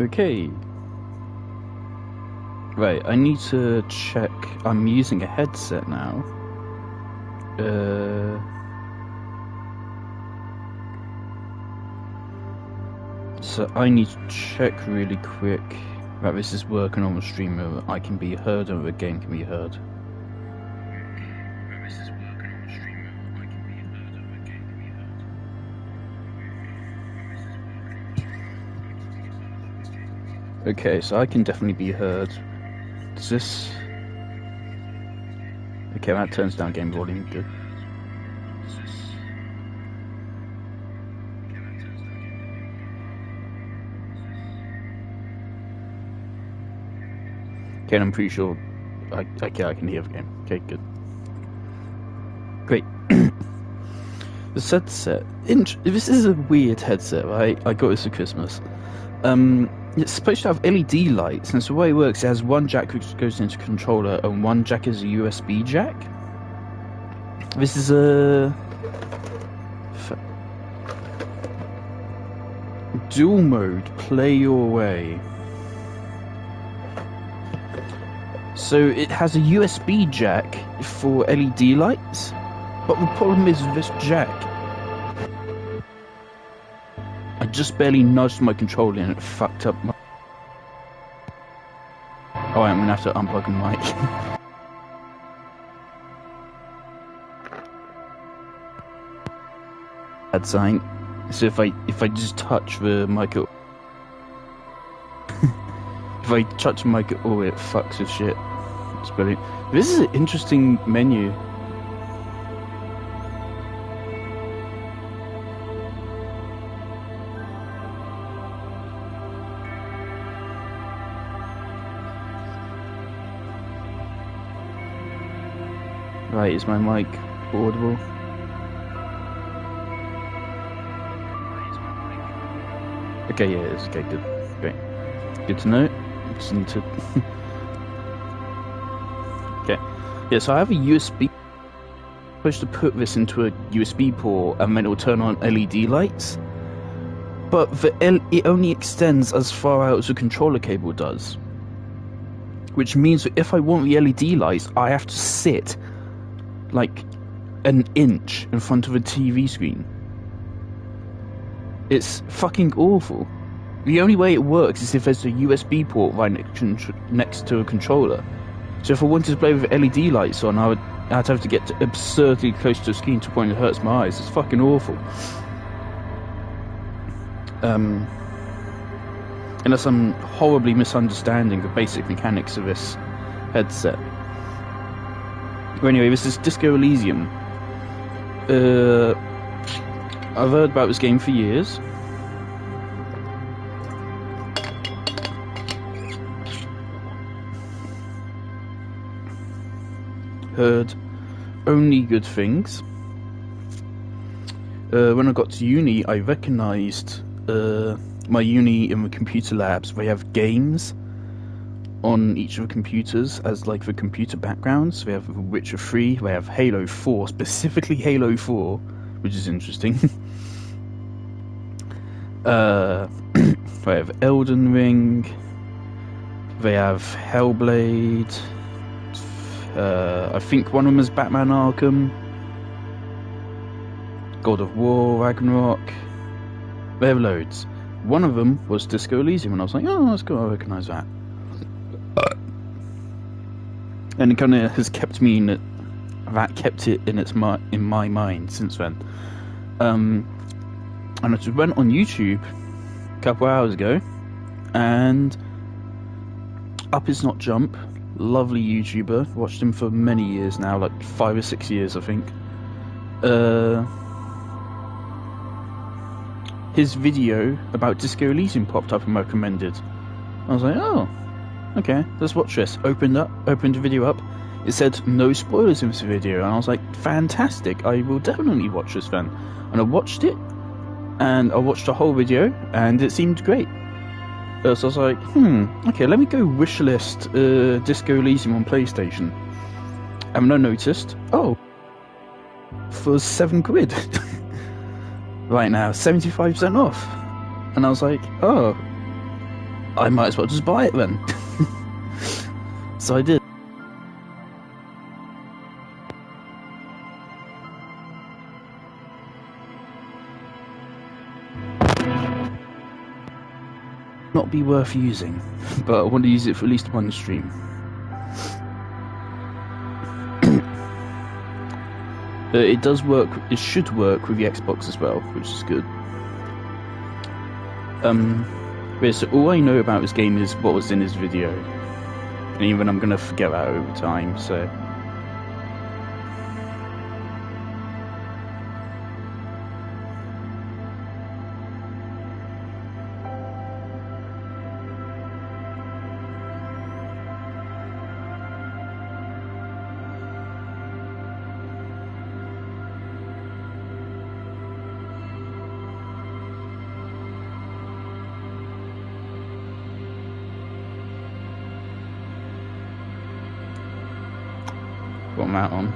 Okay. Right, I need to check. I'm using a headset now. So I need to check really quick that this is working on the streamer. I can be heard and the game can be heard. Okay, so I can definitely be heard. Does this... Okay, that turns down game volume, good. Okay, I'm pretty sure I can hear the game. Okay, good. Great. The headset. This is a weird headset, right? I got this for Christmas. It's supposed to have LED lights, and so the way it works, it has one jack which goes into controller, and one jack is a USB jack. This is a dual mode, play your way. So it has a USB jack for LED lights, but the problem is with this jack, I just barely nudged my controller and it fucked up my... Oh, I'm gonna have to unplug the mic. Bad sign. So if I just touch the mic, if I touch the mic at all, it fucks with shit. It's brilliant. This is an interesting menu. Right, is my mic audible? Okay, yeah, it is. Okay, good. Great. Good to know. Just need to... Okay. Yeah, so I have a USB. I'm supposed to put this into a USB port and then it will turn on LED lights. But it only extends as far out as the controller cable does. Which means that if I want the LED lights, I have to sit like an inch in front of a TV screen. It's fucking awful. The only way it works is if there's a USB port right next to a controller. So if I wanted to play with LED lights on, I'd have to get absurdly close to the screen to the point it hurts my eyes. It's fucking awful. Unless I'm horribly misunderstanding the basic mechanics of this headset. But anyway, this is Disco Elysium. I've heard about this game for years. Heard only good things. When I got to uni, I recognised my uni in the computer labs. They have games on each of the computers as like the computer backgrounds. They have Witcher 3, they have Halo 4, specifically Halo 4, which is interesting. They have Elden Ring, they have Hellblade, I think one of them is Batman Arkham, God of War, Ragnarok. They have loads. One of them was Disco Elysium, and I was like, oh, that's cool, I recognise that. And it kind of has kept me in it. That kept it in my mind since then. And I just went on YouTube a couple hours ago, and Up Is Not Jump, lovely YouTuber, watched him for many years now, like 5 or 6 years I think. His video about Disco Elysium popped up and recommended. I was like, oh, okay, let's watch this. Opened the video up. It said no spoilers in this video, and I was like, fantastic, I will definitely watch this then. And I watched it, and I watched the whole video, and it seemed great. So I was like, okay, let me go wishlist Disco Elysium on PlayStation. And I noticed, oh, for £7 right now, 75% off. And I was like, oh, I might as well just buy it then. So I did. Not be worth using, but I want to use it for at least one stream. It does work. It should work with the Xbox as well, which is good. Yeah, so all I know about this game is what was in his video, and even I'm gonna forget that over time. So. Got that on.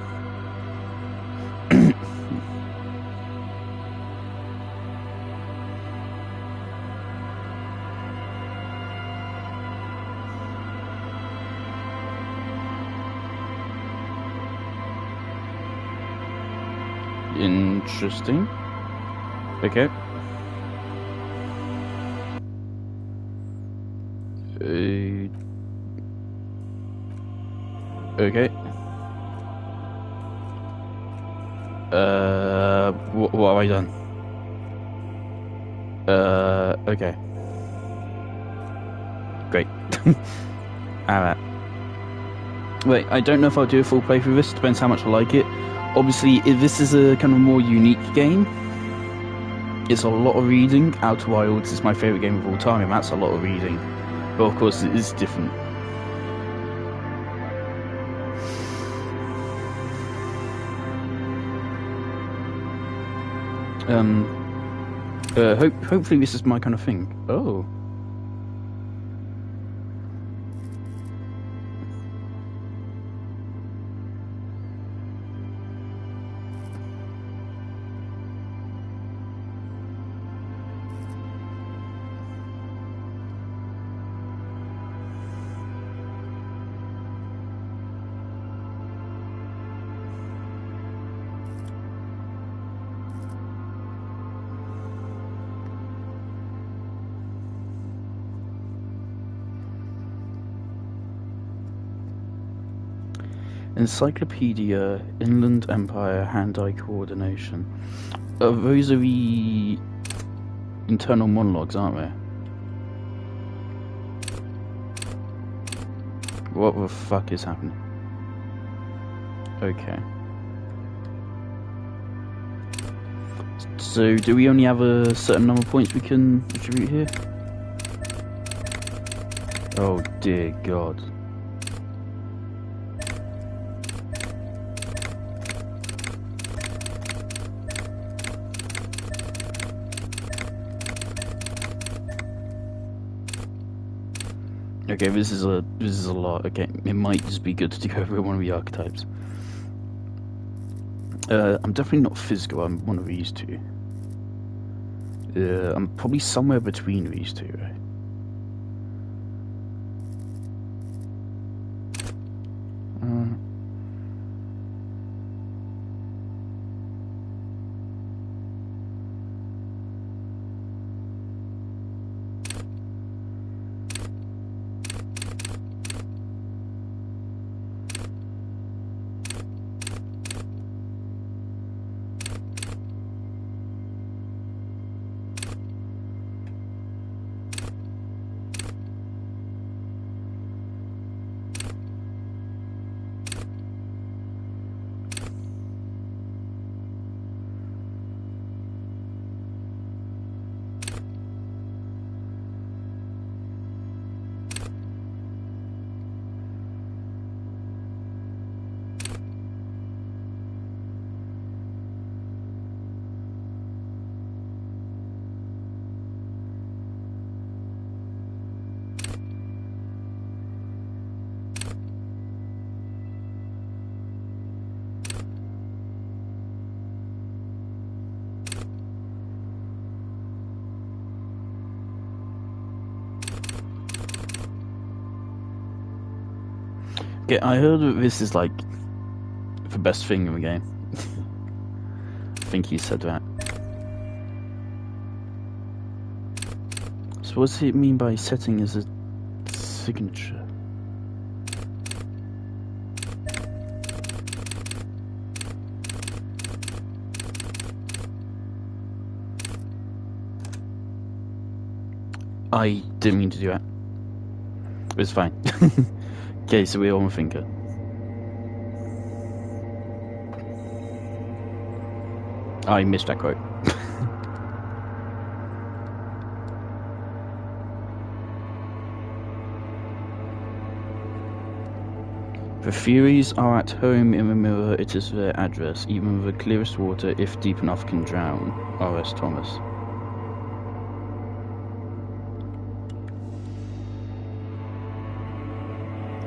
Interesting. Okay. Okay. What have I done? Okay. Great. Alright. Wait, I don't know if I'll do a full playthrough of this, depends how much I like it. Obviously, if this is a kind of more unique game, it's a lot of reading. Outer Wilds is my favourite game of all time, and that's a lot of reading. But of course, it is different. Hopefully this is my kind of thing. Oh. Encyclopedia, Inland Empire, hand-eye coordination. Those are the internal monologues, aren't they? What the fuck is happening? Okay. So, do we only have a certain number of points we can attribute here? Oh dear God. Okay, this is a lot. Okay, it might just be good to go over one of the archetypes. I'm definitely not physical. I'm one of these two. I'm probably somewhere between these two, right? Okay, I heard that this is like the best thing in the game. I think he said that. So what does it mean by setting as a signature? I didn't mean to do that. It's fine. Okay, so we're on the finger. I missed that quote. The Furies are at home in the mirror, it is their address. Even the clearest water, if deep enough, can drown. R.S. Thomas.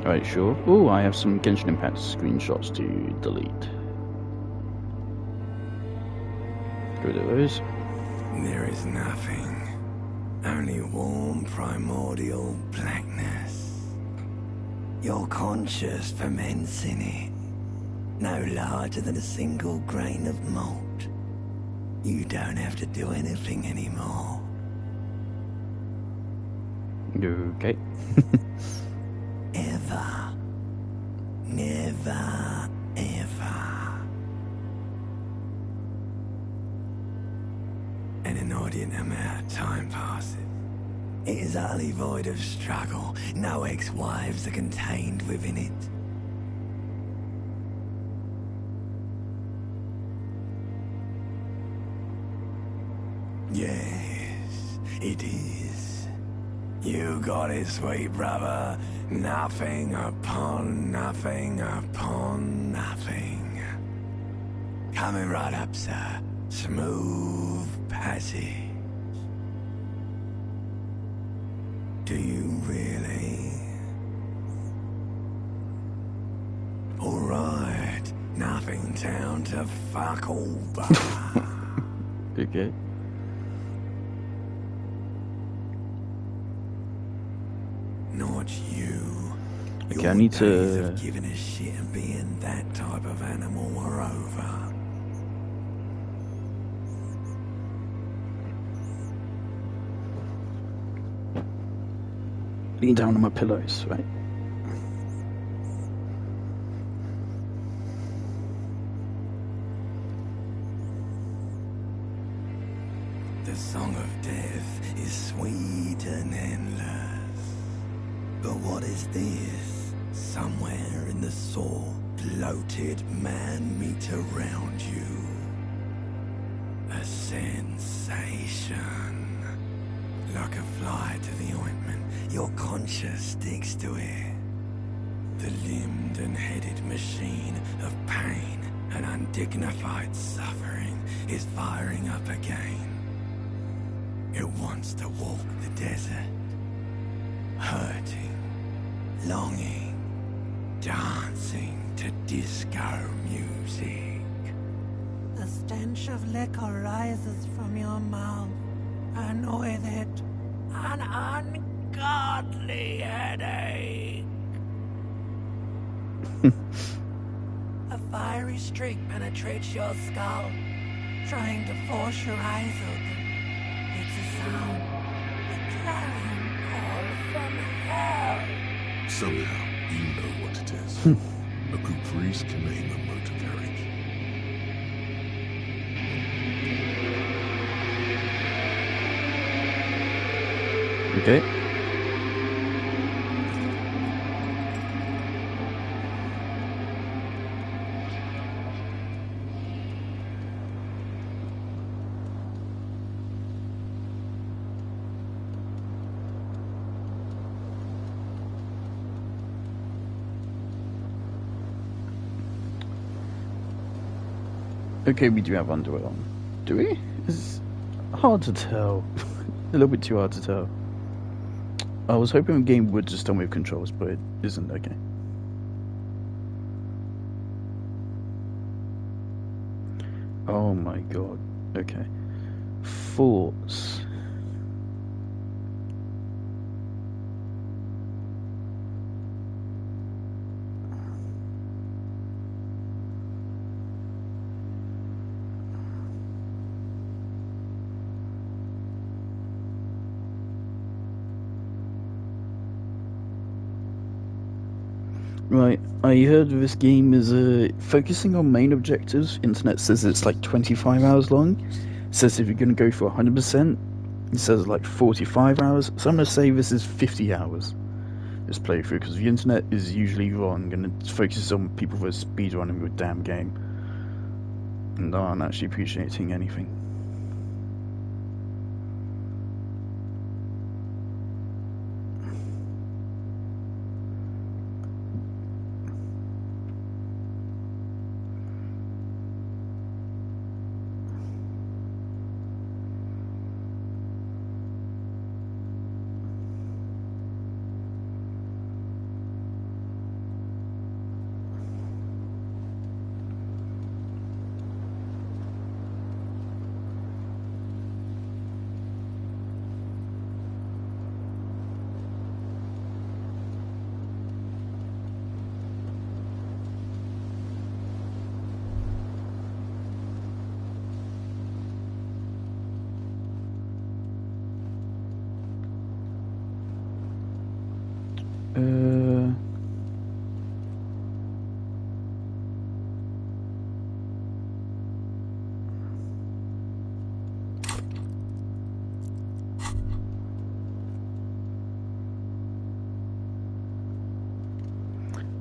Alright, sure. Oh, I have some Genshin Impact screenshots to delete. Go to those. There is nothing. Only warm primordial blackness. Your conscious ferments in it. No larger than a single grain of malt. You don't have to do anything anymore. Okay. Ever. Never, ever. An inordinate amount of time passes. It is utterly void of struggle. No ex-wives are contained within it. Yes, it is. You got it, sweet brother. Nothing upon nothing upon nothing. Coming right up, sir. Smooth passage. Do you really? Alright, nothing down to fuck all but. Okay. Not you. Okay, Your I need days to... of giving a shit and being that type of animal are over. Lean down on my pillows, right? The song of death is sweet and endless. But what is this? Somewhere in the sore, bloated man meet around you. A sensation. Like a fly to the ointment, your conscience sticks to it. The limbed and headed machine of pain and undignified suffering is firing up again. It wants to walk the desert, hurting, longing, dancing to disco music. The stench of liquor rises from your mouth, and with it, an ungodly headache. A fiery streak penetrates your skull, trying to force your eyes open. It's a sound, a clarion call from hell. Somehow, you know what it is. A Caprice can aim a motor carriage. Okay. Okay, we do have underwear on. Do we? It's hard to tell. A little bit too hard to tell. I was hoping the game would just tell me with controls, but it isn't. Okay. Oh my god. Okay. Thoughts. Right, I heard this game is focusing on main objectives. Internet says it's like 25 hours long. It says if you're going to go for 100%, it says like 45 hours. So I'm going to say this is 50 hours, this playthrough, because the internet is usually wrong and it focuses on people that are speedrunning the damn game and aren't actually appreciating anything.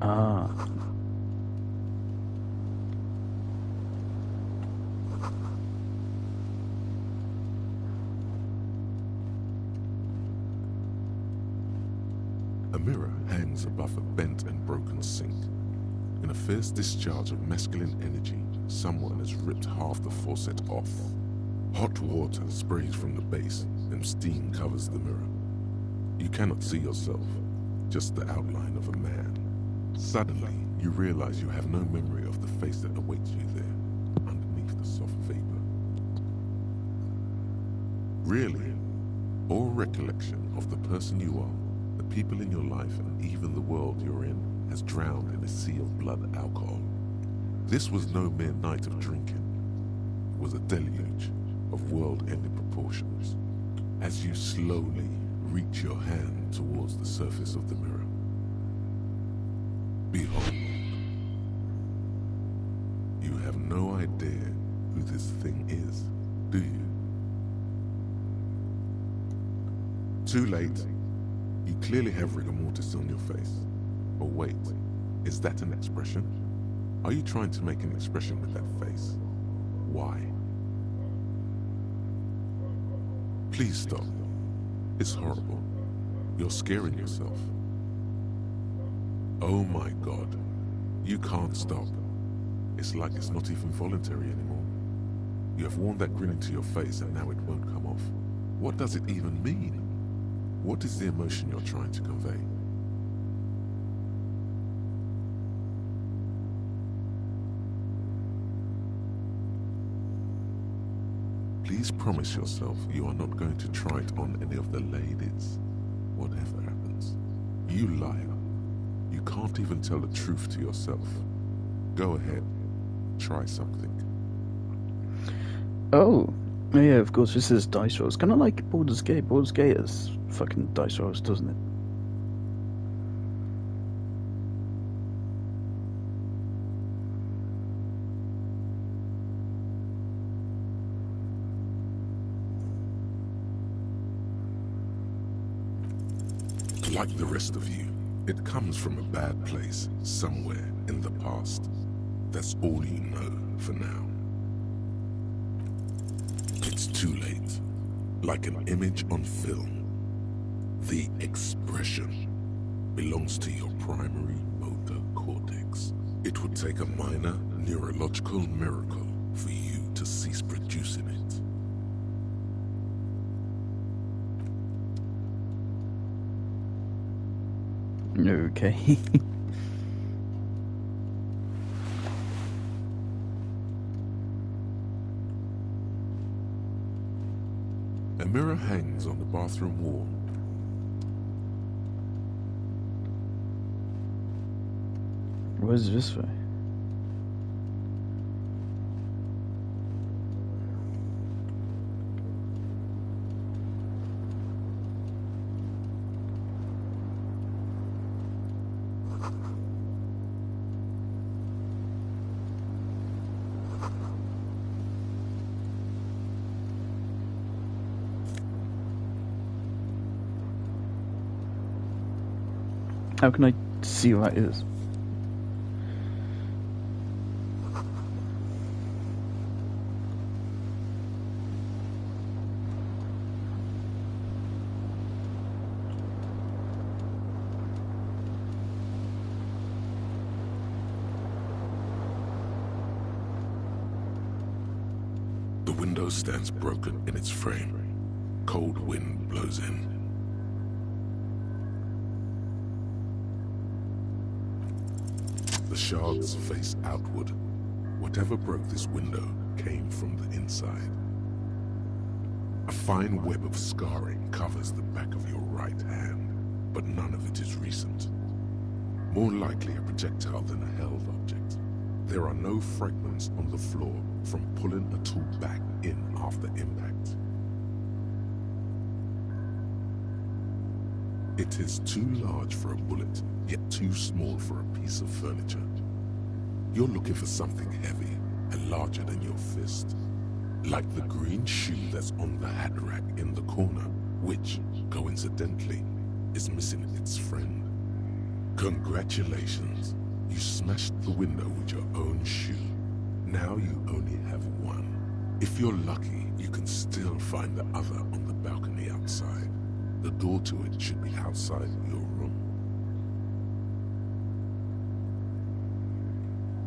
Ah. A mirror hangs above a bent and broken sink. In a fierce discharge of masculine energy, someone has ripped half the faucet off. Hot water sprays from the base, and steam covers the mirror. You cannot see yourself, just the outline of a man. Suddenly, you realize you have no memory of the face that awaits you there, underneath the soft vapor. Really, all recollection of the person you are, the people in your life, and even the world you're in, has drowned in a sea of blood alcohol. This was no mere night of drinking. It was a deluge of world-ending proportions. As you slowly reach your hand towards the surface of the mirror, behold, you have no idea who this thing is, do you? Too late. You clearly have rigor mortis on your face. Or wait, is that an expression? Are you trying to make an expression with that face? Why? Please stop. It's horrible. You're scaring yourself. Oh my God. You can't stop. It's like it's not even voluntary anymore. You have worn that grin into your face and now it won't come off. What does it even mean? What is the emotion you're trying to convey? Please promise yourself you are not going to try it on any of the ladies, whatever happens. You liar. You can't even tell the truth to yourself. Go ahead. Try something. Oh, yeah, of course, this is dice rolls. Kind of like Baldur's Gate. Baldur's Gate is fucking dice rolls, doesn't it? Like the rest of you, it comes from a bad place, somewhere in the past. That's all you know for now. It's too late. Like an image on film. The expression belongs to your primary motor cortex. It would take a minor neurological miracle for you to cease producing it. Okay. A mirror hangs on the bathroom wall. Where's this way? How can I see what that is? The window stands broken in its frame. Cold wind blows in. The shards face outward. Whatever broke this window came from the inside. A fine web of scarring covers the back of your right hand, but none of it is recent. More likely a projectile than a held object. There are no fragments on the floor from pulling a tool back in after impact. It is too large for a bullet, yet too small for a piece of furniture. You're looking for something heavy and larger than your fist. Like the green shoe that's on the hat rack in the corner, which, coincidentally, is missing its friend. Congratulations, you smashed the window with your own shoe. Now you only have one. If you're lucky, you can still find the other on the balcony outside. The door to it should be outside your room.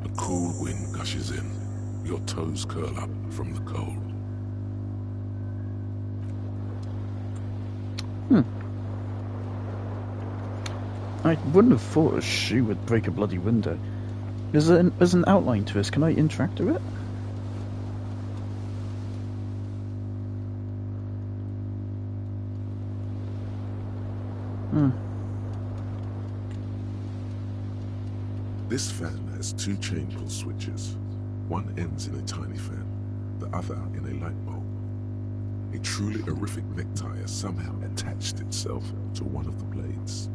A cool wind gushes in. Your toes curl up from the cold. I wouldn't have thought a shoe would break a bloody window. There's an outline to this. Can I interact with it? This fan has two chain pull switches. One ends in a tiny fan, the other in a light bulb. A truly horrific necktie has somehow attached itself to one of the blades.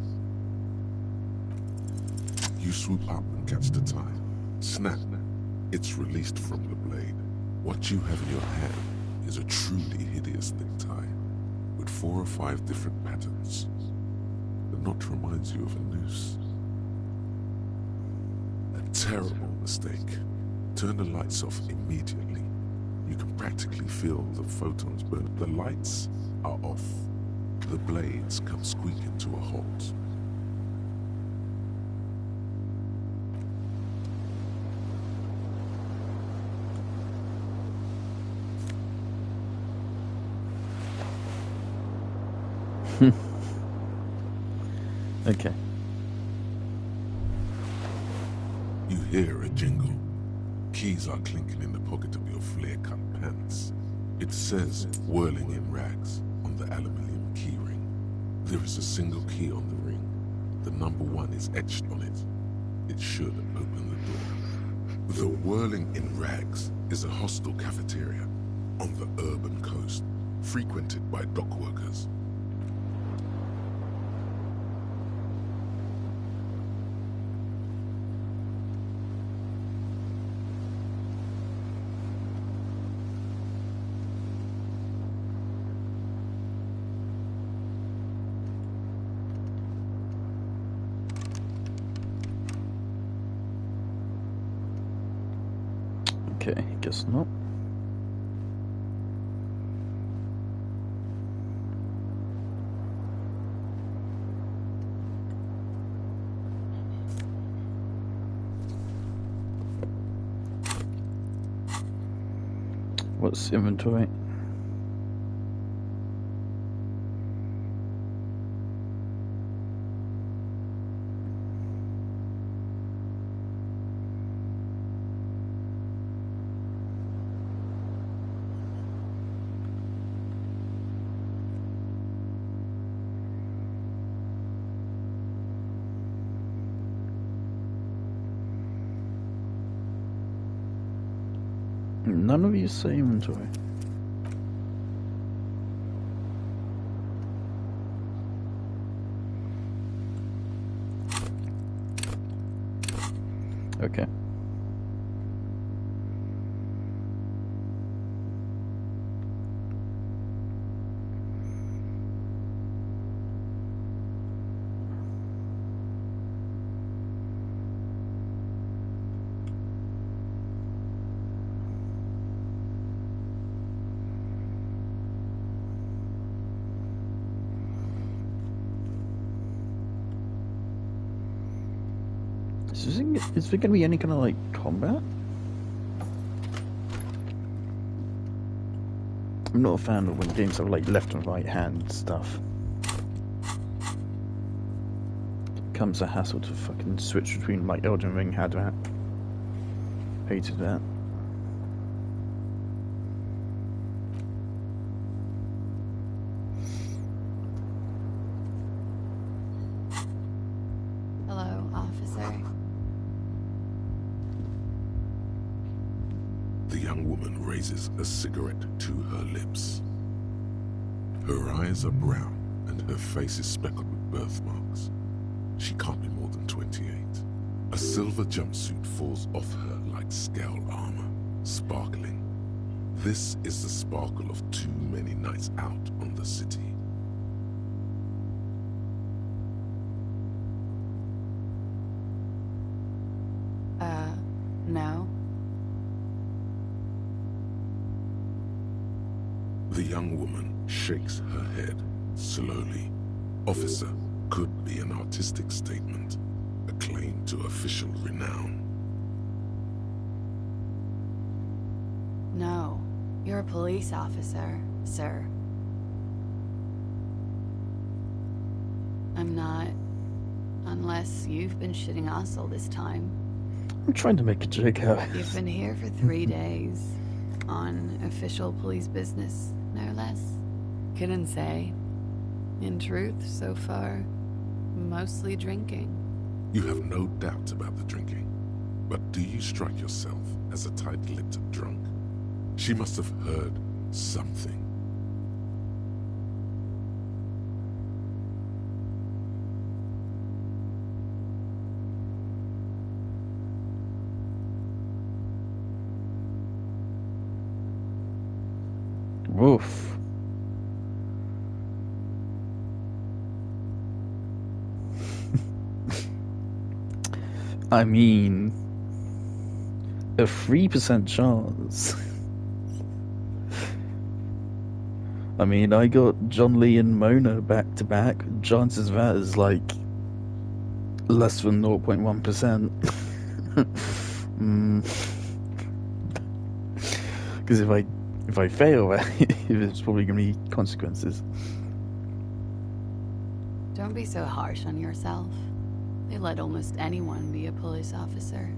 You swoop up and catch the tie. Snap! It's released from the blade. What you have in your hand is a truly hideous necktie, with 4 or 5 different patterns. The knot reminds you of a noose. A terrible mistake. Turn the lights off immediately. You can practically feel the photons burn. The lights are off. The blades come squeaking to a halt. Okay. You hear a jingle. Keys are clinking in the pocket of your flare-cut pants. It says "whirling in rags" on the aluminium key ring. There is a single key on the ring. The number 1 is etched on it. It should open the door. The Whirling in Rags is a hostel cafeteria on the urban coast, frequented by dock workers. Okay, guess not. What's inventory? None of these say inventory. Okay. Is there going to be any kind of like combat? I'm not a fan of when games have like left and right hand stuff. It comes a hassle to fucking switch between like Elden Ring had that. Hated that. Hello, officer. The young woman raises a cigarette to her lips. Her eyes are brown and her face is speckled with birthmarks. She can't be more than 28. A silver jumpsuit falls off her like scale armor, sparkling. This is the sparkle of too many nights out on the city. No. The young woman shakes her head slowly. Officer could be an artistic statement, a claim to official renown. No. You're a police officer, sir. I'm not. Unless you've been shitting us all this time. I'm trying to make a joke out of You've it. been here for 3 days. On official police business, no less. Couldn't say. In truth, so far, mostly drinking. You have no doubt about the drinking, but do you strike yourself as a tight-lipped drunk? She must have heard something. Woof. I mean, a 3% chance. I mean, I got John Lee and Mona back to back. Chances of that is like less than 0.1%. Because if I fail, there's probably going to be consequences. Don't be so harsh on yourself. They let almost anyone be a police officer.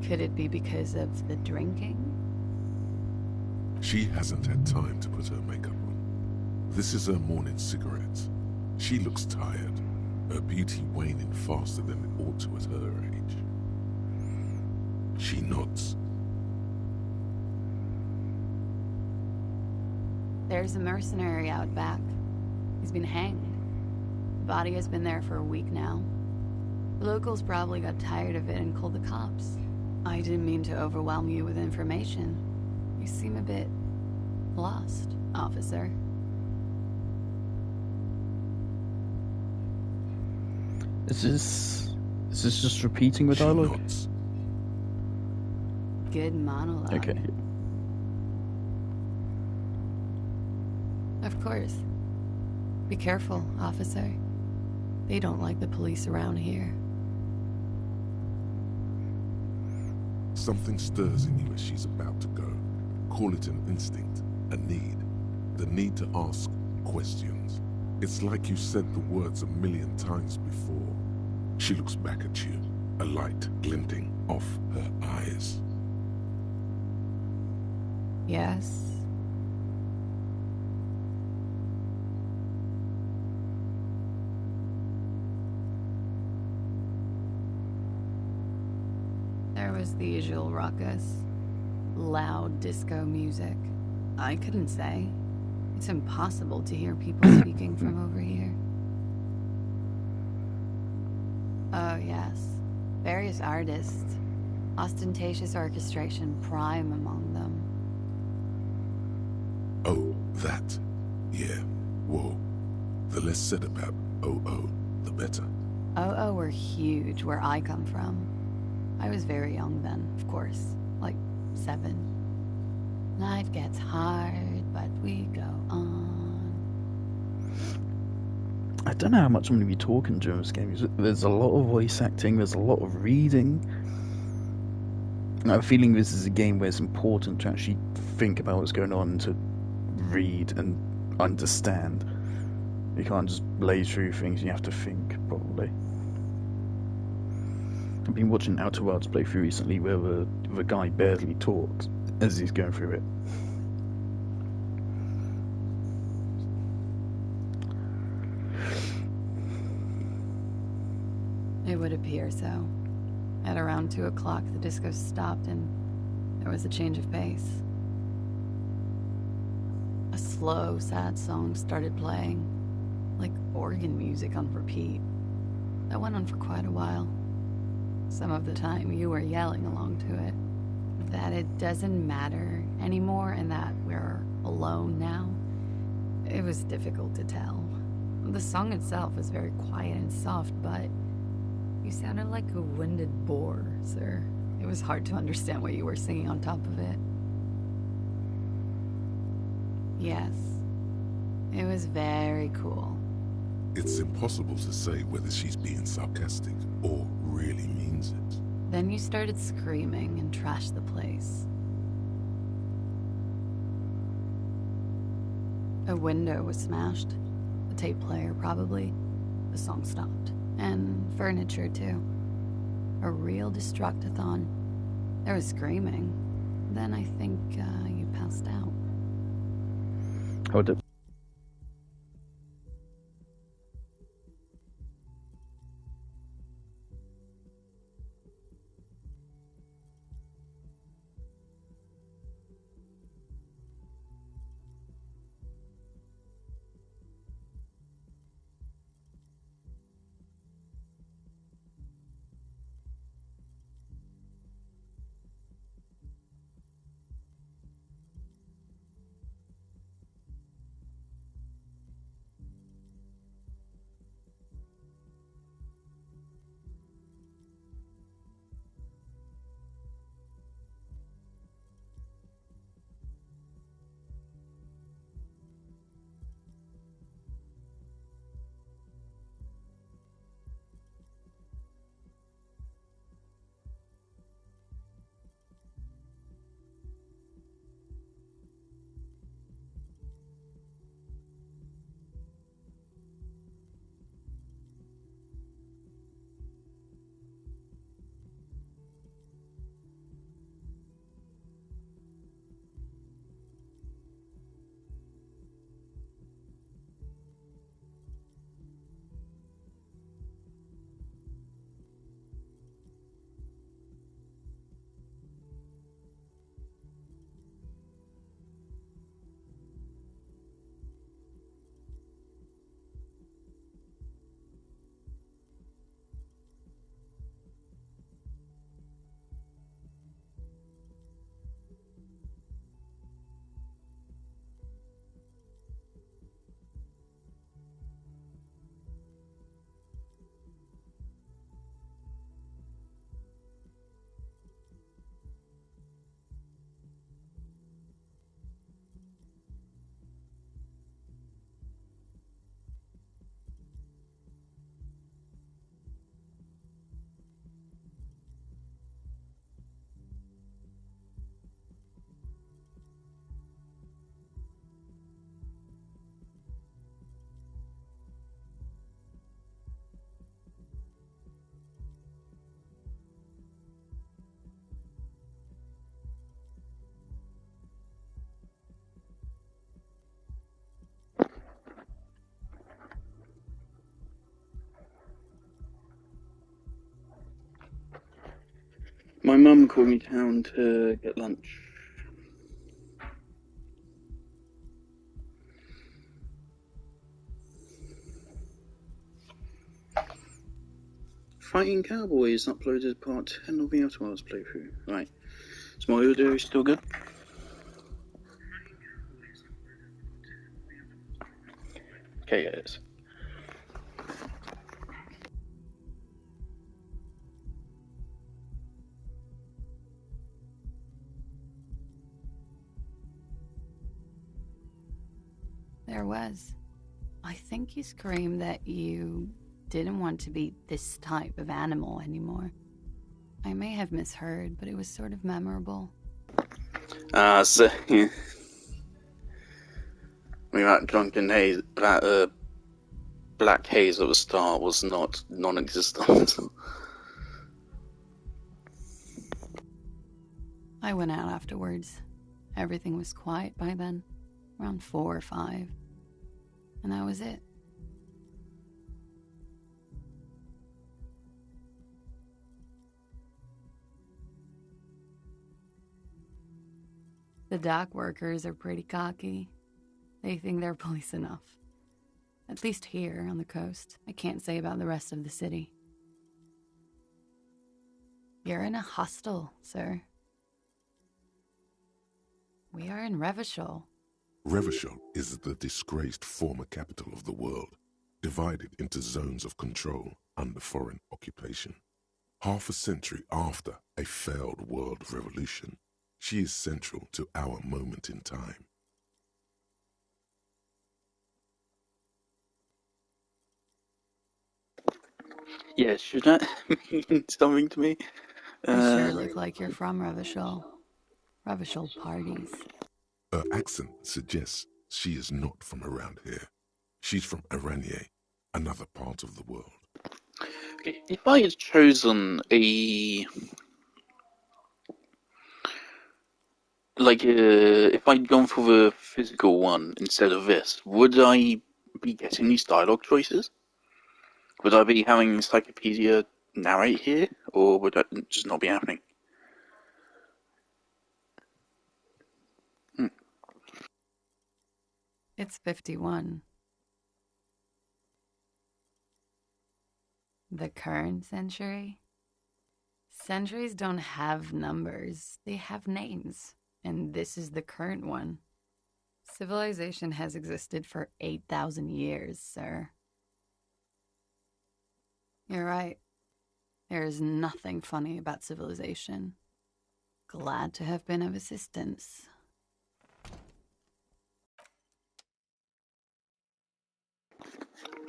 Could it be because of the drinking? She hasn't had time to put her makeup on. This is her morning cigarette. She looks tired, her beauty waning faster than it ought to at her age. She nods. There's a mercenary out back. He's been hanged. The body has been there for a week now. The locals probably got tired of it and called the cops. I didn't mean to overwhelm you with information. You seem a bit lost, officer. Is this just repeating the She dialogue? nods. Good monologue. Okay. Of course. Be careful, officer. They don't like the police around here. Something stirs in you as she's about to go. Call it an instinct, a need. The need to ask questions. It's like you said the words a million times before. She looks back at you, a light glinting off her eyes. Yes. There was the usual ruckus. Loud disco music. I couldn't say. It's impossible to hear people speaking from over here. Oh, yes. Various artists. Ostentatious orchestration prime among them. Oh, that. Yeah. Whoa. The less said about OO, the better. Oh, were huge where I come from. I was very young then, of course. Like 7. Life gets hard, but we go on. I don't know how much I'm going to be talking during this game. There's a lot of voice acting, there's a lot of reading. I have a feeling this is a game where it's important to actually think about what's going on, to read and understand. You can't just blaze through things, you have to think, probably. I've been watching Outer Wilds playthrough recently where the guy barely talks as he's going through it. It would appear so. At around 2 o'clock, the disco stopped and there was a change of pace. A slow, sad song started playing, like organ music on repeat. That went on for quite a while. Some of the time you were yelling along to it. That it doesn't matter anymore and that we're alone now, it was difficult to tell. The song itself was very quiet and soft, but you sounded like a winded boar, sir. It was hard to understand what you were singing on top of it. Yes, it was very cool. It's impossible to say whether she's being sarcastic or really means it. Then you started screaming and trashed the place. A window was smashed. A tape player, probably. The song stopped. And furniture, too. A real destructathon. There was screaming. Then I think you passed out. Hold it. My mum called me down to get lunch. Fighting Cowboys uploaded part 10 of the Outer Wilds playthrough. Right. Is my audio still good? Okay, guys. There was I think you screamed that you didn't want to be this type of animal anymore. I may have misheard, but it was sort of memorable. So yeah. I mean, that drunken haze, that black haze at the start was not non-existent. I went out afterwards. Everything was quiet by then, around 4 or 5. And that was it. The dock workers are pretty cocky. They think they're police enough. At least here on the coast. I can't say about the rest of the city. You're in a hostel, sir. We are in Revachol. Revachol is the disgraced former capital of the world, divided into zones of control under foreign occupation. Half a century after a failed world revolution, she is central to our moment in time. Yeah, should that mean something to me? You sure look like you're from Revachol. Revachol parties. Her accent suggests she is not from around here. She's from Aranier, another part of the world. If I had chosen if I'd gone for the physical one instead of this, would I be getting these dialogue choices? Would I be having Encyclopedia narrate here, or would that just not be happening? It's 51. The current century? Centuries don't have numbers, they have names. And this is the current one. Civilization has existed for 8,000 years, sir. You're right. There is nothing funny about civilization. Glad to have been of assistance.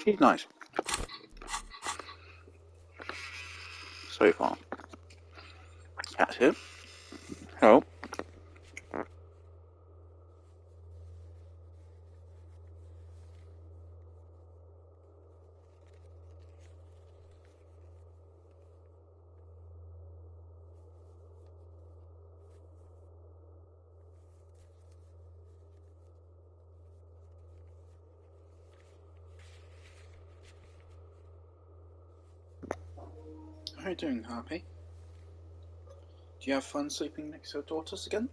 She's nice. So far. That's it. Hello. How are you doing, Harpy? Do you have fun sleeping next to your daughters again?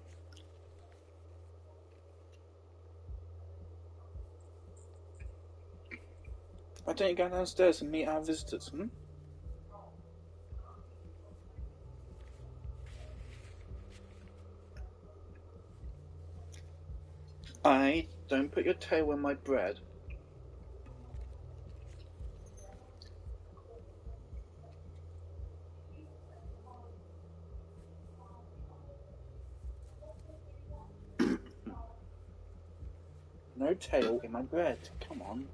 Why don't you go downstairs and meet our visitors, Don't put your tail in my bread. No tail in my bread. Come on.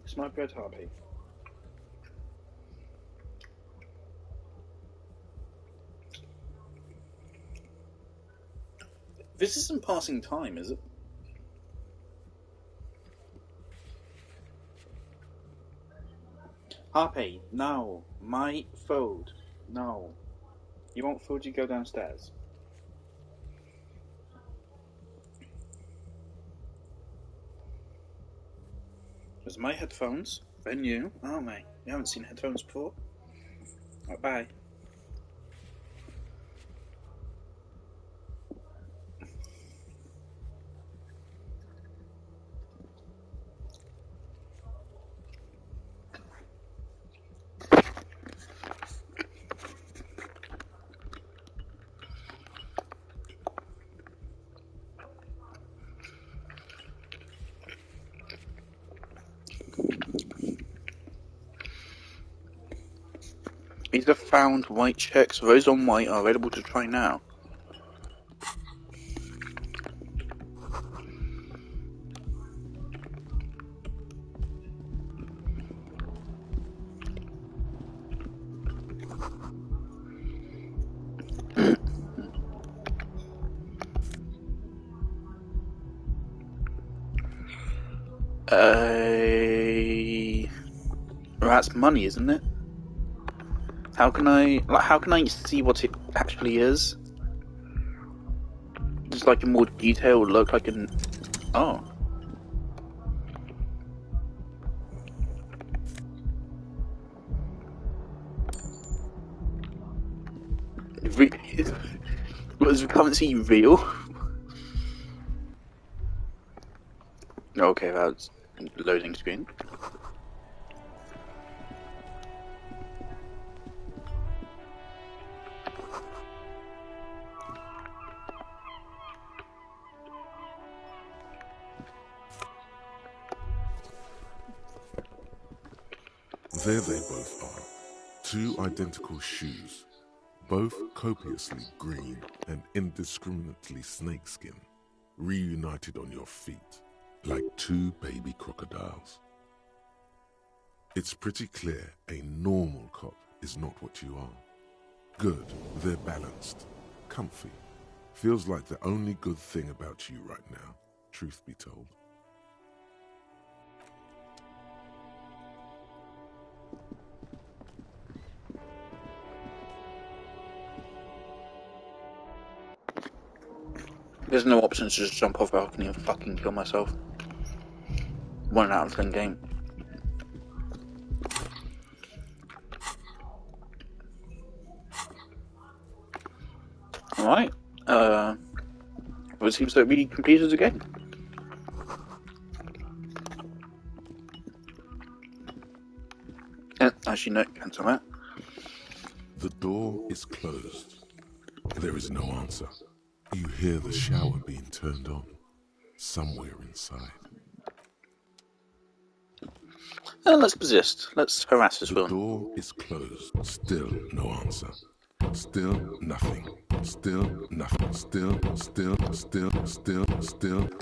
It's my bread, Harpy. This isn't passing time, is it? Harpy, no. My food. No. You want food, you go downstairs. There's my headphones. They're new, aren't they? You haven't seen headphones before? Right, bye. These are found white checks. Those on white are available to try now. That's money, isn't it? How can I see what it actually is? Just like a more detailed look, like an... Oh. Was the currency real? Okay, that's loading screen. There they both are. Two identical shoes, both copiously green and indiscriminately snakeskin, reunited on your feet, like two baby crocodiles. It's pretty clear a normal cop is not what you are. Good, they're balanced, comfy. Feels like the only good thing about you right now, truth be told. There's no option to just jump off balcony and fucking kill myself. 1 out of 10 game. Alright. Well, it seems that we completed the game. Actually, no, cancel that. The door is closed. There is no answer. You hear the shower being turned on, somewhere inside. Let's persist. Let's harass this The villain. door is closed. Still no answer. Still nothing. Still nothing. Still.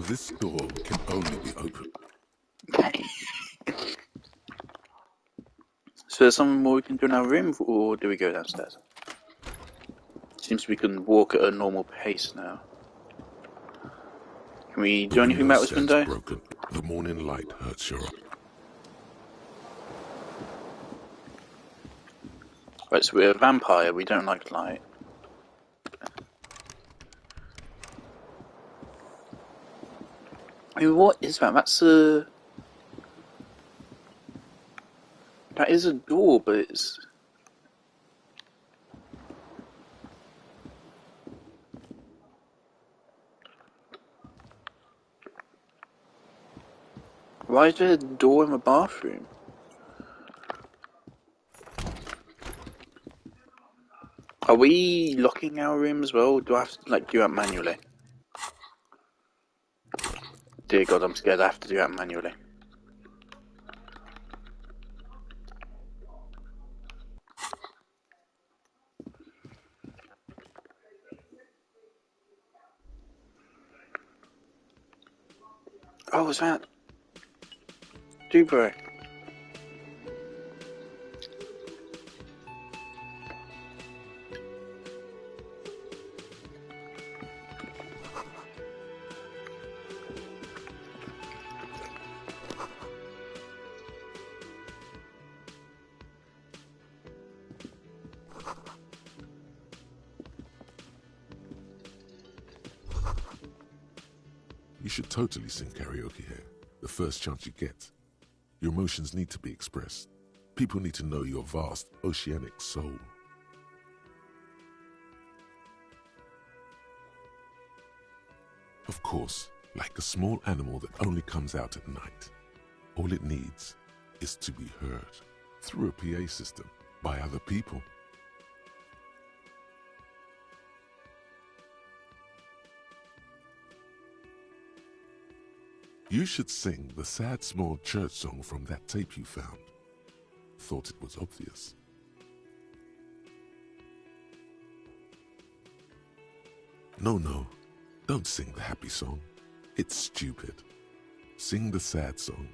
This door can only be opened. Okay. So there's something more we can do in our room, or do we go downstairs? Seems we can walk at a normal pace now. Can we do anything about this window? Broken. The morning light hurts your eye. Right, so we're a vampire, we don't like light. I mean, what is that? That's a... That is a door, but it's... Why is there a door in the bathroom? Are we locking our room as well? Do I have to, do that manually? Dear God, I'm scared I have to do that manually. Oh, was that... Dubro? You should totally sing karaoke here, the first chance you get. Your emotions need to be expressed. People need to know your vast, oceanic soul. Of course, like a small animal that only comes out at night, all it needs is to be heard through a PA system by other people. You should sing the sad small church song from that tape you found. Thought it was obvious. No, don't sing the happy song. It's stupid. Sing the sad song.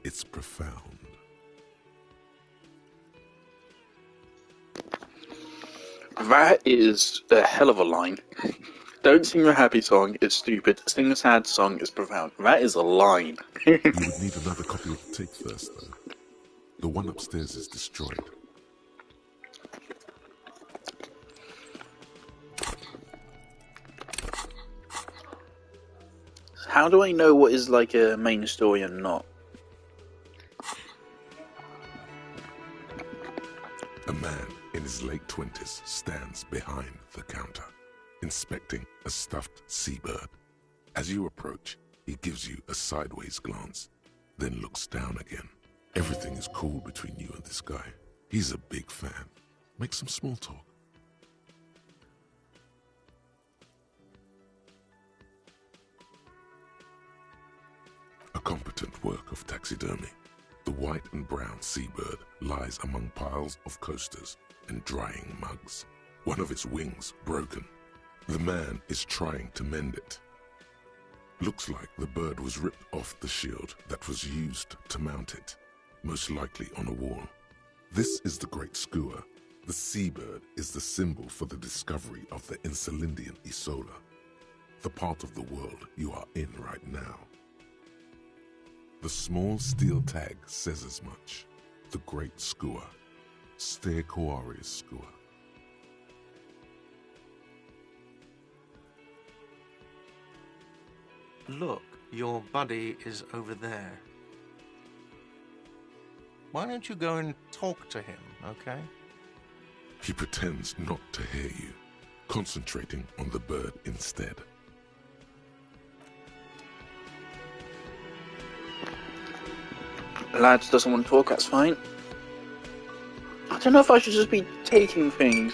It's profound. That is a hell of a line. Don't sing the happy song, it's stupid. Sing the sad song, it's profound. That is a line. You would need another copy of the tape first, though. The one upstairs is destroyed. How do I know what is like a main story and not? A man in his late 20s stands behind the counter, inspecting a stuffed seabird. As you approach, he gives you a sideways glance, then looks down again. Everything is cool between you and this guy. He's a big fan. Make some small talk. A competent work of taxidermy. The white and brown seabird lies among piles of coasters and drying mugs. One of its wings broken. The man is trying to mend it. Looks like the bird was ripped off the shield that was used to mount it, most likely on a wall. This is the Great Skua. The seabird is the symbol for the discovery of the Insulindian Isola, the part of the world you are in right now. The small steel tag says as much. The Great Skua. Ste Koaris Skua. Look, your buddy is over there. Why don't you go and talk to him, okay? He pretends not to hear you, concentrating on the bird instead. Lads doesn't want to talk, that's fine. I don't know if I should just be taking things.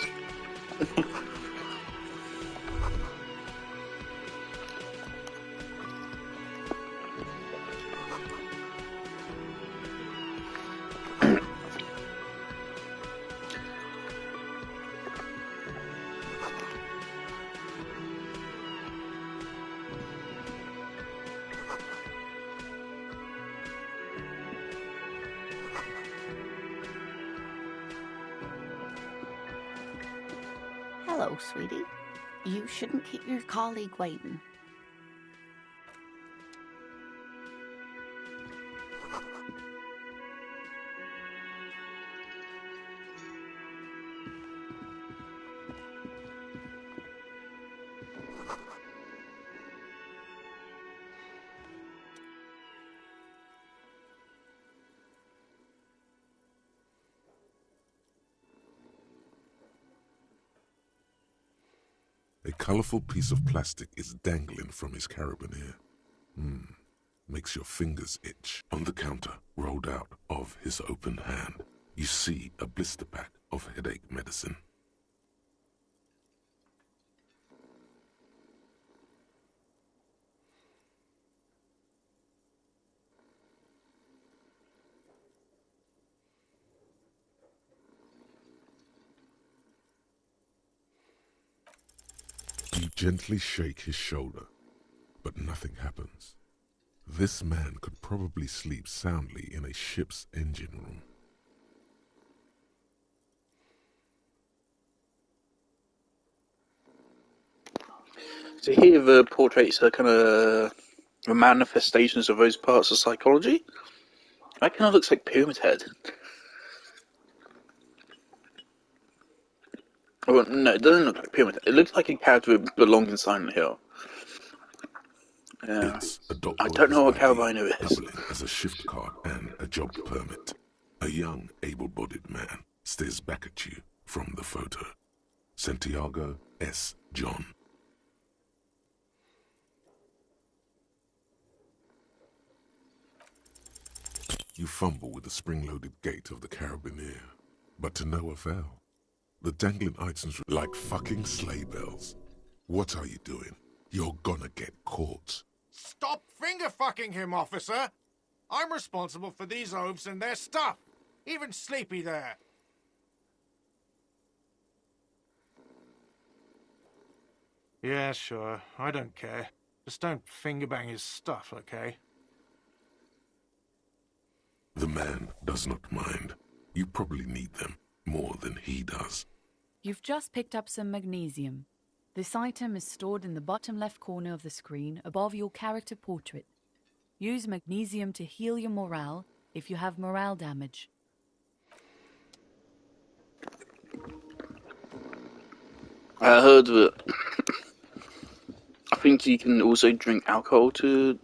Hello, sweetie. You shouldn't keep your colleague waiting. A colorful piece of plastic is dangling from his carabiner. Makes your fingers itch. On the counter, rolled out of his open hand, you see a blister pack of headache medicine. You gently shake his shoulder, but nothing happens. This man could probably sleep soundly in a ship's engine room. So here the portraits are kind of the manifestations of those parts of psychology. That kind of looks like Pyramid Head. Well, no, it doesn't look like Pyramid Head. It looks like a character that belongs in Silent Hill. Yeah. It's a dock I don't know what worker's ID, Carabiner is. doubling as a shift card and a job permit. A young, able-bodied man stares back at you from the photo. Santiago S. John. You fumble with the spring-loaded gate of the Carabiner, but to no avail. The dangling items are like fucking sleigh bells. What are you doing? You're gonna get caught. Stop finger-fucking him, officer! I'm responsible for these oafs and their stuff. Even Sleepy there. Yeah, sure. I don't care. Just don't finger-bang his stuff, okay? The man does not mind. You probably need them more than he does. You've just picked up some magnesium. This item is stored in the bottom left corner of the screen above your character portrait. Use magnesium to heal your morale if you have morale damage. I heard that. I think you can also drink alcohol to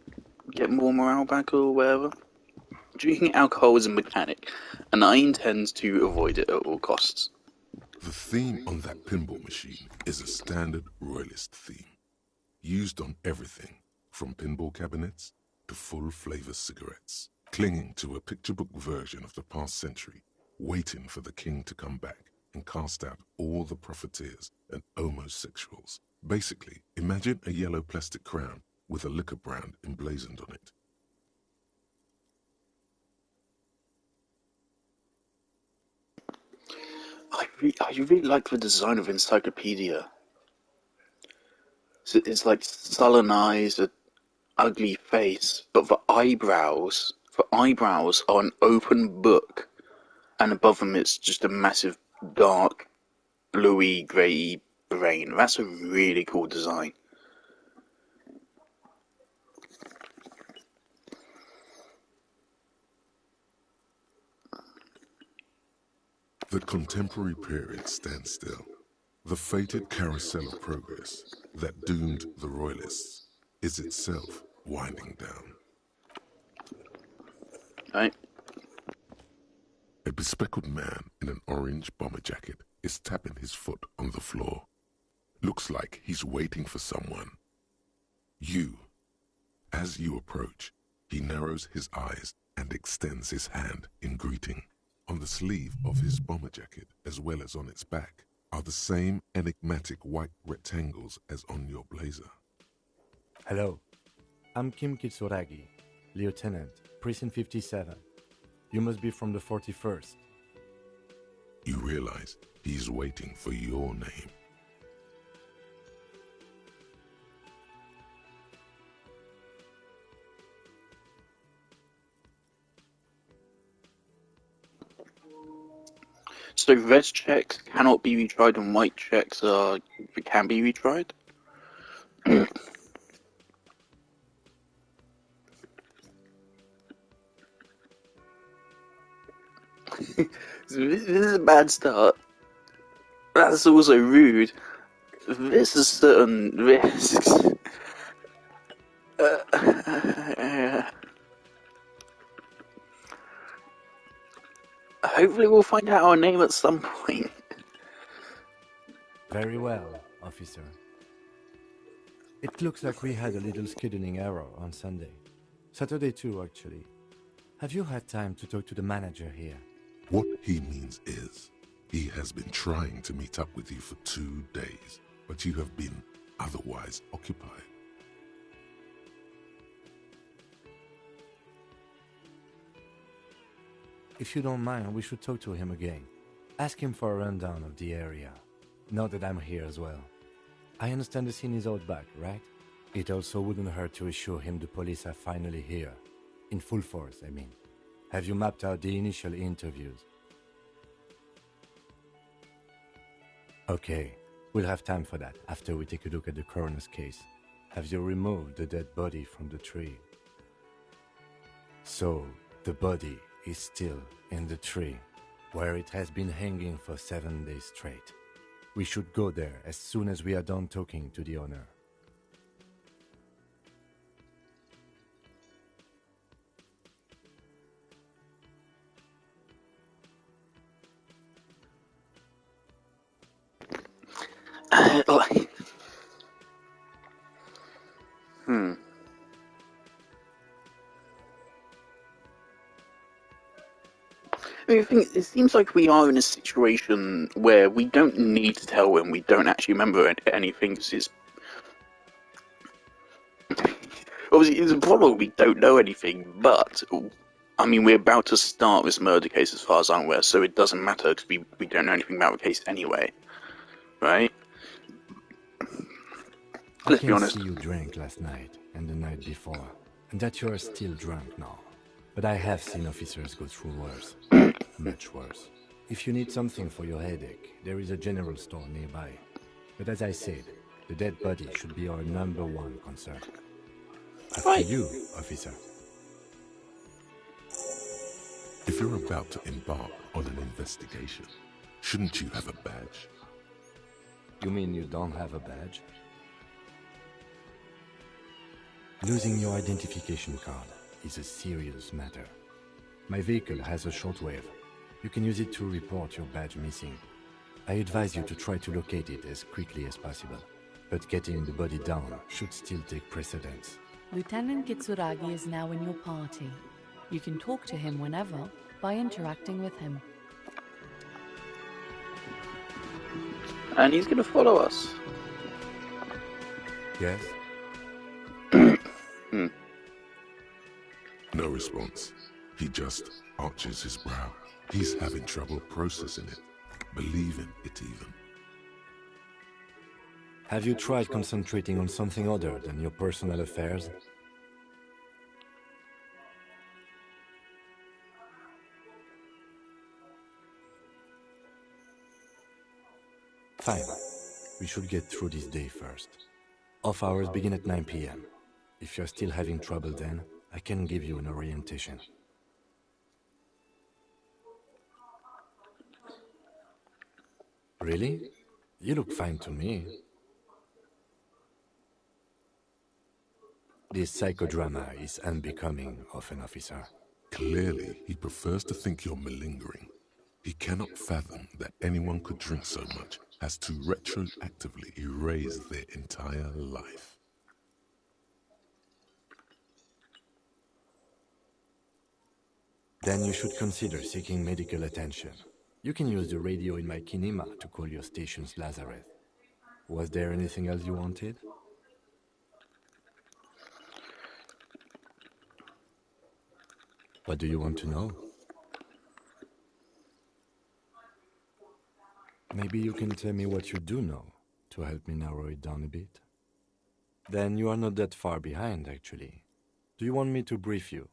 get more morale back or whatever. Drinking alcohol is a mechanic, and I intend to avoid it at all costs. The theme on that pinball machine is a standard royalist theme, used on everything from pinball cabinets to full-flavor cigarettes, clinging to a picture book version of the past century, waiting for the king to come back and cast out all the profiteers and homosexuals. Basically, imagine a yellow plastic crown with a liquor brand emblazoned on it. I really like the design of Encyclopedia. So it's like sullen eyes, an ugly face, but the eyebrows are an open book, and above them it's just a massive dark, bluey, grey brain. That's a really cool design. The contemporary period stands still. The fated carousel of progress that doomed the royalists is itself winding down. Right? A bespectacled man in an orange bomber jacket is tapping his foot on the floor. Looks like he's waiting for someone. As you approach, he narrows his eyes and extends his hand in greeting. On the sleeve of his bomber jacket, as well as on its back, are the same enigmatic white rectangles as on your blazer. Hello, I'm Kim Kitsuragi, Lieutenant, Precinct 57. You must be from the 41st. You realize he's waiting for your name. So red checks cannot be retried and white checks can be retried? This is a bad start. That's also rude. This is certain risks. Hopefully we'll find out our name at some point. Very well, officer. It looks like we had a little scheduling error on Sunday. Saturday too, actually. Have you had time to talk to the manager here? What he means is, he has been trying to meet up with you for 2 days, but you have been otherwise occupied. If you don't mind, we should talk to him again. Ask him for a rundown of the area. Now that I'm here as well. I understand the scene is out back, right? It also wouldn't hurt to assure him the police are finally here. In full force, I mean. Have you mapped out the initial interviews? Okay, we'll have time for that after we take a look at the coroner's case. Have you removed the dead body from the tree? So, the body is still in the tree, where it has been hanging for 7 days straight. We should go there as soon as we are done talking to the owner. like, hmm. I mean, I think it seems like we are in a situation where we don't need to tell him we don't actually remember anything. It's obviously it's a problem. We don't know anything, but I mean, we're about to start this murder case, as far as I'm aware, so it doesn't matter because we don't know anything about the case anyway, right? I Let's be can honest. see you drank last night and the night before, and that you are still drunk now. But I have seen officers go through worse. Much worse. If you need something for your headache, there is a general store nearby. But as I said, the dead body should be our #1 concern. After you, officer. If you're about to embark on an investigation, shouldn't you have a badge? You mean you don't have a badge? Losing your identification card is a serious matter. My vehicle has a shortwave. You can use it to report your badge missing. I advise you to try to locate it as quickly as possible, but getting the body down should still take precedence. Lieutenant Kitsuragi is now in your party. You can talk to him whenever by interacting with him. And he's going to follow us. Yes? No response. He just arches his brow. He's having trouble processing it, believing it even. Have you tried concentrating on something other than your personal affairs? Fine. We should get through this day first. Off hours begin at 9 p.m. If you're still having trouble then, I can give you an orientation. Really? You look fine to me. This psychodrama is unbecoming of an officer. Clearly, he prefers to think you're malingering. He cannot fathom that anyone could drink so much as to retroactively erase their entire life. Then you should consider seeking medical attention. You can use the radio in my kinema to call your station's Lazareth. Was there anything else you wanted? What do you want to know? Maybe you can tell me what you do know to help me narrow it down a bit. Then you are not that far behind, actually. Do you want me to brief you?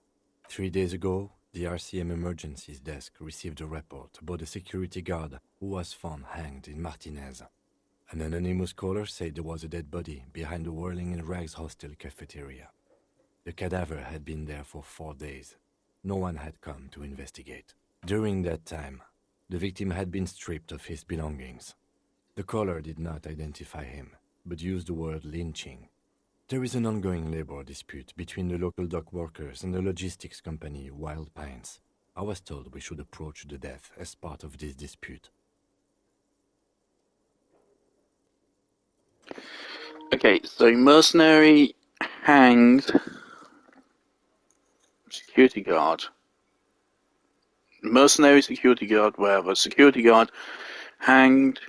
3 days ago, the RCM Emergencies Desk received a report about a security guard who was found hanged in Martinez. An anonymous caller said there was a dead body behind the Whirling in Rags hostel cafeteria. The cadaver had been there for 4 days. No one had come to investigate. During that time, the victim had been stripped of his belongings. The caller did not identify him, but used the word lynching. There is an ongoing labor dispute between the local dock workers and the logistics company Wild Pines. I was told we should approach the death as part of this dispute. Okay, so mercenary hanged security guard. Mercenary security guard, wherever. Security guard hanged.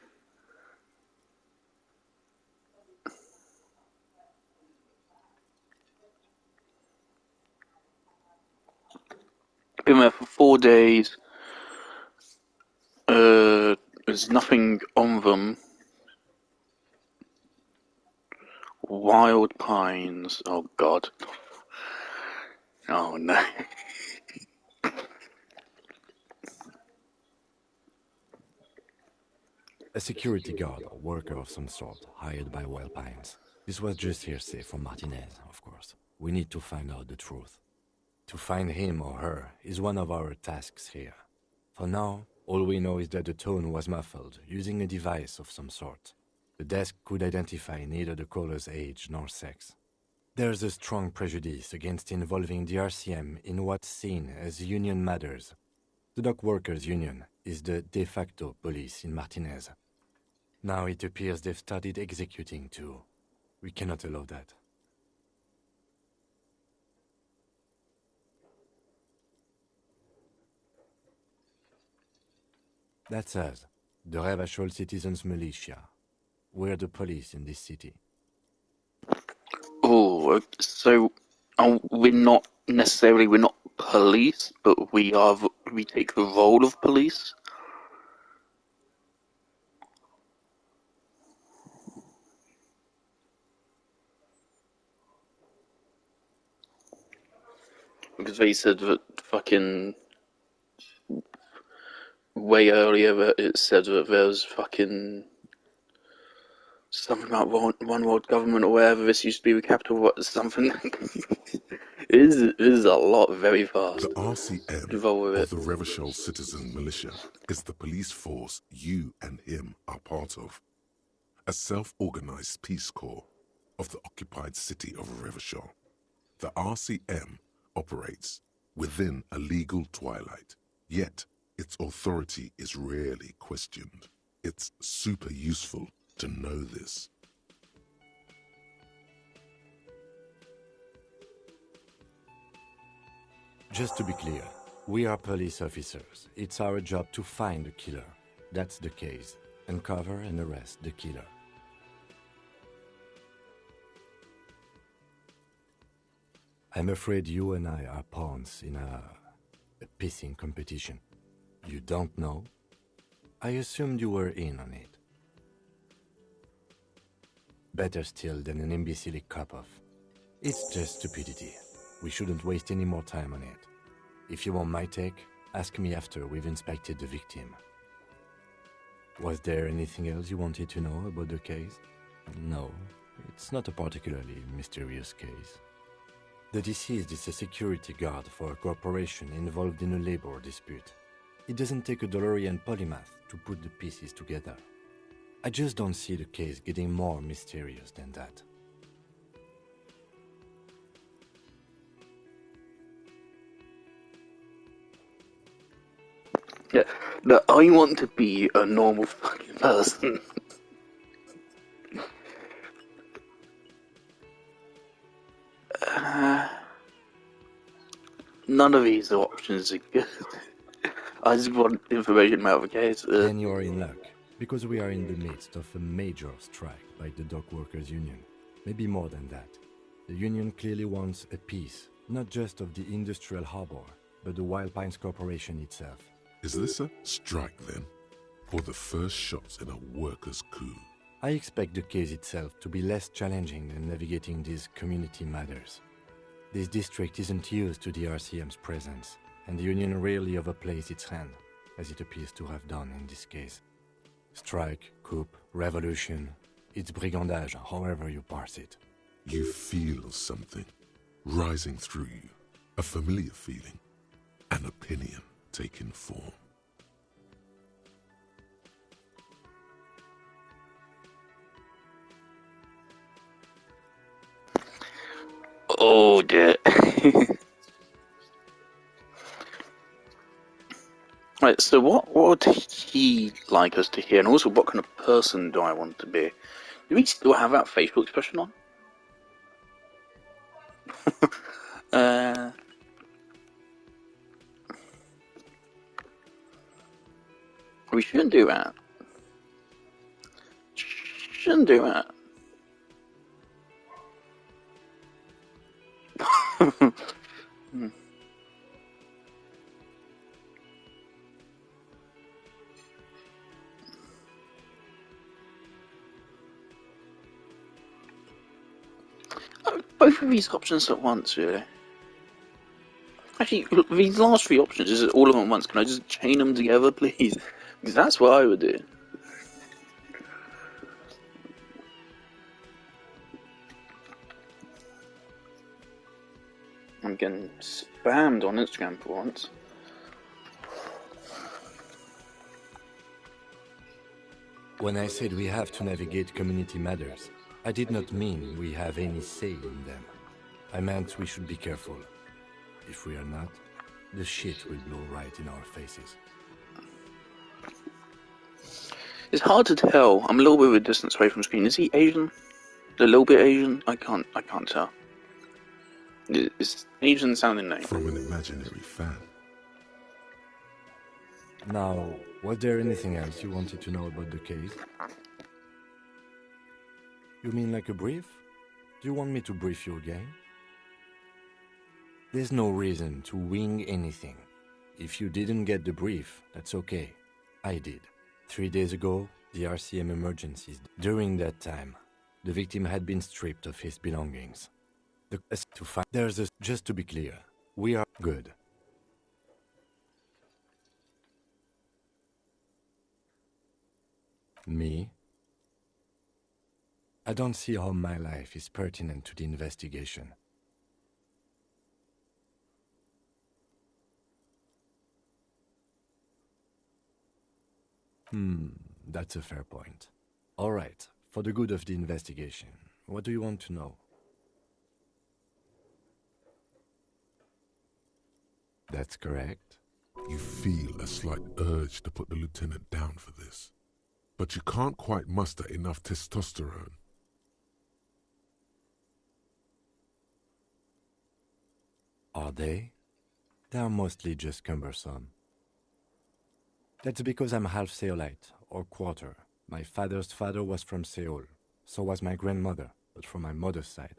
Been there for 4 days. There's nothing on them. Wild Pines. Oh God. Oh no. A security guard or worker of some sort, hired by Wild Pines. This was just hearsay from Martinez, of course. We need to find out the truth. To find him or her is one of our tasks here. For now, all we know is that the tone was muffled, using a device of some sort. The desk could identify neither the caller's age nor sex. There's a strong prejudice against involving the RCM in what's seen as union matters. The dock workers' union is the de facto police in Martinez. Now it appears they've started executing too. We cannot allow that. That's us, the Revachol Citizens Militia. We're the police in this city. Oh, so we're not police, but we take the role of police. Because they said that fucking way earlier that it said that there's fucking something about one world government or whatever. This used to be the capital. What something? It is a lot very fast. The RCM, or the Revachol Citizen Militia, is the police force you and him are part of. A self-organized peace corps of the occupied city of Revachol. The RCM operates within a legal twilight, yet its authority is rarely questioned. It's super useful to know this. Just to be clear, we are police officers. It's our job to find the killer. That's the case. Uncover and arrest the killer. I'm afraid you and I are pawns in a pissing competition. You don't know? I assumed you were in on it. Better still than an imbecile cop-off. It's just stupidity. We shouldn't waste any more time on it. If you want my take, ask me after we've inspected the victim. Was there anything else you wanted to know about the case? No, it's not a particularly mysterious case. The deceased is a security guard for a corporation involved in a labor dispute. It doesn't take a DeLorean polymath to put the pieces together. I just don't see the case getting more mysterious than that. Yeah, no, I want to be a normal fucking person. None of these options are good. I just want information about the case. Then you are in luck, because we are in the midst of a major strike by the dock workers union. Maybe more than that. The union clearly wants a piece, not just of the industrial harbor, but the Wild Pines Corporation itself. Is this a strike then? Or the first shots in a workers' coup? I expect the case itself to be less challenging than navigating these community matters. This district isn't used to the RCM's presence, and the union rarely overplays its hand, as it appears to have done in this case. Strike, coup, revolution, it's brigandage, however you parse it. You feel something rising through you, a familiar feeling, an opinion taking form. Oh dear. Right, so what would he like us to hear, and also what kind of person do I want to be? Do we still have that facial expression on? We shouldn't do that. Shouldn't do that. Both of these options at once, really. Actually, these last three options, is it all of them at once? Can I just chain them together, please? Because that's what I would do. I'm getting spammed on Instagram for once. When I said we have to navigate community matters, I did not mean we have any say in them. I meant we should be careful. If we are not, the shit will blow right in our faces. It's hard to tell. I'm a little bit of a distance away from the screen. Is he Asian? A little bit Asian? I can't tell. It's Asian sounding name. From an imaginary fan. Now, was there anything else you wanted to know about the case? You mean like a brief? Do you want me to brief you again? There's no reason to wing anything. If you didn't get the brief, that's okay. I did. 3 days ago, the RCM emergencies. During that time, the victim had been stripped of his belongings. Just to be clear, we are good. Me? I don't see how my life is pertinent to the investigation. That's a fair point. All right, for the good of the investigation, what do you want to know? That's correct. You feel a slight urge to put the lieutenant down for this, but you can't quite muster enough testosterone. Are they? They are mostly just cumbersome. That's because I'm half Seolite, or quarter. My father's father was from Seoul. So was my grandmother, but from my mother's side.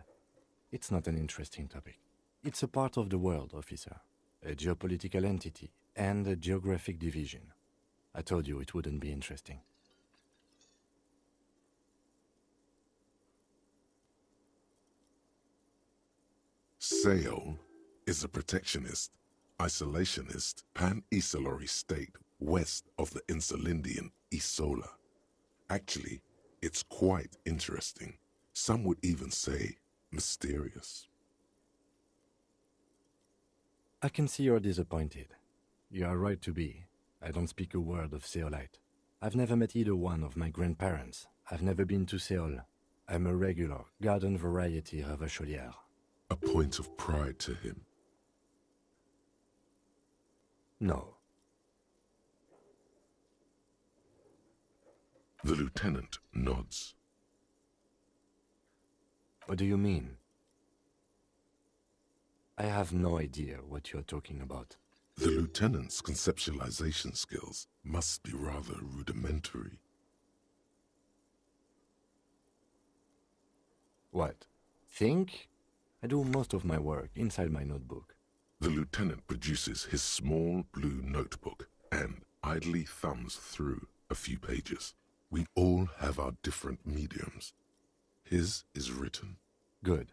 It's not an interesting topic. It's a part of the world, officer. A geopolitical entity, and a geographic division. I told you it wouldn't be interesting. Seoul is a protectionist, isolationist, pan-Isolari state west of the Insulindian Isola. Actually, it's quite interesting. Some would even say mysterious. I can see you're disappointed. You are right to be. I don't speak a word of Seolite. I've never met either one of my grandparents. I've never been to Seoul. I'm a regular, garden variety ravacholière. A point of pride to him. No. The lieutenant nods. What do you mean? I have no idea what you're talking about. The lieutenant's conceptualization skills must be rather rudimentary. What? Think? I do most of my work inside my notebook. The lieutenant produces his small blue notebook and idly thumbs through a few pages. We all have our different mediums. His is written. Good.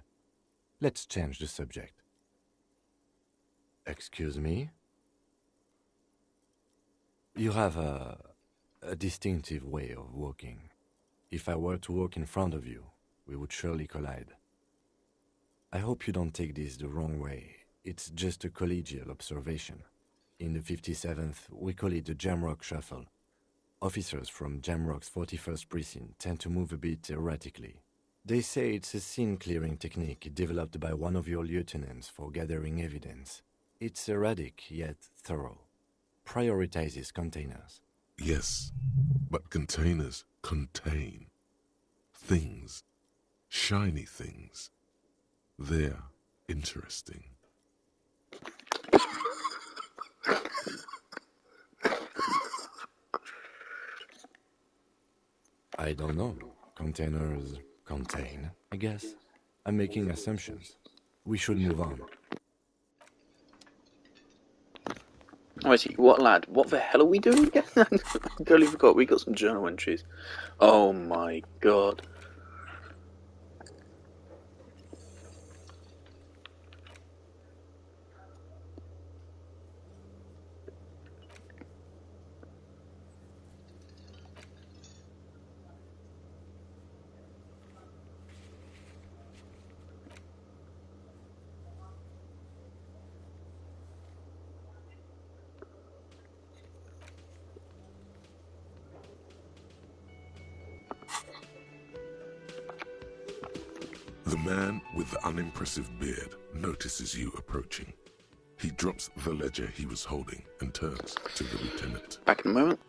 Let's change the subject. Excuse me? You have a distinctive way of walking. If I were to walk in front of you, we would surely collide. I hope you don't take this the wrong way. It's just a collegial observation. In the 57th, we call it the Jamrock Shuffle. Officers from Jamrock's 41st Precinct tend to move a bit erratically. They say it's a scene-clearing technique developed by one of your lieutenants for gathering evidence. It's erratic, yet thorough. Prioritizes containers. Yes, but containers contain things, shiny things. They're interesting. I don't know. Containers contain, I guess. I'm making assumptions. We should move on. Oh, I see. What, lad? What the hell are we doing again? I totally forgot. We got some journal entries. Oh my god. The man with the unimpressive beard notices you approaching. He drops the ledger he was holding and turns to the lieutenant. Back in a moment.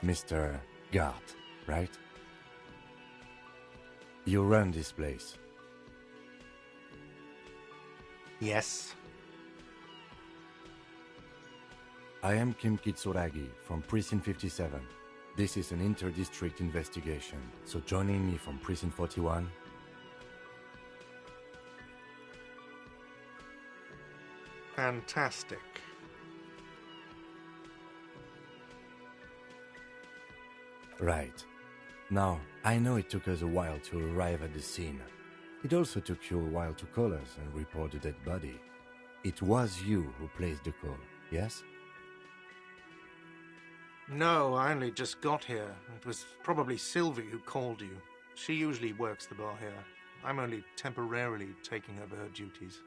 Mr. Gart, right? You run this place. Yes. I am Kim Kitsuragi from Precinct 57. This is an inter-district investigation, so joining me from Precinct 41... Fantastic. Right. Now, I know it took us a while to arrive at the scene. It also took you a while to call us and report the dead body. It was you who placed the call, yes? No, I only just got here. It was probably Sylvie who called you. She usually works the bar here. I'm only temporarily taking over her duties.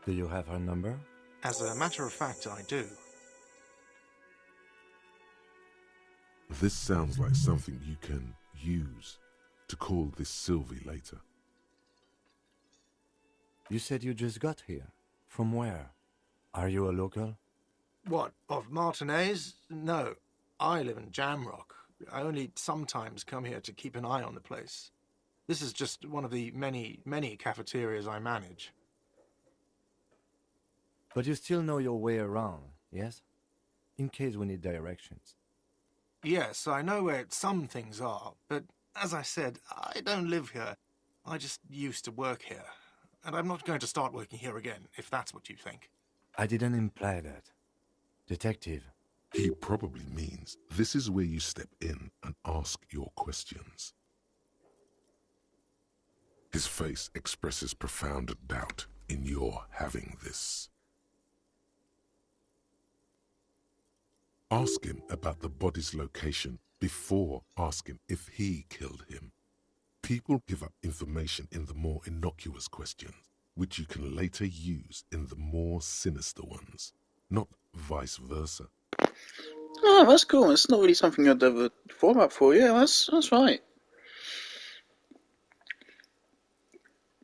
Do you have her number? As a matter of fact, I do. This sounds like something you can use to call this Sylvie later. You said you just got here. From where? Are you a local? What, of Martinez? No. I live in Jamrock. I only sometimes come here to keep an eye on the place. This is just one of the many, many cafeterias I manage. But you still know your way around, yes? In case we need directions. Yes, I know where some things are, but as I said, I don't live here. I just used to work here. And I'm not going to start working here again, if that's what you think. I didn't imply that. Detective. He probably means this is where you step in and ask your questions. His face expresses profound doubt in your having this. Ask him about the body's location before asking if he killed him. People give up information in the more innocuous questions, which you can later use in the more sinister ones, not vice versa. Oh, that's cool. It's not really something I'd ever thought about before. Yeah, that's right.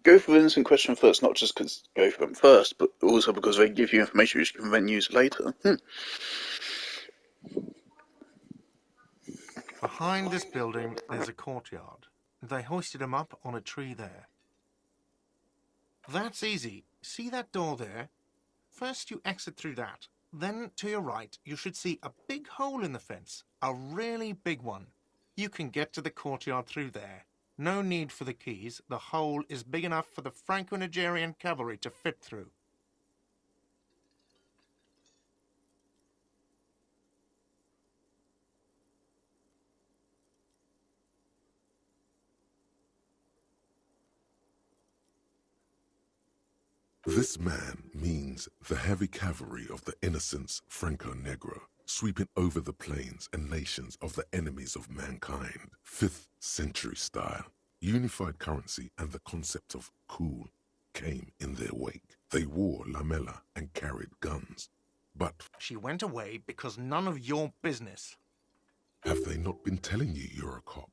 Go for the innocent question first, not just because go for them first, but also because they give you information which you can then use later. Behind this building, there's a courtyard. They hoisted him up on a tree there. That's easy. See that door there? First you exit through that. Then, to your right, you should see a big hole in the fence. A really big one. You can get to the courtyard through there. No need for the keys. The hole is big enough for the Franco-Nigerian cavalry to fit through. This man means the heavy cavalry of the innocents Franco-Negro, sweeping over the plains and nations of the enemies of mankind. 5th century style, unified currency and the concept of cool came in their wake. They wore lamella and carried guns. But she went away because none of your business. Have they not been telling you you're a cop?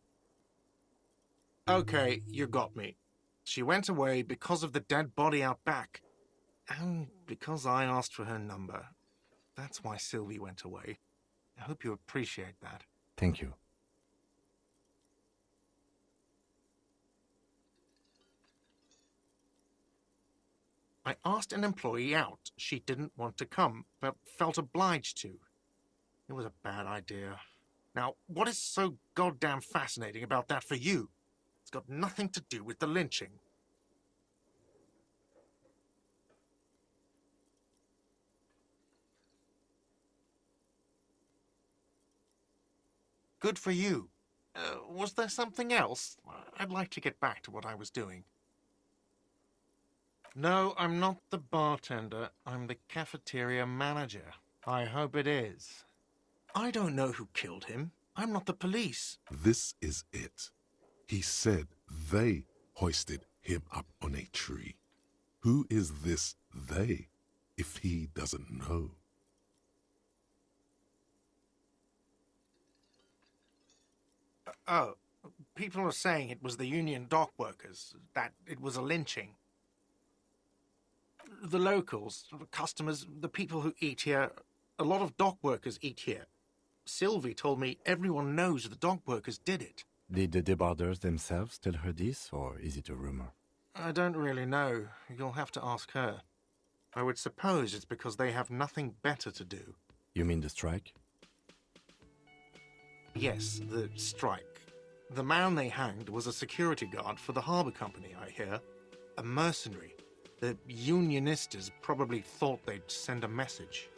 Okay, you got me. She went away because of the dead body out back. And because I asked for her number. That's why Sylvie went away. I hope you appreciate that. Thank you. I asked an employee out. She didn't want to come, but felt obliged to. It was a bad idea. Now, what is so goddamn fascinating about that for you? It's got nothing to do with the lynching. Good for you. Was there something else? I'd like to get back to what I was doing. No, I'm not the bartender. I'm the cafeteria manager. I hope it is. I don't know who killed him. I'm not the police. This is it. He said they hoisted him up on a tree. Who is this they, if he doesn't know? Oh, people are saying it was the union dock workers, that it was a lynching. The locals, the customers, the people who eat here, a lot of dock workers eat here. Sylvie told me everyone knows the dog workers did it. Did the debarders themselves tell her this, or is it a rumor? I don't really know. You'll have to ask her. I would suppose it's because they have nothing better to do. You mean the strike? Yes, the strike. The man they hanged was a security guard for the harbour company, I hear. A mercenary. The unionistas probably thought they'd send a message.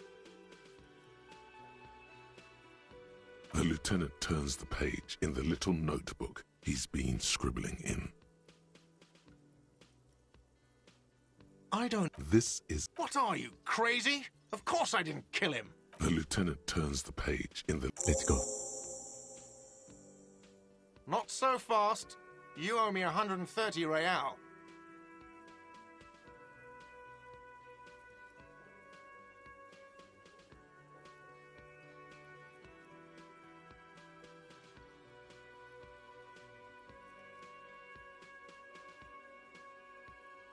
The lieutenant turns the page in the little notebook he's been scribbling in. I don't... This is... What are you, crazy? Of course I didn't kill him. The lieutenant turns the page in the... Let's go. Not so fast. You owe me 130 real.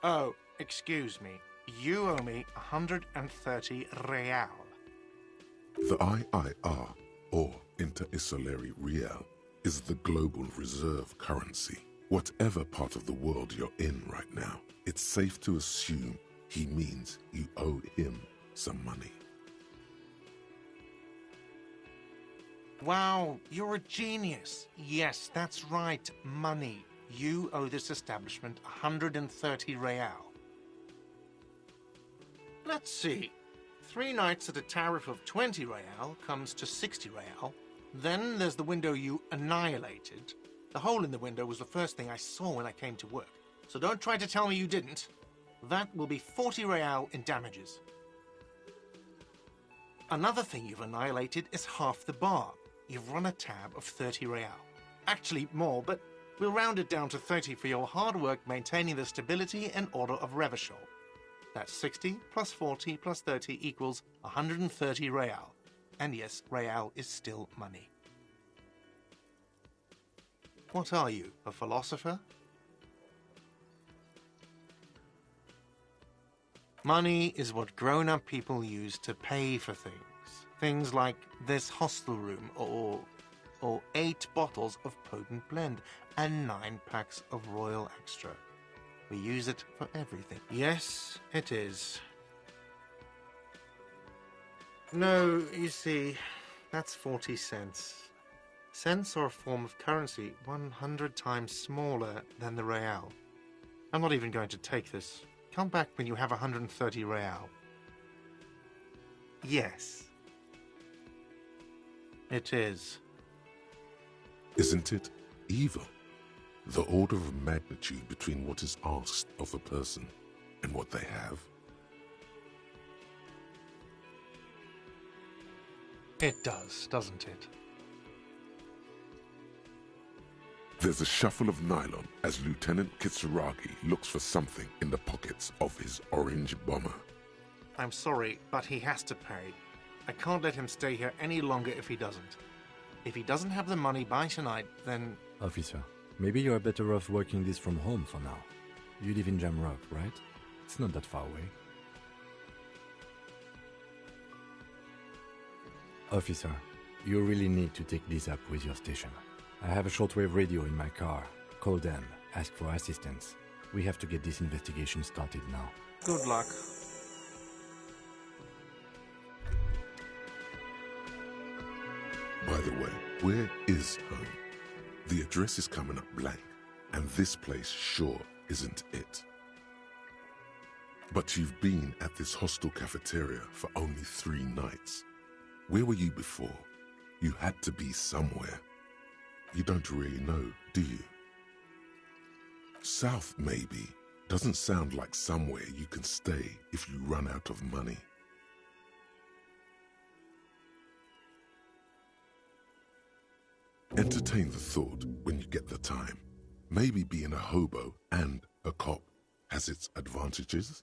Oh, excuse me. You owe me 130 real. The IIR, or Inter-Isolary Real, is the global reserve currency. Whatever part of the world you're in right now, it's safe to assume he means you owe him some money. Wow, you're a genius. Yes, that's right, money. You owe this establishment 130 real. Let's see. 3 nights at a tariff of 20 real comes to 60 real. Then there's the window you annihilated. The hole in the window was the first thing I saw when I came to work. So don't try to tell me you didn't. That will be 40 real in damages. Another thing you've annihilated is half the bar. You've run a tab of 30 real. Actually more, but we'll round it down to 30 for your hard work maintaining the stability and order of Revachol. That's 60 plus 40 plus 30 equals 130 real. And yes, real is still money. What are you, a philosopher? Money is what grown-up people use to pay for things. Things like this hostel room, or 8 bottles of potent blend, and 9 packs of Royal Extra. We use it for everything. Yes, it is. No, you see, that's 40 cents. Cents are a form of currency 100 times smaller than the real. I'm not even going to take this. Come back when you have 130 real. Yes. It is. Isn't it evil? The order of magnitude between what is asked of a person and what they have. It does, doesn't it? There's a shuffle of nylon as Lieutenant Kitsuragi looks for something in the pockets of his orange bomber. I'm sorry, but he has to pay. I can't let him stay here any longer if he doesn't. If he doesn't have the money by tonight, then... Officer, maybe you are better off working this from home for now. You live in Jamrock, right? It's not that far away. Officer, you really need to take this up with your station. I have a shortwave radio in my car. Call them, ask for assistance. We have to get this investigation started now. Good luck. By the way, where is home? The address is coming up blank, and this place sure isn't it. But you've been at this hostel cafeteria for only 3 nights. Where were you before? You had to be somewhere. You don't really know, do you? South, maybe, doesn't sound like somewhere you can stay if you run out of money. Entertain the thought when you get the time. Maybe being a hobo and a cop has its advantages.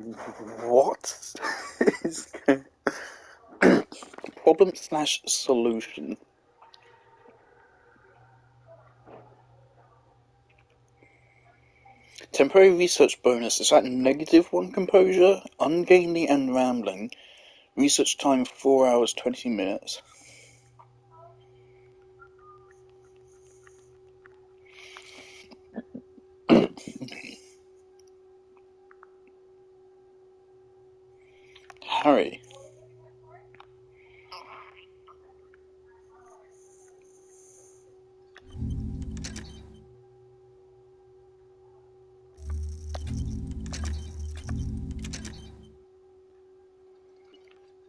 What is problem slash solution? Temporary research bonus. Is that -1 composure? Ungainly and rambling. Research time 4 hours 20 minutes. Harry.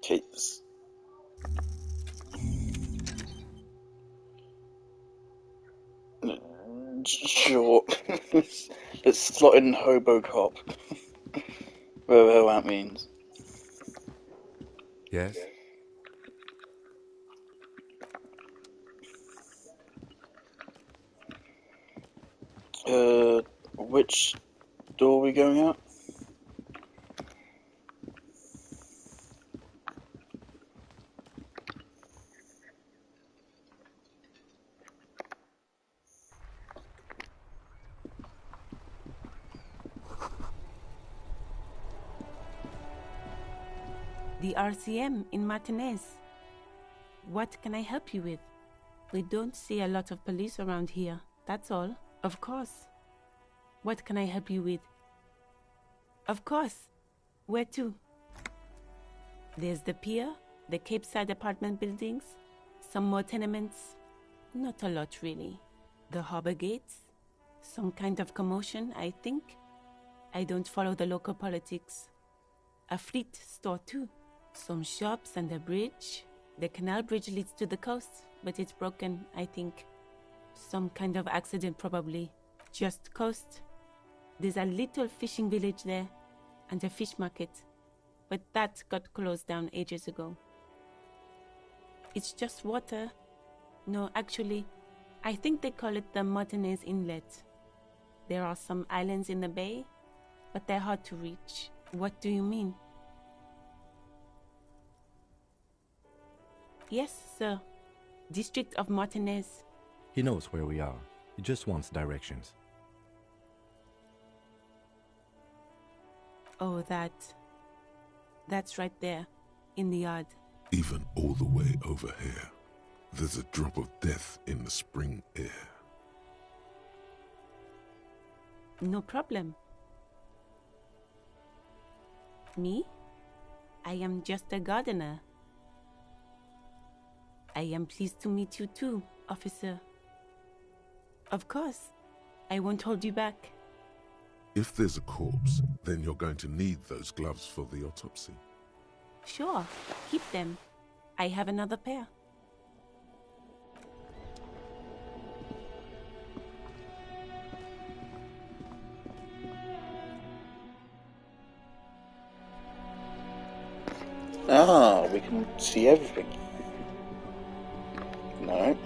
Kate's. Sure. Let's slot in Hobocop. Whatever the hell that means. Yes? Which door are we going out? The RCM in Martinez. What can I help you with? We don't see a lot of police around here, that's all. Of course. What can I help you with? Of course. Where to? There's the pier, the Cape Side apartment buildings, some more tenements. Not a lot, really. The harbor gates. Some kind of commotion, I think. I don't follow the local politics. A fleet store, too. Some shops and a bridge. The canal bridge leads to the coast, but it's broken, I think. Some kind of accident, probably. Just coast. There's a little fishing village there, and a fish market. But that got closed down ages ago. It's just water. No, actually, I think they call it the Martinez Inlet. There are some islands in the bay, but they're hard to reach. What do you mean? Yes, sir. District of Martinez. He knows where we are. He just wants directions. Oh, that's right there, in the yard. Even all the way over here, there's a drop of death in the spring air. No problem. Me? I am just a gardener. I am pleased to meet you too, officer. Of course. I won't hold you back. If there's a corpse, then you're going to need those gloves for the autopsy. Sure, keep them. I have another pair. Ah, we can see everything. No.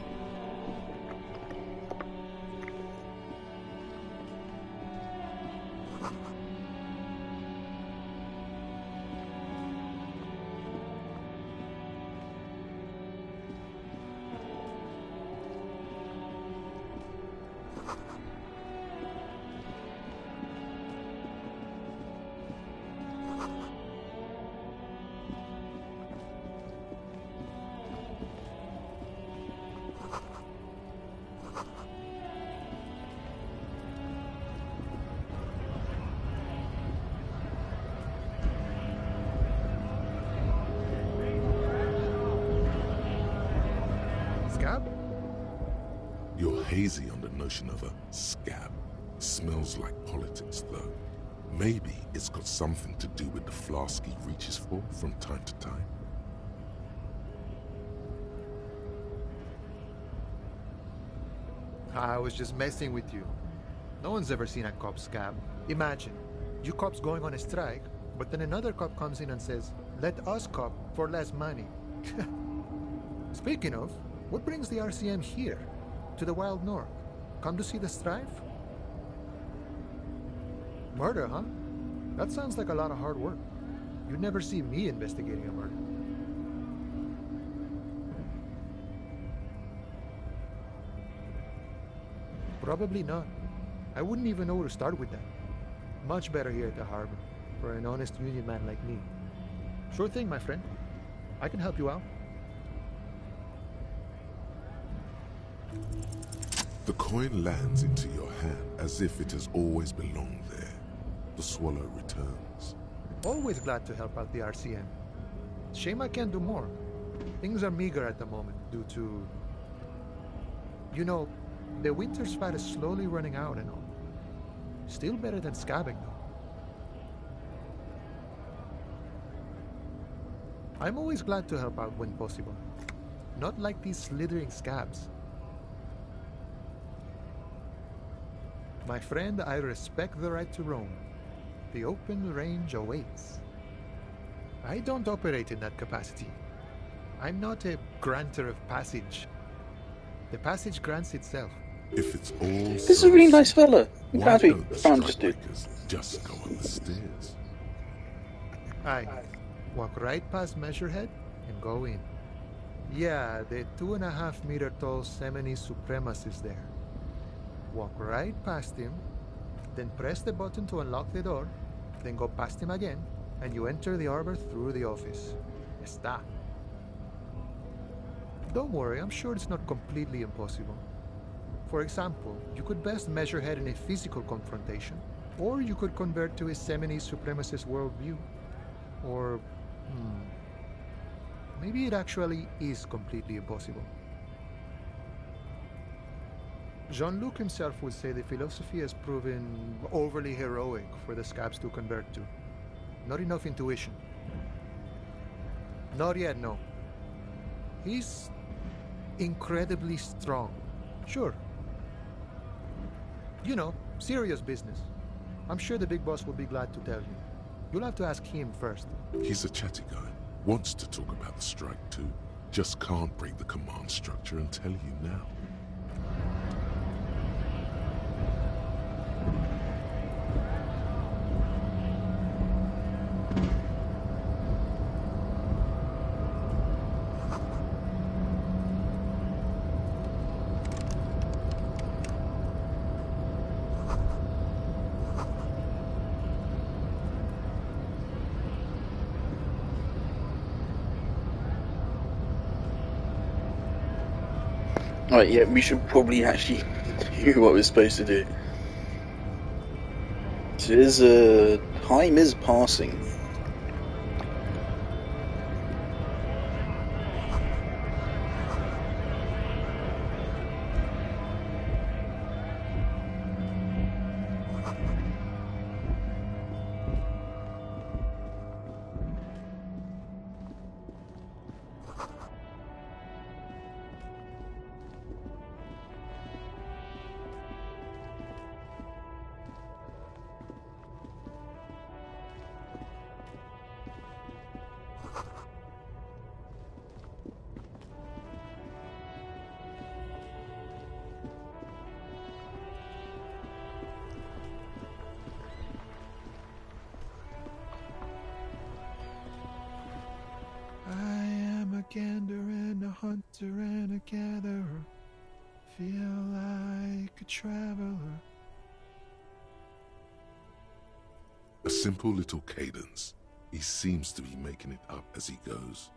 Scab? You're hazy on the notion of a scab. Smells like politics, though. Maybe it's got something to do with the flask he reaches for from time to time. I was just messing with you. No one's ever seen a cop scab. Imagine, you cops going on a strike, but then another cop comes in and says, "Let us cop for less money." Speaking of, what brings the RCM here? To the wild north? Come to see the strife? Murder, huh? That sounds like a lot of hard work. You'd never see me investigating a murder. Probably not. I wouldn't even know where to start with that. Much better here at the harbor, for an honest union man like me. Sure thing, my friend. I can help you out. The coin lands into your hand as if it has always belonged there. The swallow returns. Always glad to help out the RCM. Shame I can't do more. Things are meager at the moment due to... You know, the winter's fat is slowly running out and all. Still better than scabbing, though. I'm always glad to help out when possible. Not like these slithering scabs. My friend, I respect the right to roam. The open range awaits. I don't operate in that capacity. I'm not a granter of passage. The passage grants itself. If it's all This is a really nice fella. I'm why glad we don't the found this dude. strikebreakers just go up the stairs? Aye. Walk right past Measurehead and go in. Yeah, the 2.5 meter tall Semini Supremus is there. Walk right past him, then press the button to unlock the door, then go past him again, and you enter the arbor through the office. Está. Don't worry, I'm sure it's not completely impossible. For example, you could best Measurehead in a physical confrontation, or you could convert to his Semini Supremacist worldview. Or, maybe it actually is completely impossible. Jean-Luc himself would say the philosophy has proven overly heroic for the scabs to convert to. Not enough intuition. Not yet, no. He's incredibly strong. Sure. You know, serious business. I'm sure the big boss will be glad to tell you. You'll have to ask him first. He's a chatty guy. Wants to talk about the strike too. Just can't break the command structure and tell you now. Right, yeah, we should probably actually do what we're supposed to do. So there's time is passing. I am a gander and a hunter and a gatherer. Feel like a traveler. A simple little cadence. He seems to be making it up as he goes.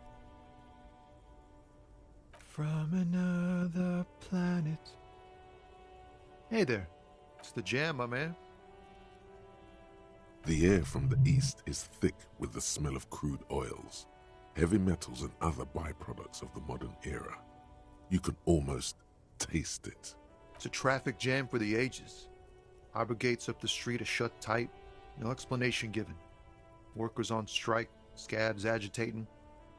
From another planet. Hey there. It's the jam, my man. The air from the east is thick with the smell of crude oils, heavy metals and other byproducts of the modern era. You can almost taste it. It's a traffic jam for the ages. Harbor gates up the street are shut tight. No explanation given. Workers on strike, scabs agitating,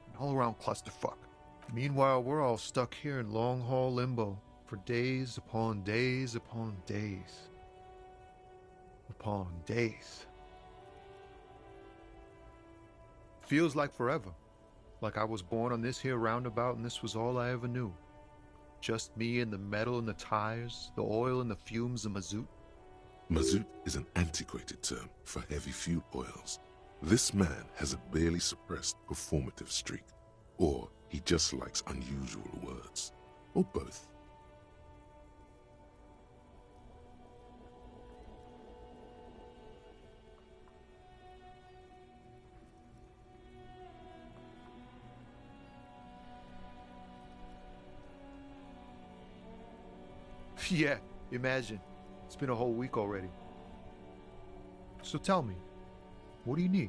an all-around clusterfuck. Meanwhile, we're all stuck here in long-haul limbo for days upon days upon days. Upon days. Feels like forever. Like I was born on this here roundabout and this was all I ever knew. Just me and the metal and the tires, the oil and the fumes of mazout. Mazout is an antiquated term for heavy fuel oils. This man has a barely suppressed performative streak, or he just likes unusual words, or both. Yeah, imagine. It's been a whole week already. So tell me, what do you need?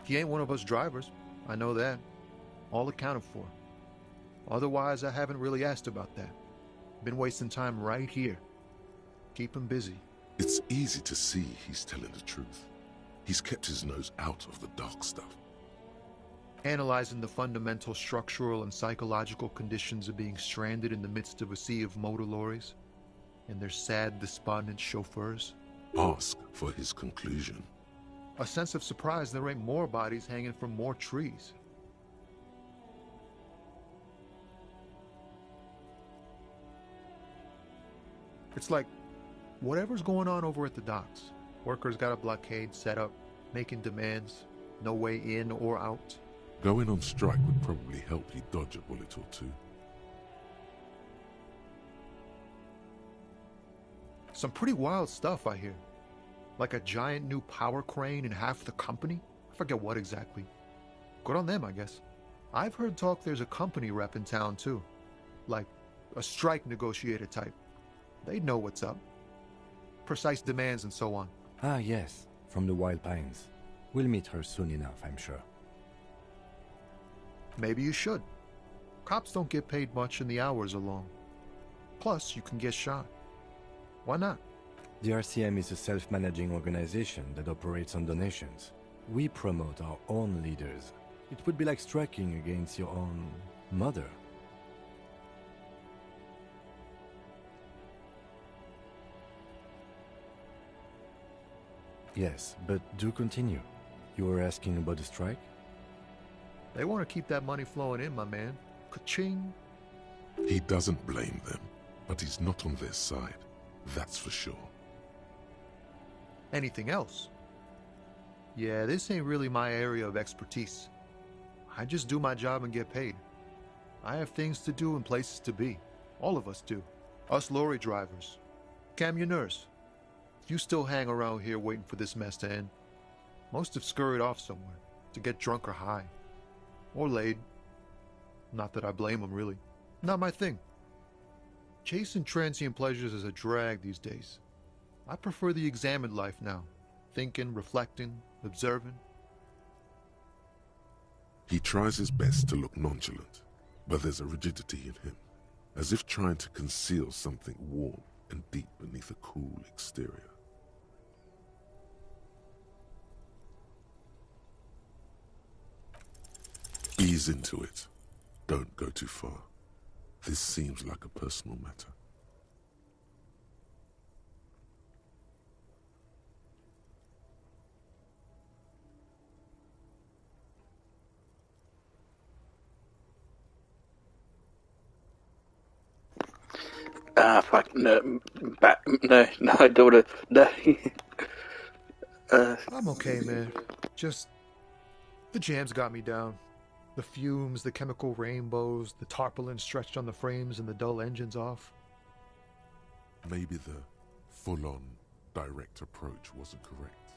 He ain't one of us drivers. I know that. All accounted for. Otherwise, I haven't really asked about that. Been wasting time right here. Keep him busy. It's easy to see he's telling the truth. He's kept his nose out of the dark stuff. Analyzing the fundamental structural and psychological conditions of being stranded in the midst of a sea of motor lorries and their sad, despondent chauffeurs. Ask for his conclusion. A sense of surprise there ain't more bodies hanging from more trees. It's like, whatever's going on over at the docks. Workers got a blockade set up, making demands, no way in or out. Going on strike would probably help you dodge a bullet or two. Some pretty wild stuff, I hear. Like a giant new power crane in half the company? I forget what exactly. Good on them, I guess. I've heard talk there's a company rep in town, too. Like a strike negotiator type. They'd know what's up. Precise demands and so on. Ah, yes, from the Wild Pines. We'll meet her soon enough, I'm sure. Maybe you should. Cops don't get paid much and the hours are long. Plus, you can get shot. Why not? The RCM is a self-managing organization that operates on donations. We promote our own leaders. It would be like striking against your own mother. Yes, but do continue. You were asking about the strike? They want to keep that money flowing in, my man. Ka-ching. He doesn't blame them, but he's not on their side. That's for sure. Anything else? Yeah, this ain't really my area of expertise. I just do my job and get paid. I have things to do and places to be. All of us do. Us lorry drivers. Camionneurs. You still hang around here waiting for this mess to end. Most have scurried off somewhere to get drunk or high. Or laid. Not that I blame them, really. Not my thing. Chasing transient pleasures is a drag these days. I prefer the examined life now. Thinking, reflecting, observing. He tries his best to look nonchalant, but there's a rigidity in him, as if trying to conceal something warm and deep beneath a cool exterior. Ease into it. Don't go too far. This seems like a personal matter. Fuck, no, no, I don't wanna, no. I'm okay, man. Just, the jams got me down. The fumes, the chemical rainbows, the tarpaulin stretched on the frames and the dull engines off. Maybe the full-on, direct approach wasn't correct.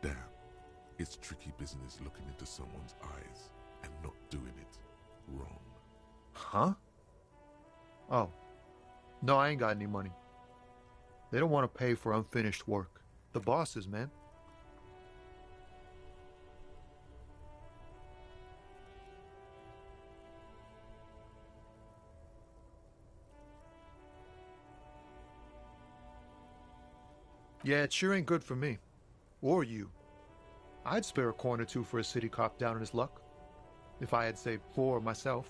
Damn, it's tricky business looking into someone's eyes and not doing it wrong. Huh? Oh. No, I ain't got any money. They don't want to pay for unfinished work. The bosses, man. Yeah, it sure ain't good for me. Or you. I'd spare a coin or two for a city cop down in his luck. If I had, say, 4 myself.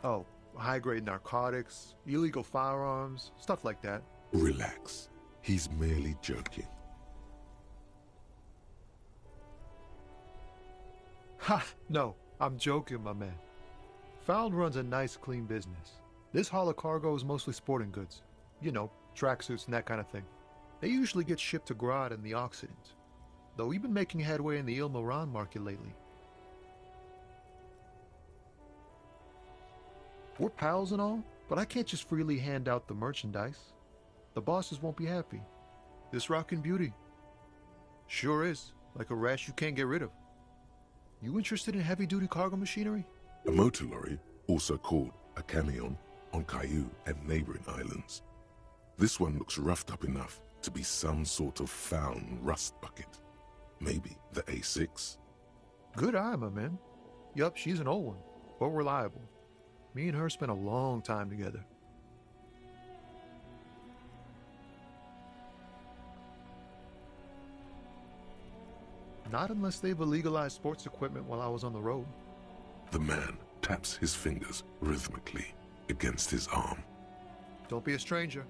Oh, high-grade narcotics, illegal firearms, stuff like that. Relax. He's merely joking. Ha! No, I'm joking, my man. Found runs a nice, clean business. This haul of cargo is mostly sporting goods. You know, tracksuits and that kind of thing. They usually get shipped to Grad and the Occident. Though we've been making headway in the Il Moran market lately. We're pals and all, but I can't just freely hand out the merchandise. The bosses won't be happy. This rockin' beauty. Sure is, like a rash you can't get rid of. You interested in heavy-duty cargo machinery? A motor lorry, also called a camion, on Caillou and neighboring islands. This one looks roughed up enough to be some sort of found rust bucket. Maybe the A6. Good eye, my man. Yup, she's an old one, but reliable. Me and her spent a long time together. Not unless they've illegalized sports equipment while I was on the road. The man taps his fingers rhythmically against his arm. Don't be a stranger.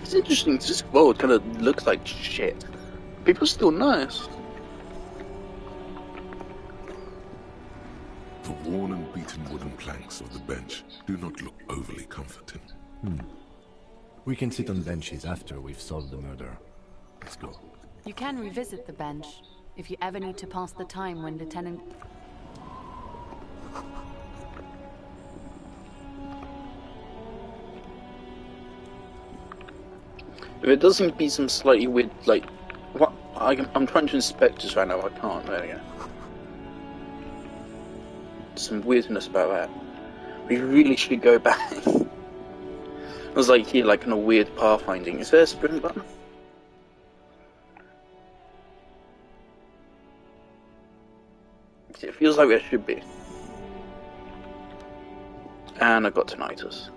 It's interesting, this world kind of looks like shit. People are still nice. The worn and beaten wooden planks of the bench do not look overly comforting. We can sit on benches after we've solved the murder. Let's go. You can revisit the bench if you ever need to pass the time when Lieutenant... There does seem to be some slightly weird, like, what? I'm trying to inspect this right now, I can't, there we go. Some weirdness about that. We really should go back. I was like here, like in a weird pathfinding. Is there a sprint button? It feels like there should be. And I got tinnitus.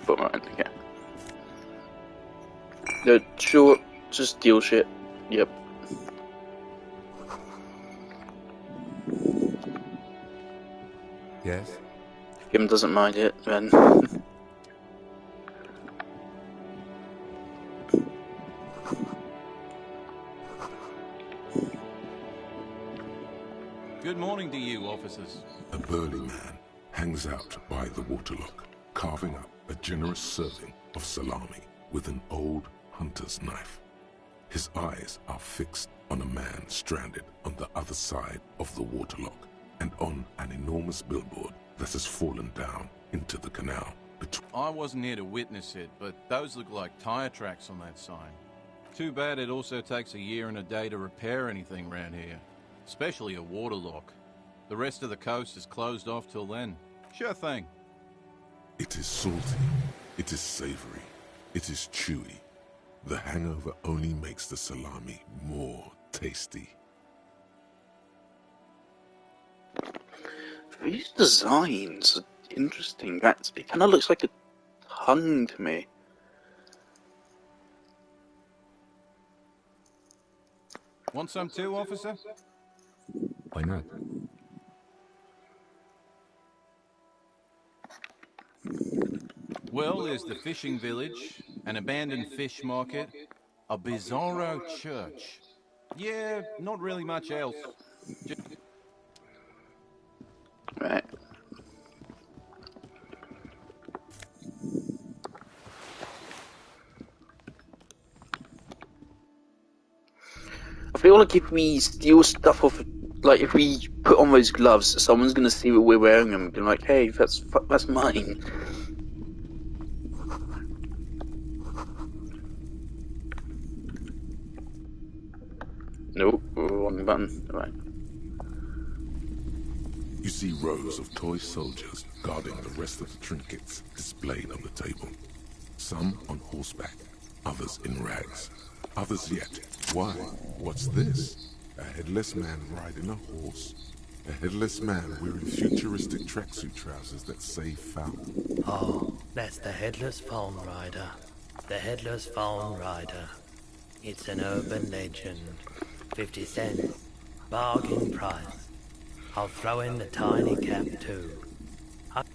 For a moment, okay. No, sure, just deal shit. Yep. Yes? If Kim doesn't mind it, then... Good morning to you, officers. A burly man hangs out by the waterlock, carving up a generous serving of salami with an old hunter's knife. His eyes are fixed on a man stranded on the other side of the waterlock and on an enormous billboard that has fallen down into the canal. I wasn't here to witness it, but those look like tire tracks on that sign. Too bad it also takes a year and a day to repair anything around here, especially a waterlock. The rest of the coast is closed off till then. Sure thing. It is salty, it is savory, it is chewy. The hangover only makes the salami more tasty. These designs are interesting. It kind of looks like a tongue to me. Want some too, officer? Why not? Well, there's the fishing village, an abandoned fish market, a bizarro church. Yeah, not really much else. Right. I feel like if we steal stuff off, like if we put on those gloves, someone's gonna see that we're wearing them and be like, "Hey, that's mine." Nope, wrong button. Right. You see rows of toy soldiers guarding the rest of the trinkets displayed on the table. Some on horseback, others in rags, others yet. Why? What's this? A headless man riding a horse. A headless man wearing futuristic tracksuit trousers that say Falcon. Oh, that's the Headless Phone Rider. The Headless Phone Rider. It's an urban legend. 50 cents. Bargain price. I'll throw in the tiny cap too.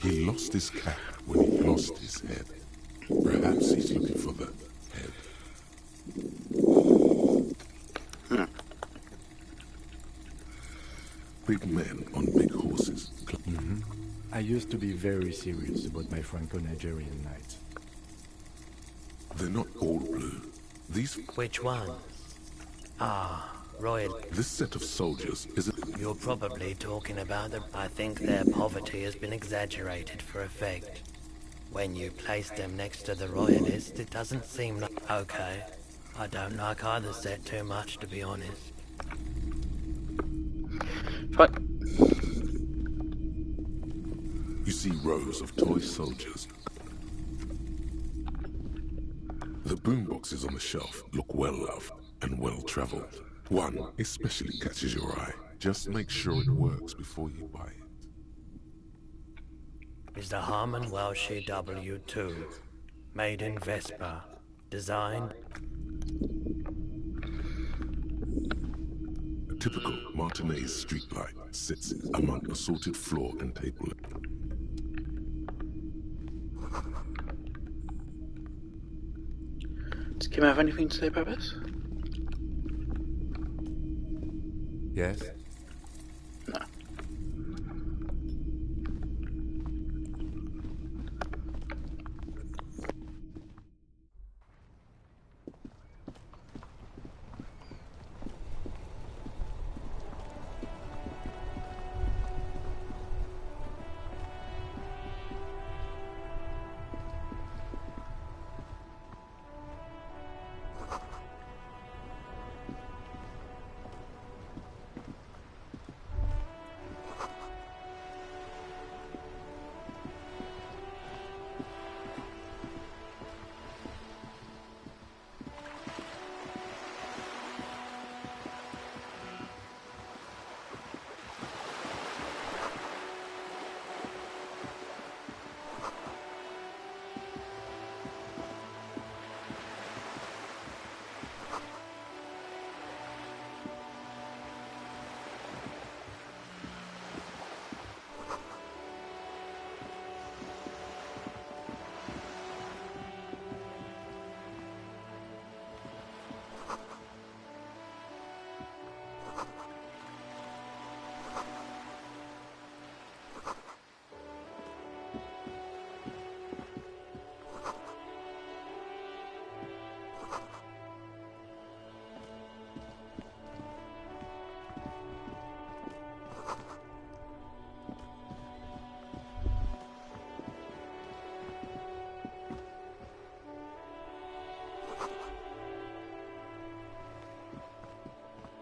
He lost his cap when he lost his head. Perhaps he's looking for the head. big men on big horses. I used to be very serious about my Franco-Nigerian knights. They're not all blue. These... Which one? Ah, Royal. This set of soldiers is... You're probably talking about them. I think their poverty has been exaggerated for effect. When you place them next to the Royalists, it doesn't seem like... Okay. I don't like either set too much, to be honest. Fine. You see rows of toy soldiers. The boomboxes on the shelf look well-loved and well-traveled. One especially catches your eye. Just make sure it works before you buy it. Is the Harman Welshie W2, made in Vespa, designed... A typical Martinez streetlight sits among assorted floor and table. Does Kim have anything to say about this? Yes? No.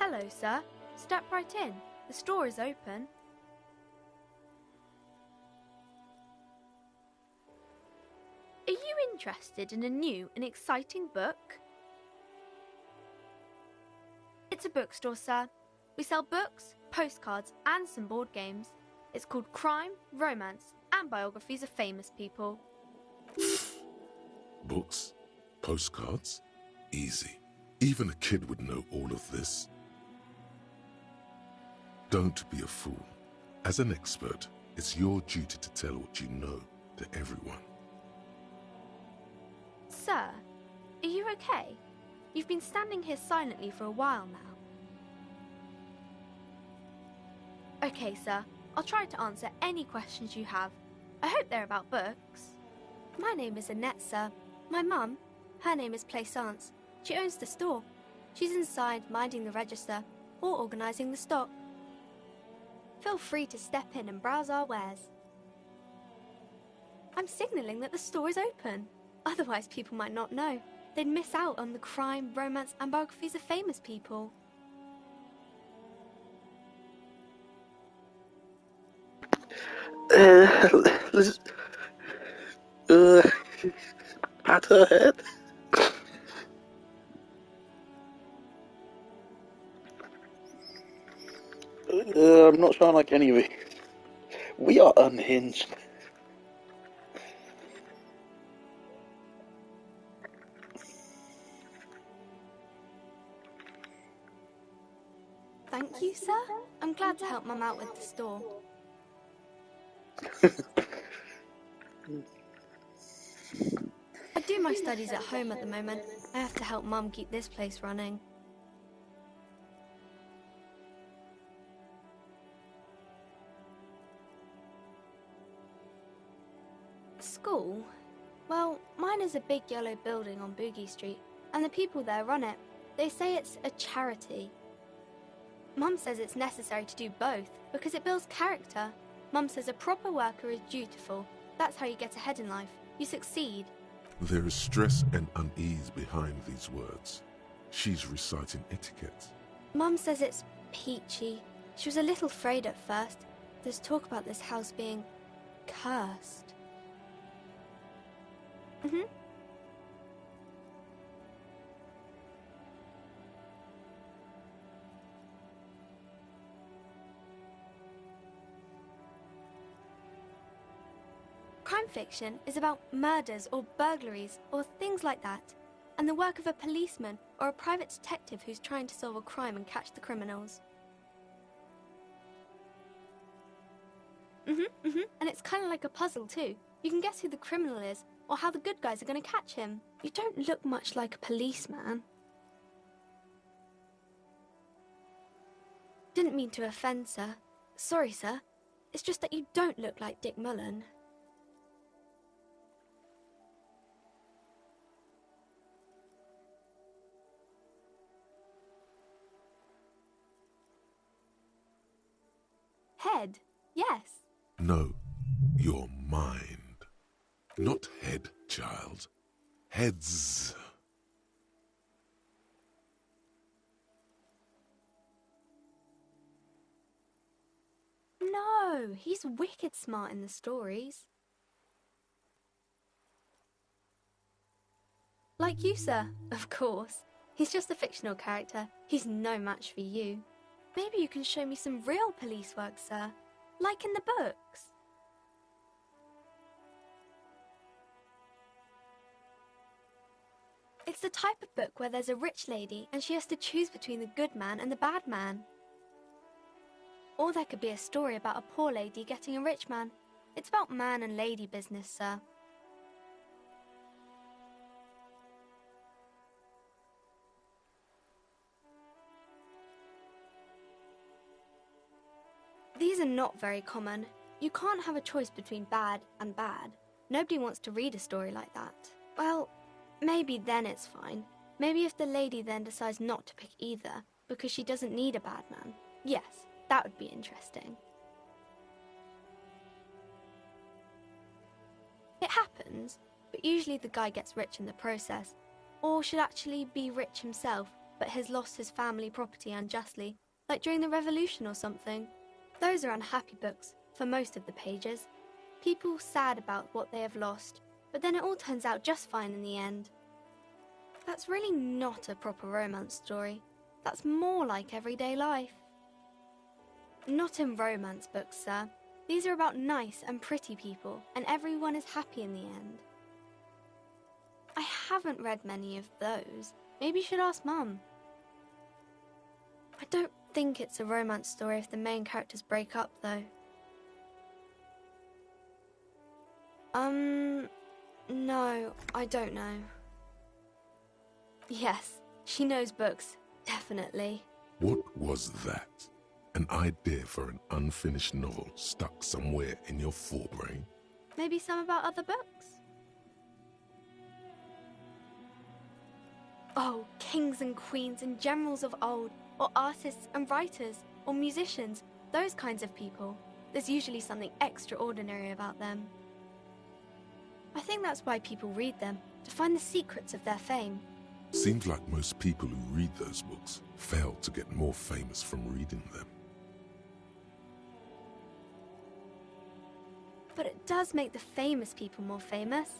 Hello, sir. Step right in. The store is open. Are you interested in a new and exciting book? It's a bookstore, sir. We sell books, postcards, and some board games. It's called Crime, Romance, and Biographies of Famous People. Books? Postcards? Easy. Even a kid would know all of this. Don't be a fool. As an expert, it's your duty to tell what you know to everyone. Sir, are you okay? You've been standing here silently for a while now. Okay, sir. I'll try to answer any questions you have. I hope they're about books. My name is Annette, sir. My mum, her name is Plaisance. She owns the store. She's inside minding the register or organising the stock. Feel free to step in and browse our wares. I'm signalling that the store is open. Otherwise people might not know. They'd miss out on the crime, romance and biographies of famous people. Pat her head. I'm not sure I like any of it. We are unhinged. Thank you, sir. I'm glad to help Mum out with the store. I do my studies at home at the moment. I have to help Mum keep this place running. school? Well, mine is a big yellow building on Boogie Street, and the people there run it. They say it's a charity. Mum says it's necessary to do both because it builds character. Mum says a proper worker is dutiful. That's how you get ahead in life. You succeed. There is stress and unease behind these words. She's reciting etiquette. Mum says it's peachy. She was a little afraid at first. There's talk about this house being cursed. Crime fiction is about murders or burglaries or things like that, and the work of a policeman or a private detective who's trying to solve a crime and catch the criminals. And it's kind of like a puzzle too. You can guess who the criminal is or how the good guys are going to catch him. You don't look much like a policeman. Didn't mean to offend, sir. Sorry, sir. It's just that you don't look like Dick Mullen. Head, yes. No, your mind. Not head, child. Heads. No, he's wicked smart in the stories. Like you, sir, of course. He's just a fictional character. He's no match for you. Maybe you can show me some real police work, sir. Like in the books. It's the type of book where there's a rich lady and she has to choose between the good man and the bad man. Or there could be a story about a poor lady getting a rich man. It's about man and lady business, sir. These are not very common. You can't have a choice between bad and bad. Nobody wants to read a story like that. Well, maybe then it's fine. Maybe if the lady then decides not to pick either because she doesn't need a bad man. Yes, that would be interesting. It happens, but usually the guy gets rich in the process. Or should actually be rich himself, but has lost his family property unjustly, like during the revolution or something. Those are unhappy books, for most of the pages. People sad about what they have lost, but then it all turns out just fine in the end. That's really not a proper romance story. That's more like everyday life. Not in romance books, sir. These are about nice and pretty people, and everyone is happy in the end. I haven't read many of those. Maybe you should ask Mum. I don't think it's a romance story if the main characters break up, though. No, I don't know. Yes, she knows books, definitely. What was that? An idea for an unfinished novel stuck somewhere in your forebrain? Maybe some about other books? Oh, kings and queens and generals of old, or artists and writers, or musicians, those kinds of people. There's usually something extraordinary about them. I think that's why people read them, to find the secrets of their fame. Seems like most people who read those books fail to get more famous from reading them. But it does make the famous people more famous.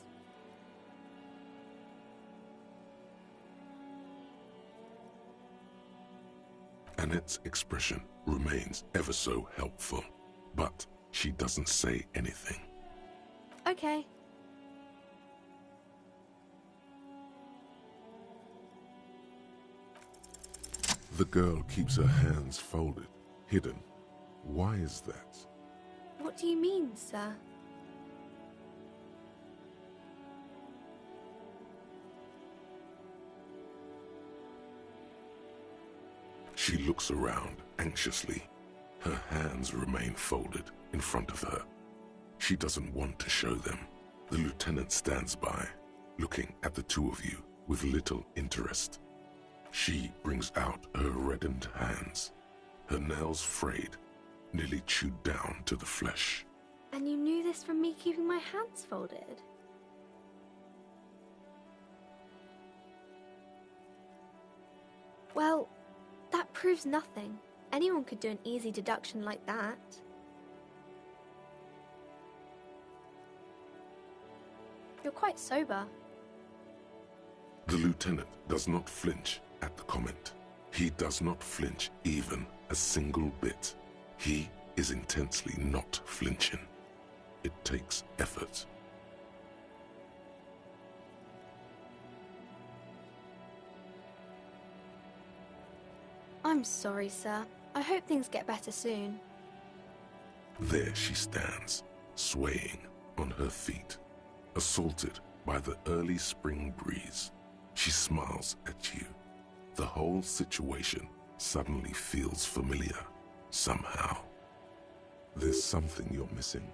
Annette's expression remains ever so helpful, but she doesn't say anything. Okay. The girl keeps her hands folded, hidden. Why is that? What do you mean, sir? She looks around anxiously. Her hands remain folded in front of her. She doesn't want to show them. The lieutenant stands by, looking at the two of you with little interest. She brings out her reddened hands, her nails frayed, nearly chewed down to the flesh. And you knew this from me keeping my hands folded? Well, that proves nothing. Anyone could do an easy deduction like that. You're quite sober. The lieutenant does not flinch at the comment. He does not flinch even a single bit. He is intensely not flinching. It takes effort. I'm sorry, sir. I hope things get better soon. There she stands, swaying on her feet, assaulted by the early spring breeze. She smiles at you. The whole situation suddenly feels familiar, somehow. There's something you're missing.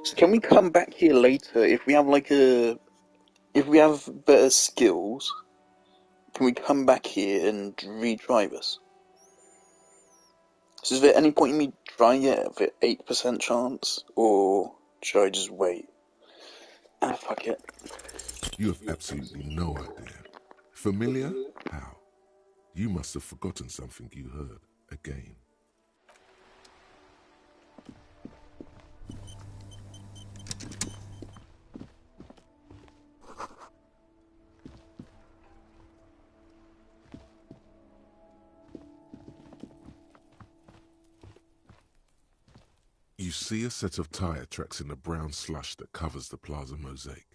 So can we come back here later if we have if we have better skills? Can we come back here and retry this? So is there any point in me trying it at 8% chance, or should I just wait? Ah, fuck it. You have absolutely no idea. Familiar? How? You must have forgotten something you heard again. You see a set of tire tracks in the brown slush that covers the plaza mosaic.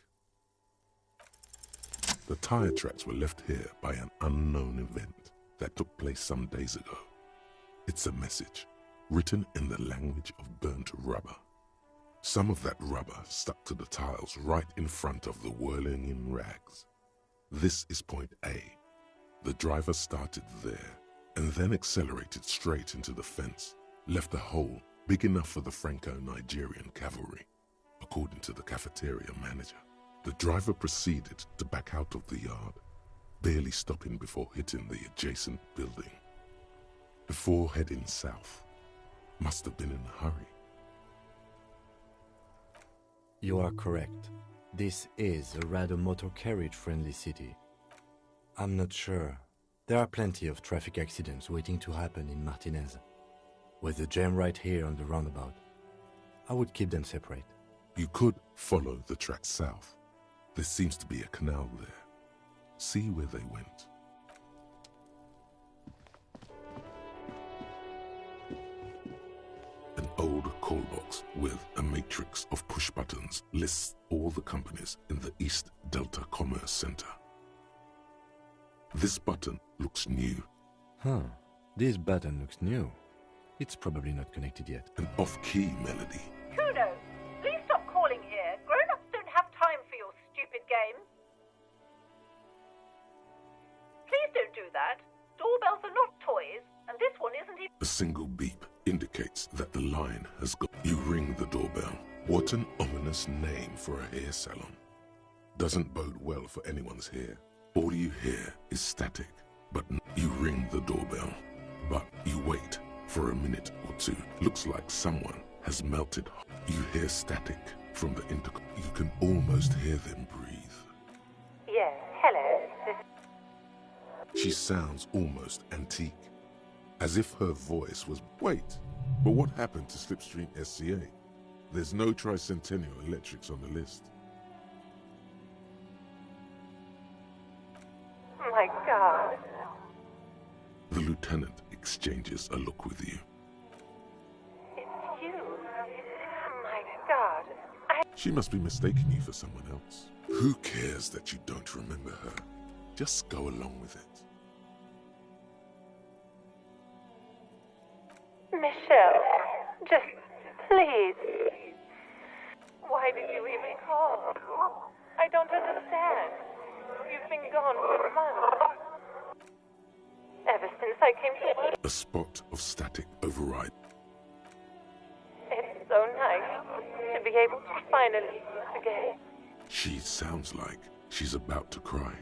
The tire tracks were left here by an unknown event that took place some days ago. It's a message, written in the language of burnt rubber. Some of that rubber stuck to the tiles right in front of the whirling in rags. This is point A. The driver started there and then accelerated straight into the fence, left a hole big enough for the Franco-Nigerian cavalry, according to the cafeteria manager. The driver proceeded to back out of the yard, barely stopping before hitting the adjacent building. Before heading south, must have been in a hurry. You are correct. This is a rather motor carriage-friendly city. I'm not sure. There are plenty of traffic accidents waiting to happen in Martinez. With the jam right here on the roundabout, I would keep them separate. You could follow the track south. There seems to be a canal there. See where they went. An old call box with a matrix of push buttons lists all the companies in the East Delta Commerce Center. This button looks new. Huh. This button looks new. It's probably not connected yet. An off-key melody. Kuno, please stop calling here. Grown-ups don't have time for your stupid games. Please don't do that. Doorbells are not toys, and this one isn't even... A single beep indicates that the line has gone. You ring the doorbell. What an ominous name for a hair salon. Doesn't bode well for anyone's hair. All you hear is static, but you ring the doorbell. But you wait for a minute or two. Looks like someone has melted. You hear static from the intercom. You can almost hear them breathe. Yes, hello. She sounds almost antique, as if her voice was... Wait, but what happened to Slipstream SCA? There's no Tricentennial Electrics on the list. My God. The lieutenant exchanges a look with you. It's you. My God. She must be mistaking you for someone else. Who cares that you don't remember her? Just go along with it. Michelle, just please. Why did you even call? I don't understand. You've been gone for months. Ever since I came here. A spot of static override. It's so nice to be able to finally meet again. She sounds like she's about to cry.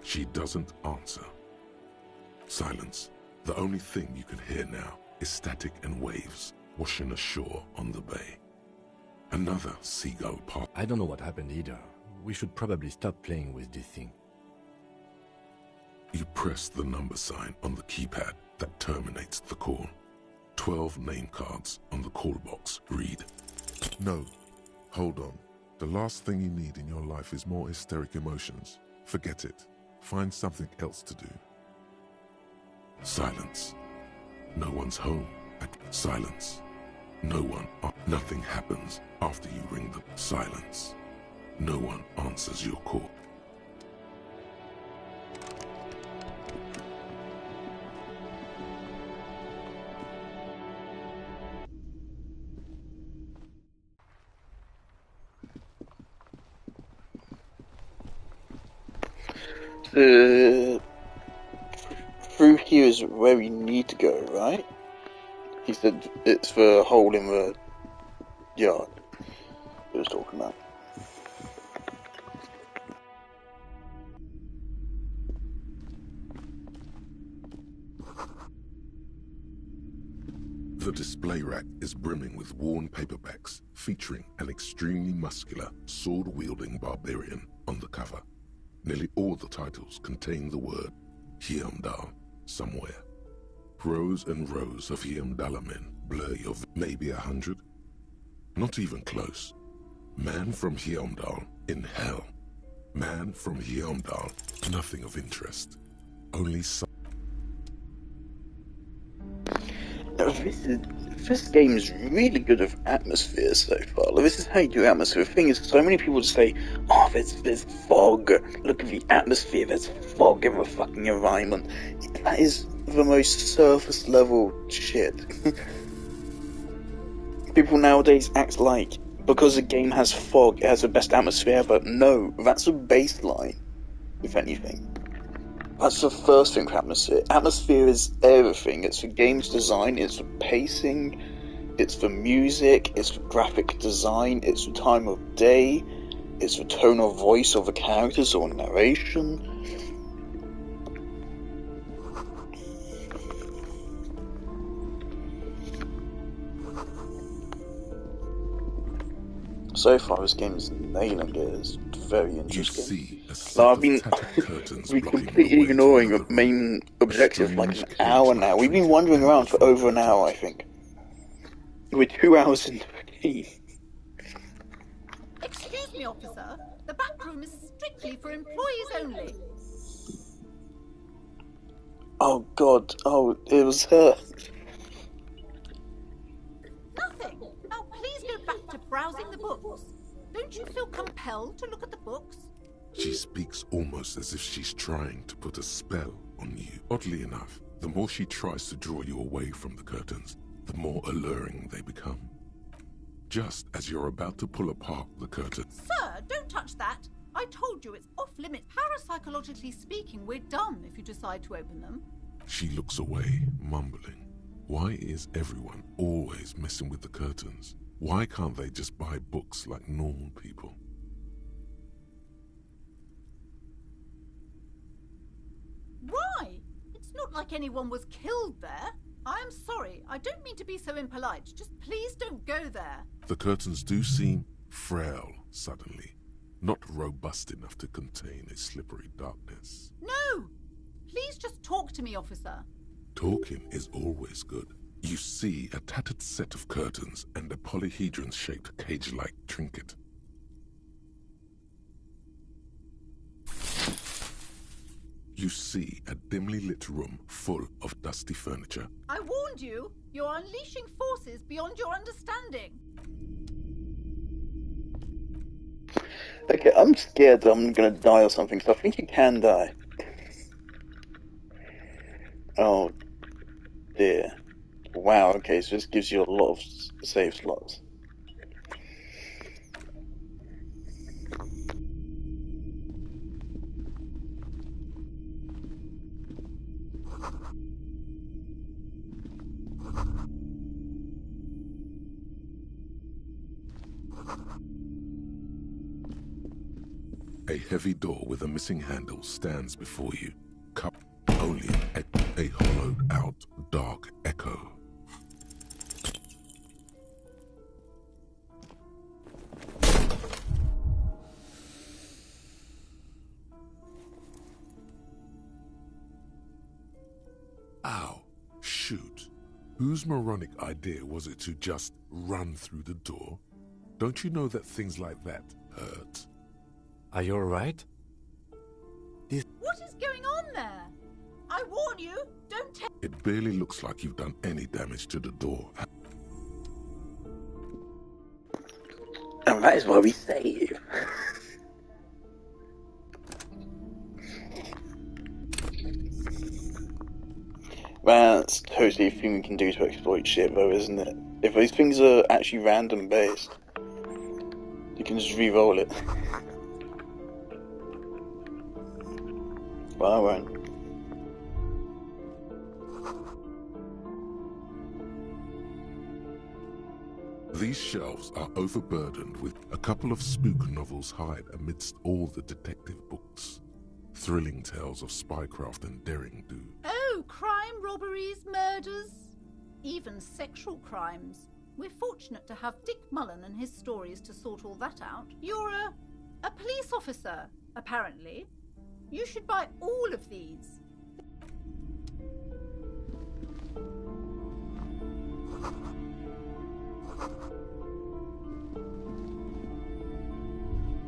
She doesn't answer. Silence. The only thing you can hear now is static and waves washing ashore on the bay. Another seagull part. I don't know what happened either. We should probably stop playing with this thing. You press the number sign on the keypad that terminates the call. 12 name cards on the call box read. No. Hold on. The last thing you need in your life is more hysteric emotions. Forget it. Find something else to do. Silence. No one's home. Silence. No one. Nothing happens after you ring the silence. No one answers your call. Through here is where we need to go, right? He said it's the hole in the yard he was talking about. The display rack is brimming with worn paperbacks featuring an extremely muscular, sword-wielding barbarian on the cover. Nearly all the titles contain the word Heimdall somewhere. Rows and rows of Heimdall men blur your maybe 100? Not even close. Man from Heimdall in hell. Man from Heimdall, nothing of interest. Only some. This game is really good with atmosphere so far. This is how you do atmosphere. The thing is, so many people just say, oh, there's fog. Look at the atmosphere, there's fog in the fucking environment. That is the most surface level shit. People nowadays act like, because a game has fog, it has the best atmosphere, but no, that's a baseline, if anything. That's the first thing for atmosphere. Atmosphere is everything. It's the game's design, it's the pacing, it's the music, it's the graphic design, it's the time of day, it's the tone of voice of the characters or narration. So far, this game is nailing it. It's very interesting. We're completely ignoring the main objective like an hour now. We've been wandering around for over an hour, I think. We're 2 hours into the game. Excuse me, officer. The back room is strictly for employees only. Oh god, oh, it was her. Nothing. Now please go back to browsing the books. Don't you feel compelled to look at the books? She speaks almost as if she's trying to put a spell on you. Oddly enough, the more she tries to draw you away from the curtains, the more alluring they become. Just as you're about to pull apart the curtain. Sir, don't touch that. I told you it's off limits. Parapsychologically speaking, we're done if you decide to open them. She looks away, mumbling. Why is everyone always messing with the curtains? Why can't they just buy books like normal people? Why? It's not like anyone was killed there. I am sorry. I don't mean to be so impolite. Just please don't go there. The curtains do seem frail suddenly, not robust enough to contain a slippery darkness. No! Please just talk to me, officer. Talking is always good. You see a tattered set of curtains and a polyhedron-shaped cage-like trinket. You see a dimly lit room full of dusty furniture. I warned you. You're unleashing forces beyond your understanding. Okay, I'm scared that I'm gonna die or something, so I think you can die. Oh dear. Wow, okay, so this gives you a lot of save slots. A heavy door with a missing handle stands before you. Cup only a hollowed out dark echo. Ow. Shoot. Whose moronic idea was it to just run through the door? Don't you know that things like that hurt? Are you alright? What is going on there? I warn you, don't take... It barely looks like you've done any damage to the door. And that is why we save you. That's totally a thing we can do to exploit shit though, isn't it? If these things are actually random based, you can just re-roll it. Well, I won't. These shelves are overburdened with a couple of spook novels hide amidst all the detective books. Thrilling tales of spycraft and daring do. Oh, crime, robberies, murders, even sexual crimes. We're fortunate to have Dick Mullen and his stories to sort all that out. You're a police officer, apparently. You should buy all of these.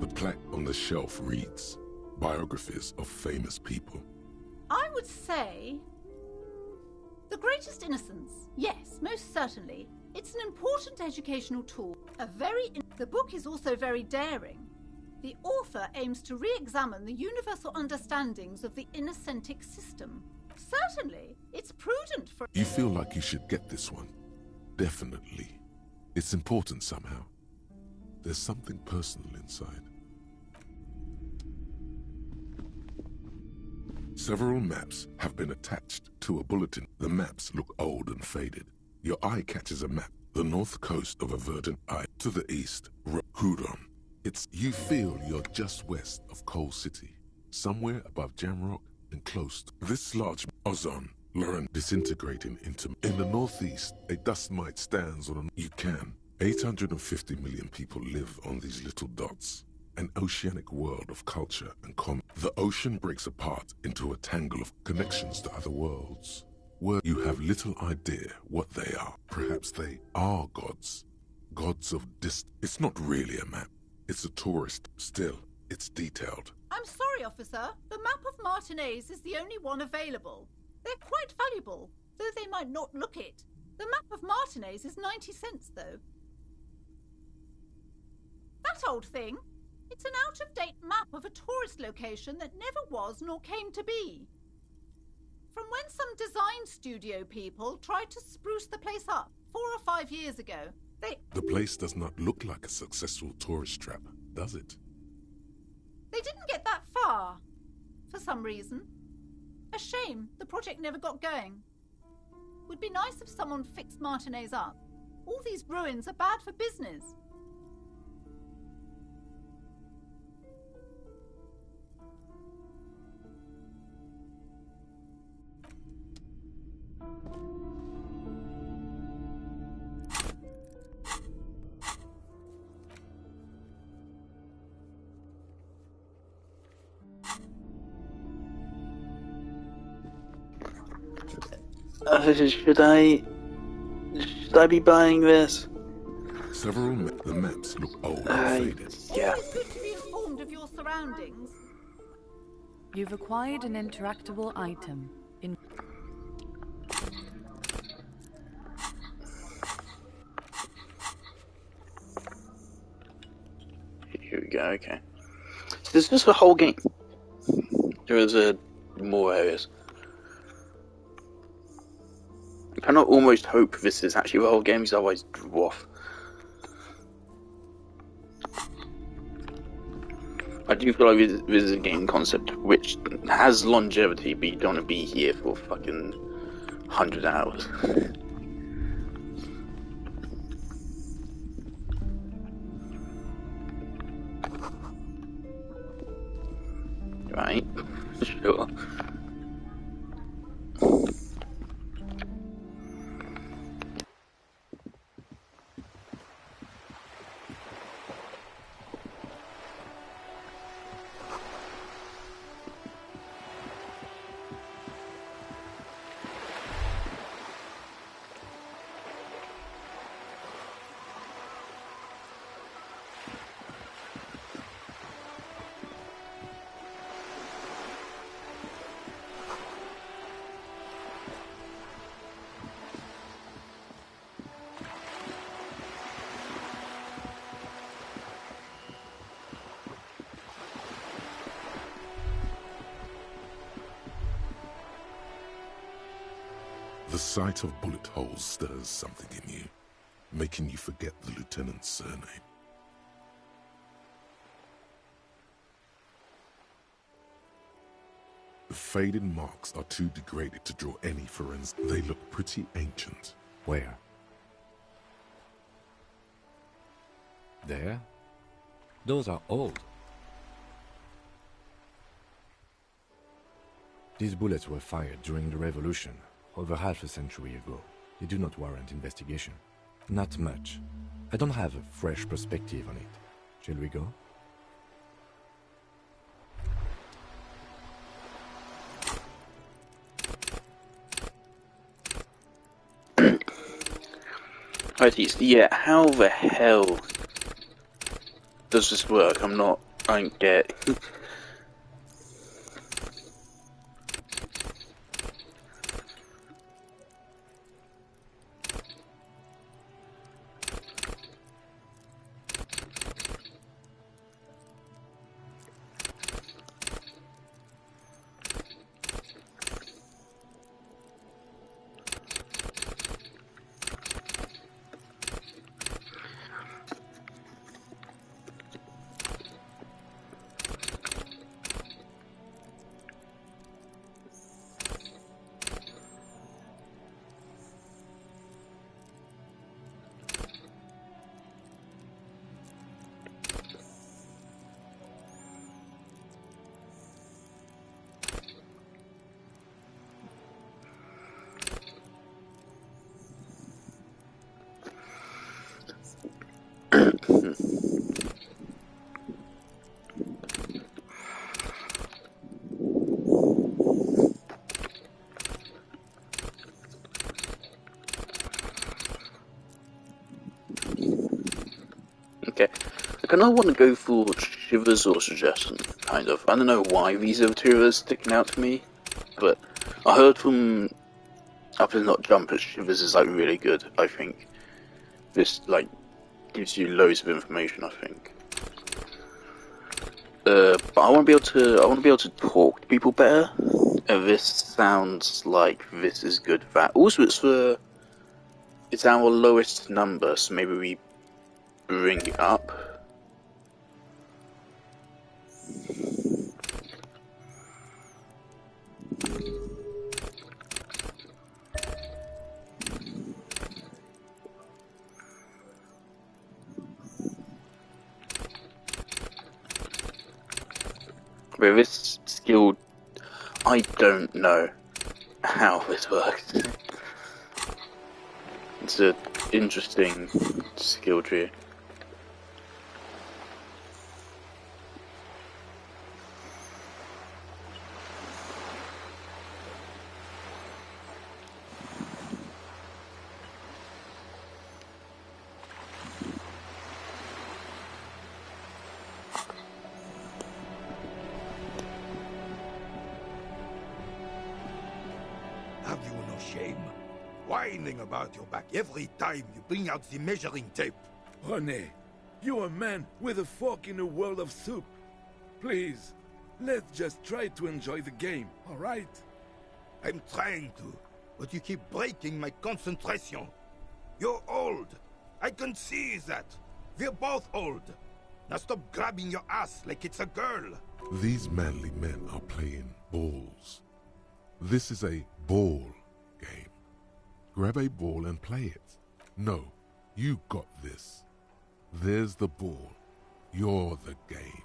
The plaque on the shelf reads, Biographies of Famous People. I would say... The Greatest Innocence. Yes, most certainly. It's an important educational tool. The book is also very daring. The author aims to re-examine the universal understandings of the innocentic system. Certainly, it's prudent for... You feel like you should get this one. Definitely. It's important somehow. There's something personal inside. Several maps have been attached to a bulletin. The maps look old and faded. Your eye catches a map. The north coast of a verdant isle. To the east, Hudon. You feel you're just west of Coal City, somewhere above Jamrock and close to this large ozone, Lauren disintegrating into... In the northeast, a dust mite stands on you can. 850 million people live on these little dots. An oceanic world of culture and The ocean breaks apart into a tangle of connections to other worlds, where you have little idea what they are. Perhaps they are gods. Gods of It's not really a map. It's a tourist. Still, it's detailed. I'm sorry, officer. The map of Martinez is the only one available. They're quite valuable, though they might not look it. The map of Martinez is 90 cents, though. That old thing. It's an out-of-date map of a tourist location that never was nor came to be. From when some design studio people tried to spruce the place up 4 or 5 years ago, The place does not look like a successful tourist trap, does it? They didn't get that far, for some reason. A shame the project never got going. Would be nice if someone fixed Martinez up. All these ruins are bad for business. Should I be buying this? The maps look old and faded. Yeah. It's good to be informed of your surroundings. You've acquired an interactable item. Here we go, okay. There's just a whole game. There is more areas. I cannot almost hope this is actually the whole game, because otherwise dwarf. I do feel like this is a game concept which has longevity, but you don't want to be here for fucking 100 hours. sight of bullet holes stirs something in you, making you forget the lieutenant's surname. The faded marks are too degraded to draw any forensic. They look pretty ancient. Where? There? Those are old. These bullets were fired during the Revolution, over half a century ago. They do not warrant investigation. Not much. I don't have a fresh perspective on it. Shall we go? Yeah, how the hell does this work? I don't get. Okay, I kind of want to go for Shivers or Suggestion, kind of. I don't know why these are the two are sticking out to me, but I heard from Up and Not Jump that Shivers is like really good, I think. This like gives you loads of information, I think. But I want to be able to talk to people better. And this sounds like this is good for that. Also, it's our lowest number, so maybe we bring it up. With this skill, I don't know how this works. It's an interesting skill tree. Have you no shame? Whining about your back every time you bring out the measuring tape. René, you're a man with a fork in a world of soup. Please, let's just try to enjoy the game, all right? I'm trying to, but you keep breaking my concentration. You're old. I can see that. We're both old. Now stop grabbing your ass like it's a girl. These manly men are playing balls. This is a ball game. Grab a ball and play it. No, you got this. There's the ball. You're the game.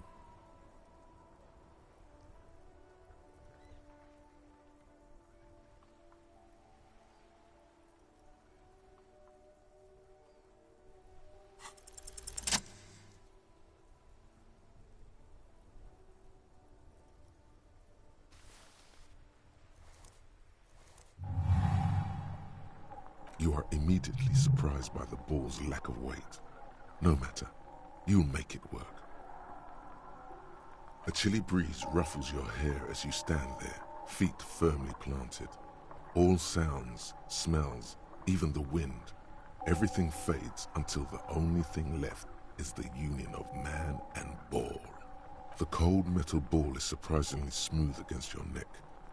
You are immediately surprised by the ball's lack of weight. No matter, you'll make it work. A chilly breeze ruffles your hair as you stand there, feet firmly planted. All sounds, smells, even the wind, everything fades until the only thing left is the union of man and ball. The cold metal ball is surprisingly smooth against your neck.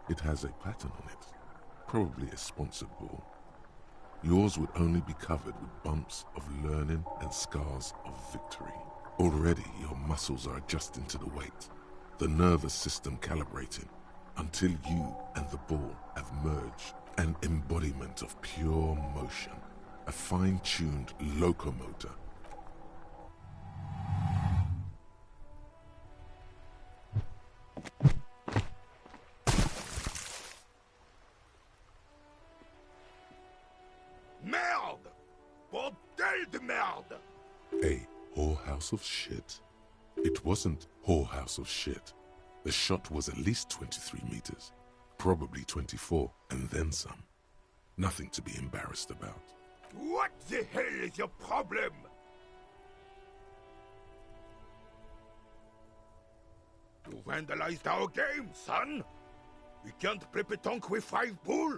It has a pattern on it, probably a sponsored ball. yours would only be covered with bumps of learning and scars of victory. Already your muscles are adjusting to the weight, the nervous system calibrating, until you and the ball have merged, an embodiment of pure motion, a fine-tuned locomotor. Merde! Bordel de merde! A whorehouse of shit? It wasn't whorehouse of shit. The shot was at least 23 meters, probably 24, and then some. Nothing to be embarrassed about. What the hell is your problem? You vandalized our game, son! We can't play petanque with 5 bull!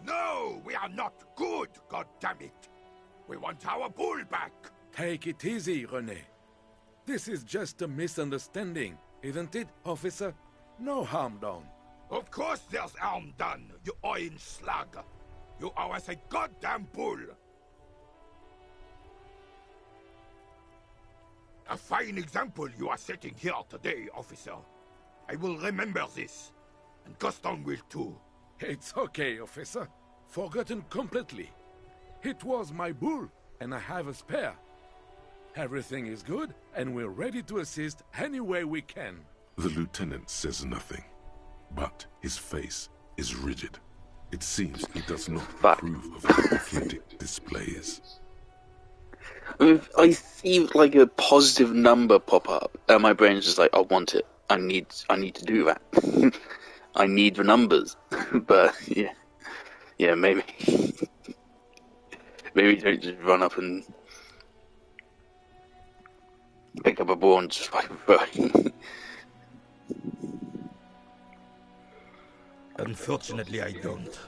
No, we are not good, goddammit! We want our bull back! Take it easy, René. This is just a misunderstanding, isn't it, officer? No harm done. Of course there's harm done, you orange slug! You owe us a goddamn bull! A fine example you are setting here today, officer. I will remember this, and Gaston will too. It's okay, officer. Forgotten completely. It was my bull, and I have a spare. Everything is good, and we're ready to assist any way we can. The lieutenant says nothing, but his face is rigid. It seems he does not approve of his athletic displays. I see like a positive number pop up, and my brain's just like, I want it. I need to do that. I need the numbers. But yeah, maybe don't just run up and pick up a ball and just fucking throw it. Unfortunately, I don't.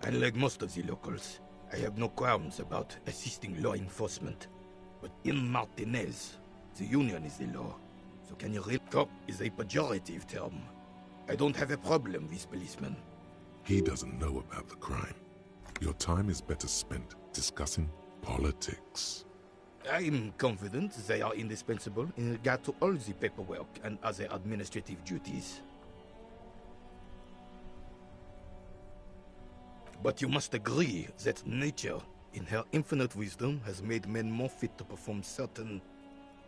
Unlike most of the locals, I have no qualms about assisting law enforcement. But in Martinez, the union is the law. So can you read? Cop is a pejorative term. I don't have a problem with policemen. He doesn't know about the crime. Your time is better spent discussing politics. I'm confident they are indispensable in regard to all the paperwork and other administrative duties. But you must agree that nature, in her infinite wisdom, has made men more fit to perform certain,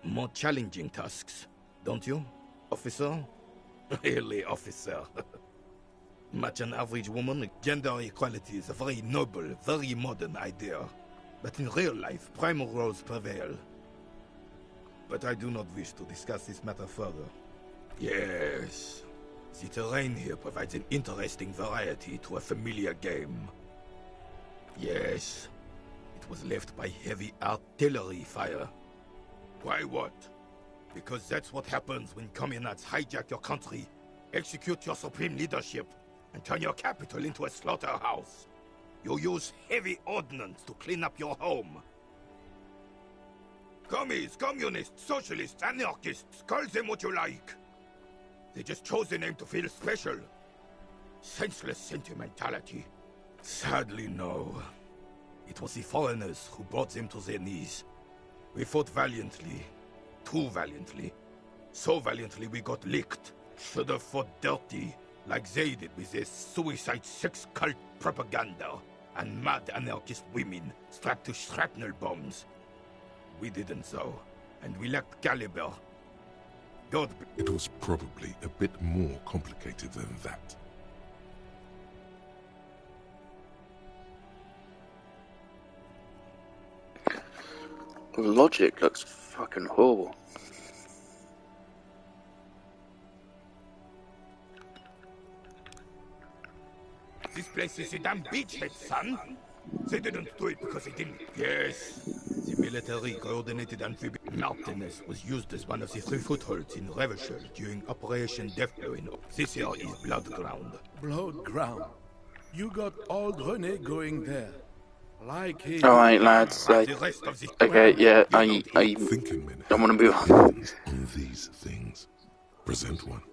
more challenging tasks. Don't you, officer? Really, officer. Match an average woman, gender equality is a very noble, very modern idea. But in real life, primal roles prevail. But I do not wish to discuss this matter further. Yes. The terrain here provides an interesting variety to a familiar game. Yes. It was left by heavy artillery fire. Why what? Because that's what happens when communards hijack your country, execute your supreme leadership, and turn your capital into a slaughterhouse. You use heavy ordnance to clean up your home. Commies, communists, socialists, anarchists, call them what you like. They just chose the name to feel special. Senseless sentimentality. Sadly, no. It was the foreigners who brought them to their knees. We fought valiantly. Too valiantly. So valiantly we got licked. Should have fought dirty, like they did with their suicide sex cult propaganda and mad anarchist women strapped to shrapnel bombs. We didn't though, and we lacked caliber. God... It was probably a bit more complicated than that. Logic looks fucking horrible. This place is a damn beachhead, son. They didn't do it because they didn't. Yes. The military coordinated amphibious Martinez was used as one of the 3 footholds in Revachol during Operation Deathblow in... This here is Blood Ground. Blood Ground? You got old René going there. Like he... Alright, lads. Okay, yeah, I want to move on. On these things. Present one.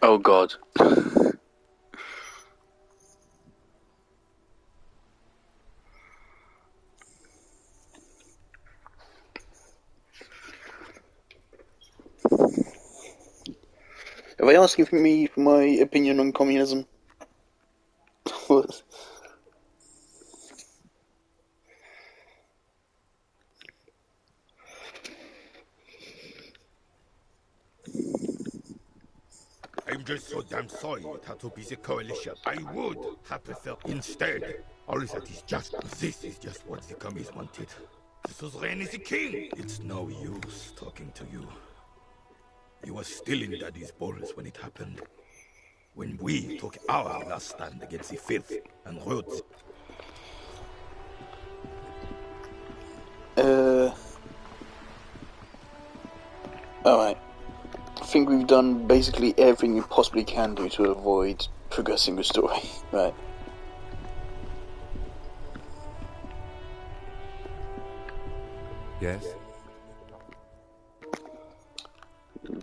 Oh God. Are they asking for me for my opinion on communism? I'm just so damn sorry it had to be the coalition. I would have preferred instead. All that is just, this is just what the commies wanted. This was reign as the king. It's no use talking to you. You were still in Daddy's balls when it happened. When we took our last stand against the filth and ruled the... Alright. I think we've done basically everything we possibly can do to avoid progressing the story, right? Yes?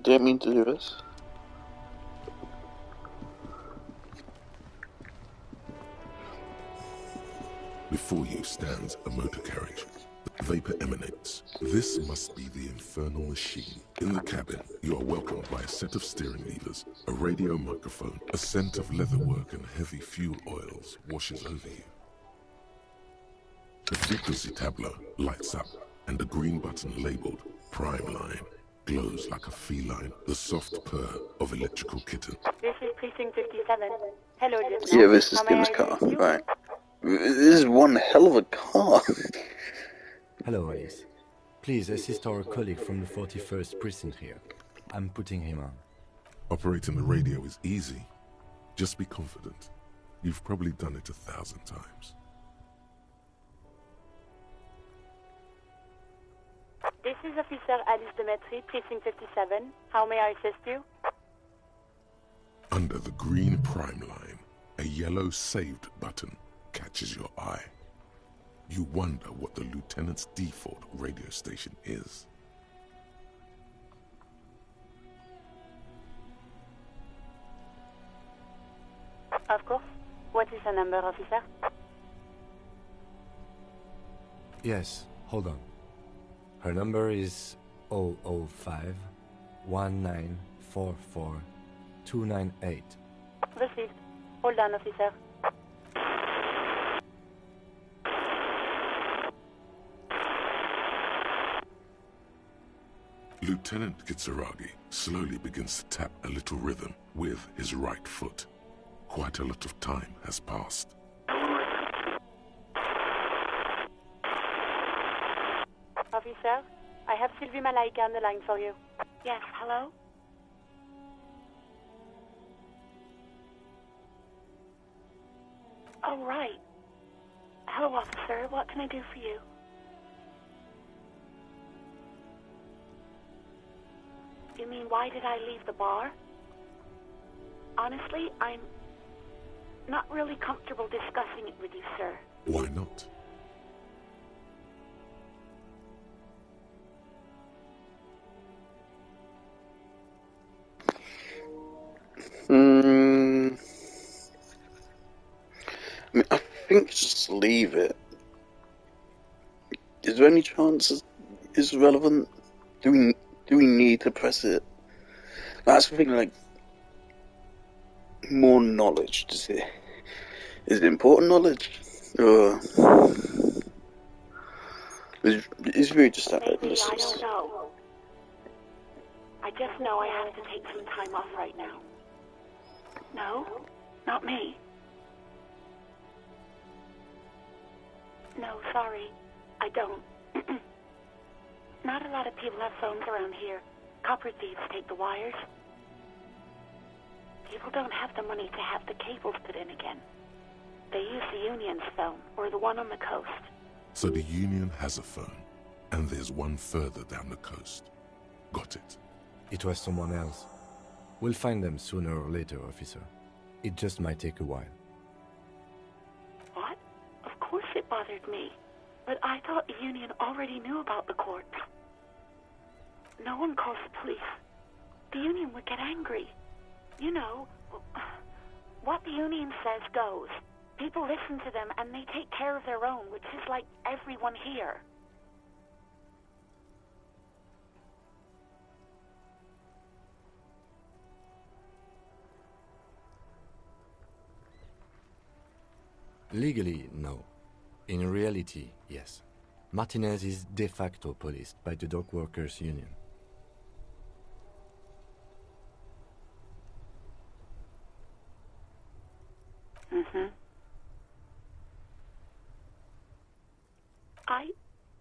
Didn't mean to do this. Before you stands a motor carriage. Vapor emanates. This must be the infernal machine. In the cabin, you are welcomed by a set of steering levers, a radio microphone, a scent of leatherwork and heavy fuel oils washes over you. The frequency tableau lights up, and the green button labeled Prime Line glows like a feline, the soft purr of electrical kitten. This is Precinct 57. Hello, Lieutenant. Yeah, this is How may Tim's I car, assist you? right. This is one hell of a car. Hello, Alice. Please assist our colleague from the 41st precinct here. I'm putting him on. Operating the radio is easy. Just be confident. You've probably done it 1,000 times. This is Officer Alice Demetri, Precinct 57. How may I assist you? Under the green Prime Line, a yellow saved button catches your eye. You wonder what the lieutenant's default radio station is. Of course. What is the number, officer? Yes, hold on. Her number is 005 1944 298. Received. Hold on, officer. Lieutenant Kitsuragi slowly begins to tap a little rhythm with his right foot. Quite a lot of time has passed. Officer, I have Sylvie Malaika on the line for you. Yes, hello? Oh, right. Hello, officer. What can I do for you? You mean, why did I leave the bar? Honestly, I'm not really comfortable discussing it with you, sir. Why not? I mean, I think just leave it. Is there any chance it's relevant? Do we need to press it? That's the thing, like, more knowledge. Is it important knowledge? Or is really just that Maybe, I don't know. I just know I have to take some time off right now. No, not me. No, sorry, I don't. Not a lot of people have phones around here. Copper thieves take the wires. People don't have the money to have the cables put in again. They use the Union's phone, or the one on the coast. So the Union has a phone, and there's one further down the coast. Got it. It was someone else. We'll find them sooner or later, officer. It just might take a while. What? Of course it bothered me. But I thought the Union already knew about the corpse. No one calls the police. The Union would get angry. You know, what the Union says goes. People listen to them and they take care of their own, which is like everyone here. Legally, no. In reality, yes. Martinez is de facto policed by the Dock Workers Union. Mm-hmm.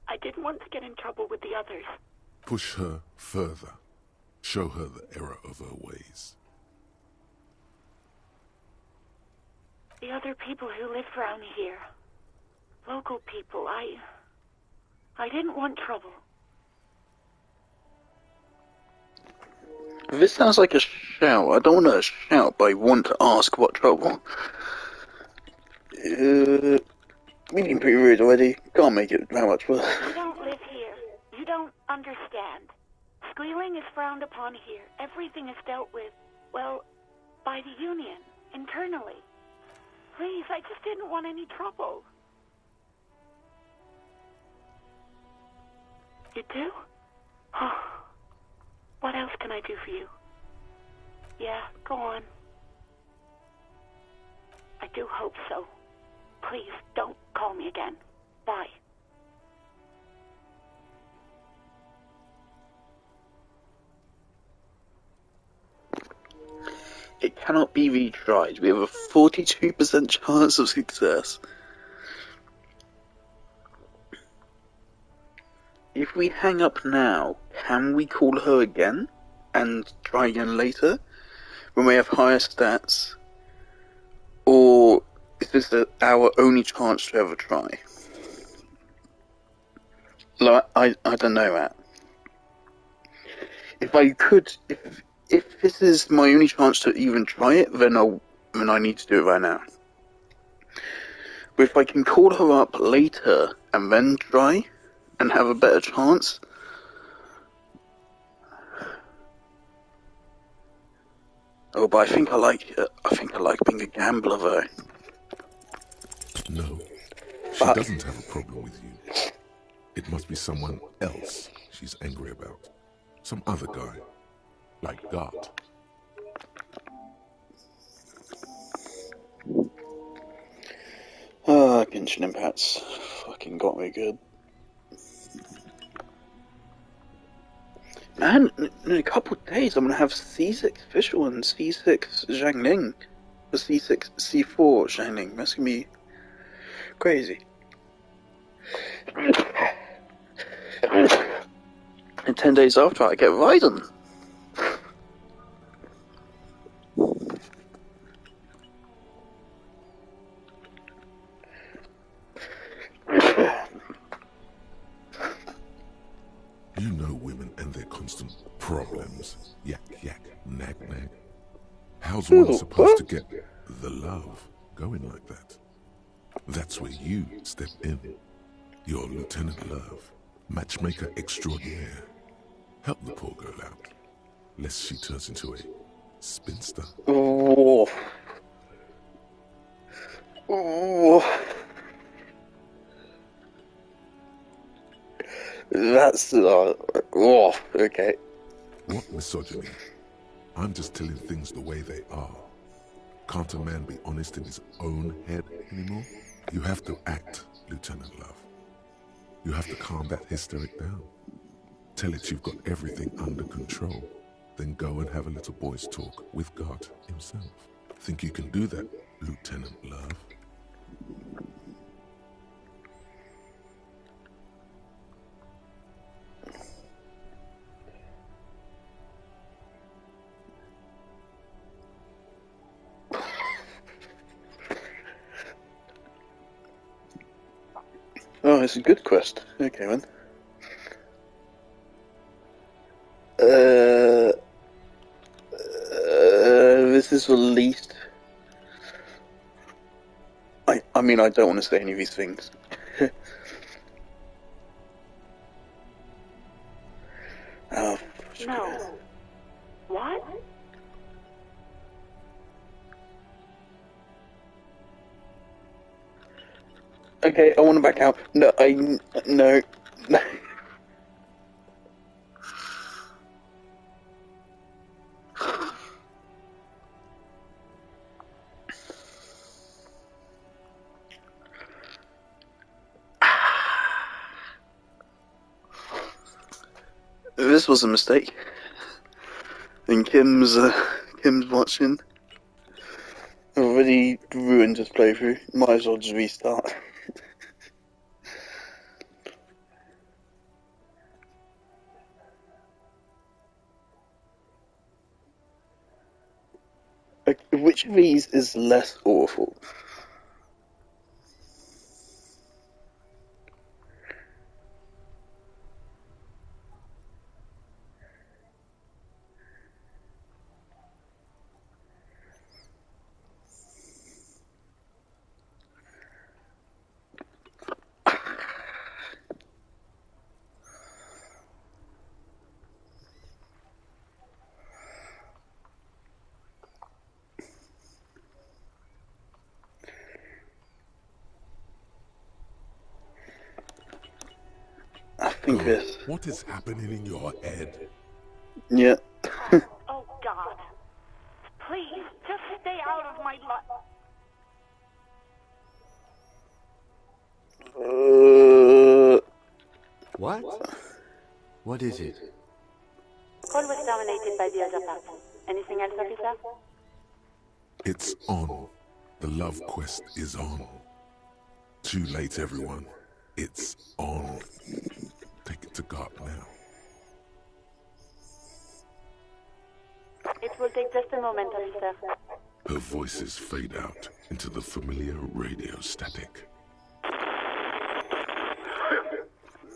I didn't want to get in trouble with the others. Push her further. Show her the error of her ways. The other people who live around here. Local people, I didn't want trouble. This sounds like a shout. I don't want to shout, but I want to ask what trouble. Being pretty rude already. Can't make it that much worse. You don't live here. You don't understand. Squealing is frowned upon here. Everything is dealt with, well, by the Union, internally. Please, I just didn't want any trouble. You do? Oh. What else can I do for you? Yeah, go on. I do hope so. Please, don't call me again. Bye. It cannot be retried. We have a 42% chance of success. If we hang up now, can we call her again and try again later when we have higher stats? Or is this our only chance to ever try? Like, I don't know, Matt. If I could, if this is my only chance to even try it, then I need to do it right now. But if I can call her up later and then try and have a better chance. Oh, but I think I like being a gambler, though. No, she doesn't have a problem with you. It must be someone else she's angry about. Some other guy, like God. Genshin Impact's fucking got me good. Man, in a couple of days I'm gonna have C6 Fischl and C6 Zhangling. Or C6, C4 Zhangling. That's gonna be crazy. And 10 days after I get Raiden. You know women and their constant problems. Yak, yak, nag, nag. How's one supposed to get the love going like that? That's where you step in. You're Lieutenant Love, matchmaker extraordinaire. Help the poor girl out, lest she turns into a spinster. Oh. Oh. That's okay. What misogyny? I'm just telling things the way they are. Can't a man be honest in his own head anymore? You have to act, Lieutenant Love. You have to calm that hysteric down. Tell it you've got everything under control. Then go and have a little boys' talk with God himself. Think you can do that, Lieutenant Love? Oh, it's a good quest. Okay, then. This is the least. I mean, I don't want to say any of these things. Oh. No. What? Okay, I want to back out. No, no. This was a mistake. And Kim's watching. Already ruined his playthrough. Might as well just restart. Which of these is less awful? I think this. What is happening in your head? Yeah. Oh, God. Please, just stay out of my life. What? What is it? Call was dominated by the other party. Anything else, officer? It's on. The love quest is on. Too late, everyone. It's on. Take it to God now. It will take just a moment, officer. Her voices fade out into the familiar radio static.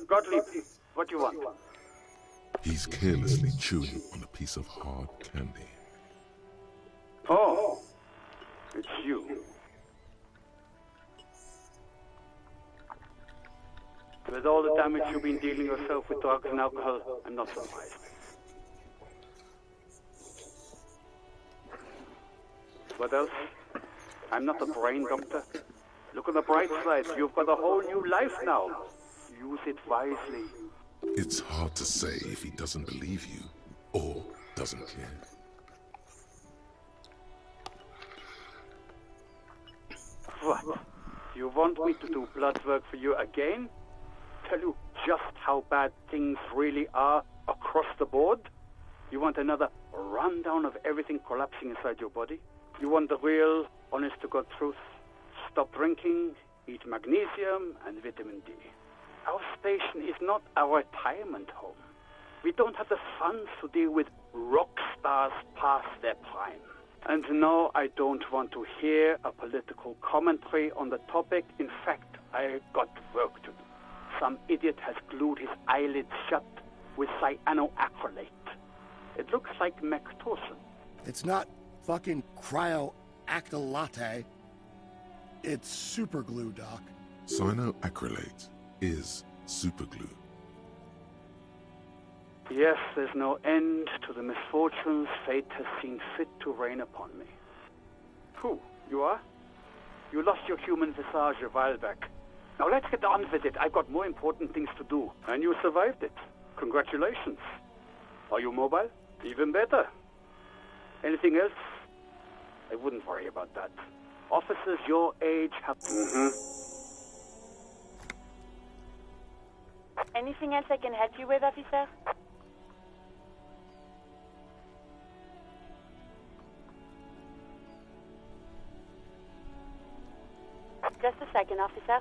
Gottlieb, what do you want? He's carelessly chewing on a piece of hard candy. Oh, it's you. With all the damage you've been dealing yourself with drugs and alcohol, I'm not surprised. What else? I'm not a brain doctor. Look on the bright side. You've got a whole new life now. Use it wisely. It's hard to say if he doesn't believe you or doesn't care. What? You want me to do blood work for you again? Tell you just how bad things really are across the board? You want another rundown of everything collapsing inside your body? You want the real, honest-to-God truth? Stop drinking, eat magnesium and vitamin D. Our station is not a retirement home. We don't have the funds to deal with rock stars past their prime. And no, I don't want to hear a political commentary on the topic. In fact, I got work to do. Some idiot has glued his eyelids shut with cyanoacrylate. It looks like Mactorson. It's not fucking cryoacrylate. It's super glue, Doc. Cyanoacrylate is superglue. Yes, there's no end to the misfortunes fate has seen fit to rain upon me. Who? You are? You lost your human visage a while back. Now let's get on with it. I've got more important things to do. And you survived it. Congratulations. Are you mobile? Even better. Anything else? I wouldn't worry about that. Officers your age have... Anything else I can help you with, officer? Just a second, officer.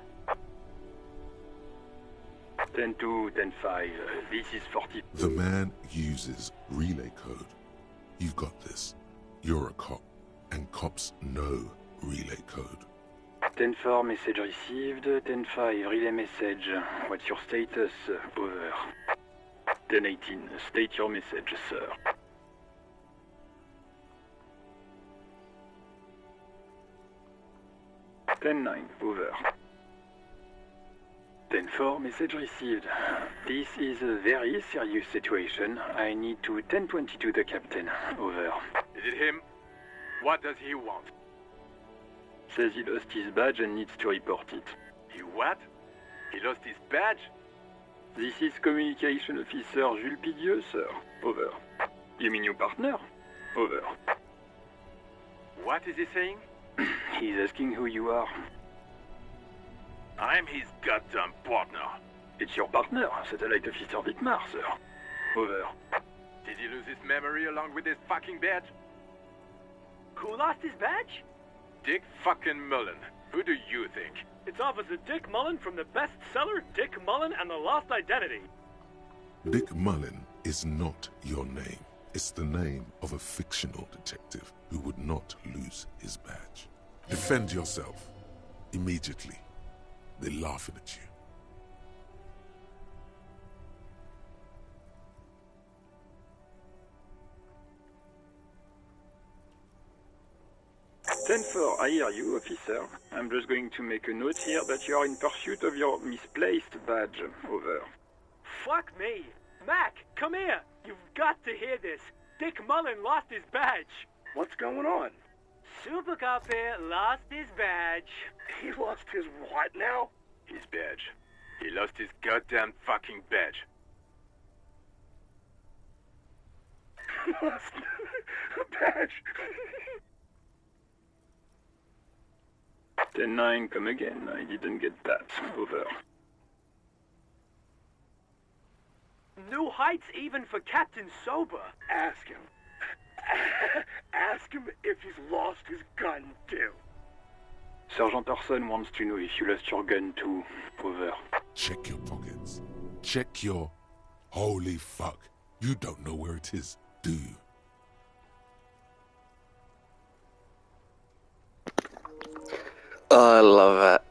10-2, 10-5, this is 40. The man uses relay code. You've got this. You're a cop, and cops know relay code. 10-4, message received. 10-5, relay message. What's your status? Over. 10-18, state your message, sir. 10-9, over. 10-4, message received. This is a very serious situation. I need to 10-22 the captain. Over. Is it him? What does he want? Says he lost his badge and needs to report it. He what? He lost his badge? This is Communication Officer Jules Pidieux, sir. Over. You mean your partner? Over. What is he saying? He's asking who you are. I'm his goddamn partner. It's your partner, Satellite Officer Dietmar, sir. Over. Did he lose his memory along with his fucking badge? Who lost his badge? Dick fucking Mullen. Who do you think? It's Officer Dick Mullen from the bestseller Dick Mullen and the Lost Identity. Dick Mullen is not your name. It's the name of a fictional detective who would not lose his badge. Defend yourself. Immediately. They're laughing at you. Ten four, I hear you, officer. I'm just going to make a note here that you are in pursuit of your misplaced badge. Over. Fuck me. Mac, come here. You've got to hear this. Dick Mullen lost his badge. What's going on? Super Cop here lost his badge. He lost his what now? His badge. He lost his goddamn fucking badge. Lost a badge. 10-9, come again. I didn't get that. Over. New heights even for Captain Sober. Ask him. Ask him if he's lost his gun, too. Sergeant Orson wants to know if you lost your gun too. Over. Check your pockets. Check your... Holy fuck. You don't know where it is, do you? Oh, I love that.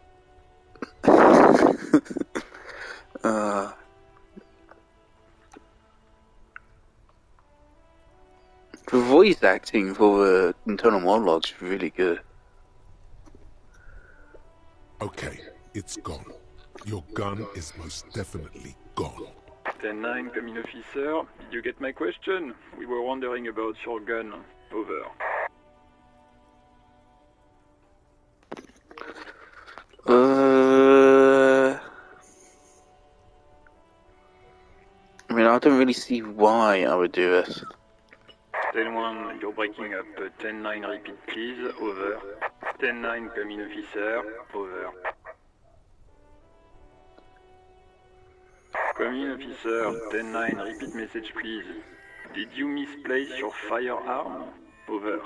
The voice acting for the internal monologues is really good. Okay, it's gone. Your gun is most definitely gone. 10-9, come in, officer. Did you get my question? We were wondering about your gun. Over. I mean, I don't really see why I would do this. 10-1, you're breaking up. 10-9, repeat please. Over. 10-9, come in, officer. Over. Come in, officer. 10-9, repeat message please. Did you misplace your firearm? Over.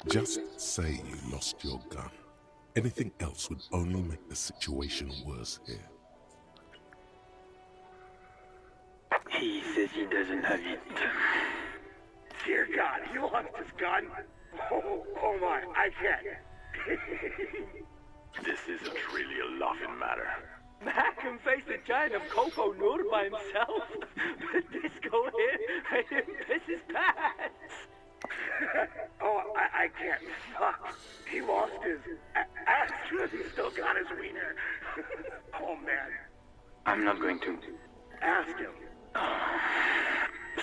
Just say you lost your gun. Anything else would only make the situation worse here. He says he doesn't have it. Dear God, he lost his gun? Oh my, I can't. This isn't really a laughing matter. Mac can face the giant of Coco Nur by himself. But Disco here made him piss his pants. Oh, I can't. Fuck. He lost his ass. He still got his wiener. Oh, man. I'm not going to. Ask him.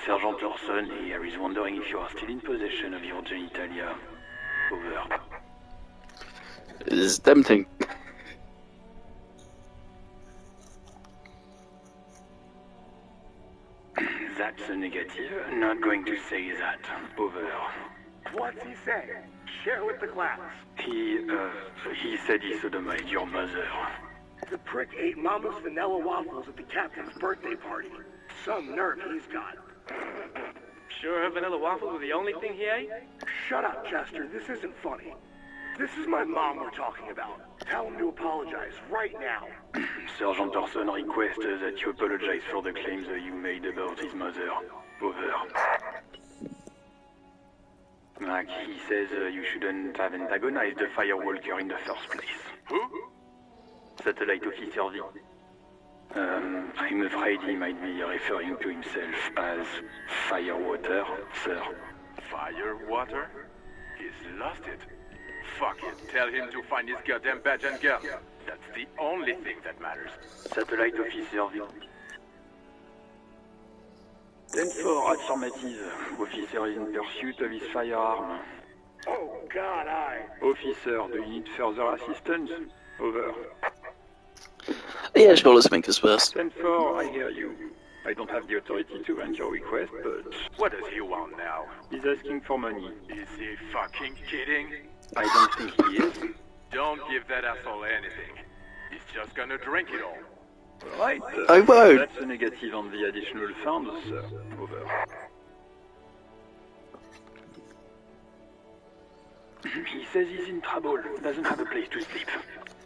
Sergeant Orson here is wondering if you are still in possession of your genitalia. Over. It's tempting. That's a negative. Not going to say that. Over. What's he say? Share with the class. He said he sodomized your mother. The prick ate Mama's vanilla waffles at the captain's birthday party. Some nerve he's got. Sure her vanilla waffles were the only thing he ate? Shut up, Chester. This isn't funny. This is my mom we're talking about. Tell him to apologize right now. Sergeant Orson requests that you apologize for the claims that you made about his mother. Over. Mac, he says you shouldn't have antagonized the Firewalker in the first place. Who? Satellite Officer V. I'm afraid he might be referring to himself as Firewater, sir. Firewater? He's lost it. Fuck it. Tell him to find his goddamn badge and gun. That's the only thing that matters. Satellite Officer V. 10-4, affirmative. Officer is in pursuit of his firearm. Oh, God, Officer, do you need further assistance? Over. Yeah, sure, let's make this first. 10-4, I hear you. I don't have the authority to grant your request, but... What does he want now? He's asking for money. Is he fucking kidding? I don't think he is. Don't give that asshole anything. He's just gonna drink it all. Right. I won't. That's a negative on the additional funds, sir. Over. He says he's in trouble. Doesn't have a place to sleep.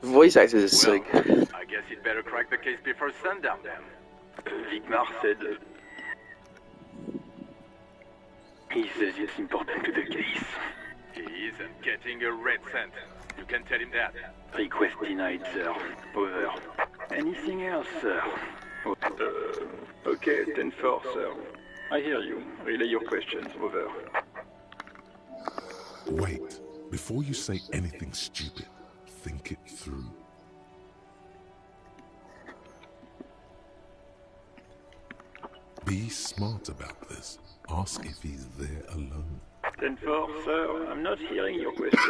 Voice actor is sick. I guess he'd better crack the case before sundown then. Vigmar said... he says it's important to the case. He isn't getting a red cent. You can tell him that. Request denied, sir. Over. Anything else, sir? Okay, 10-4, sir. I hear you. Relay your questions. Over. Wait. Before you say anything stupid, think it through. Be smart about this. Ask if he's there alone. 10-4, sir. I'm not hearing your question.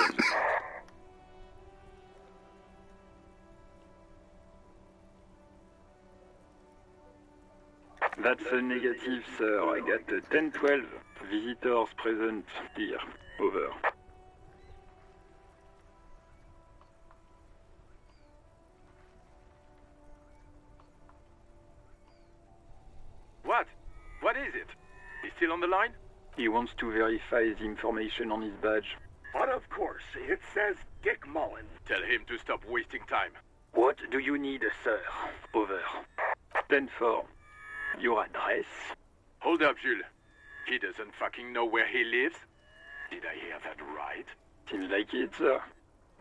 That's a negative, sir. I got a 10-12. Visitors present here. Over. What? What is it? He's still on the line? He wants to verify the information on his badge. But of course, it says Dick Mullen. Tell him to stop wasting time. What do you need, sir? Over. 10-4. Your address? Hold up, Jules. He doesn't fucking know where he lives? Did I hear that right? Seems like it, sir.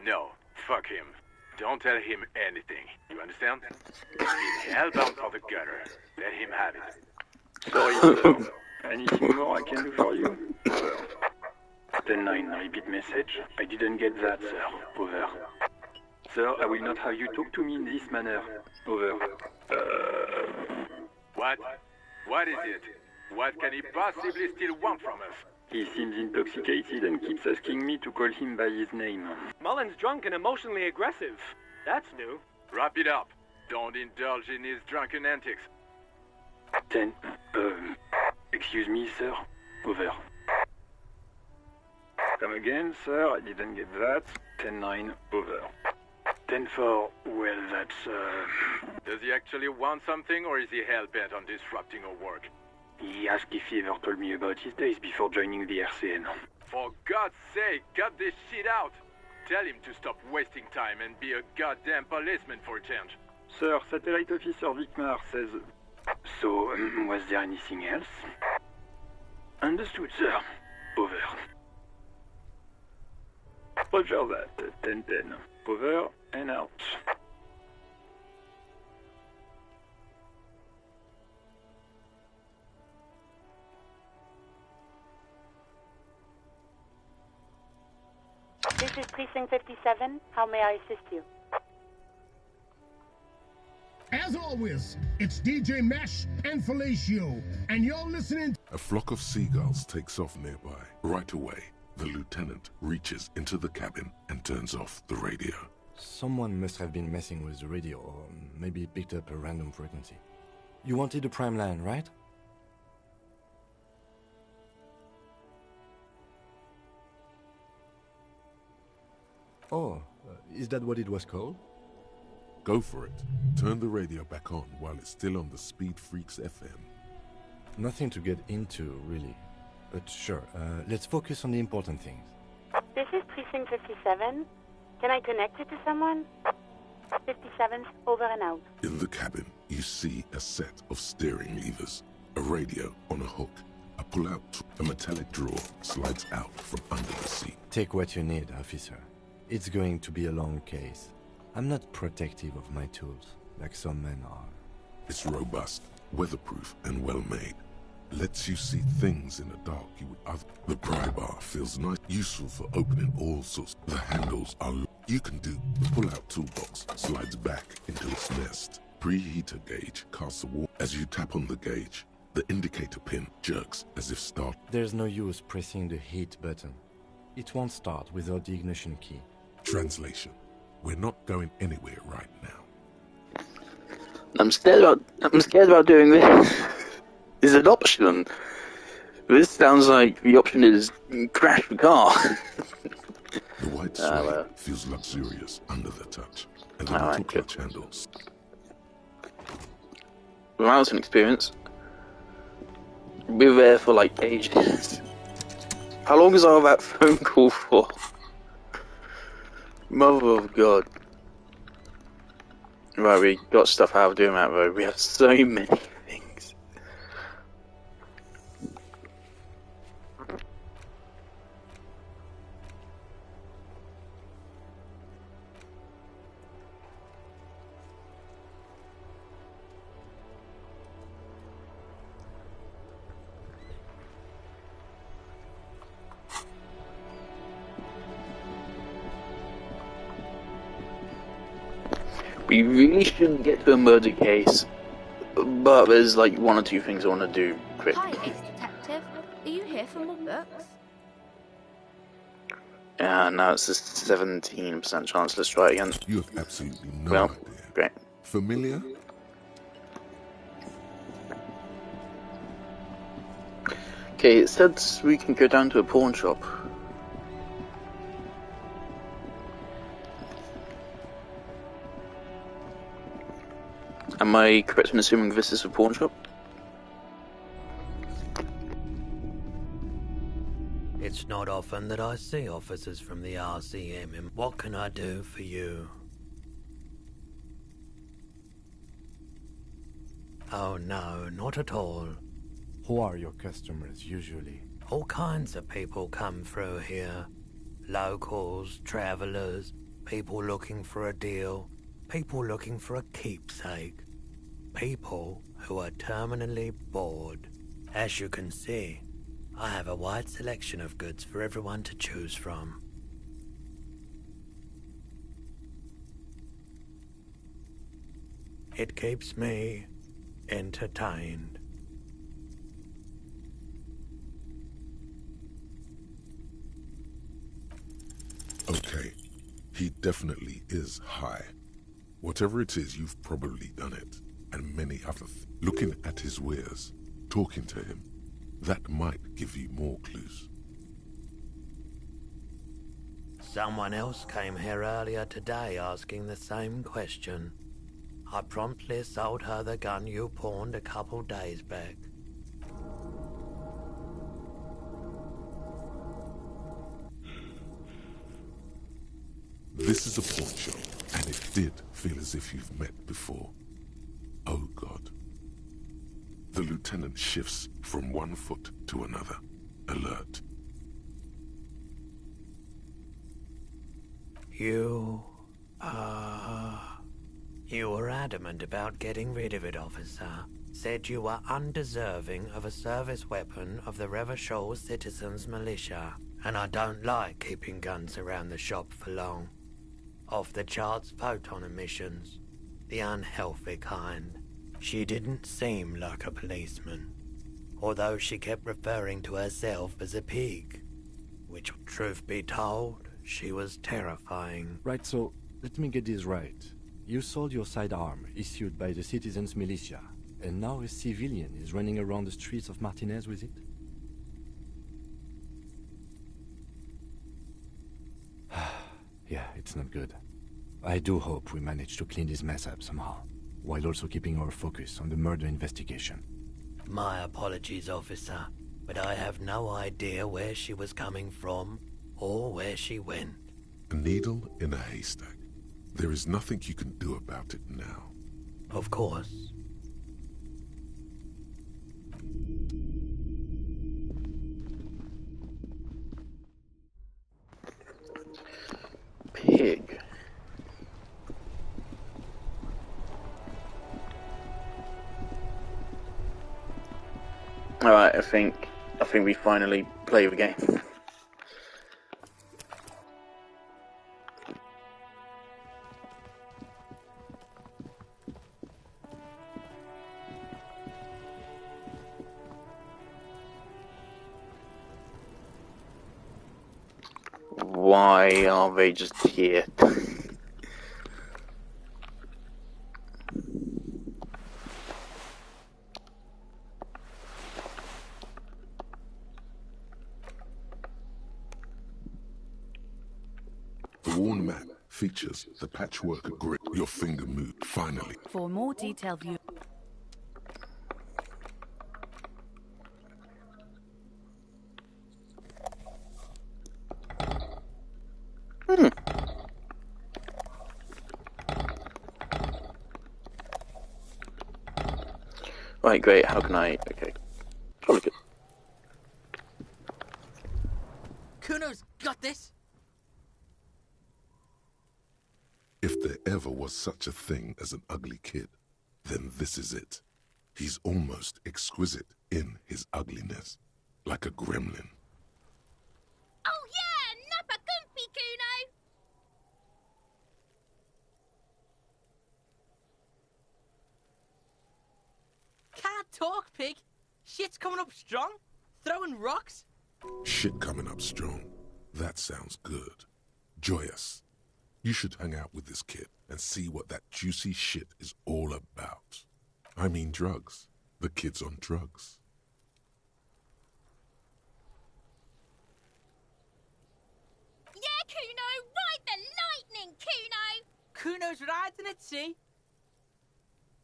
No, fuck him. Don't tell him anything. You understand? He's hellbound for the gutter. Let him have it. Sorry, sir. Anything more I can do for you? Over. 10-9, repeat message. I didn't get that, sir. Over. Sir, I will not have you talk to me in this manner. Over. What? What is it? What can he possibly still want from us? He seems intoxicated and keeps asking me to call him by his name. Mullen's drunk and emotionally aggressive. That's new. Wrap it up. Don't indulge in his drunken antics. 10. Excuse me, sir. Over. Come again, sir. I didn't get that. 10-9. Over. 10-4. Well, that's, Does he actually want something, or is he hell-bent on disrupting our work? He asked if he ever told me about his days before joining the RCN. For God's sake, cut this shit out! Tell him to stop wasting time and be a goddamn policeman for a change. Sir, Satellite Officer Vigmar says... So, was there anything else? Understood, sir. Over. Roger that. 10-10. Over and out. This is Precinct 57. How may I assist you? As always, it's DJ Mesh and Felicio, and you're listening. A flock of seagulls takes off nearby. Right away, the lieutenant reaches into the cabin and turns off the radio. Someone must have been messing with the radio, or maybe picked up a random frequency. You wanted a prime line, right? Oh, is that what it was called? Go for it. Turn the radio back on while it's still on the Speed Freaks FM. Nothing to get into, really. But sure, let's focus on the important things. This is Precinct 57. Can I connect it to someone? 57's over and out. In the cabin, you see a set of steering levers, a radio on a hook, a pull-out, a metallic drawer slides out from under the seat. Take what you need, officer. It's going to be a long case. I'm not protective of my tools, like some men are. It's robust, weatherproof, and well-made. Lets you see things in the dark you would other. The pry bar feels nice, useful for opening all sorts. The handles are you can do. The pull-out toolbox slides back into its nest. Preheater gauge casts a warning. As you tap on the gauge, the indicator pin jerks as if start. There's no use pressing the heat button. It won't start without the ignition key. Translation. We're not going anywhere right now. I'm scared about doing this. Is an option. This sounds like the option is crash the car. The white suede feels luxurious under the touch, and the little clutch handles. Well, an experience. We were there for like ages. How long is all that phone call for? Mother of God. Right, we got stuff out of doing that though. We have so many things. We really shouldn't get to a murder case, but there's like one or two things I want to do quick. Hi, Ace Detective. Are you here for more books? Now it's a 17% chance. Let's try it again. You have absolutely no idea. Great. Familiar? Okay, it said we can go down to a pawn shop. Am I correct in assuming this is a pawn shop? It's not often that I see officers from the RCM. And what can I do for you? Oh no, not at all. Who are your customers usually? All kinds of people come through here. Locals, travelers, people looking for a deal, people looking for a keepsake. People who are terminally bored. As you can see, I have a wide selection of goods for everyone to choose from. It keeps me entertained. Okay, he definitely is high. Whatever it is, you've probably done it, and many other Looking at his wares, talking to him, that might give you more clues. Someone else came here earlier today asking the same question. I promptly sold her the gun you pawned a couple days back. This is a pawn shop, and it did feel as if you've met before. Oh God. The lieutenant shifts from one foot to another, alert. You were adamant about getting rid of it, officer. Said you were undeserving of a service weapon of the Revachol Citizens Militia. And I don't like keeping guns around the shop for long. Off-the-charts photon emissions. The unhealthy kind. She didn't seem like a policeman. Although she kept referring to herself as a pig. Which, truth be told, she was terrifying. Right, so let me get this right. You sold your sidearm, issued by the Citizens Militia, and now a civilian is running around the streets of Martinez with it? Yeah, it's not good. I do hope we manage to clean this mess up somehow, while also keeping our focus on the murder investigation. My apologies, officer, but I have no idea where she was coming from, or where she went. A needle in a haystack. There is nothing you can do about it now. Of course. Pig. Alright, I think we finally play the game. Why are they just here? worn map features the patchwork grid. Your finger moved, finally. For more detailed view. Right, great. How can I? Okay. Oh, look at. Kuno's got this. If there ever was such a thing as an ugly kid, then this is it. He's almost exquisite in his ugliness, like a gremlin. Oh yeah, Nappa Gumpy Kuno! Can't talk, pig. Shit's coming up strong. Throwing rocks. Shit coming up strong. That sounds good. Joyous. You should hang out with this kid and see what that juicy shit is all about. I mean drugs. The kid's on drugs. Yeah, Kuno! Ride the lightning, Kuno! Kuno's riding it, see?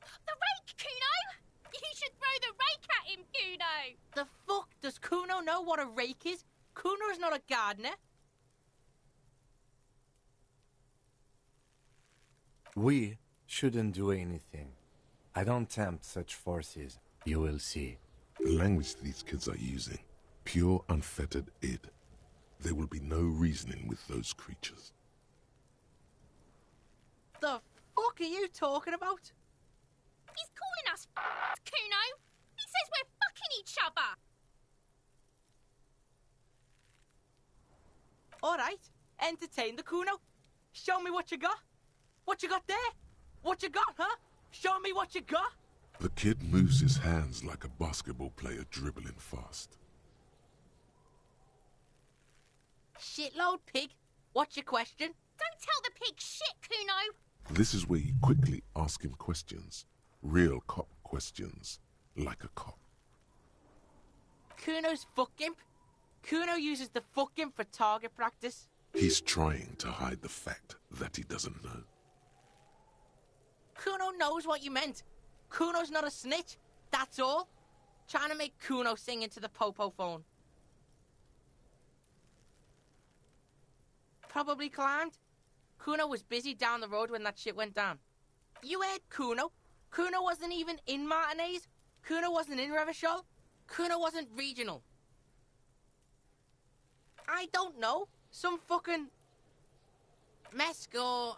The rake, Kuno! You should throw the rake at him, Kuno! The fuck? Does Kuno know what a rake is? Kuno's not a gardener. We shouldn't do anything. I don't tempt such forces. You will see. The language these kids are using, pure unfettered id. There will be no reasoning with those creatures. The fuck are you talking about? He's calling us Kuno! He says we're fucking each other! Alright, entertain the Kuno. Show me what you got. What you got there? What you got, huh? Show me what you got. The kid moves his hands like a basketball player dribbling fast. Shitload, pig. What's your question? Don't tell the pig shit, Kuno! This is where you quickly ask him questions. Real cop questions. Like a cop. Kuno's fuck imp. Kuno uses the fuck imp for target practice. He's trying to hide the fact that he doesn't know. Kuno knows what you meant. Kuno's not a snitch. That's all. Trying to make Kuno sing into the popo phone. Probably climbed. Kuno was busy down the road when that shit went down. You heard Kuno. Kuno wasn't even in Martinez. Kuno wasn't in Revachol. Kuno wasn't regional. I don't know. Some fucking Mesk or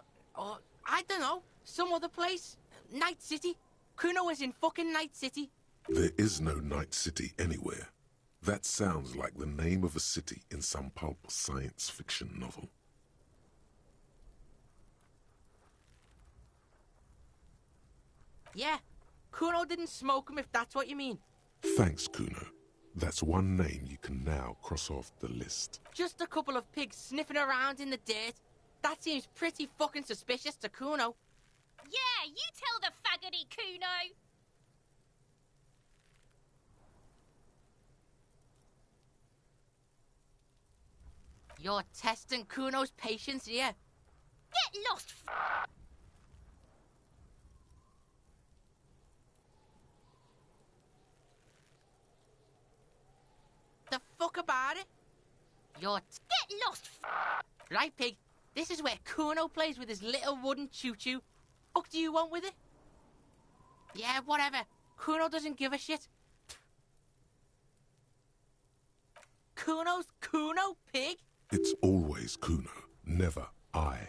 I don't know. Some other place. Night City. Kuno was in fucking Night City. There is no Night City anywhere. That sounds like the name of a city in some pulp science fiction novel. Yeah. Kuno didn't smoke him if that's what you mean. Thanks, Kuno. That's one name you can now cross off the list. Just a couple of pigs sniffing around in the dirt. That seems pretty fucking suspicious to Kuno. Yeah, you tell the faggoty, Kuno! You're testing Kuno's patience here. Get lost, The fuck about it? You're Get lost, Right, pig. This is where Kuno plays with his little wooden choo-choo. Fuck do you want with it? Yeah, whatever. Kuno doesn't give a shit. Kuno's Kuno, pig? It's always Kuno, never I.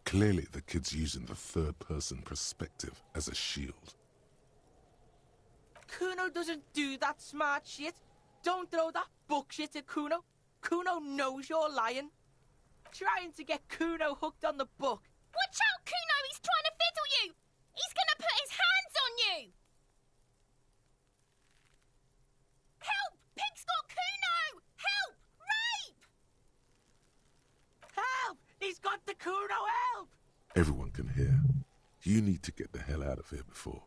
Clearly the kid's using the third-person perspective as a shield. Kuno doesn't do that smart shit. Don't throw that bullshit at Kuno. Kuno knows you're lying. Trying to get Kuno hooked on the book. Watch out, Kuno! He's trying to fiddle you! He's gonna put his hands on you! Help! Pig's got Kuno! Help! Rape! Help! He's got the Kuno, help! Everyone can hear. You need to get the hell out of here before.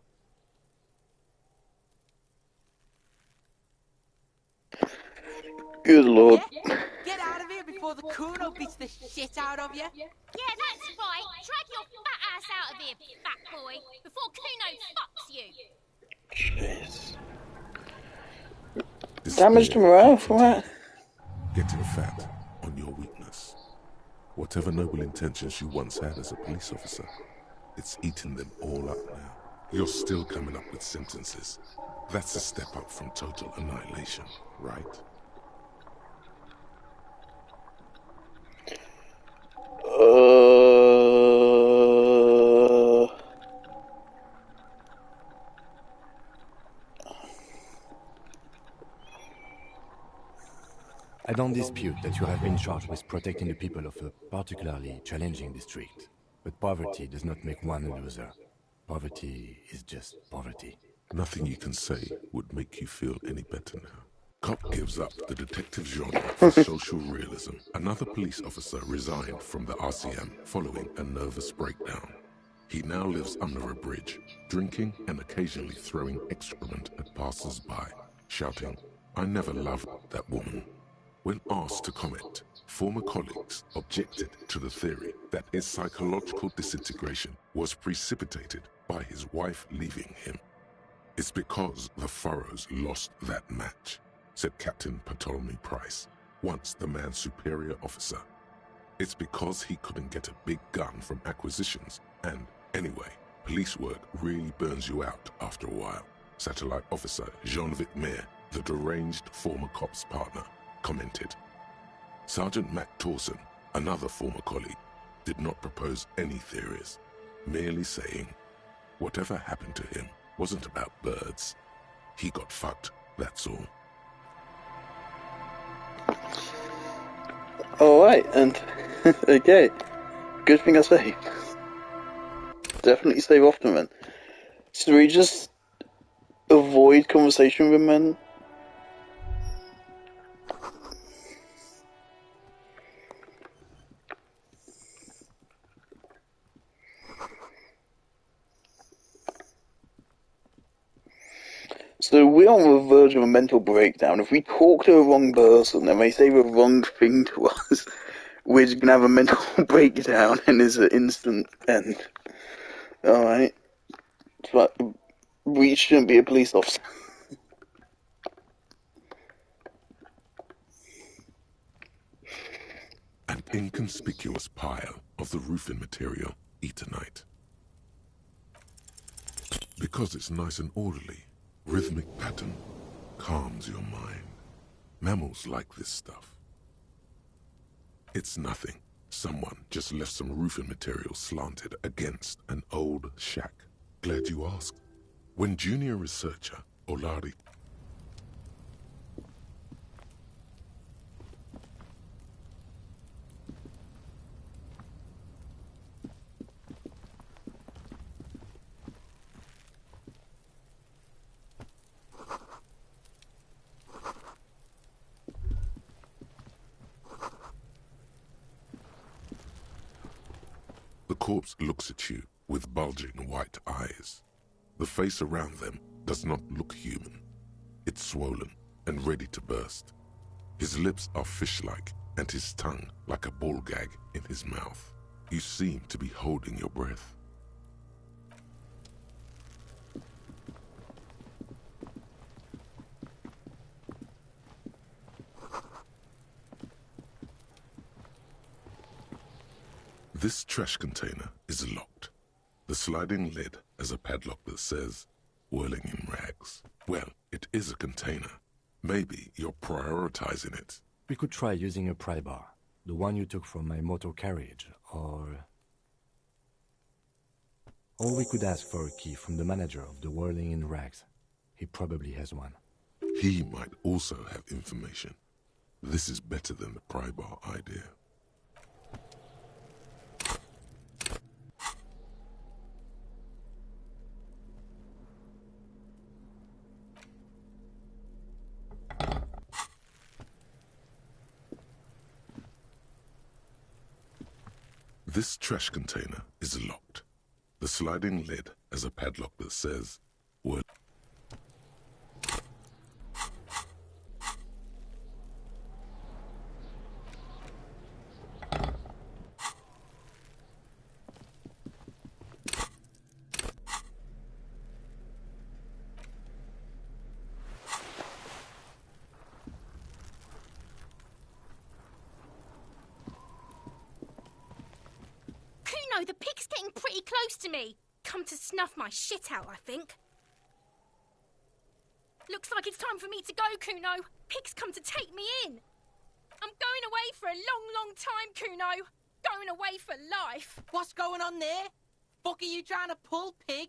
Good lord. Yeah? Get out of here before before the Kuno beats the shit out of you. Yeah, that's right. Drag your fat ass out of here, fat boy, before Kuno fucks you. Jeez. Damage to morale from that? Getting fat on your weakness. Whatever noble intentions you once had as a police officer, it's eating them all up now. You're still coming up with sentences. That's a step up from total annihilation, right? I don't dispute that you have been charged with protecting the people of a particularly challenging district. But poverty does not make one a loser. Poverty is just poverty. Nothing you can say would make you feel any better now. Cop gives up the detective genre for social realism. Another police officer resigned from the RCM following a nervous breakdown. He now lives under a bridge, drinking and occasionally throwing excrement at passers-by, shouting, "I never loved that woman." When asked to comment, former colleagues objected to the theory that his psychological disintegration was precipitated by his wife leaving him. "It's because the Furrows lost that match," said Captain Ptolemy Price, once the man's superior officer. "It's because he couldn't get a big gun from acquisitions, and anyway, police work really burns you out after a while," Satellite Officer Jean-Vic Mayer, the deranged former cop's partner, commented. Sergeant Mac Torson, another former colleague, did not propose any theories, merely saying, "Whatever happened to him wasn't about birds. He got fucked, that's all." Alright, and okay. Good thing I saved. Definitely save often, man. Should we just avoid conversation with men? So we're on the verge of a mental breakdown. If we talk to the wrong person and they say the wrong thing to us, we're just gonna have a mental breakdown and there's an instant end. Alright. But we shouldn't be a police officer. An inconspicuous pile of the roofing material, Eternite. Because it's nice and orderly, rhythmic pattern calms your mind. Mammals like this stuff. It's nothing. Someone just left some roofing material slanted against an old shack. Glad you asked. When junior researcher Olari The corpse looks at you with bulging white eyes. The face around them does not look human. It's swollen and ready to burst. His lips are fish-like and his tongue like a ball gag in his mouth. You seem to be holding your breath. This trash container is locked. The sliding lid has a padlock that says, "Whirling in rags." Well, it is a container. Maybe you're prioritizing it. We could try using a pry bar, the one you took from my motor carriage, or we could ask for a key from the manager of the Whirling in Rags. He probably has one. He might also have information. This is better than the pry bar idea. This trash container is locked. The sliding lid has a padlock that says, "Whirl." close to me. Come to snuff my shit out, I think. Looks like it's time for me to go, Kuno. Pig's come to take me in. I'm going away for a long, long time, Kuno. Going away for life. What's going on there? Fuck are you trying to pull, Pig?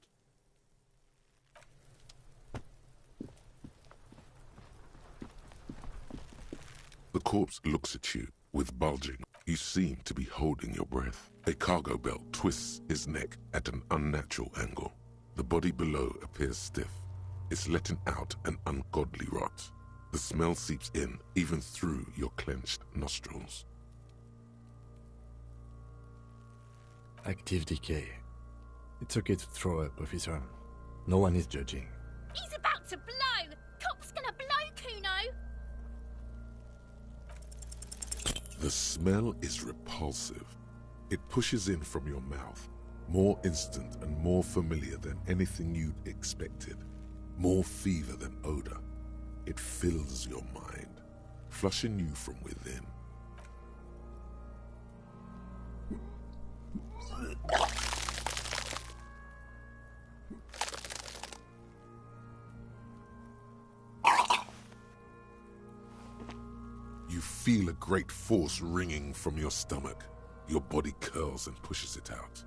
The corpse looks at you with bulging. You seem to be holding your breath. A cargo belt twists his neck at an unnatural angle. The body below appears stiff. It's letting out an ungodly rot. The smell seeps in, even through your clenched nostrils. Active decay. It's okay to throw up, officer. No one is judging. He's about to blow. Cop's gonna blow, Kuno. The smell is repulsive. It pushes in from your mouth, more instant and more familiar than anything you'd expected. More fever than odor. It fills your mind, flushing you from within. You feel a great force ringing from your stomach. Your body curls and pushes it out,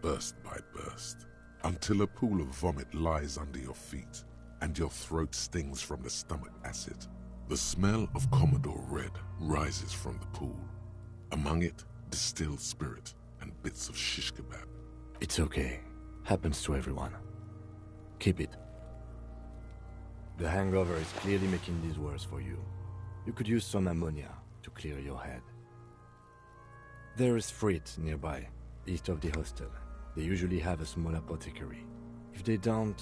burst by burst, until a pool of vomit lies under your feet, and your throat stings from the stomach acid. The smell of Commodore Red rises from the pool. Among it, distilled spirit and bits of shish kebab. It's okay. Happens to everyone. Keep it. The hangover is clearly making this worse for you. You could use some ammonia to clear your head. There is Frit nearby, east of the hostel. They usually have a small apothecary. If they don't...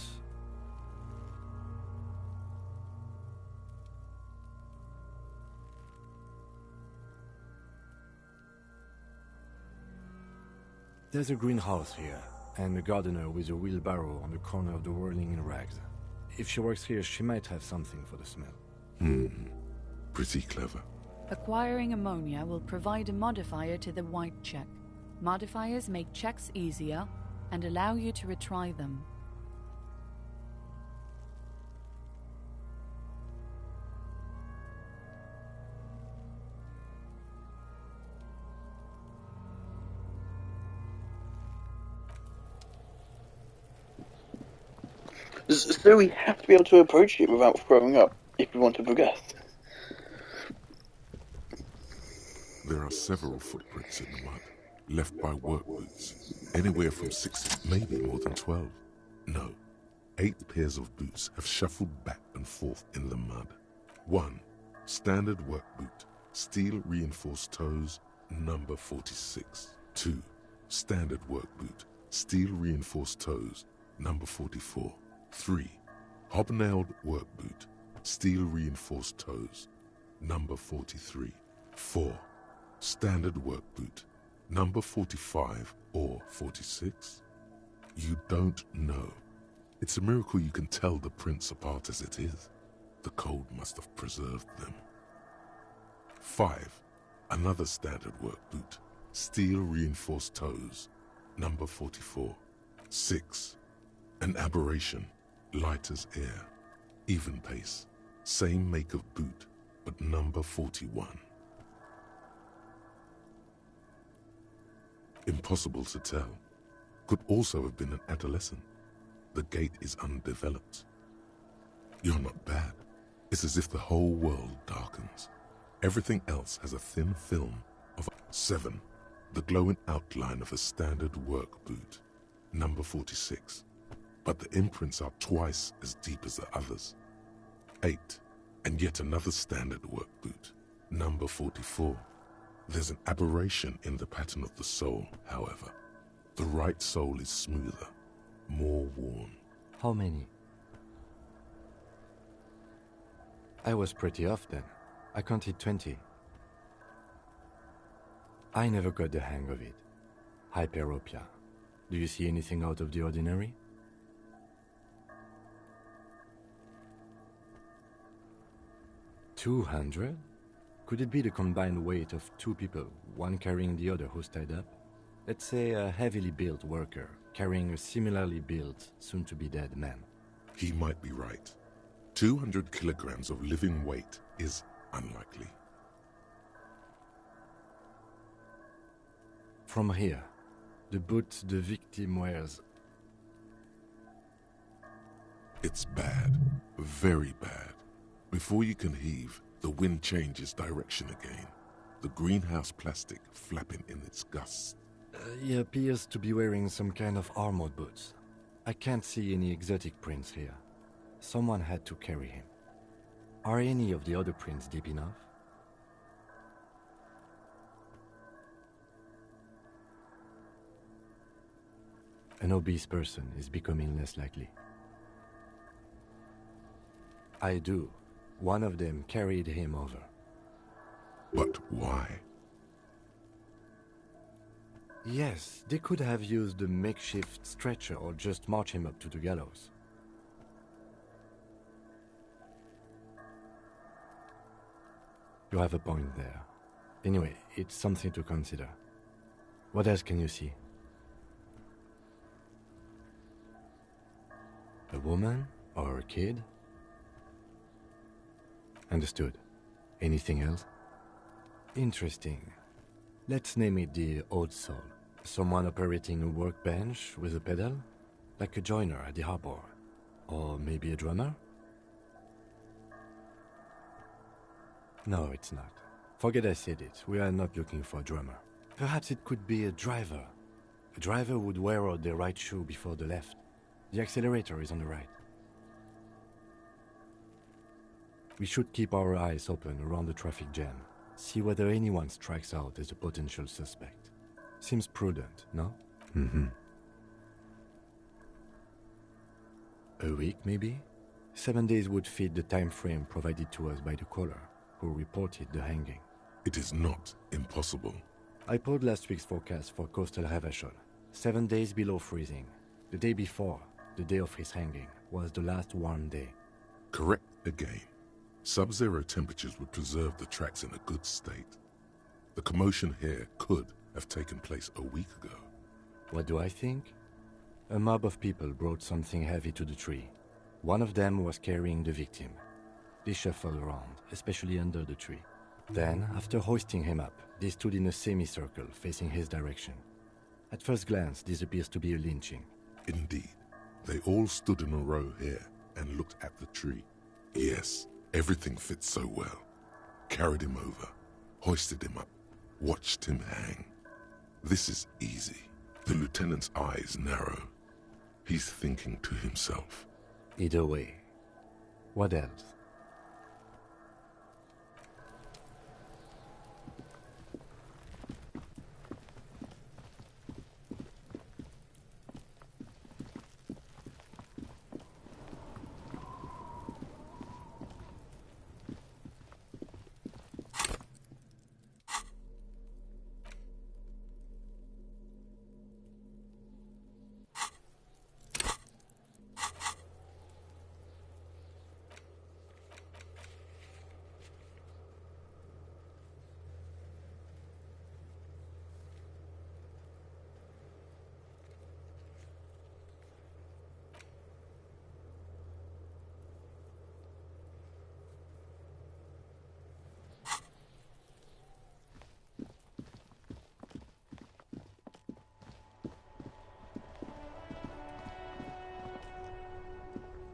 There's a greenhouse here, and a gardener with a wheelbarrow on the corner of the whirling in rags. If she works here, she might have something for the smell. Pretty clever. Acquiring ammonia will provide a modifier to the white check. Modifiers make checks easier and allow you to retry them. So we have to be able to approach it without throwing up if we want to progress. There are several footprints in the mud, left by work boots, anywhere from 6, maybe more than 12. No, 8 pairs of boots have shuffled back and forth in the mud. 1, standard work boot, steel reinforced toes, number 46. 2, standard work boot, steel reinforced toes, number 44. 3, hobnailed work boot, steel reinforced toes, number 43. 4, standard work boot, number 45 or 46? You don't know. It's a miracle you can tell the prints apart as it is. The cold must have preserved them. 5, another standard work boot, steel reinforced toes, number 44. 6, an aberration, light as air, even pace, same make of boot, but number 41. Impossible to tell. Could also have been an adolescent. The gait is undeveloped. You're not bad. It's as if the whole world darkens. Everything else has a thin film of 7, the glowing outline of a standard work boot, number 46. But the imprints are twice as deep as the others. 8, and yet another standard work boot, number 44. There's an aberration in the pattern of the sole, however. The right sole is smoother, more worn. How many? I was pretty off then. I counted 20. I never got the hang of it. Hyperopia. Do you see anything out of the ordinary? $200? Could it be the combined weight of 2 people, one carrying the other who's tied up? Let's say a heavily built worker carrying a similarly built, soon-to-be-dead man. He might be right. 200 kilograms of living weight is unlikely. From here, the boot the victim wears. It's bad. Very bad. Before you can heave, the wind changes direction again. The greenhouse plastic flapping in its gusts. He appears to be wearing some kind of armored boots. I can't see any exotic prints here. Someone had to carry him. Are any of the other prints deep enough? An obese person is becoming less likely. I do. One of them carried him over. But why? Yes, they could have used a makeshift stretcher or just march him up to the gallows. You have a point there. Anyway, it's something to consider. What else can you see? A woman or a kid? Understood. Anything else? Interesting. Let's name it the odd soul. Someone operating a workbench with a pedal? Like a joiner at the harbor. Or maybe a drummer? No, it's not. Forget I said it. We are not looking for a drummer. Perhaps it could be a driver. A driver would wear out their right shoe before the left. The accelerator is on the right. We should keep our eyes open around the traffic jam. See whether anyone strikes out as a potential suspect. Seems prudent, no? Mm-hmm. A week, maybe? 7 days would fit the time frame provided to us by the caller, who reported the hanging. It is not impossible. I pulled last week's forecast for coastal Havashol. 7 days below freezing. The day before, the day of his hanging, was the last warm day. Correct again. Sub-zero temperatures would preserve the tracks in a good state. The commotion here could have taken place a week ago. What do I think? A mob of people brought something heavy to the tree. One of them was carrying the victim. They shuffled around, especially under the tree. Then, after hoisting him up, they stood in a semicircle facing his direction. At first glance, this appears to be a lynching. Indeed. They all stood in a row here and looked at the tree. Yes, everything fits so well. Carried him over, hoisted him up, watched him hang. This is easy. The lieutenant's eyes narrow. He's thinking to himself. Either way. What else?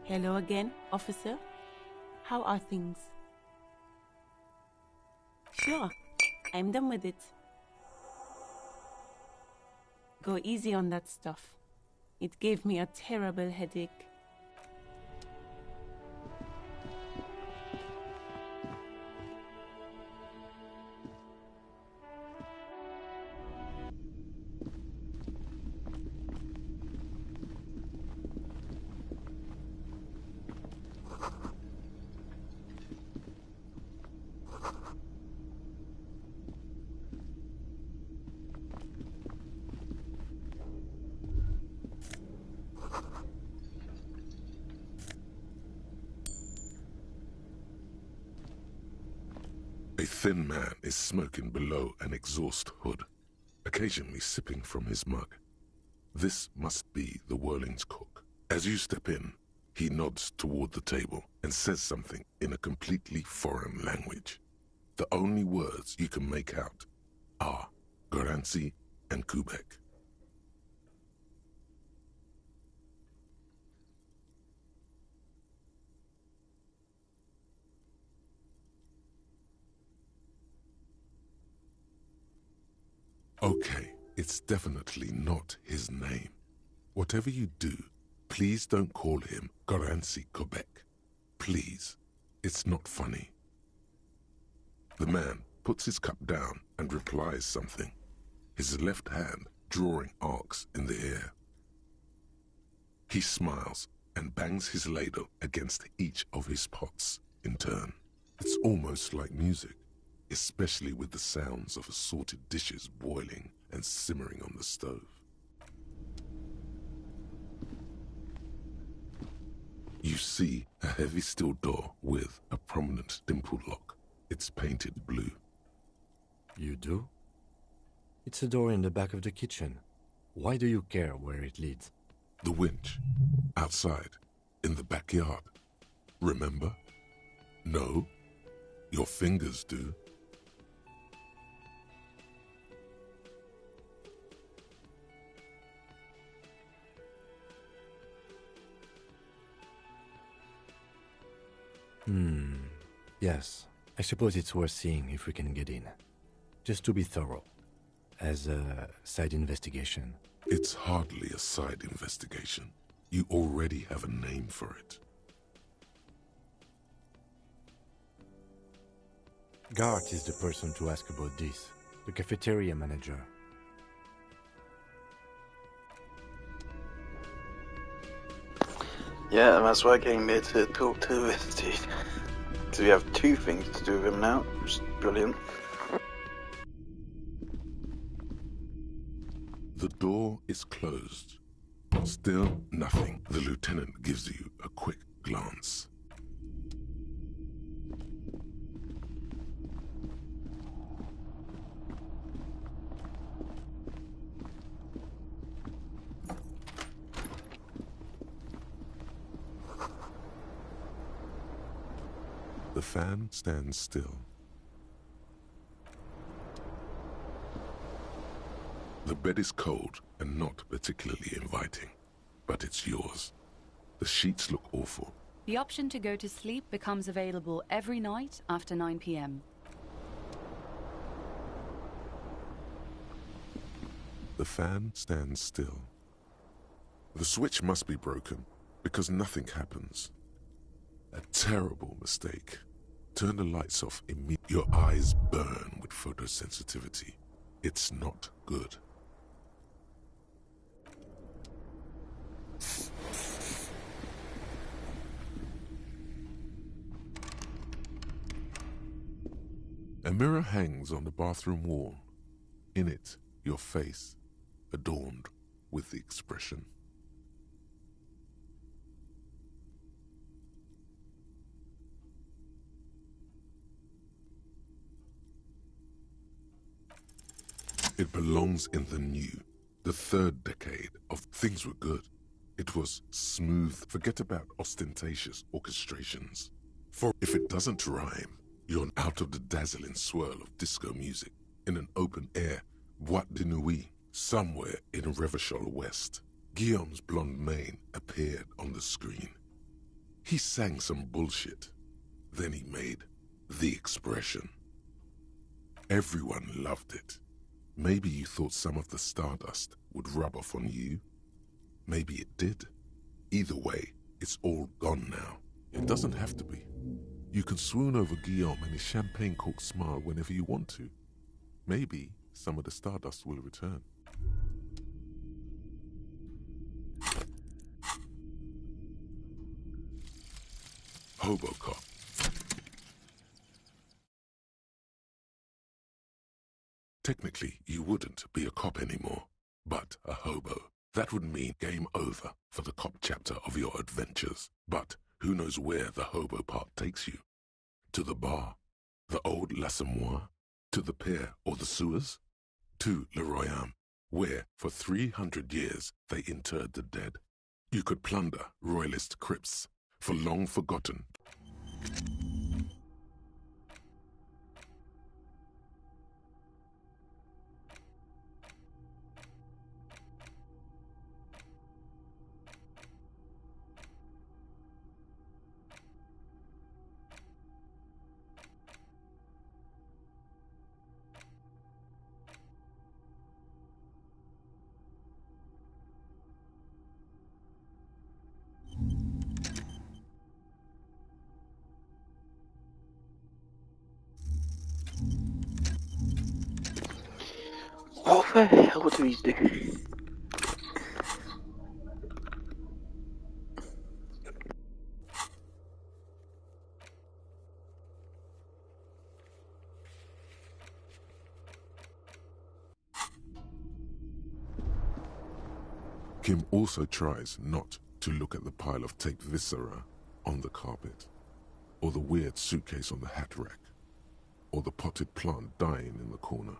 Hello again, officer. How are things? Sure, I'm done with it. Go easy on that stuff. It gave me a terrible headache. A thin man is smoking below an exhaust hood. occasionally sipping from his mug. This must be the Whirling's cook. As you step in, he nods toward the table and says something in a completely foreign language. The only words you can make out are Garancy and Kubek. Okay, it's definitely not his name. Whatever you do, please don't call him Garancy Kubek. Please. It's not funny. The man puts his cup down and replies something, his left hand drawing arcs in the air. He smiles and bangs his ladle against each of his pots in turn. It's almost like music, especially with the sounds of assorted dishes boiling and simmering on the stove. You see a heavy steel door with a prominent dimpled lock. It's painted blue. You do? It's a door in the back of the kitchen. Why do you care where it leads? The winch. Outside. In the backyard. Remember? No? Your fingers do. Yes. I suppose it's worth seeing if we can get in. Just to be thorough. As a side investigation. It's hardly a side investigation. You already have a name for it. Gart is the person to ask about this. The cafeteria manager. Yeah, and that's why I came here to talk to this dude. So we have two things to do with him now, which is brilliant. The door is closed. Still nothing. The lieutenant gives you a quick glance. The fan stands still. The bed is cold and not particularly inviting, but it's yours. The sheets look awful. The option to go to sleep becomes available every night after 9 p.m. The fan stands still. The switch must be broken because nothing happens. A terrible mistake. Turn the lights off immediately. Your eyes burn with photosensitivity. It's not good. A mirror hangs on the bathroom wall. In it, your face, adorned with the expression. It belongs in the new, the third decade of things were good. It was smooth. Forget about ostentatious orchestrations. For if it doesn't rhyme, you're out of the dazzling swirl of disco music in an open air boîte de nuit somewhere in Revachol West. Guillaume's blonde mane appeared on the screen. He sang some bullshit. Then he made the expression. Everyone loved it. Maybe you thought some of the stardust would rub off on you. Maybe it did. Either way, it's all gone now. It doesn't have to be. You can swoon over Guillaume and his champagne-corked smile whenever you want to. Maybe some of the stardust will return. Hobocop. Technically, you wouldn't be a cop anymore, but a hobo. That would mean game over for the cop chapter of your adventures. But who knows where the hobo part takes you? To the bar? The old l'Assommoir? To the pier or the sewers? to Leroyam, where for 300 years they interred the dead. You could plunder royalist crypts for long forgotten. What the hell do these do? Kim also tries not to look at the pile of taped viscera on the carpet, or the weird suitcase on the hat rack, or the potted plant dying in the corner.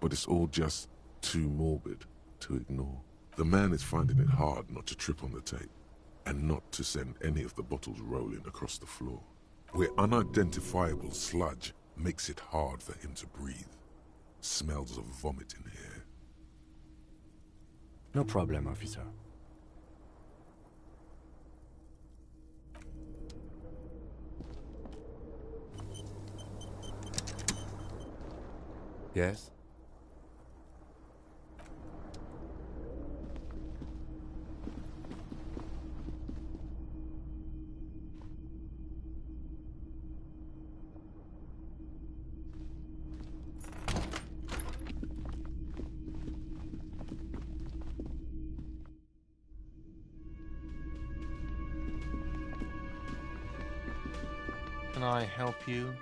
But it's all just too morbid to ignore. The man is finding it hard not to trip on the tape, and not to send any of the bottles rolling across the floor, where unidentifiable sludge makes it hard for him to breathe. Smells of vomit in here. No problem, officer. Yes? Can I help you?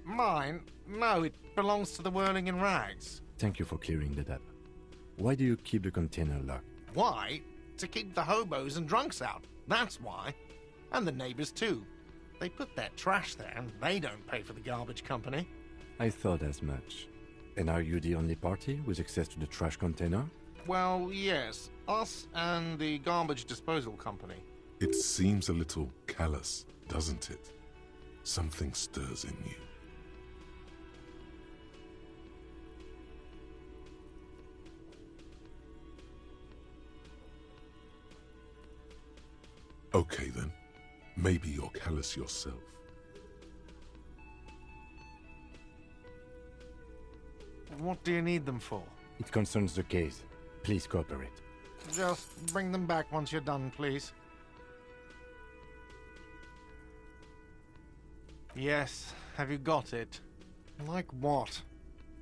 Mine? No, it belongs to the Whirling in Rags. Thank you for clearing that up. Why do you keep the container locked? Why? To keep the hobos and drunks out. That's why. And the neighbors too. They put their trash there and they don't pay for the garbage company. I thought as much. And are you the only party with access to the trash container? Well, yes. Us and the garbage disposal company. It seems a little callous, doesn't it? Something stirs in you. Okay then, maybe you're callous yourself. What do you need them for? It concerns the case. Please cooperate. Just bring them back once you're done, please. Yes, have you got it? Like what?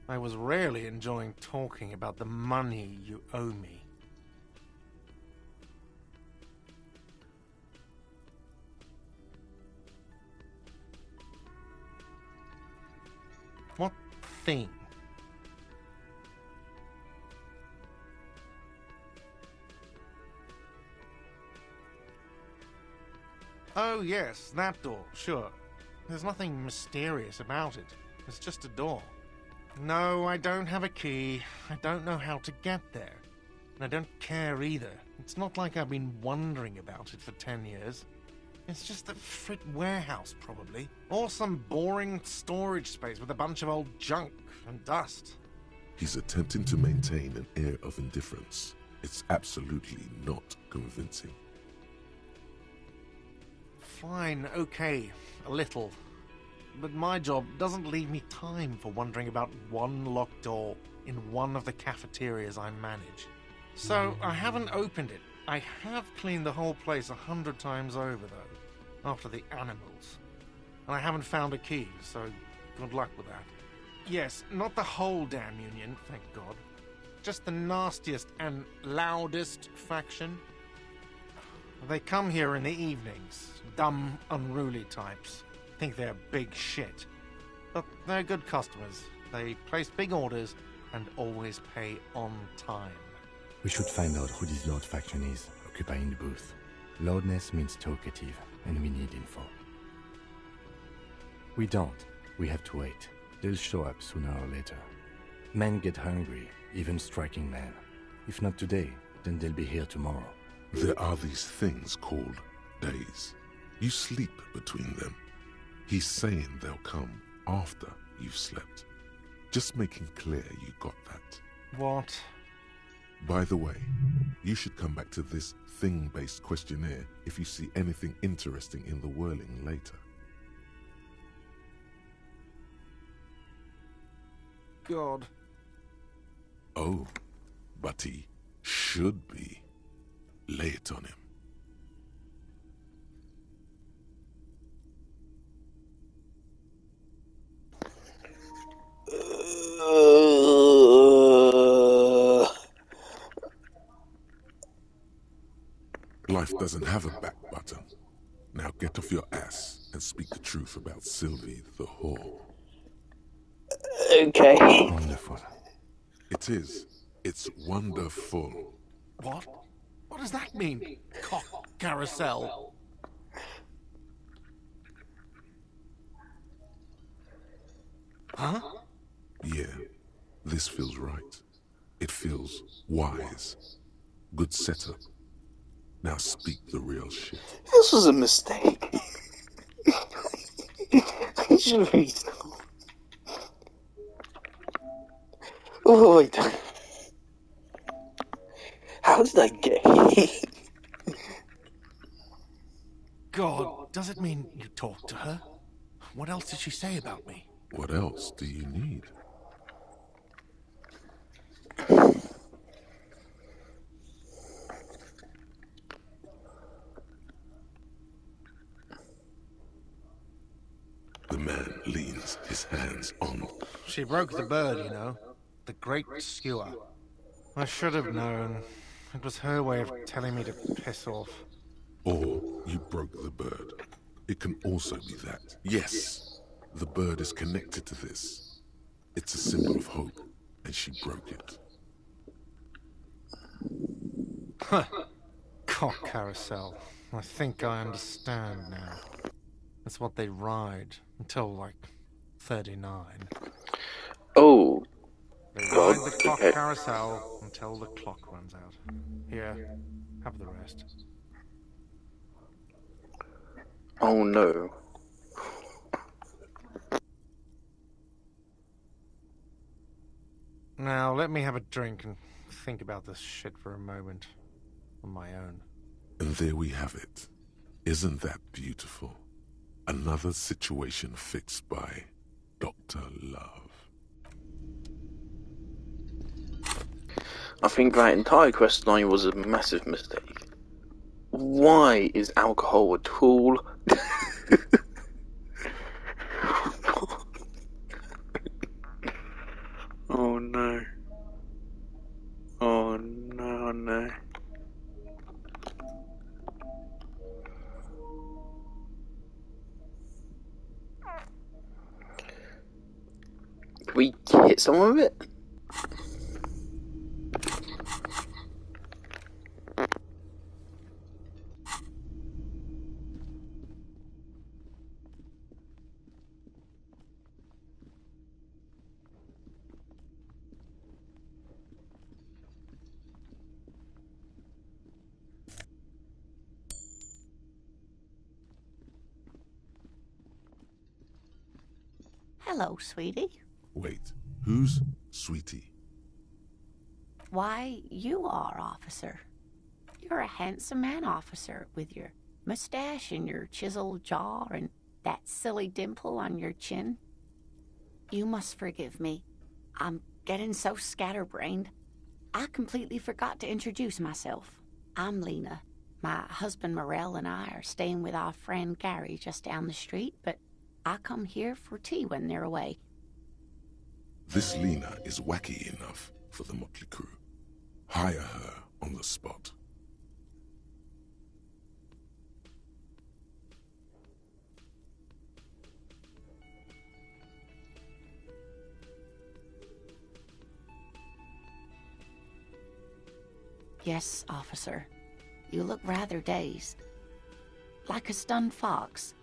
I was really enjoying talking about the money you owe me. What thing? Oh yes, that door, sure. There's nothing mysterious about it. It's just a door. No, I don't have a key. I don't know how to get there. And I don't care either. It's not like I've been wondering about it for 10 years. It's just a frit warehouse, probably. Or some boring storage space with a bunch of old junk and dust. He's attempting to maintain an air of indifference. It's absolutely not convincing. Fine, okay, a little. But my job doesn't leave me time for wondering about one locked door in one of the cafeterias I manage. So I haven't opened it. I have cleaned the whole place 100 times over, though, after the animals. And I haven't found a key, so good luck with that. Yes, not the whole damn union, thank God. Just the nastiest and loudest faction. They come here in the evenings. Dumb, unruly types. Think they're big shit. But they're good customers. They place big orders and always pay on time. We should find out who this Lord faction is, occupying the booth. Loudness means talkative, and we need info. We don't. We have to wait. They'll show up sooner or later. Men get hungry, even striking men. If not today, then they'll be here tomorrow. There are these things called days. You sleep between them. He's saying they'll come after you've slept. Just making clear you got that. What? By the way, you should come back to this thing-based questionnaire if you see anything interesting in the whirling later. God. Oh, but he should be. Lay it on him. Life doesn't have a back button. Now get off your ass and speak the truth about Sylvie the whore. Okay. Wonderful. It is. It's wonderful. What? What does that mean? Cock carousel. Huh? Yeah, this feels right. It feels wise. Good setup. Now speak the real shit. This was a mistake. I should have restarted. Oh, wait. How did I get here? God, does it mean you talked to her? What else did she say about me? What else do you need? The man leans his hands on. She broke the bird, you know. The great skewer. I should have known. It was her way of telling me to piss off. Or you broke the bird. It can also be that. Yes, the bird is connected to this. It's a symbol of hope, and she broke it. Huh. Cock carousel. I think I understand now. That's what they ride until, like, 39. Oh. They ride the cock carousel until the clock runs out. Here, have the rest. Oh no. Now, let me have a drink and think about this shit for a moment. On my own. And there we have it. Isn't that beautiful? Another situation fixed by Dr. Love. I think that entire quest line was a massive mistake. Why is alcohol a tool? Oh no. Oh no, no. Can we hit someone with it? Hello, sweetie. Wait, who's Sweetie? Why, you are, officer. You're a handsome man, officer, with your mustache and your chiseled jaw and that silly dimple on your chin. You must forgive me. I'm getting so scatterbrained. I completely forgot to introduce myself. I'm Lena. My husband Morel and I are staying with our friend Gary just down the street, but I come here for tea when they're away. This Lena is wacky enough for the motley crew. Hire her on the spot. Yes, officer. You look rather dazed. Like a stunned fox.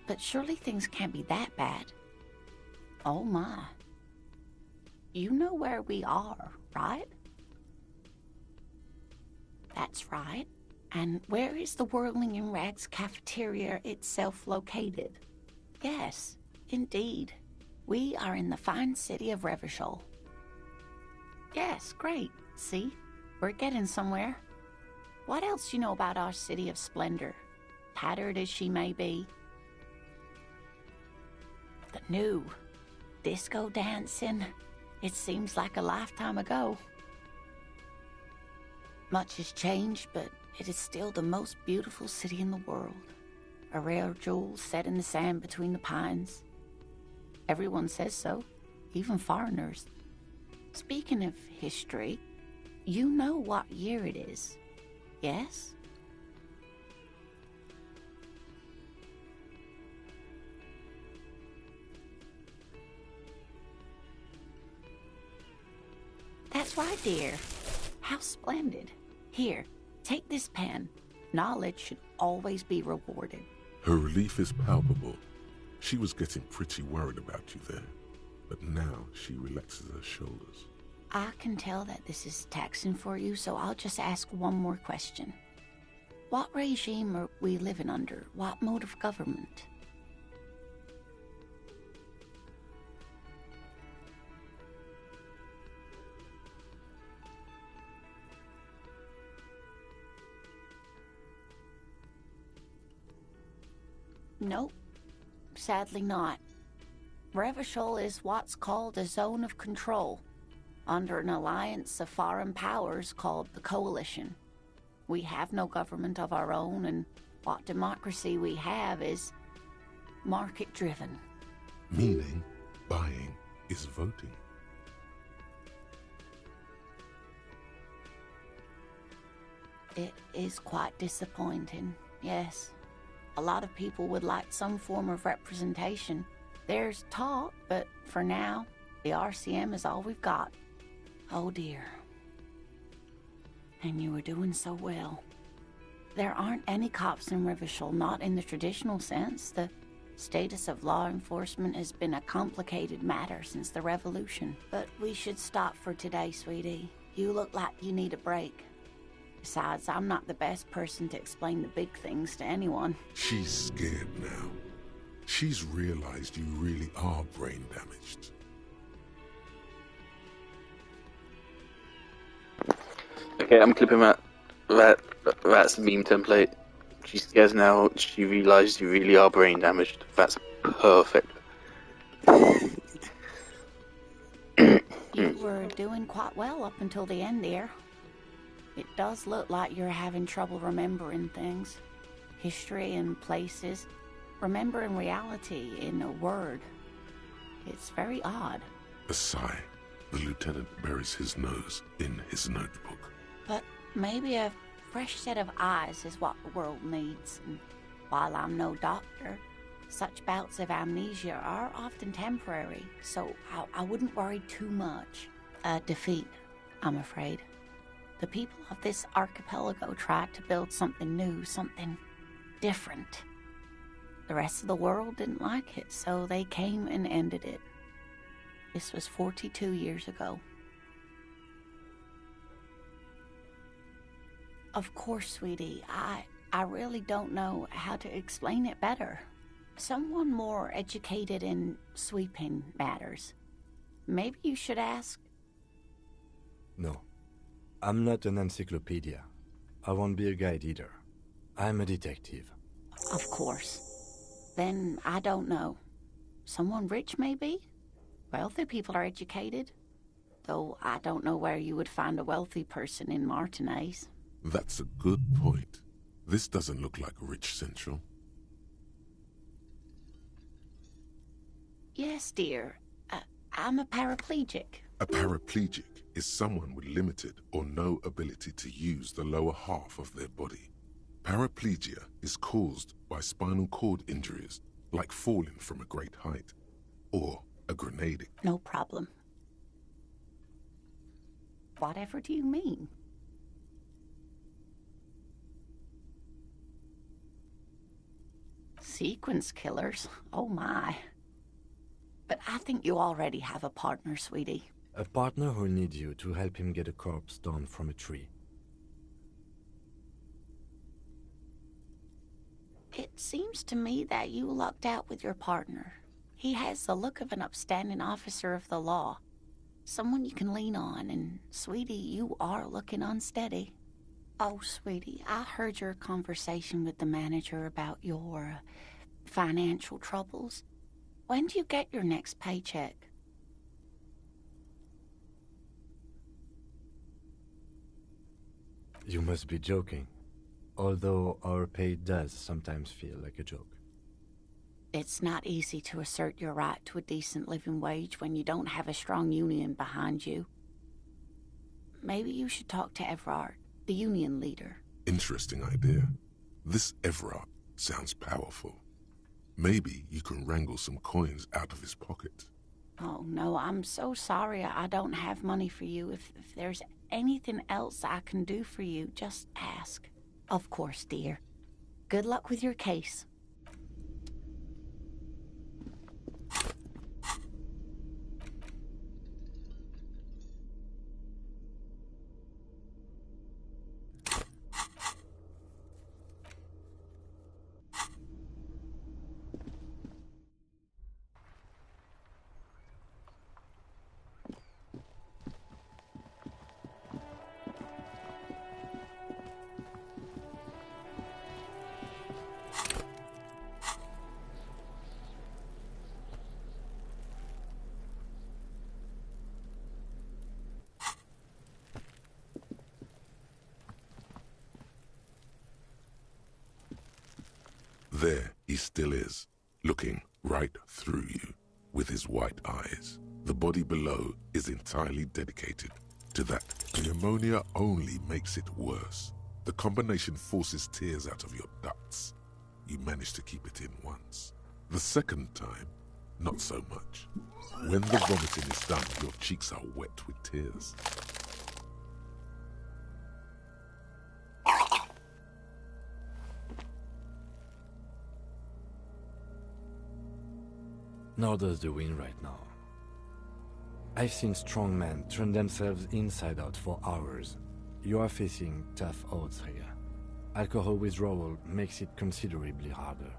But surely things can't be that bad. Oh my. You know where we are, right? That's right. And where is the Whirling in Rags cafeteria itself located? Yes, indeed. We are in the fine city of Revachol. Yes, great. See? We're getting somewhere. What else do you know about our city of splendor? Tattered as she may be. The new disco dancing. It seems like a lifetime ago. Much has changed, but it is still the most beautiful city in the world. A rare jewel set in the sand between the pines. Everyone says so, even foreigners. Speaking of history, you know what year it is, yes? That's right, dear. How splendid. Here, take this pen. Knowledge should always be rewarded. Her relief is palpable. She was getting pretty worried about you there, but now she relaxes her shoulders. I can tell that this is taxing for you, so I'll just ask one more question. What regime are we living under? What mode of government? Nope. Sadly not. Revachol is what's called a zone of control, under an alliance of foreign powers called the Coalition. We have no government of our own, and what democracy we have is market-driven. Meaning, buying is voting. It is quite disappointing, yes. A lot of people would like some form of representation. There's talk, but for now, the RCM is all we've got. Oh dear. And you were doing so well. There aren't any cops in Revachol, not in the traditional sense. The status of law enforcement has been a complicated matter since the revolution. But we should stop for today, sweetie. You look like you need a break. Besides, I'm not the best person to explain the big things to anyone. She's scared now. She's realized you really are brain damaged. Okay, I'm clipping that's a meme template. She scares now. She realized you really are brain damaged. That's perfect. You were doing quite well up until the end, dear. It does look like you're having trouble remembering things. History and places. Remembering reality in a word. It's very odd. A sigh. The lieutenant buries his nose in his notebook. But maybe a fresh set of eyes is what the world needs. And while I'm no doctor, such bouts of amnesia are often temporary, so I wouldn't worry too much. A defeat, I'm afraid. The people of this archipelago tried to build something new, something different. The rest of the world didn't like it, so they came and ended it. This was 42 years ago. Of course, sweetie, I really don't know how to explain it better. Someone more educated in sweeping matters. Maybe you should ask. No. I'm not an encyclopedia. I won't be a guide either. I'm a detective. Of course. Then I don't know. Someone rich, maybe? Wealthy people are educated. Though I don't know where you would find a wealthy person in Martinez. That's a good point. This doesn't look like Rich Central. Yes, dear. I'm a paraplegic. A paraplegic is someone with limited or no ability to use the lower half of their body. Paraplegia is caused by spinal cord injuries, like falling from a great height, or a grenade. No problem. Whatever do you mean? Sequence killers? Oh my. But I think you already have a partner, sweetie. A partner who needs you to help him get a corpse down from a tree. It seems to me that you lucked out with your partner. He has the look of an upstanding officer of the law. Someone you can lean on, and sweetie, you are looking unsteady. Oh, sweetie, I heard your conversation with the manager about your financial troubles. When do you get your next paycheck? You must be joking. Although our pay does sometimes feel like a joke. It's not easy to assert your right to a decent living wage when you don't have a strong union behind you. Maybe you should talk to Everard, the union leader. Interesting idea. This Everard sounds powerful. Maybe you can wrangle some coins out of his pocket. Oh, no, I'm so sorry I don't have money for you. If there's anything else I can do for you, just ask. Of course, dear. Good luck with your case. There he still is, looking right through you with his white eyes. The body below is entirely dedicated to that. The ammonia only makes it worse. The combination forces tears out of your ducts. You manage to keep it in once. The second time, not so much. When the vomiting is done, your cheeks are wet with tears. Nor does the wind right now. I've seen strong men turn themselves inside out for hours. You are facing tough odds here. Alcohol withdrawal makes it considerably harder.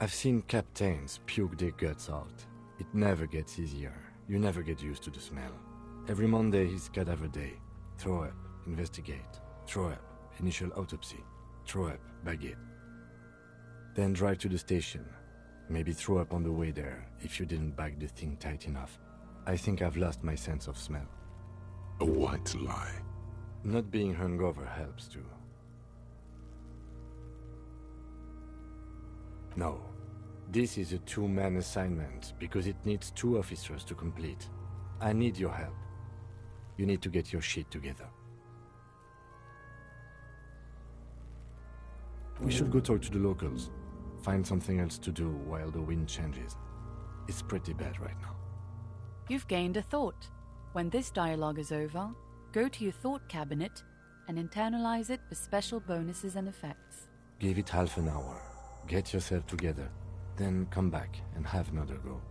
I've seen captains puke their guts out. It never gets easier. You never get used to the smell. Every Monday is cadaver day. Throw up, investigate. Throw up, initial autopsy. Throw up, baguette. Then drive to the station. Maybe throw up on the way there if you didn't bag the thing tight enough. I think I've lost my sense of smell. A white lie. Not being hungover helps too. No. This is a two-man assignment because it needs 2 officers to complete. I need your help. You need to get your shit together. We should go talk to the locals. Find something else to do while the wind changes. It's pretty bad right now. You've gained a thought. When this dialogue is over, go to your thought cabinet and internalize it for special bonuses and effects. Give it half an hour. Get yourself together. Then come back and have another go.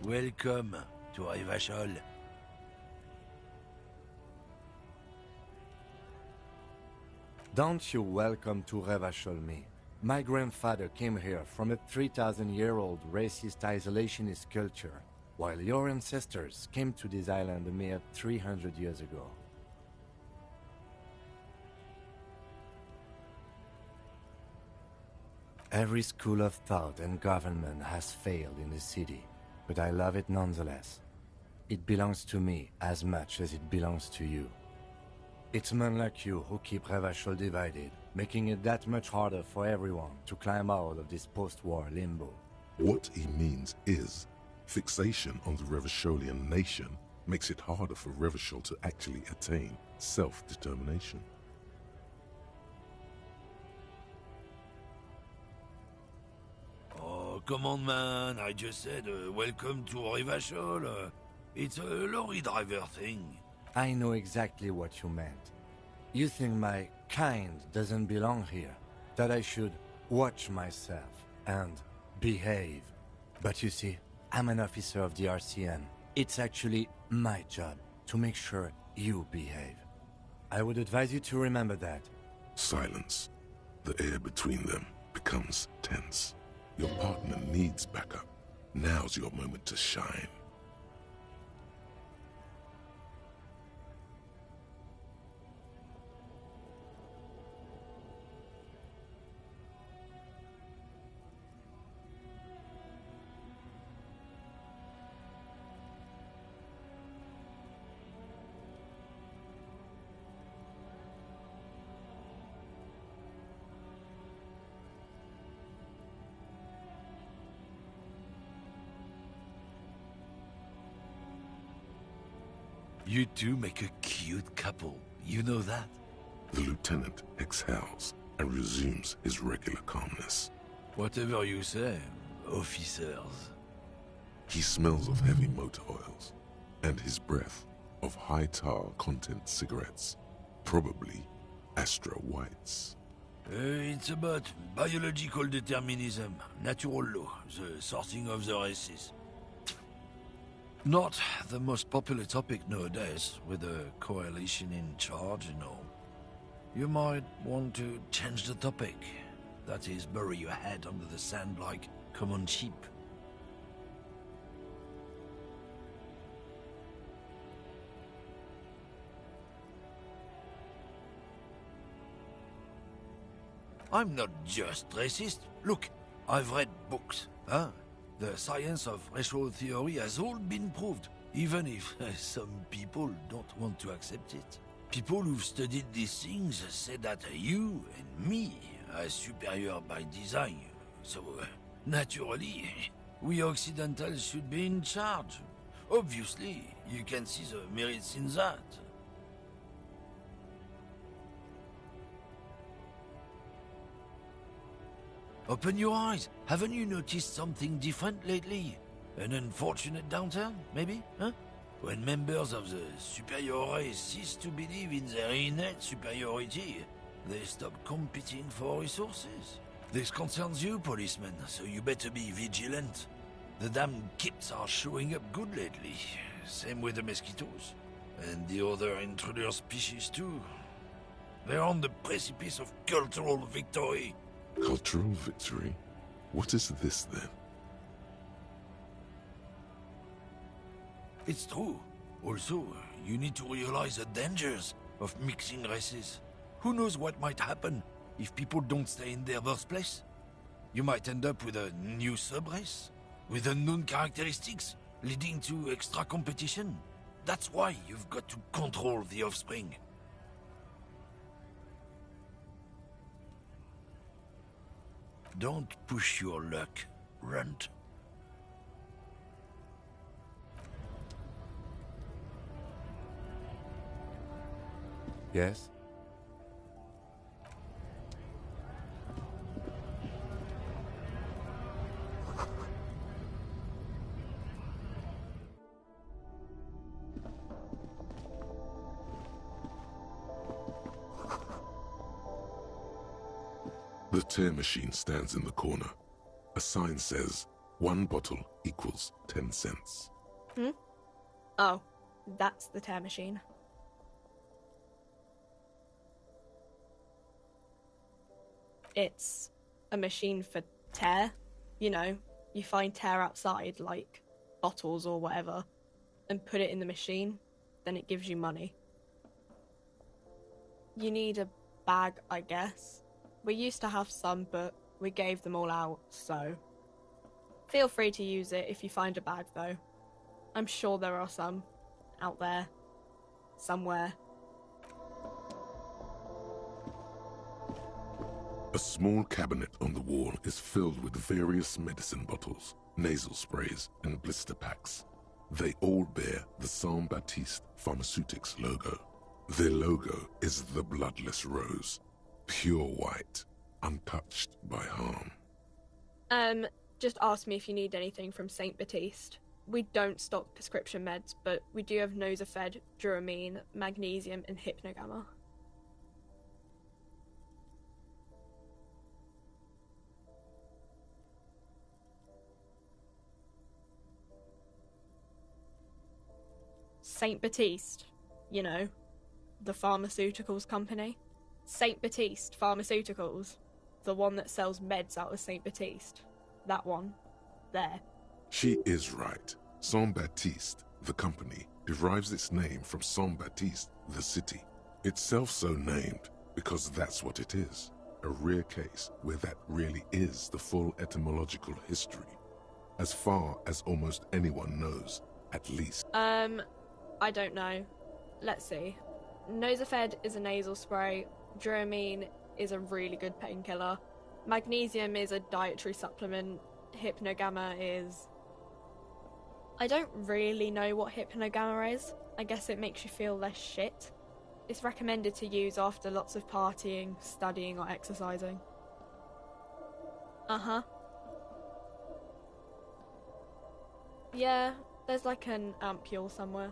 Welcome to Revachol. Don't you welcome to Revachol me. My grandfather came here from a 3,000-year-old racist isolationist culture, while your ancestors came to this island a mere 300 years ago. Every school of thought and government has failed in the city, but I love it nonetheless. It belongs to me as much as it belongs to you. It's men like you who keep Revachol divided, making it that much harder for everyone to climb out of this post-war limbo. What he means is, fixation on the Revacholian nation makes it harder for Revachol to actually attain self-determination. Oh, come on, man. I just said, welcome to Revachol. It's a lorry driver thing. I know exactly what you meant. You think my kind doesn't belong here, that I should watch myself and behave. But you see, I'm an officer of the RCN. It's actually my job to make sure you behave. I would advise you to remember that. Silence. The air between them becomes tense. Your partner needs backup. Now's your moment to shine. You two make a cute couple. You know that? The lieutenant exhales and resumes his regular calmness. Whatever you say, officers. He smells of heavy motor oils, and his breath of high tar content cigarettes, probably Astra Whites. It's about biological determinism, natural law, the sorting of the races. Not the most popular topic nowadays, with the coalition in charge and all. You might want to change the topic. That is, bury your head under the sand like common sheep. I'm not just racist. Look, I've read books, huh? The science of racial theory has all been proved, even if some people don't want to accept it. People who've studied these things say that you and me are superior by design. So, naturally, we Occidentals should be in charge. Obviously, you can see the merits in that. Open your eyes. Haven't you noticed something different lately? An unfortunate downturn, maybe? Huh? When members of the superior race cease to believe in their innate superiority, they stop competing for resources. This concerns you, policemen, so you better be vigilant. The damn kids are showing up good lately. Same with the mosquitoes. And the other intruder species too. They're on the precipice of cultural victory. Cultural victory? What is this then? It's true. Also, you need to realize the dangers of mixing races. Who knows what might happen if people don't stay in their birthplace? You might end up with a new sub-race, with unknown characteristics, leading to extra competition. That's why you've got to control the offspring. Don't push your luck, Runt. Yes? The tear machine stands in the corner. A sign says, 1 bottle equals 10 cents. Hmm? Oh, that's the tear machine. It's a machine for tear. You know, you find tear outside, like bottles or whatever, and put it in the machine, then it gives you money. You need a bag, I guess. We used to have some, but we gave them all out, so... Feel free to use it if you find a bag, though. I'm sure there are some out there, somewhere. A small cabinet on the wall is filled with various medicine bottles, nasal sprays, and blister packs. They all bear the Saint Baptiste Pharmaceutics logo. Their logo is the bloodless rose, pure white, untouched by harm. Just ask me if you need anything from Saint Baptiste. We don't stock prescription meds, but we do have Nosafed, Dramamine, Magnesium, and Hypnogamma. Saint Baptiste, you know, the pharmaceuticals company. Saint Baptiste Pharmaceuticals, the one that sells meds out of Saint Baptiste. That one. There. She is right. Saint Baptiste, the company, derives its name from Saint Baptiste, the city. Itself so named because that's what it is. A rare case where that really is the full etymological history. As far as almost anyone knows, at least. I don't know. Let's see. Nosafed is a nasal spray. Dramamine is a really good painkiller. Magnesium is a dietary supplement. Hypnogamma is... I don't really know what Hypnogamma is. I guess it makes you feel less shit. It's recommended to use after lots of partying, studying, or exercising. Uh-huh. Yeah, there's like an ampule somewhere.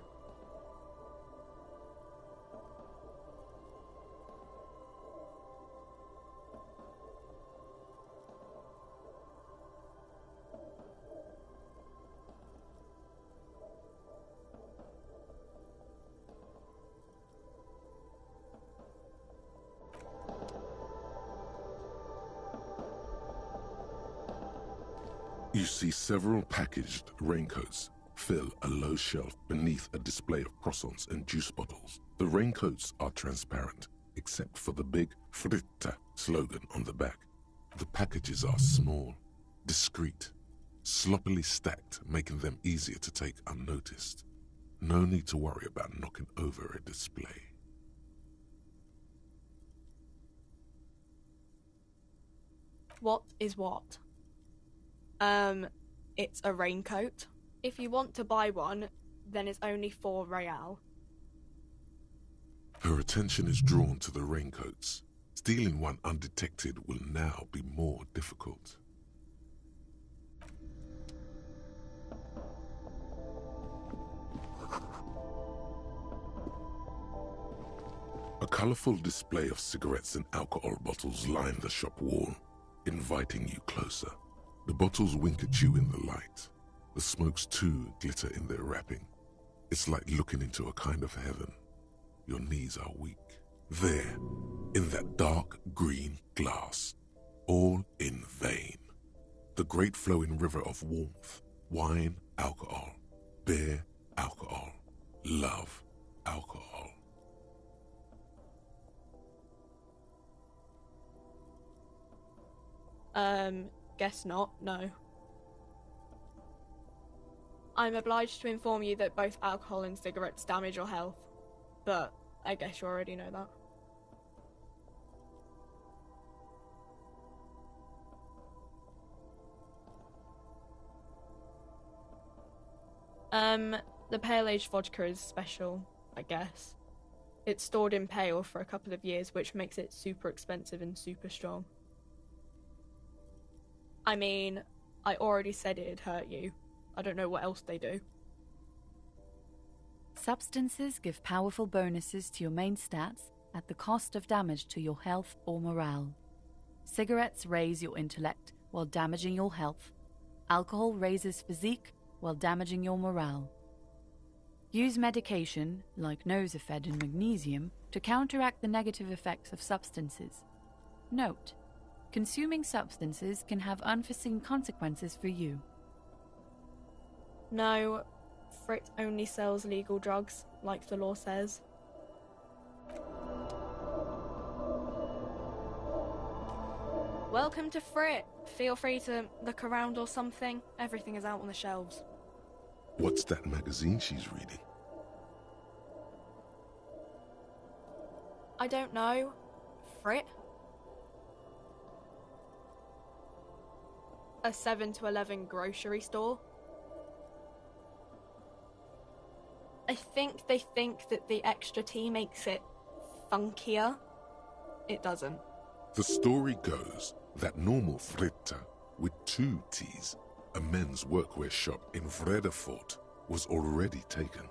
You see several packaged raincoats fill a low shelf beneath a display of croissants and juice bottles. The raincoats are transparent, except for the big Fritta slogan on the back. The packages are small, discreet, sloppily stacked, making them easier to take unnoticed. No need to worry about knocking over a display. What is what? It's a raincoat. If you want to buy one, then it's only 4 real. Her attention is drawn to the raincoats. Stealing one undetected will now be more difficult. A colorful display of cigarettes and alcohol bottles line the shop wall, inviting you closer. The bottles wink at you in the light. The smokes too glitter in their wrapping. It's like looking into a kind of heaven. Your knees are weak. There, in that dark green glass, all in vain. The great flowing river of warmth, wine, alcohol, beer, alcohol, love, alcohol. Guess not, no. I'm obliged to inform you that both alcohol and cigarettes damage your health, but I guess you already know that. The pale aged vodka is special, I guess. It's stored in pale for a couple of years, which makes it super expensive and super strong. I mean, I already said it'd hurt you. I don't know what else they do. Substances give powerful bonuses to your main stats at the cost of damage to your health or morale. Cigarettes raise your intellect while damaging your health. Alcohol raises physique while damaging your morale. Use medication, like Nosafed and magnesium, to counteract the negative effects of substances. Note: consuming substances can have unforeseen consequences for you. No, Frit only sells legal drugs, like the law says. Welcome to Frit. Feel free to look around or something. Everything is out on the shelves. What's that magazine she's reading? I don't know. Frit? A 7 to 11 grocery store? I think they think that the extra tea makes it funkier. It doesn't. The story goes that normal Fritta, with 2 T's, a men's workwear shop in Vredefort, was already taken.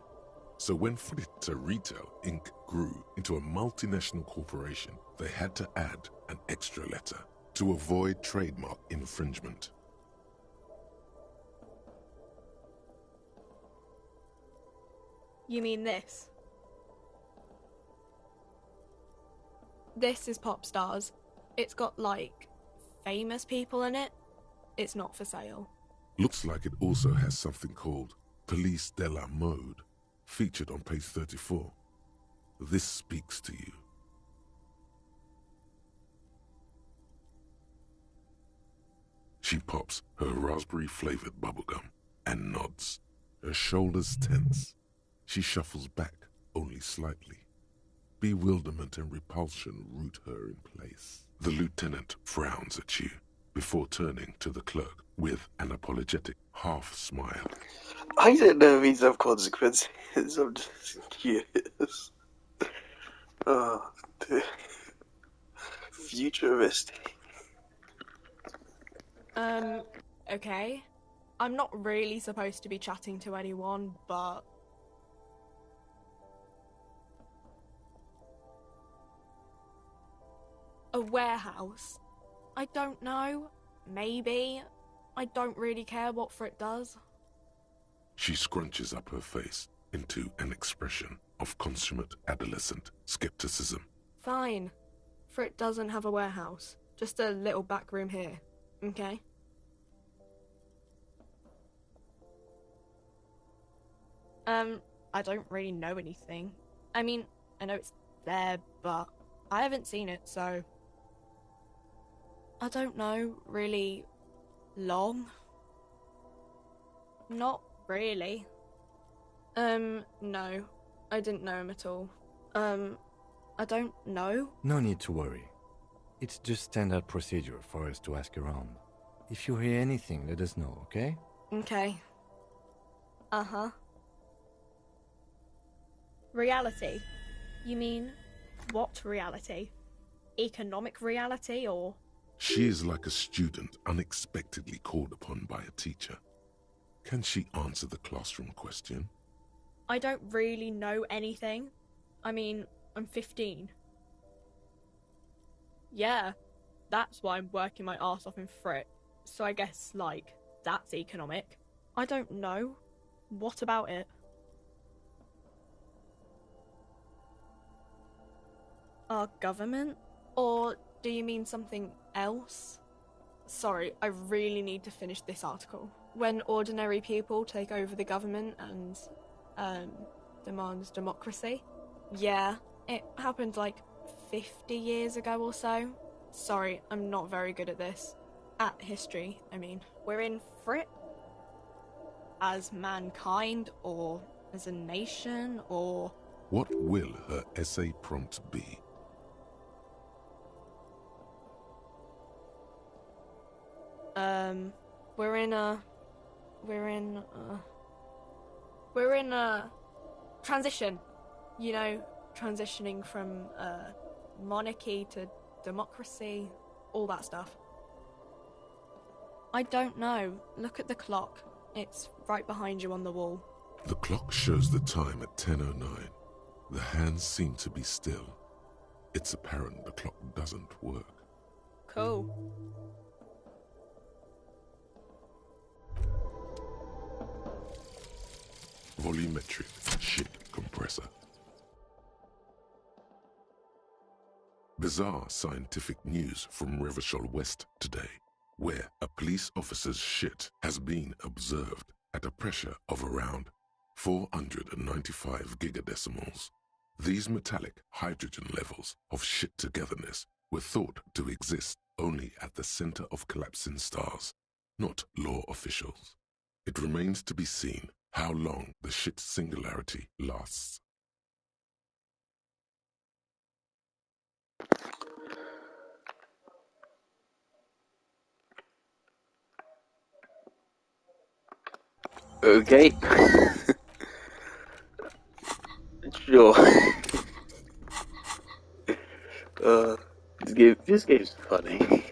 So when Fritta Retail Inc. grew into a multinational corporation, they had to add an extra letter to avoid trademark infringement. You mean this? This is Pop Stars. It's got, like, famous people in it. It's not for sale. Looks like it also has something called Police de la Mode, featured on page 34. This speaks to you. She pops her raspberry-flavored bubblegum and nods. Her shoulders tense. She shuffles back only slightly. Bewilderment and repulsion root her in place. The lieutenant frowns at you before turning to the clerk with an apologetic half-smile. I don't know if these have consequences. I'm just curious. Oh, dear. Futuristic. Okay. I'm not really supposed to be chatting to anyone, but... A warehouse? I don't know. Maybe. I don't really care what Frit does. She scrunches up her face into an expression of consummate adolescent skepticism. Fine. Frit doesn't have a warehouse. Just a little back room here. Okay? I don't really know anything. I mean, I know it's there, but I haven't seen it, so... I don't know, really... long? Not really. No. I didn't know him at all. I don't know. No need to worry. It's just standard procedure for us to ask around. If you hear anything, let us know, okay? Okay. Uh-huh. Reality? You mean, what reality? Economic reality, or...? She is like a student unexpectedly called upon by a teacher. Can she answer the classroom question? I don't really know anything. I mean, I'm 15. Yeah, that's why I'm working my arse off in Frit. So I guess, like, that's economic. I don't know. What about it? Our government? Or do you mean something else? Sorry, I really need to finish this article. When ordinary people take over the government and, demands democracy? Yeah, it happened like 50 years ago or so. Sorry, I'm not very good at this. At history, I mean. We're in Frit? As mankind, or as a nation, or... What will her essay prompt be? We're in a transition. You know, transitioning from monarchy to democracy, all that stuff. I don't know. Look at the clock. It's right behind you on the wall. The clock shows the time at 10:09. The hands seem to be still. It's apparent the clock doesn't work. Cool. volumetric shit compressor. Bizarre scientific news from Revachol West today, where a police officer's shit has been observed at a pressure of around 495 gigadecimals. These metallic hydrogen levels of shit togetherness were thought to exist only at the center of collapsing stars, not law officials. It remains to be seen how long the shit singularity lasts. Okay. Sure. This game's funny.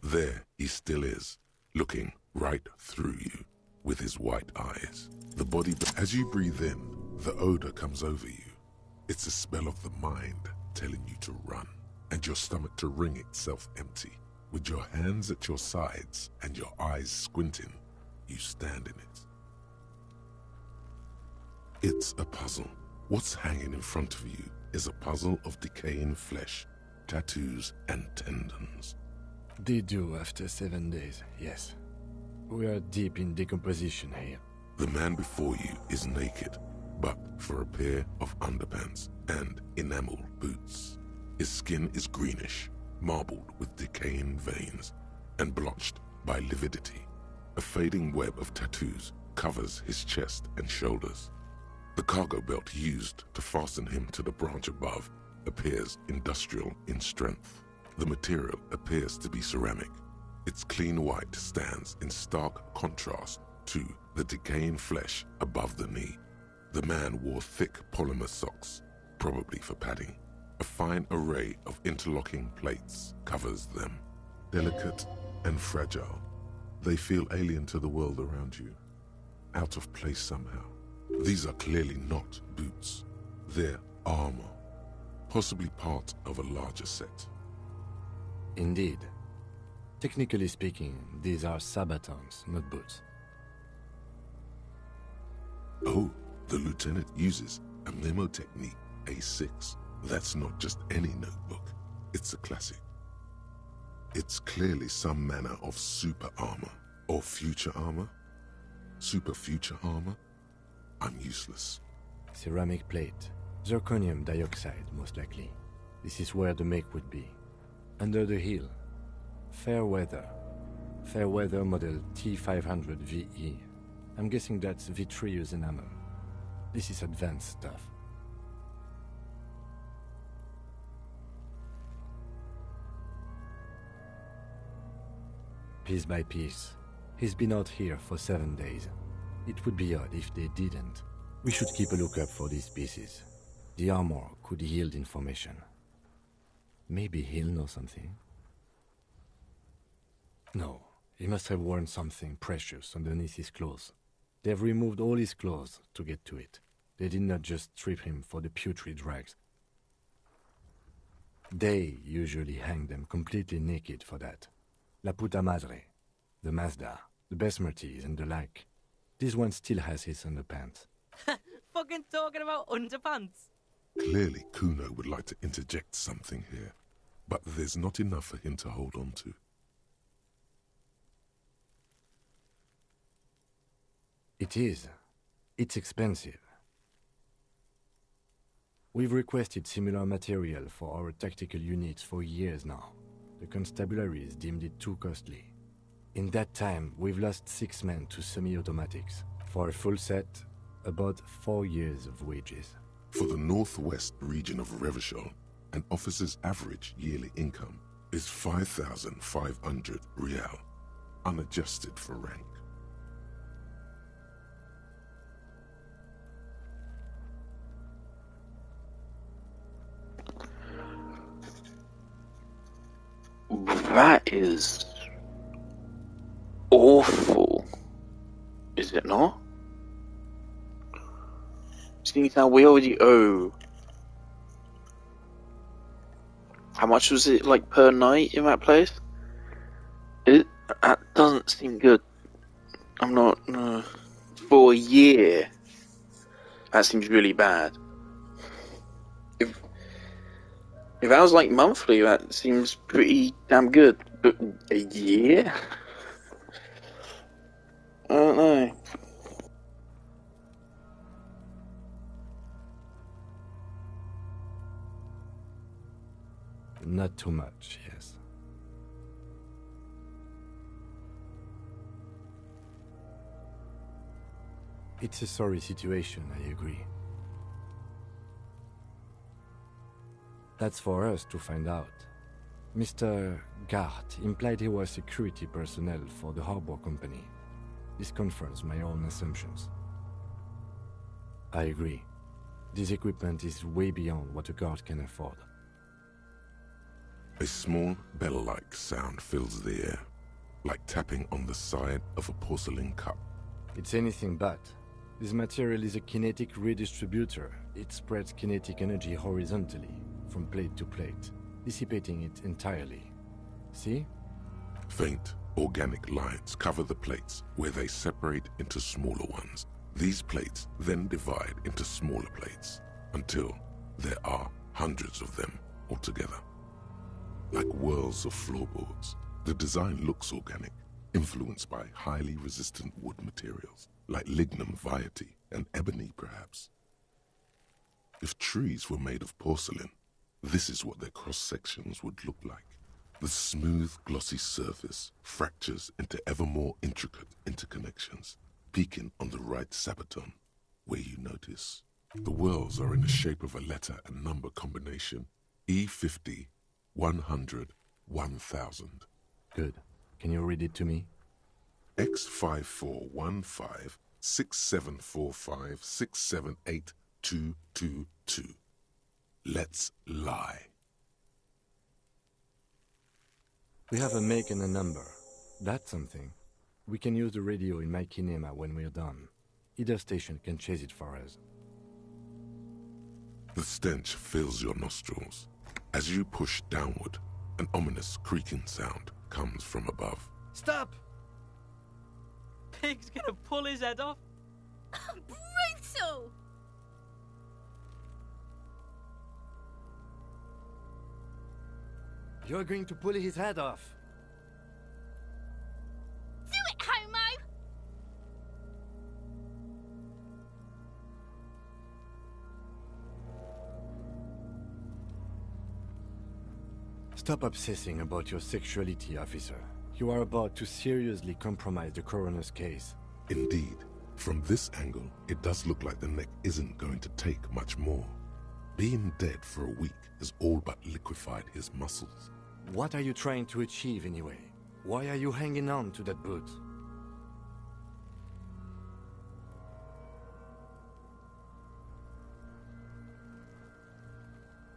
There he still is, looking right through you with his white eyes. The body, as you breathe in, the odor comes over you. It's a smell of the mind telling you to run, and your stomach to wring itself empty. With your hands at your sides and your eyes squinting, you stand in it. It's a puzzle. What's hanging in front of you is a puzzle of decaying flesh, tattoos, and tendons. They do after 7 days, yes. We are deep in decomposition here. The man before you is naked, but for a pair of underpants and enamel boots. His skin is greenish, marbled with decaying veins, and blotched by lividity. A fading web of tattoos covers his chest and shoulders. The cargo belt used to fasten him to the branch above appears industrial in strength. The material appears to be ceramic. Its clean white stands in stark contrast to the decaying flesh above the knee. The man wore thick polymer socks, probably for padding. A fine array of interlocking plates covers them. Delicate and fragile, they feel alien to the world around you, out of place somehow. These are clearly not boots. They're armor, possibly part of a larger set. Indeed. Technically speaking, these are sabatons, not boots. Oh, the lieutenant uses a memo technique A6. That's not just any notebook. It's a classic. It's clearly some manner of super armor, or future armor. Super future armor? I'm useless. Ceramic plate. Zirconium dioxide, most likely. This is where the make would be. Under the hill. Fair weather. Fair weather model T500 VE. I'm guessing that's vitreous enamel. This is advanced stuff. Piece by piece. He's been out here for 7 days. It would be odd if they didn't. We should keep a lookout for these pieces. The armor could yield information. Maybe he'll know something. No, he must have worn something precious underneath his clothes. They've removed all his clothes to get to it. They did not just strip him for the putrid rags. They usually hang them completely naked for that. La puta madre, the Mazda, the Besmerties and the like. This one still has his underpants. Fucking talking about underpants. Clearly, Kuno would like to interject something here, but there's not enough for him to hold on to. It is. It's expensive. We've requested similar material for our tactical units for years now. The constabularies deemed it too costly. In that time, we've lost 6 men to semi-automatics. For a full set, about 4 years of wages. For the northwest region of Revachol, an officer's average yearly income is 5,500 real, unadjusted for rank. That is awful, is it not? Seeing how we already owe. How much was it like per night in that place? That doesn't seem good. I'm not. For a year, that seems really bad. If that was like monthly, that seems pretty damn good. But a year? I don't know. Not too much, yes. It's a sorry situation, I agree. That's for us to find out. Mr. Gart implied he was security personnel for the harbor company. This confirms my own assumptions. I agree. This equipment is way beyond what a guard can afford. A small bell-like sound fills the air, like tapping on the side of a porcelain cup. It's anything but. This material is a kinetic redistributor. It spreads kinetic energy horizontally, from plate to plate, dissipating it entirely. See? Faint, organic lines cover the plates where they separate into smaller ones. These plates then divide into smaller plates, until there are hundreds of them altogether. Like whirls of floorboards, the design looks organic, influenced by highly resistant wood materials, like lignum vitae and ebony perhaps. If trees were made of porcelain, this is what their cross-sections would look like. The smooth, glossy surface fractures into ever more intricate interconnections, peaking on the right sabaton, where you notice. The whirls are in the shape of a letter and number combination, E50, 100, 1000. Good. Can you read it to me? X5415 6745 678 222. Let's lie. We have a make and a number. That's something. We can use the radio in my kinema when we're done. Either station can chase it for us. The stench fills your nostrils. As you push downward, an ominous creaking sound comes from above. Stop! Pig's gonna pull his head off. Brutal! You're going to pull his head off. Do it, homo! Stop obsessing about your sexuality, officer. You are about to seriously compromise the coroner's case. Indeed. From this angle, it does look like the neck isn't going to take much more. Being dead for a week has all but liquefied his muscles. What are you trying to achieve anyway? Why are you hanging on to that boot?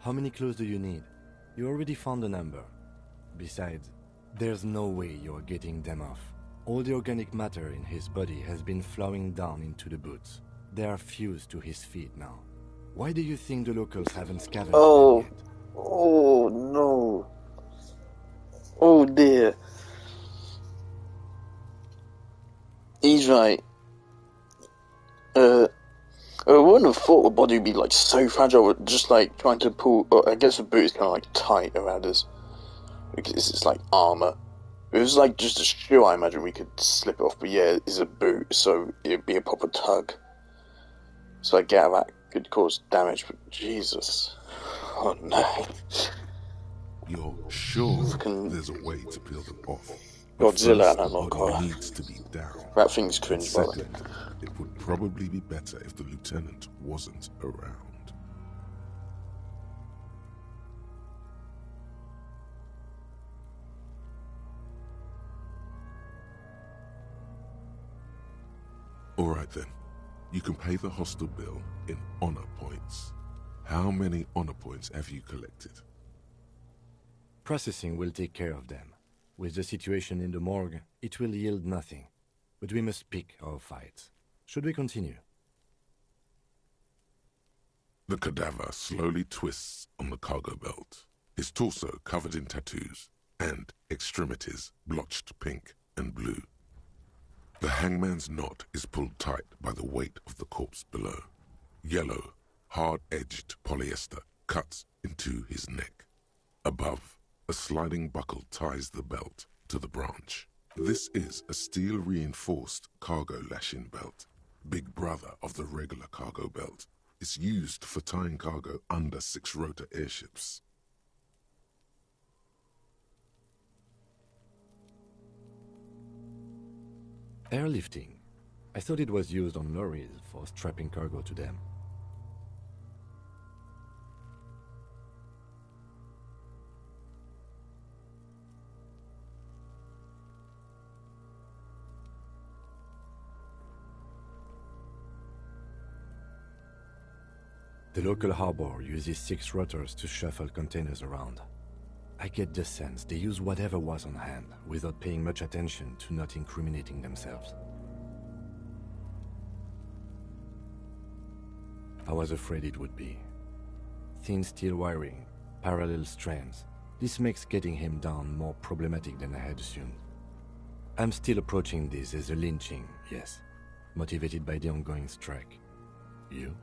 How many clues do you need? You already found a number. Besides, there's no way you're getting them off. All the organic matter in his body has been flowing down into the boots. They are fused to his feet now. Why do you think the locals haven't scavenged them yet? Oh no. Oh dear. He's right. I wouldn't have thought the body would be like so fragile, just like trying to pull. I guess the boot is kind of like tight around us because it's like armor. If it was like just a shoe, I imagine we could slip it off. But yeah, it's a boot, so it'd be a proper tug. So I get that could cause damage, but Jesus, oh no. You're sure there's a way to peel them off. Godzilla and the that body needs to be down. That thing's cringe, by the way. Second, it would probably be better if the lieutenant wasn't around. Alright then. You can pay the hostel bill in honor points. How many honor points have you collected? Processing will take care of them. With the situation in the morgue, it will yield nothing. But we must pick our fights. Should we continue? The cadaver slowly twists on the cargo belt, his torso covered in tattoos, and extremities blotched pink and blue. The hangman's knot is pulled tight by the weight of the corpse below. Yellow, hard-edged polyester cuts into his neck. Above, a sliding buckle ties the belt to the branch. This is a steel-reinforced cargo lashing belt, big brother of the regular cargo belt. It's used for tying cargo under 6-rotor airships. Airlifting. I thought it was used on lorries for strapping cargo to them. The local harbor uses 6 rotors to shuffle containers around. I get the sense they use whatever was on hand, without paying much attention to not incriminating themselves. I was afraid it would be. Thin steel wiring, parallel strands. This makes getting him down more problematic than I had assumed. I'm still approaching this as a lynching, yes, motivated by the ongoing strike. You?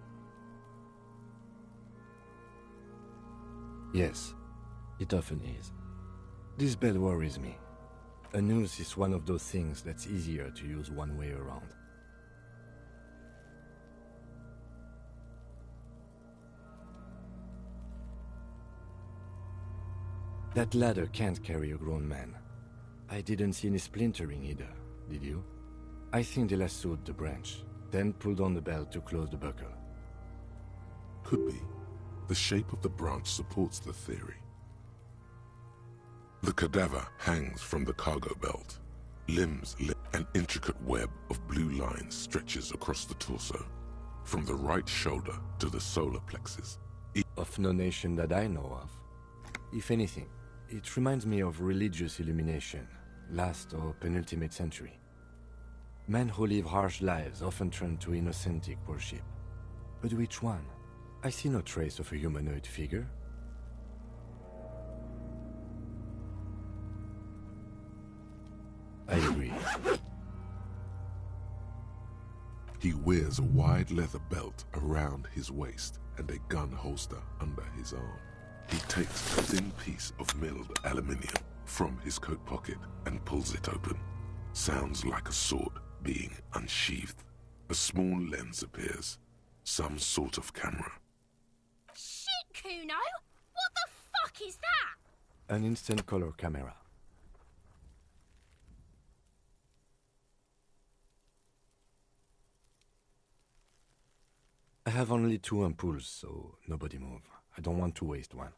Yes, it often is. This bell worries me. A noose is one of those things that's easier to use one way around. That ladder can't carry a grown man. I didn't see any splintering either, did you? I think they lassoed the branch, then pulled on the belt to close the buckle. Could be. The shape of the branch supports the theory. The cadaver hangs from the cargo belt. Limbs lit. An intricate web of blue lines stretches across the torso, from the right shoulder to the solar plexus. Of no nation that I know of. If anything, it reminds me of religious illumination, last or penultimate century. Men who live harsh lives often turn to innocentic worship. But which one? I see no trace of a humanoid figure. I agree. He wears a wide leather belt around his waist and a gun holster under his arm. He takes a thin piece of milled aluminium from his coat pocket and pulls it open. Sounds like a sword being unsheathed. A small lens appears. Some sort of camera. Shit, Kuno! What the fuck is that? An instant color camera. I have only 2 ampoules, so nobody move. I don't want to waste one.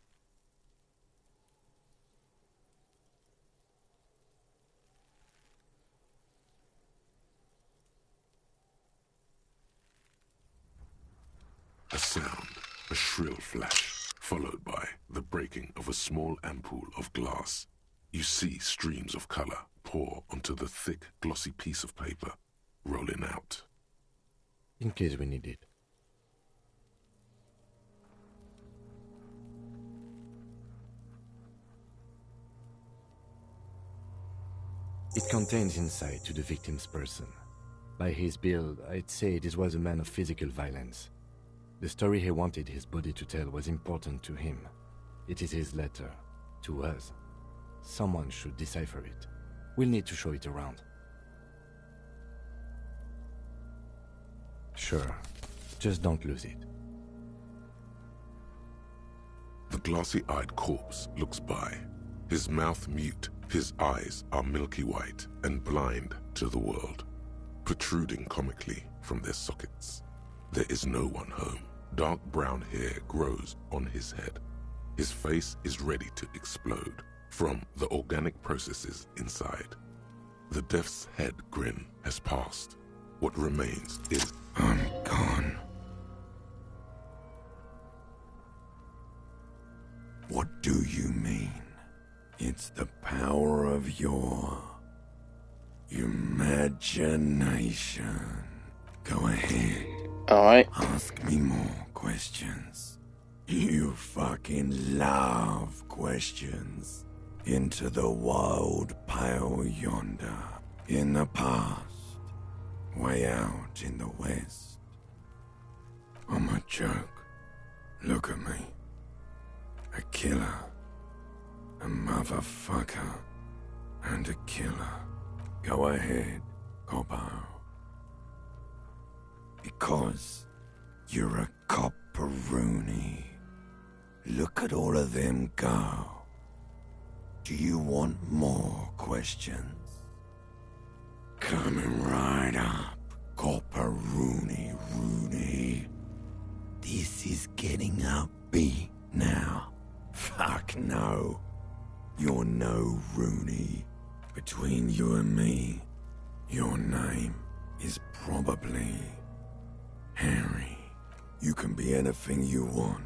A sound, a shrill flash, followed by the breaking of a small ampoule of glass. You see streams of color pour onto the thick, glossy piece of paper, rolling out. In case we need it. It contains insight to the victim's person. By his build, I'd say this was a man of physical violence. The story he wanted his body to tell was important to him. It is his letter, to us. Someone should decipher it. We'll need to show it around. Sure, just don't lose it. The glossy-eyed corpse looks by, his mouth mute. His eyes are milky white and blind to the world, protruding comically from their sockets. There is no one home. Dark brown hair grows on his head. His face is ready to explode from the organic processes inside. The death's head grin has passed. What remains is... I'm gone. What do you mean? It's the power of your imagination. Go ahead. Alright. Ask me more questions. You fucking love questions. Into the wild pale yonder. In the past. Way out in the west. I'm a joke. Look at me. A killer. A motherfucker. And a killer. Go ahead, Coppo. Because you're a copperoonie. Look at all of them go. Do you want more questions? Coming right up, copperoonie. This is getting upbeat now. Fuck no. You're no Rooney. Between you and me, your name is probably Harry. You can be anything you want,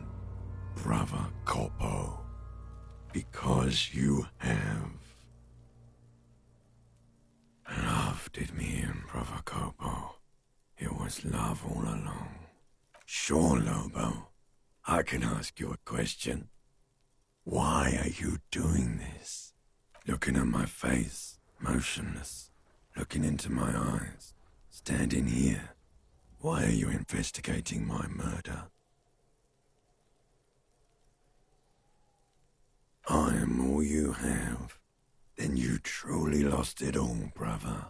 brother Coppo. Because you have loved it, me and brother Coppo. It was love all along. Sure, Lobo. I can ask you a question. Why are you doing this? Looking at my face, motionless, looking into my eyes, standing here. Why are you investigating my murder? I am all you have. Then you truly lost it all, brother.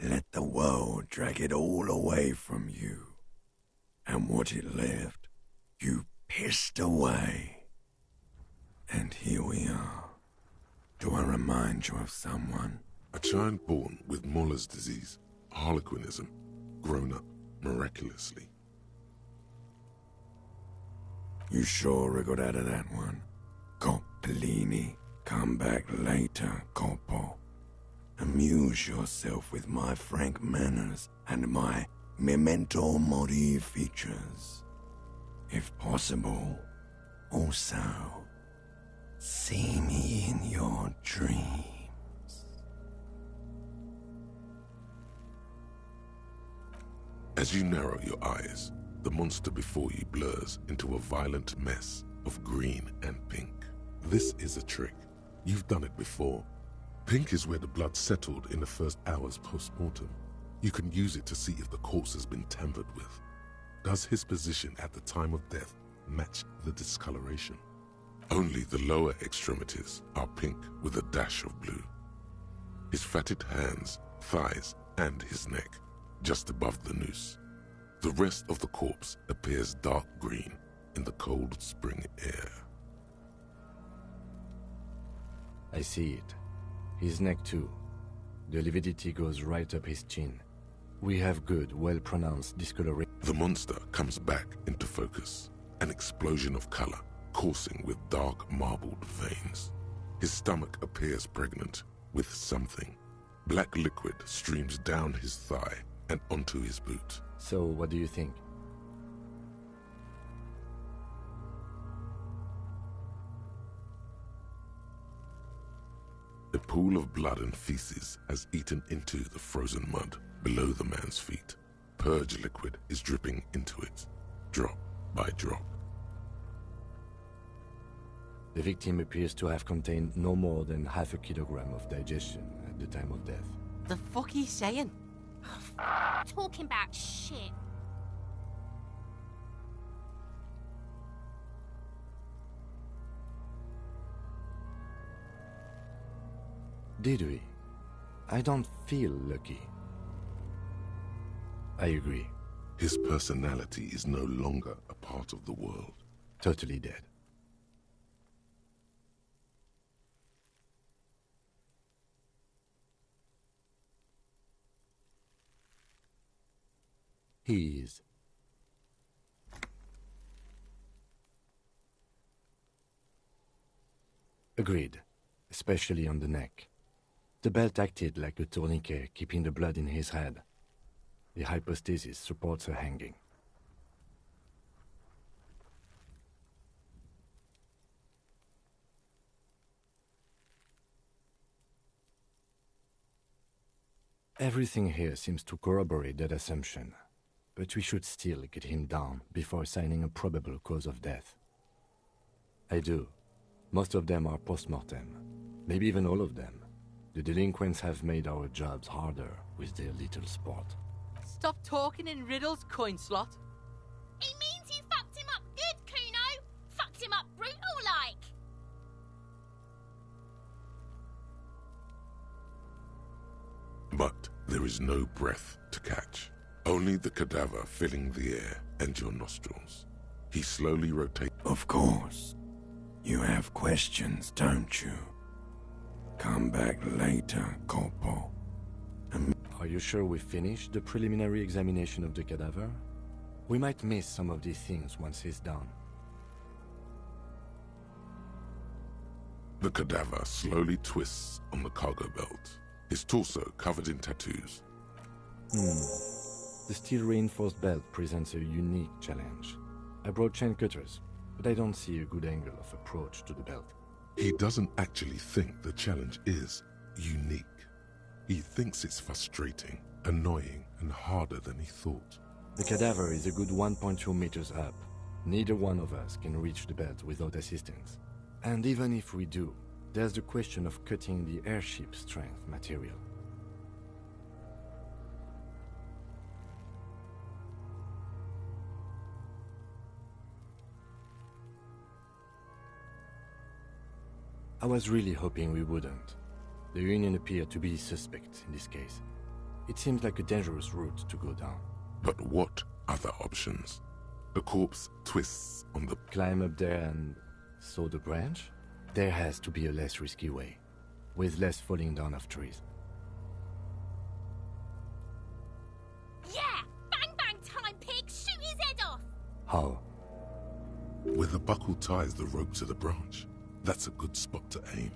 Let the world drag it all away from you. And what it left, you pissed away. And here we are. Do I remind you of someone? A child born with Muller's disease, harlequinism, grown up miraculously. You sure wriggled out of that one? Coppellini, come back later, Coppo. Amuse yourself with my frank manners and my memento mori features. If possible, also, see me in your dreams. As you narrow your eyes, the monster before you blurs into a violent mess of green and pink. This is a trick. You've done it before. Pink is where the blood settled in the first hours post-mortem. You can use it to see if the corpse has been tampered with. Does his position at the time of death match the discoloration? Only the lower extremities are pink with a dash of blue. His fatted hands, thighs, and his neck, just above the noose. The rest of the corpse appears dark green in the cold spring air. I see it. His neck too. The lividity goes right up his chin. We have good, well-pronounced discoloration. The monster comes back into focus. An explosion of color, coursing with dark marbled veins. His stomach appears pregnant with something. Black liquid streams down his thigh and onto his boot. So, what do you think? A pool of blood and feces has eaten into the frozen mud below the man's feet. Purge liquid is dripping into it, drop by drop. The victim appears to have contained no more than half a kilogram of digestion at the time of death. The fuck he's saying? Talking about shit. Did we? I don't feel lucky. I agree. His personality is no longer a part of the world. Totally dead. He is. Agreed, especially on the neck. The belt acted like a tourniquet, keeping the blood in his head. The hypostasis supports her hanging. Everything here seems to corroborate that assumption, but we should still get him down before assigning a probable cause of death. I do. Most of them are post-mortem, maybe even all of them. The delinquents have made our jobs harder with their little sport. Stop talking in riddles, coin slot. He means you fucked him up good, Kuno. Fucked him up brutal-like. But there is no breath to catch. Only the cadaver filling the air and your nostrils. He slowly rotates. Of course. You have questions, don't you? Come back later, Corpo. Are you sure we finished the preliminary examination of the cadaver? We might miss some of these things once he's done. The cadaver slowly twists on the cargo belt, his torso covered in tattoos. The steel-reinforced belt presents a unique challenge. I brought chain cutters, but I don't see a good angle of approach to the belt. He doesn't actually think the challenge is unique. He thinks it's frustrating, annoying, and harder than he thought. The cadaver is a good 1.2 meters up. Neither one of us can reach the belt without assistance. And even if we do, there's the question of cutting the airship strength material. I was really hoping we wouldn't. The Union appeared to be suspect in this case. It seems like a dangerous route to go down. But what other options? The corpse twists on the... Climb up there and saw the branch? There has to be a less risky way, with less falling down of trees. Yeah! Bang bang time, pig! Shoot his head off! How? Where the buckle ties the rope to the branch. That's a good spot to aim.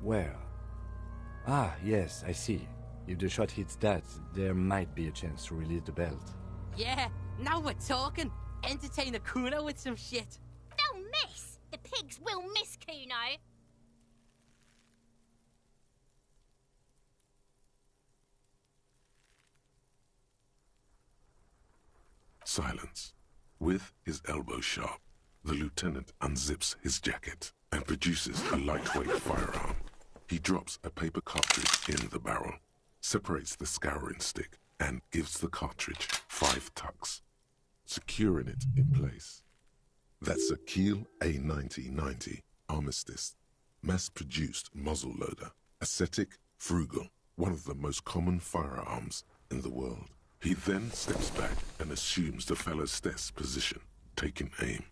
Where? Ah, yes, I see. If the shot hits that, there might be a chance to release the belt. Yeah, now we're talking. Entertain the Kuno with some shit. They'll miss! The pigs will miss, Kuno! Silence. With his elbow sharp, the lieutenant unzips his jacket and produces a lightweight firearm. He drops a paper cartridge in the barrel, separates the scouring stick, and gives the cartridge 5 tucks, securing it in place. That's a Kiel A9090 Armistice, mass-produced muzzle loader, ascetic, frugal, one of the most common firearms in the world. He then steps back and assumes the fellow's desk position, taking aim.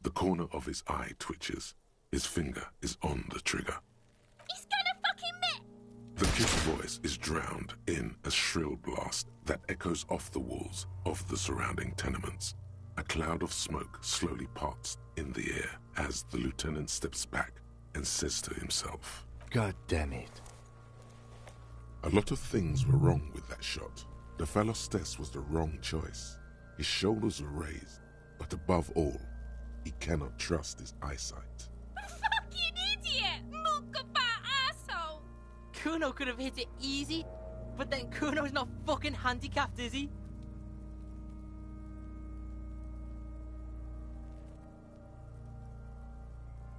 The corner of his eye twitches. His finger is on the trigger. He's gonna fucking miss! The kid's voice is drowned in a shrill blast that echoes off the walls of the surrounding tenements. A cloud of smoke slowly parts in the air as the lieutenant steps back and says to himself, God damn it. A lot of things were wrong with that shot. The fellow's test was the wrong choice. His shoulders were raised, but above all, he cannot trust his eyesight. Fucking idiot! Mookabat asshole! Kuno could have hit it easy, but then Kuno's not fucking handicapped, is he?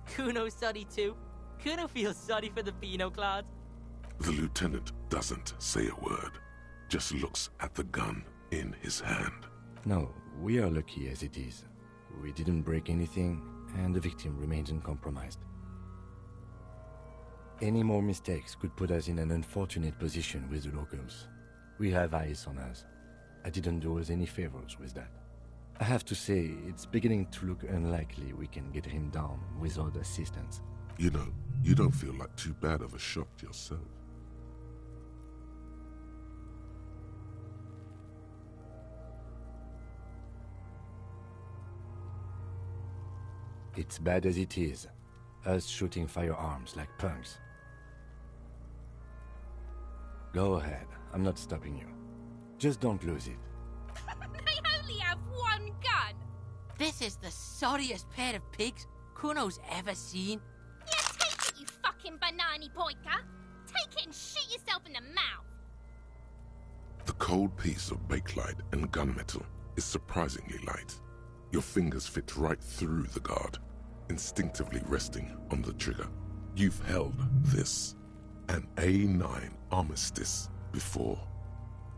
Kuno's sorry too. Kuno feels sorry for the Beano Cloud. The lieutenant doesn't say a word, just looks at the gun in his hand. No, we are lucky as it is. We didn't break anything, and the victim remains uncompromised. Any more mistakes could put us in an unfortunate position with the locals. We have eyes on us. I didn't do us any favors with that. I have to say, it's beginning to look unlikely we can get him down without assistance. You know, you don't feel like too bad of a shot yourself. It's bad as it is. us shooting firearms like punks. Go ahead, I'm not stopping you. Just don't lose it. They only have one gun. This is the sorriest pair of pigs Kuno's ever seen. Yeah, take it, you fucking banani poika. Take it and shoot yourself in the mouth. The cold piece of bakelite and gunmetal is surprisingly light. Your fingers fit right through the guard, instinctively resting on the trigger. You've held this, an A9 Armistice, before.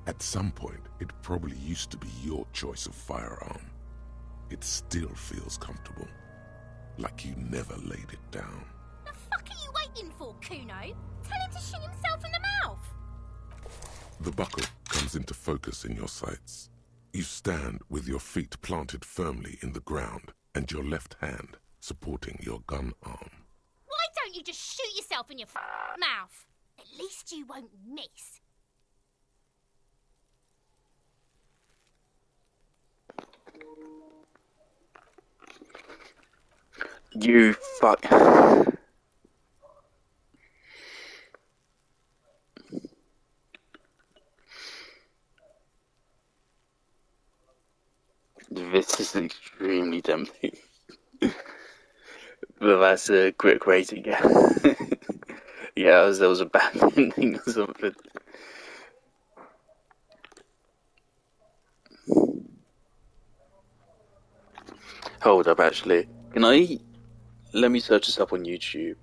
At some point, it probably used to be your choice of firearm. It still feels comfortable, like you never laid it down. The fuck are you waiting for, Kuno? Tell him to shoot himself in the mouth. The buckle comes into focus in your sights. You stand with your feet planted firmly in the ground and your left hand supporting your gun arm. Why don't you just shoot yourself in your mouth? At least you won't miss. You fuck. This is extremely tempting. But that's a quick rating. Yeah, there was a bad ending or something. Hold up, actually. Let me search this up on YouTube.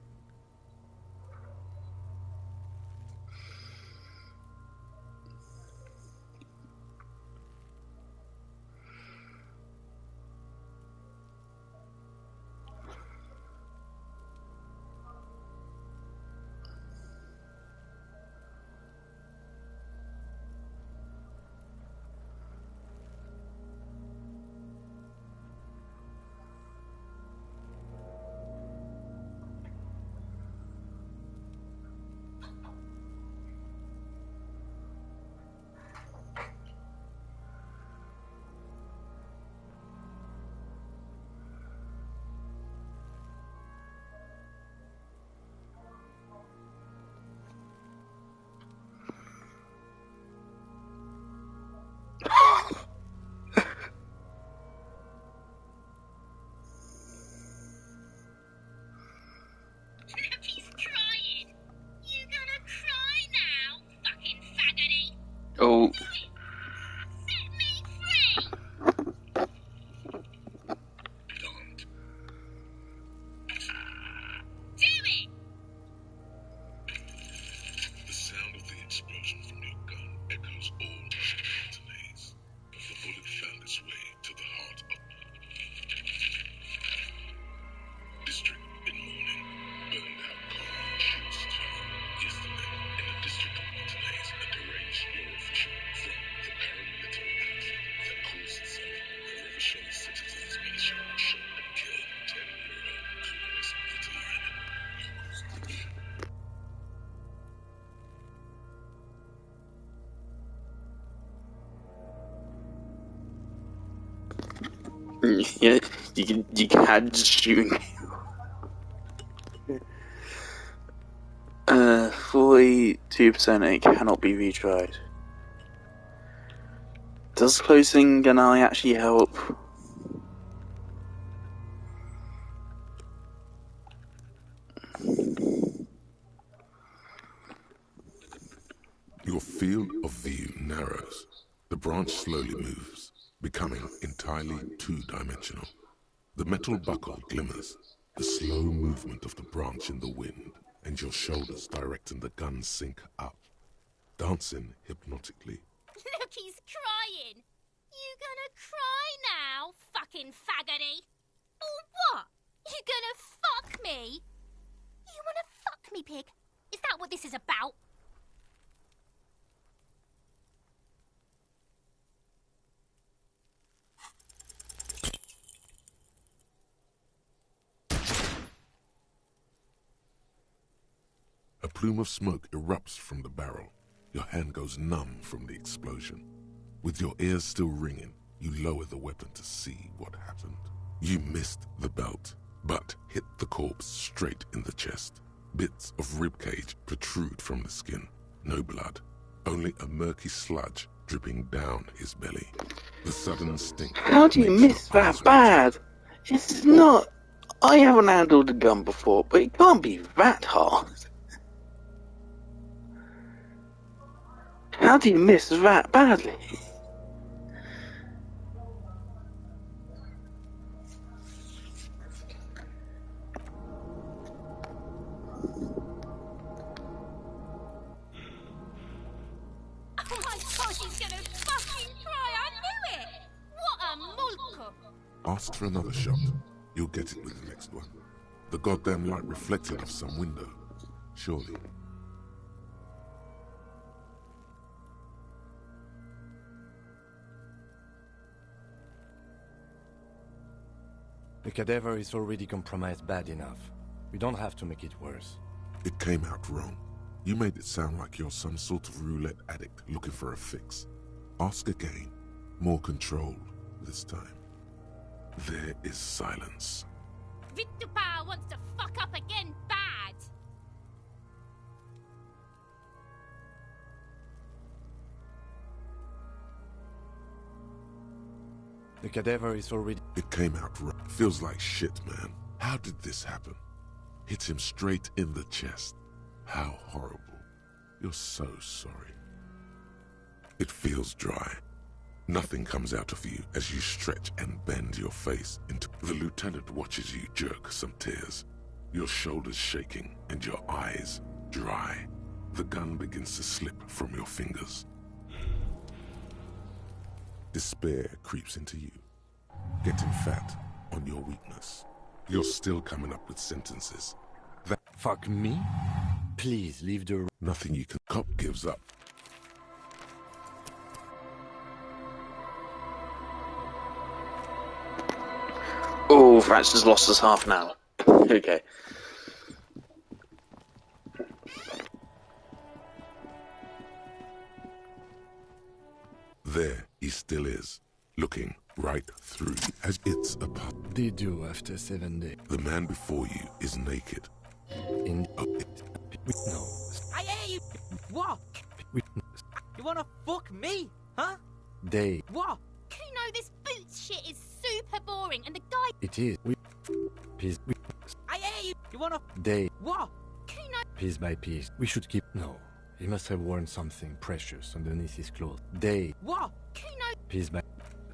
He's crying. You gonna cry now, fucking faggoty? Oh. Set me free. Do it. The sound of the explosion from your gun echoes all around the mountains. The bullet found its way to the heart of district in morning. Burned out car shoots fell yesterday in the district of Martinez. A deranged law official from the paramilitary outfit that calls itself the Revolutionary Citizens Militia shot and killed 10-year-old Kunos Vitaline. Yeah, you can just shoot me. 42% it cannot be retried. Does closing an eye actually help? Your field of view narrows. The branch slowly moves, becoming entirely two-dimensional. The metal buckle glimmers, the slow movement of the branch in the wind, and your shoulders directing the gun sink up, dancing hypnotically. Look, he's crying. You gonna cry now, fucking faggoty? Or what? You gonna fuck me? You wanna fuck me, pig? Is that what this is about? A plume of smoke erupts from the barrel. Your hand goes numb from the explosion. With your ears still ringing, you lower the weapon to see what happened. You missed the belt. but hit the corpse straight in the chest. Bits of ribcage protrude from the skin. No blood, only a murky sludge dripping down his belly. The sudden stink. How do you miss that bad? It's not... I haven't handled a gun before, but it can't be that hard. How do you miss that badly? Oh my god, he's gonna fucking cry! I knew it! What a mulko! Ask for another shot. You'll get it with the next one. The goddamn light reflected off some window. Surely. The cadaver is already compromised bad enough. We don't have to make it worse. It came out wrong. You made it sound like you're some sort of roulette addict looking for a fix. Ask again. More controlled this time. There is silence. Vitupa wants to fuck up again bad! The cadaver is already... It came out wrong. Feels like shit, man. How did this happen? Hit him straight in the chest. How horrible. You're so sorry. It feels dry. Nothing comes out of you as you stretch and bend your face into... The lieutenant watches you jerk some tears. Your shoulders shaking and your eyes dry. The gun begins to slip from your fingers. Despair creeps into you, getting fat on your weakness. You're still coming up with sentences. That... Fuck me? Please leave the... Nothing you can... Cop gives up. Oh, Francis lost us half an hour. Okay. There he still is, looking right through you as it's a pup. They do after 7 days. The man before you is naked. In... No. I hear you! What? You wanna fuck me? Huh? They... What? Kuno, this boots shit is super boring, and the guy... It is. Piece... I hear you! You wanna... They... What? Kuno... Piece by piece. We should keep... No. He must have worn something precious underneath his clothes. They... What? Kuno... Piece by...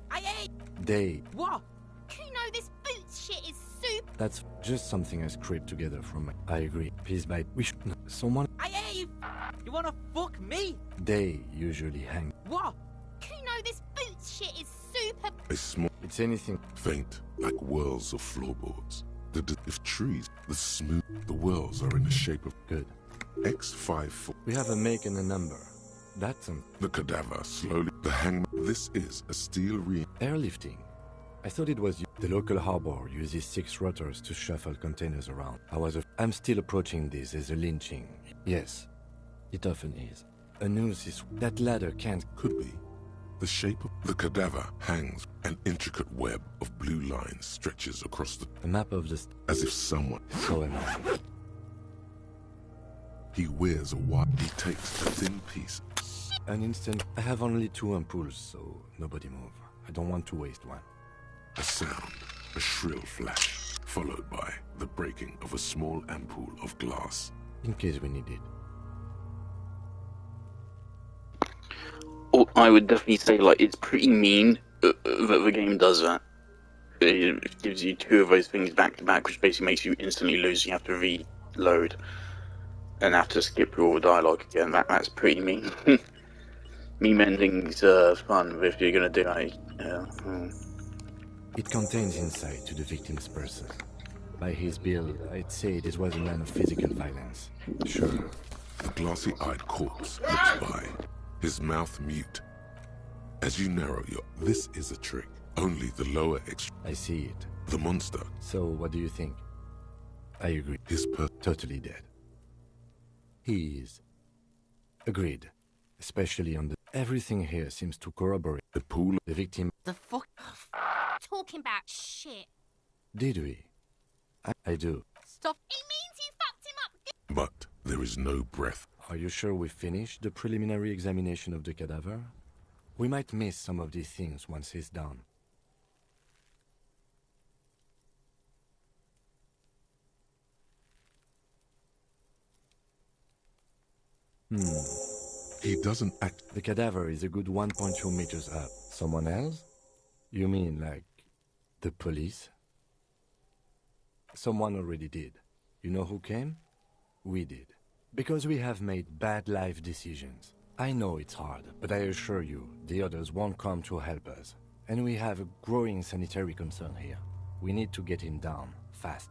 I hear you! They... What? Kuno, this boots shit is super... That's just something I scraped together from my... I agree. Piece by... We should... No. Someone... I hear you! You wanna fuck me? They usually hang... What? Kuno, this boots shit is super... A small... It's anything... Faint, like whirls of floorboards. If trees, the smooth... The whirls are in the shape of... Good. X54. We have a make and a number. That's The cadaver slowly... The hangman... This is a steel ring. Airlifting. I thought it was... The local harbor uses 6 rotors to shuffle containers around. I'm still approaching this as a lynching. Yes. It often is. A noose is... That ladder can't... Could be. The shape of the cadaver hangs. An intricate web of blue lines stretches across the... A map of the... As if someone... So annoying. He wears a watch. He takes a thin piece. An instant. I have only 2 ampoules, so nobody move. I don't want to waste one. A sound. A shrill flash. Followed by the breaking of a small ampoule of glass. In case we need it. I would definitely say, like, it's pretty mean that the game does that. It gives you 2 of those things back to back, which basically makes you instantly lose. You have to reload and have to skip through all the dialogue again. That's pretty mean. Meme endings are fun if you're gonna do that. It contains insight to the victim's person. By his build, I'd say this was a man of physical violence. Sure. The glassy-eyed corpse looks by, his mouth mute. As you narrow your... This is a trick. Only the lower I see it. The monster. So, what do you think? I agree. His totally dead. He is. Agreed. Especially on the... Everything here seems to corroborate. The pool... The victim... The fuck? Talking about shit. Did we? I do. Stuff. It means you fucked him up. But there is no breath. Are you sure we finished the preliminary examination of the cadaver? We might miss some of these things once he's done. He doesn't act. The cadaver is a good 1.2 meters up. Someone else? You mean like the police? Someone already did. You know who came? We did. Because we have made bad life decisions. I know it's hard, but I assure you, the others won't come to help us. And we have a growing sanitary concern here. We need to get him down, fast.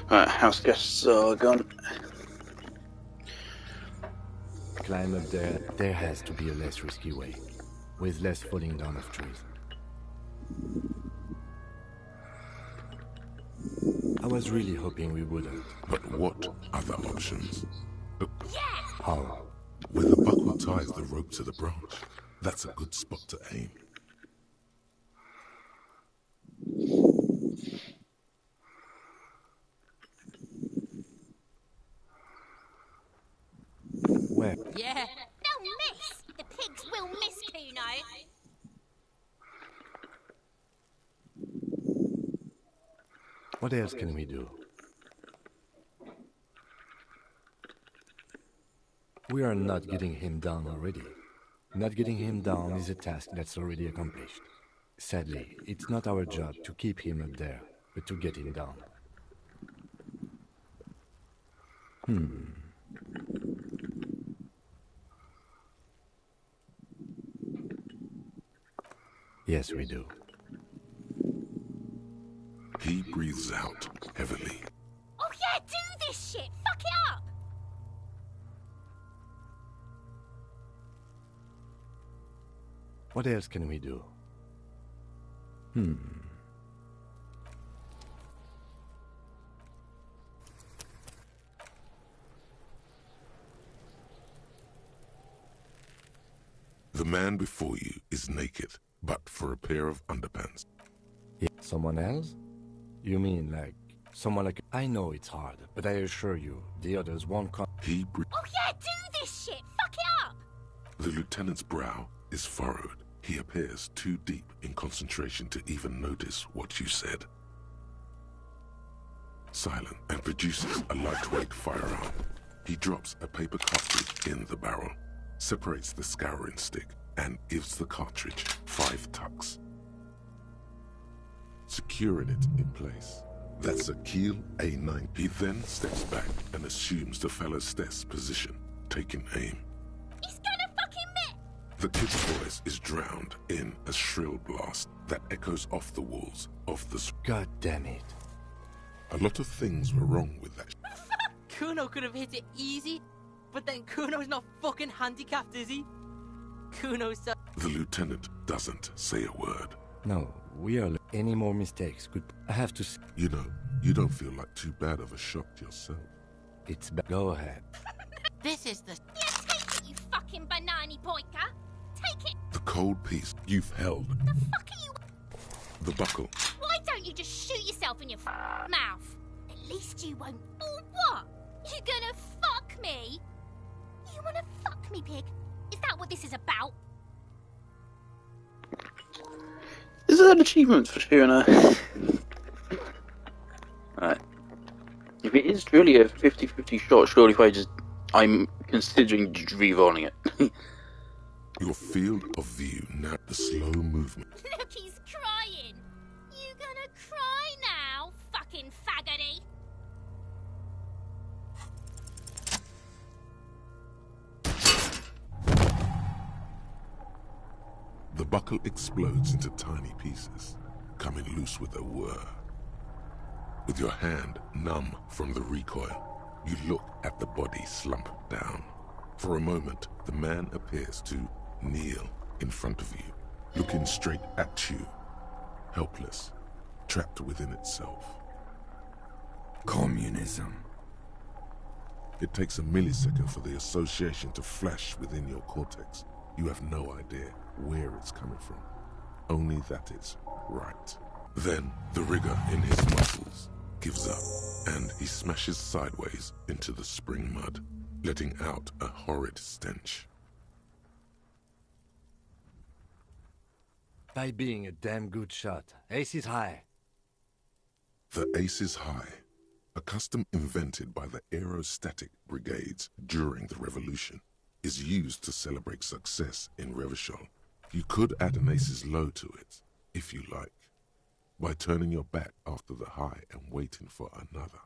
Right, house guests are gone. Climb up there. There has to be a less risky way, with less falling down of trees. I was really hoping we wouldn't. But what other options? How? Where the buckle ties the rope to the branch. That's a good spot to aim. Where? Yeah. They'll miss. The pigs will miss Kuno. What else can we do? We are not getting him down already. Not getting him down is a task that's already accomplished. Sadly, it's not our job to keep him up there, but to get him down. Yes, we do. He breathes out heavily. Oh yeah, do this shit. Fuck it up. What else can we do? The man before you is naked, but for a pair of underpants. Yeah, someone else? You mean like someone like... I know it's hard, but I assure you, the others won't come. Oh yeah, do this shit. Fuck it up. The lieutenant's brow is furrowed. He appears too deep in concentration to even notice what you said. Silent and produces a lightweight firearm. He drops a paper cartridge in the barrel, separates the scouring stick, and gives the cartridge 5 tucks, securing it in place. That's a Keel A9. He then steps back and assumes the fellow's desk position, taking aim. He's gonna fucking miss. The kid's voice is drowned in a shrill blast that echoes off the walls of the... God damn it. A lot of things were wrong with that. Kuno could have hit it easy, but then Kuno's not fucking handicapped, is he? Kuno's so... The lieutenant doesn't say a word. No, we are... Any more mistakes could... I have to... You know, you don't feel like too bad of a shock yourself. It's... Go ahead. This is the... Yeah, take it, you fucking banana boyka. Take it. The cold piece you've held. The fuck are you... The buckle. Why don't you just shoot yourself in your mouth? At least you won't... Or what? You gonna fuck me? You wanna fuck me, pig? Is that what this is about? Is there an achievement for shooting a... Right. If it is truly a 50-50 shot, surely if I just... I'm considering just re-rolling it. Your field of view now, the slow movement. Look, he's crying. You gonna cry now, fucking faggoty? The buckle explodes into tiny pieces, coming loose with a whir. With your hand numb from the recoil, you look at the body slump down. For a moment, the man appears to kneel in front of you, looking straight at you, helpless, trapped within itself. Communism. It takes a millisecond for the association to flash within your cortex. You have no idea where it's coming from, only that it's right. Then the rigor in his muscles gives up, and he smashes sideways into the spring mud, letting out a horrid stench. By being a damn good shot. Ace is high. The ace is high, a custom invented by the aerostatic brigades during the revolution, is used to celebrate success in Revachol. You could add an ace's low to it, if you like, by turning your back after the high and waiting for another.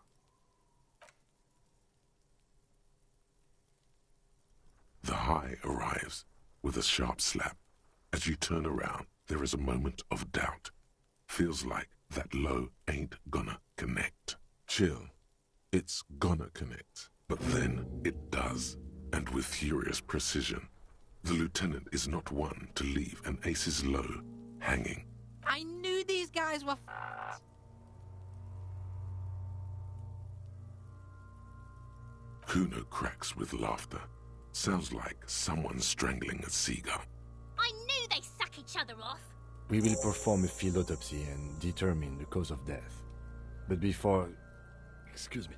The high arrives with a sharp slap. As you turn around, there is a moment of doubt. Feels like that low ain't gonna connect. Chill It's gonna connect, but then it does, and with furious precision. The lieutenant is not one to leave an aces low hanging. I knew these guys were f***ed. Kuno cracks with laughter. Sounds like someone strangling a seagull. I knew they suck each other off. We will perform a field autopsy and determine the cause of death. But before... Excuse me.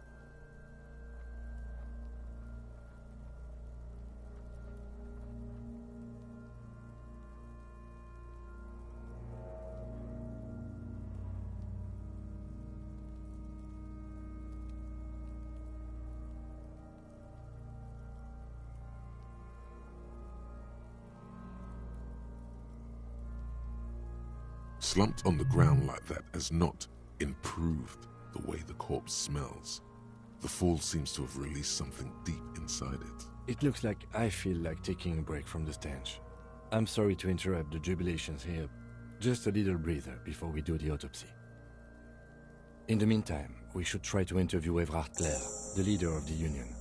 Slumped on the ground like that has not improved the way the corpse smells. The fall seems to have released something deep inside it. It looks like I feel like taking a break from the stench. I'm sorry to interrupt the jubilations here. Just a little breather before we do the autopsy. In the meantime, we should try to interview Everard Clare, the leader of the Union.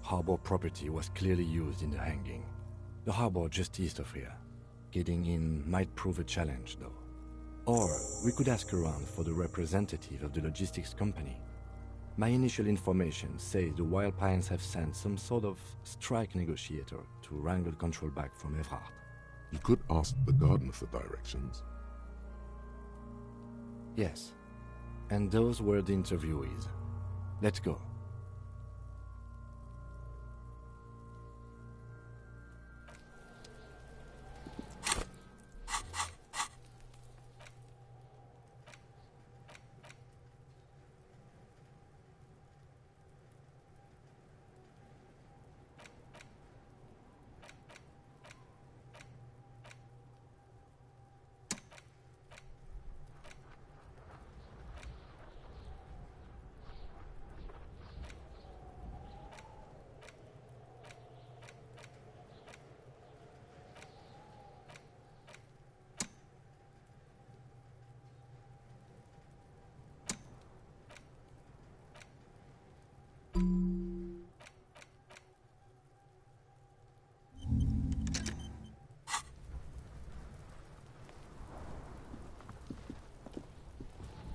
Harbor property was clearly used in the hanging. The harbor just east of here. Getting in might prove a challenge, though. Or we could ask around for the representative of the logistics company. My initial information says the Wild Pines have sent some sort of strike negotiator to wrangle control back from Everard. You could ask the gardener for directions. Yes. And those were the interviewees. Let's go.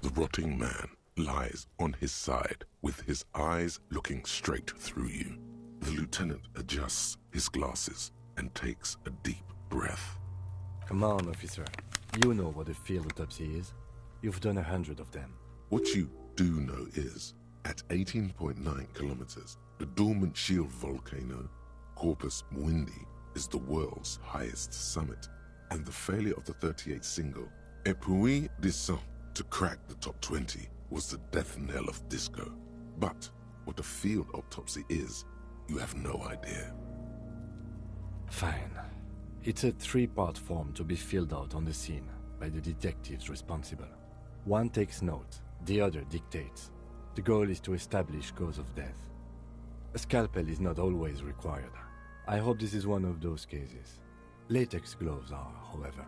The rotting man lies on his side with his eyes looking straight through you. The lieutenant adjusts his glasses and takes a deep breath. Come on, officer. You know what a field autopsy is. You've done 100 of them. What you do know is, at 18.9 kilometers, the dormant shield volcano, Corpus Mundi, is the world's highest summit, and the failure of the 38 single, Et puis descend, to crack the top 20 was the death knell of disco. But what a field autopsy is, you have no idea. Fine. It's a 3-part form to be filled out on the scene by the detectives responsible. One takes note, the other dictates. The goal is to establish cause of death. A scalpel is not always required. I hope this is one of those cases. Latex gloves are, however.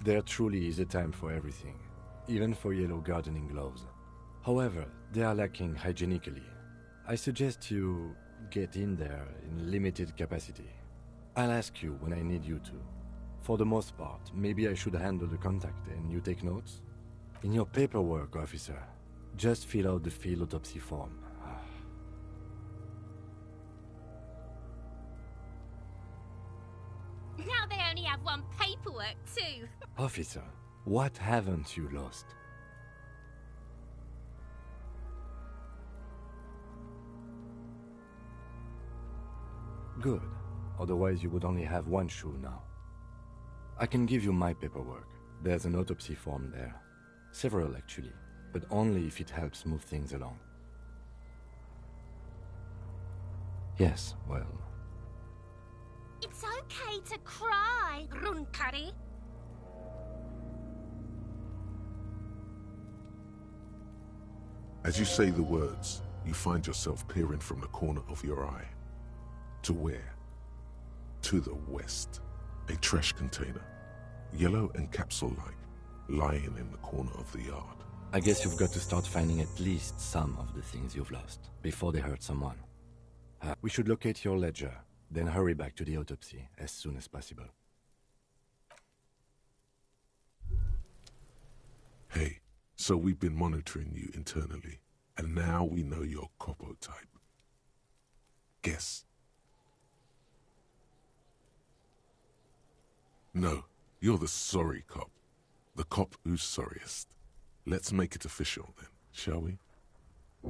There truly is a time for everything, even for yellow gardening gloves. However, they are lacking hygienically. I suggest you get in there in limited capacity. I'll ask you when I need you to. For the most part, maybe I should handle the contact and you take notes? In your paperwork, officer, just fill out the field autopsy form. Now they only have one paperwork too. Officer, what haven't you lost? Good. Otherwise you would only have one shoe now. I can give you my paperwork. There's an autopsy form there. Several actually, but only if it helps move things along. Yes, well... It's okay to cry, Runkari. As you say the words, you find yourself peering from the corner of your eye. To where? To the west. A trash container, yellow and capsule-like, lying in the corner of the yard. I guess you've got to start finding at least some of the things you've lost before they hurt someone. We should locate your ledger, then hurry back to the autopsy as soon as possible. Hey, so we've been monitoring you internally, and now we know your Copo type. Guess. No, you're the sorry cop. The cop who's sorriest. Let's make it official then, shall we?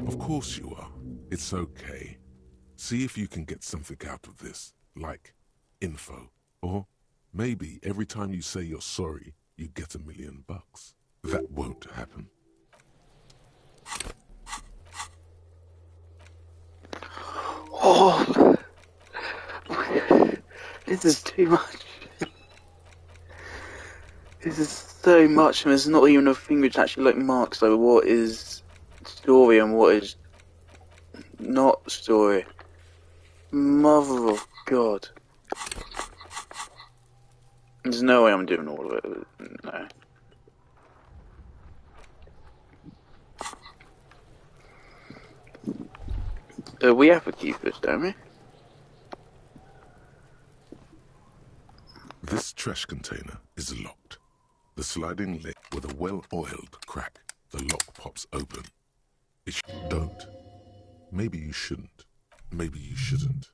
Of course you are. It's okay. See if you can get something out of this, like info. Or maybe every time you say you're sorry, you get $1 million. That won't happen. Oh, this is too much. This is so much, and there's not even a thing which actually like marks like what is story and what is not story. Mother of God. There's no way I'm doing all of it. No. We have to keep this, don't we? This trash container is locked. The sliding lid with a well-oiled crack. The lock pops open. Don't. Maybe you shouldn't. Maybe you shouldn't.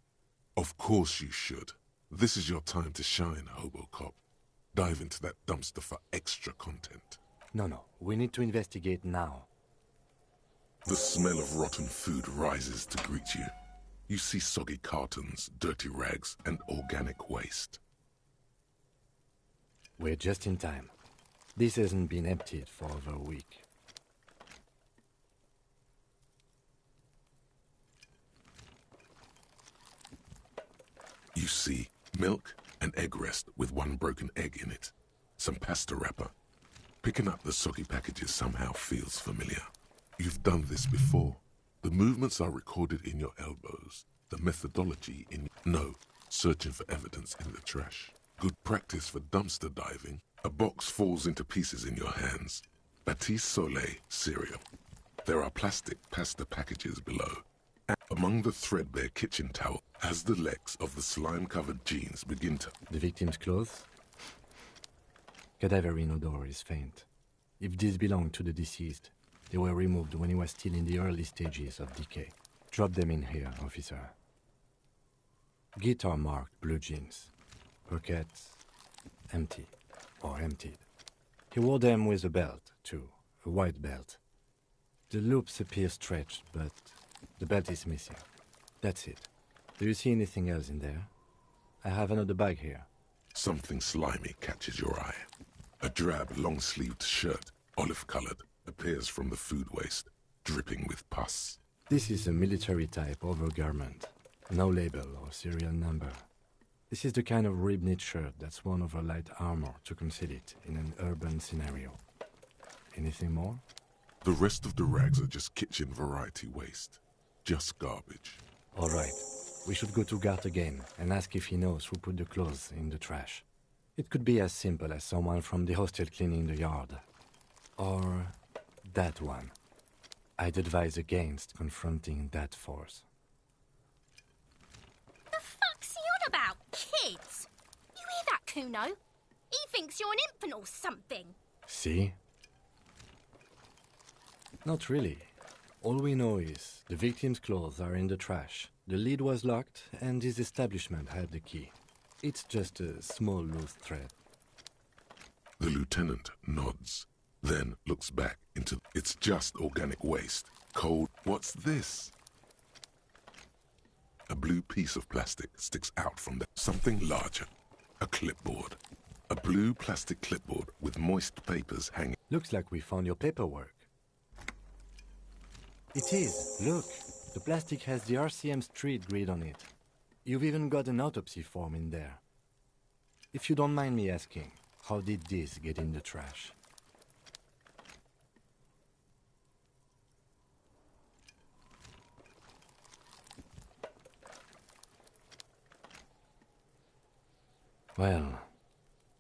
Of course you should. This is your time to shine, Hobo Cop. Dive into that dumpster for extra content. No. We need to investigate now. The smell of rotten food rises to greet you. You see soggy cartons, dirty rags, and organic waste. We're just in time. This hasn't been emptied for over a week. You see milk and egg rest with one broken egg in it. Some pasta wrapper. Picking up the soggy packages somehow feels familiar. You've done this before. The movements are recorded in your elbows. The methodology in... No, searching for evidence in the trash. Good practice for dumpster diving. A box falls into pieces in your hands. Batiste Soleil cereal. There are plastic pasta packages below. And among the threadbare kitchen towel, as the legs of the slime-covered jeans begin to... The victim's clothes? Cadaverine odor is faint. If these belong to the deceased, they were removed when he was still in the early stages of decay. Drop them in here, officer. Guitar marked blue jeans. Pockets empty or emptied. He wore them with a belt, too, a white belt. The loops appear stretched, but the belt is missing. That's it. Do you see anything else in there? I have another bag here. Something slimy catches your eye. A drab, long-sleeved shirt, olive-colored, appears from the food waste, dripping with pus. This is a military-type overgarment. No label or serial number. This is the kind of rib-knit shirt that's worn over light armor to conceal it in an urban scenario. Anything more? The rest of the rags are just kitchen variety waste. Just garbage. All right. We should go to Gart again and ask if he knows who put the clothes in the trash. It could be as simple as someone from the hostel cleaning the yard. Or that one. I'd advise against confronting that force. The fuck's he on about, kids? You hear that, Kuno? He thinks you're an infant or something. See? Not really. All we know is the victim's clothes are in the trash. The lid was locked, and his establishment had the key. It's just a small loose thread. The lieutenant nods, then looks back into... It's just organic waste. Cold. What's this? A blue piece of plastic sticks out from something larger. A clipboard. A blue plastic clipboard with moist papers hanging. Looks like we found your paperwork. It is. Look. The plastic has the RCM street grid on it. You've even got an autopsy form in there. If you don't mind me asking, how did this get in the trash? Well,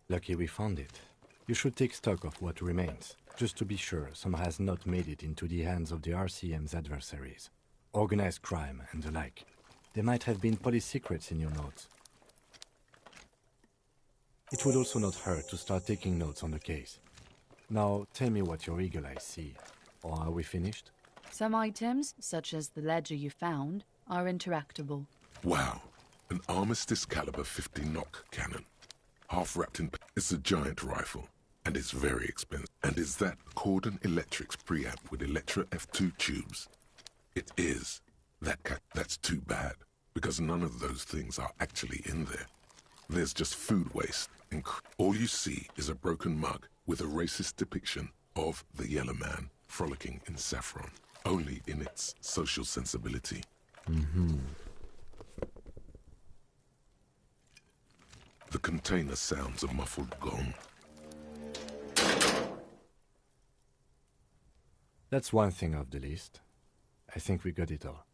lucky we found it. You should take stock of what remains. just to be sure some has not made it into the hands of the RCM's adversaries. Organized crime and the like. There might have been police secrets in your notes. It would also not hurt to start taking notes on the case. Now, tell me what your eagle eyes see. Or are we finished? Some items, such as the ledger you found, are interactable. Wow. An Armistice caliber 50 knock cannon. Half wrapped in... It's a giant rifle. And it's very expensive. And is that Cordon Electric's preamp with Electra F2 tubes? It is. That's too bad. Because none of those things are actually in there. There's just food waste. And all you see is a broken mug with a racist depiction of the yellow man frolicking in saffron. Only in its social sensibility. Mm-hmm. The container sounds a muffled gong. That's one thing off the list. I think we got it all.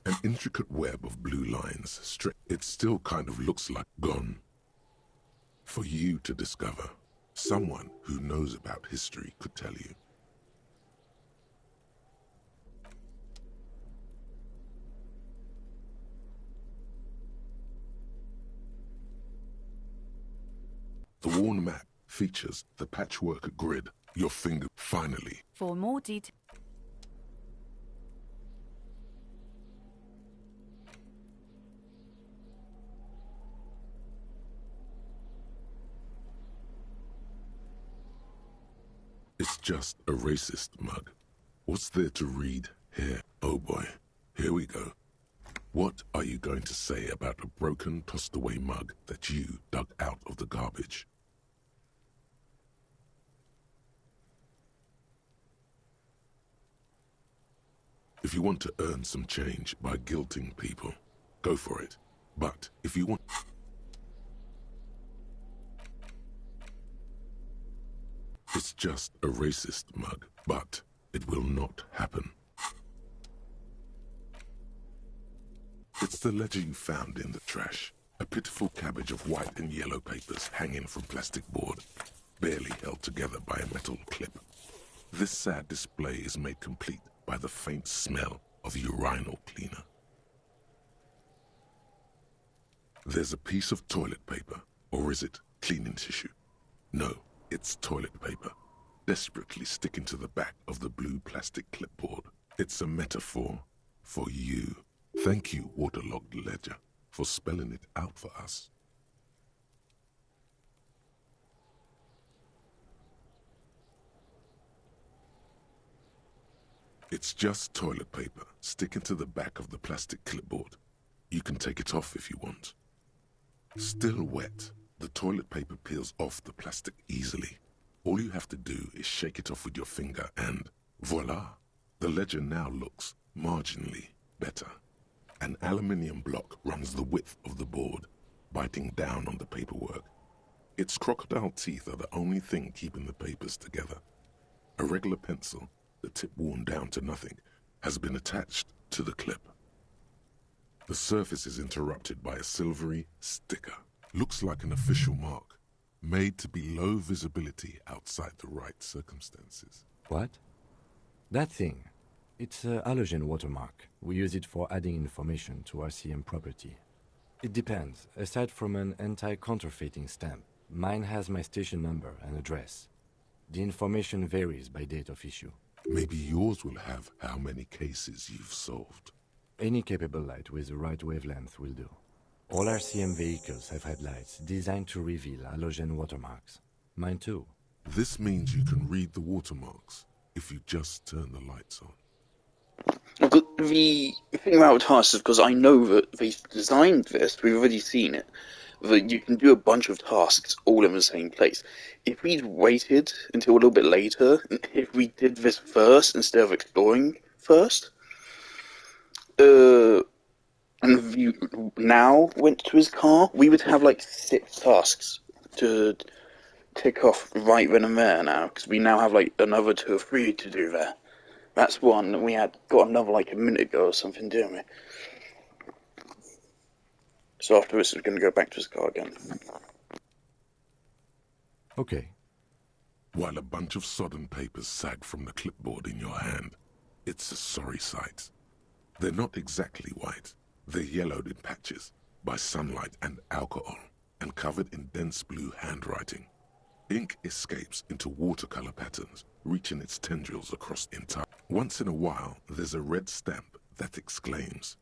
An intricate web of blue lines. It still kind of looks like gone. For you to discover. Someone who knows about history could tell you. The worn map features the patchwork grid. Your finger, finally. For more detail... It's just a racist mug. What's there to read here? Oh boy, here we go. What are you going to say about a broken, tossed-away mug that you dug out of the garbage? If you want to earn some change by guilting people, go for it. But if you want... It's just a racist mug, but it will not happen. It's the ledger you found in the trash. A pitiful cabbage of white and yellow papers hanging from plastic board, barely held together by a metal clip. This sad display is made complete by the faint smell of urinal cleaner. There's a piece of toilet paper, or is it cleaning tissue? No. It's toilet paper, desperately sticking to the back of the blue plastic clipboard. It's a metaphor for you. Thank you, waterlogged ledger, for spelling it out for us. It's just toilet paper sticking to the back of the plastic clipboard. You can take it off if you want. Still wet. The toilet paper peels off the plastic easily. All you have to do is shake it off with your finger and voila! The ledger now looks marginally better. An aluminium block runs the width of the board, biting down on the paperwork. Its crocodile teeth are the only thing keeping the papers together. A regular pencil, the tip worn down to nothing, has been attached to the clip. The surface is interrupted by a silvery sticker. Looks like an official mark, made to be low visibility outside the right circumstances. What? That thing. It's a halogen watermark. We use it for adding information to RCM property. It depends. Aside from an anti-counterfeiting stamp, mine has my station number and address. The information varies by date of issue. Maybe yours will have how many cases you've solved. Any capable light with the right wavelength will do. All RCM vehicles have headlights designed to reveal halogen watermarks. Mine too. This means you can read the watermarks if you just turn the lights on. The thing about tasks is because I know that they designed this, we've already seen it, that you can do a bunch of tasks all in the same place. If we'd waited until a little bit later, if we did this first instead of exploring first, and if you now went to his car, we would have like 6 tasks to tick off right then and there now, because we now have like another 2 or 3 to do there. That's one, and we had got another like a minute ago or something, didn't we? So after this, we're going to go back to his car again. Okay. While a bunch of sodden papers sag from the clipboard in your hand, it's a sorry sight. They're not exactly white. They're yellowed in patches by sunlight and alcohol, and covered in dense blue handwriting. Ink escapes into watercolor patterns, reaching its tendrils across the entire. Once in a while, there's a red stamp that exclaims,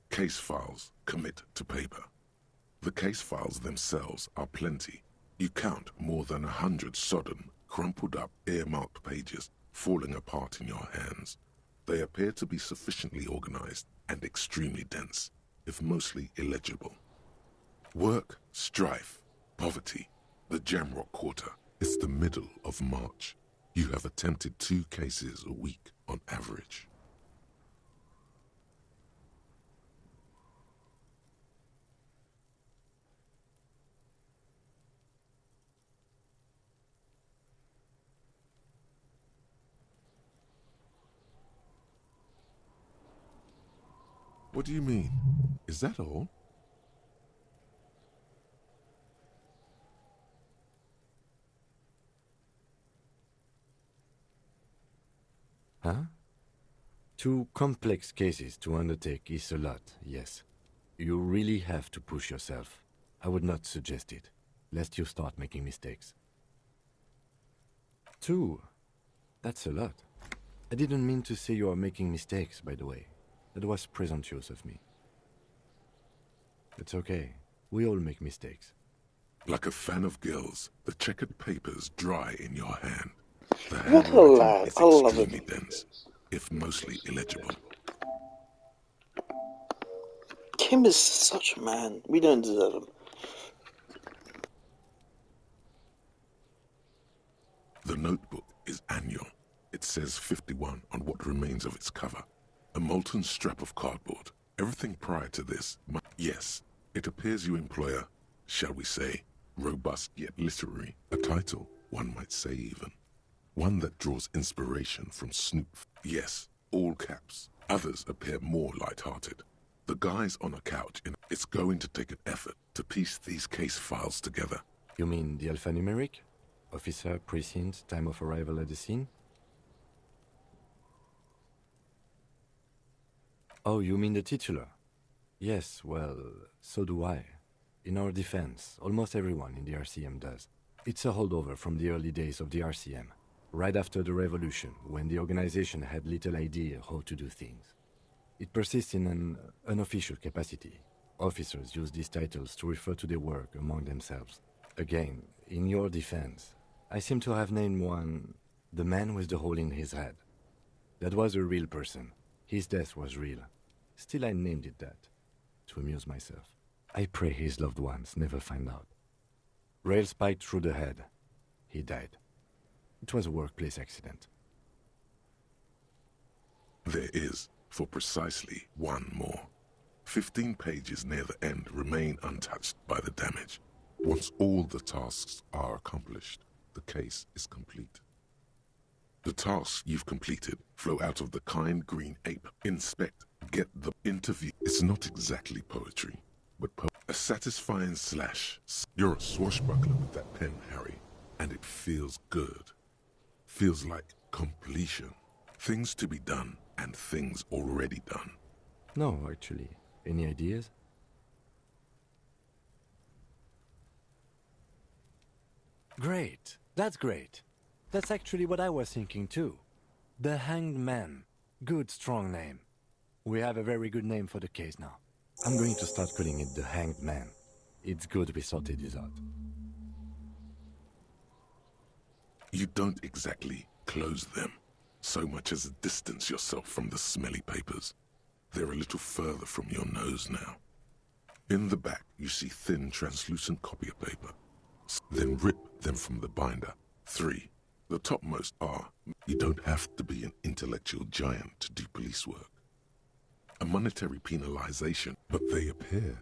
"Case files, commit to paper." The case files themselves are plenty. You count more than 100 sodden, crumpled up, earmarked pages falling apart in your hands. They appear to be sufficiently organized and extremely dense, if mostly illegible. Work, strife, poverty, the Jamrock Quarter. It's the middle of March. You have attempted 2 cases a week on average. What do you mean? Is that all? Huh? 2 complex cases to undertake is a lot, yes. You really have to push yourself. I would not suggest it, lest you start making mistakes. 2? That's a lot. I didn't mean to say you are making mistakes, by the way. That was presumptuous of me. It's okay. We all make mistakes. Like a fan of gills, the checkered papers dry in your hand. The What a handwriting lad. is I love extremely it. dense, if mostly illegible. Kim is such a man. We don't deserve him. The notebook is annual. It says 51 on what remains of its cover. A molten scrap of cardboard. Everything prior to this, yes, it appears you employ a, shall we say, robust yet literary, a title, one might say even. One that draws inspiration from Snoop. Yes, all caps. Others appear more light-hearted. The guy's on a couch and it's going to take an effort to piece these case files together. You mean the alphanumeric? Officer, precinct, time of arrival at the scene? Oh, you mean the titular? Yes, well, so do I. In our defense, almost everyone in the RCM does. It's a holdover from the early days of the RCM, right after the revolution, when the organization had little idea how to do things. It persists in an unofficial capacity. Officers use these titles to refer to their work among themselves. Again, in your defense, I seem to have named one, the man with the hole in his head. That was a real person. His death was real. Still, I named it that, to amuse myself. I pray his loved ones never find out. Rail spiked through the head. He died. It was a workplace accident. There is, for precisely one more. 15 pages near the end remain untouched by the damage. Once all the tasks are accomplished, the case is complete. The tasks you've completed flow out of the kind green ape. Inspect, get the interview. It's not exactly poetry, but a satisfying slash. You're a swashbuckler with that pen, Harry, and it feels good. Feels like completion. Things to be done and things already done. No, actually. Any ideas? Great. That's great. That's actually what I was thinking too. The Hanged Man. Good, strong name. We have a very good name for the case now. I'm going to start calling it the Hanged Man. It's good we sorted this out. You don't exactly close them, so much as distance yourself from the smelly papers. They're a little further from your nose now. In the back, you see thin, translucent copy paper. Then rip them from the binder. 3. The topmost are, you don't have to be an intellectual giant to do police work. a monetary penalization, but they appear.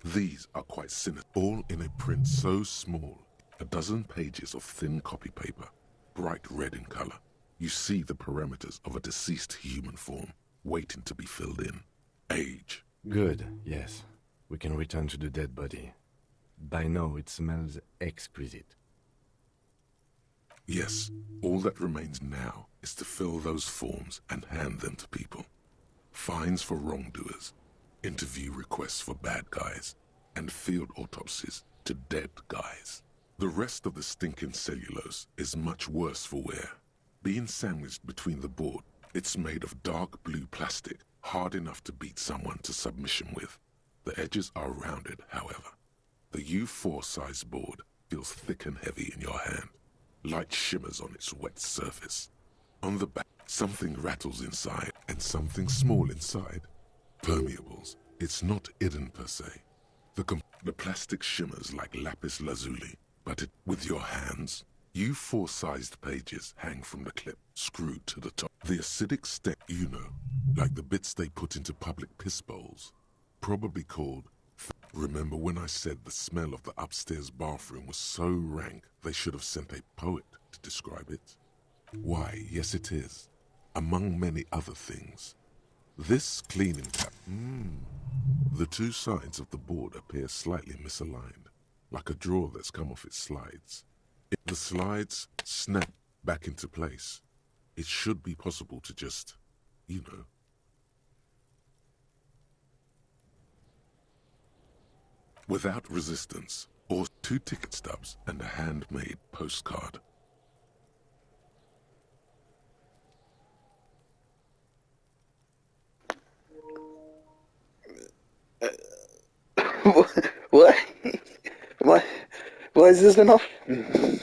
These are quite sinister, all in a print so small, a dozen pages of thin copy paper, bright red in color. You see the parameters of a deceased human form, waiting to be filled in. Age. Good, yes. We can return to the dead body. By now it smells exquisite. Yes, all that remains now is to fill those forms and hand them to people. Fines for wrongdoers, interview requests for bad guys, and field autopsies to dead guys. The rest of the stinking cellulose is much worse for wear. Being sandwiched between the board, it's made of dark blue plastic, hard enough to beat someone to submission with. The edges are rounded, however. The U4 size board feels thick and heavy in your hand. Light shimmers on its wet surface. On the back, something rattles inside, and something small inside. Permeables. It's not hidden per se. The plastic shimmers like lapis lazuli, but with your hands, U4-sized pages hang from the clip, screwed to the top. The acidic stain, you know, like the bits they put into public piss bowls, probably called. Remember when I said the smell of the upstairs bathroom was so rank they should have sent a poet to describe it? Why, yes it is, among many other things. This cleaning tap, the two sides of the board appear slightly misaligned, like a drawer that's come off its slides. If the slides snap back into place, it should be possible to just, you know. Without resistance, or 2 ticket stubs and a handmade postcard. What? Why is this an option?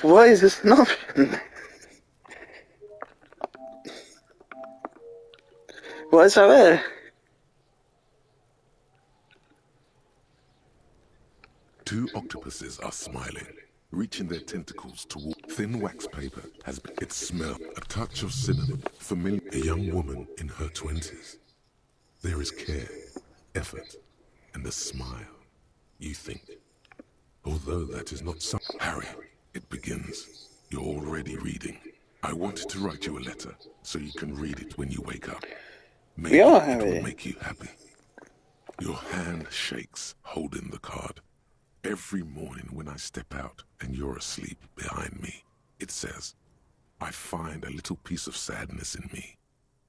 Why is this an option? Why is that there? Two octopuses are smiling, reaching their tentacles toward thin wax paper has its smell, a touch of cinnamon, familiar. A young woman in her 20s. There is care, effort, and a smile, you think. Although that is not so. Harry, it begins. You're already reading. I wanted to write you a letter so you can read it when you wake up. Maybe it will make you happy. Your hand shakes, holding the card. Every morning when I step out and you're asleep behind me, it says, I find a little piece of sadness in me.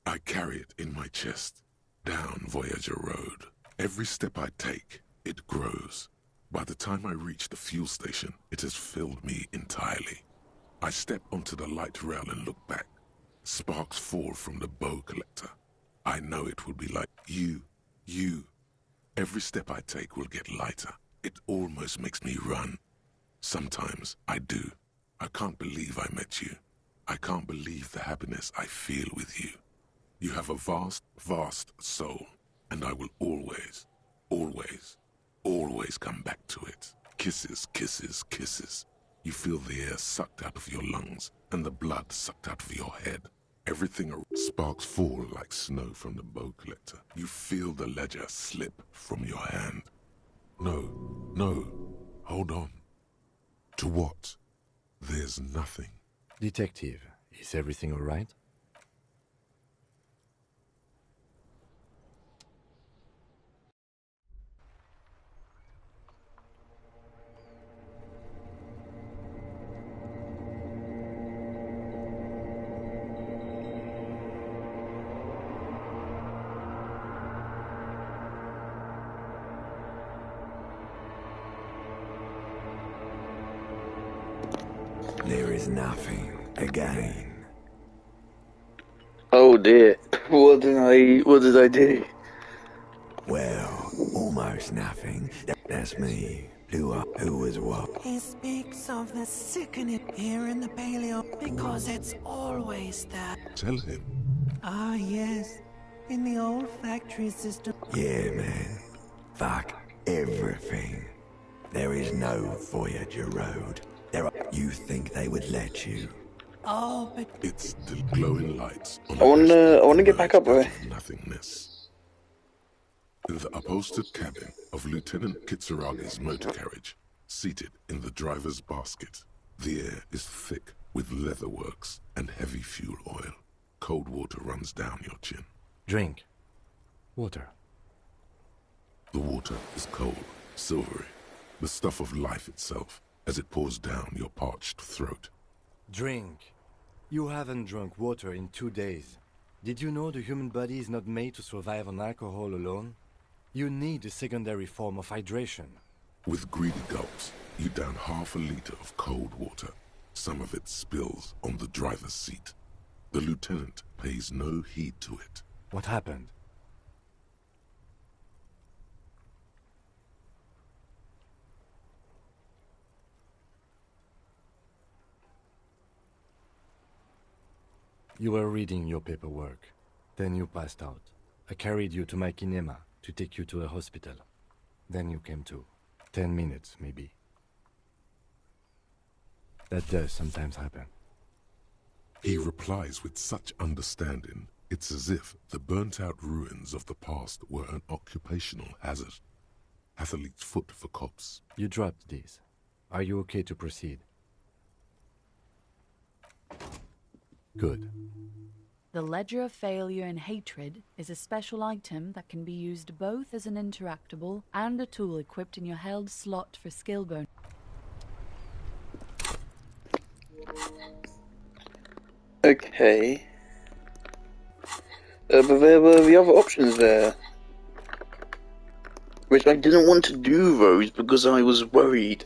I carry it in my chest, down Voyager Road. Every step I take, it grows. By the time I reach the fuel station, it has filled me entirely. I step onto the light rail and look back. Sparks fall from the bow collector. I know it will be like you. Every step I take will get lighter. It almost makes me run. Sometimes I do. I can't believe I met you. I can't believe the happiness I feel with you. You have a vast, vast soul, and I will always, always, always come back to it. Kisses, kisses, kisses. You feel the air sucked out of your lungs and the blood sucked out of your head. Everything sparks fall like snow from the bow collector. You feel the ledger slip from your hand. No, hold on. To what? There's nothing. Detective, is everything all right? There is nothing again. Oh dear. What did I do? Well, almost nothing. That's me. Who was what? He speaks of the sickening here in the paleo because it's always there. Tell him. Ah, yes. In the old factory system. Yeah, man. Fuck everything. There is no Voyager Road. You think they would let you? Oh, but It's the glowing lights on I wanna get back up, boy. nothingness. In the upholstered cabin of Lieutenant Kitsuragi's motor carriage, seated in the driver's basket, the air is thick with leatherworks and heavy fuel oil. Cold water runs down your chin. Drink. Water. The water is cold, silvery, the stuff of life itself, as it pours down your parched throat. Drink. You haven't drunk water in 2 days. Did you know the human body is not made to survive on alcohol alone? You need a secondary form of hydration. With greedy gulps, you down half a liter of cold water. Some of it spills on the driver's seat. The lieutenant pays no heed to it. What happened? You were reading your paperwork. Then you passed out. I carried you to my kinema to take you to a hospital. Then you came to. 10 minutes, maybe. That does sometimes happen. He replies with such understanding, it's as if the burnt-out ruins of the past were an occupational hazard. Athlete's foot for cops. You dropped these. Are you okay to proceed? Good. The Ledger of Failure and Hatred is a special item that can be used both as an interactable and a tool equipped in your held slot for skill bonus. Okay. But there were the other options there. Which I didn't want to do those because I was worried.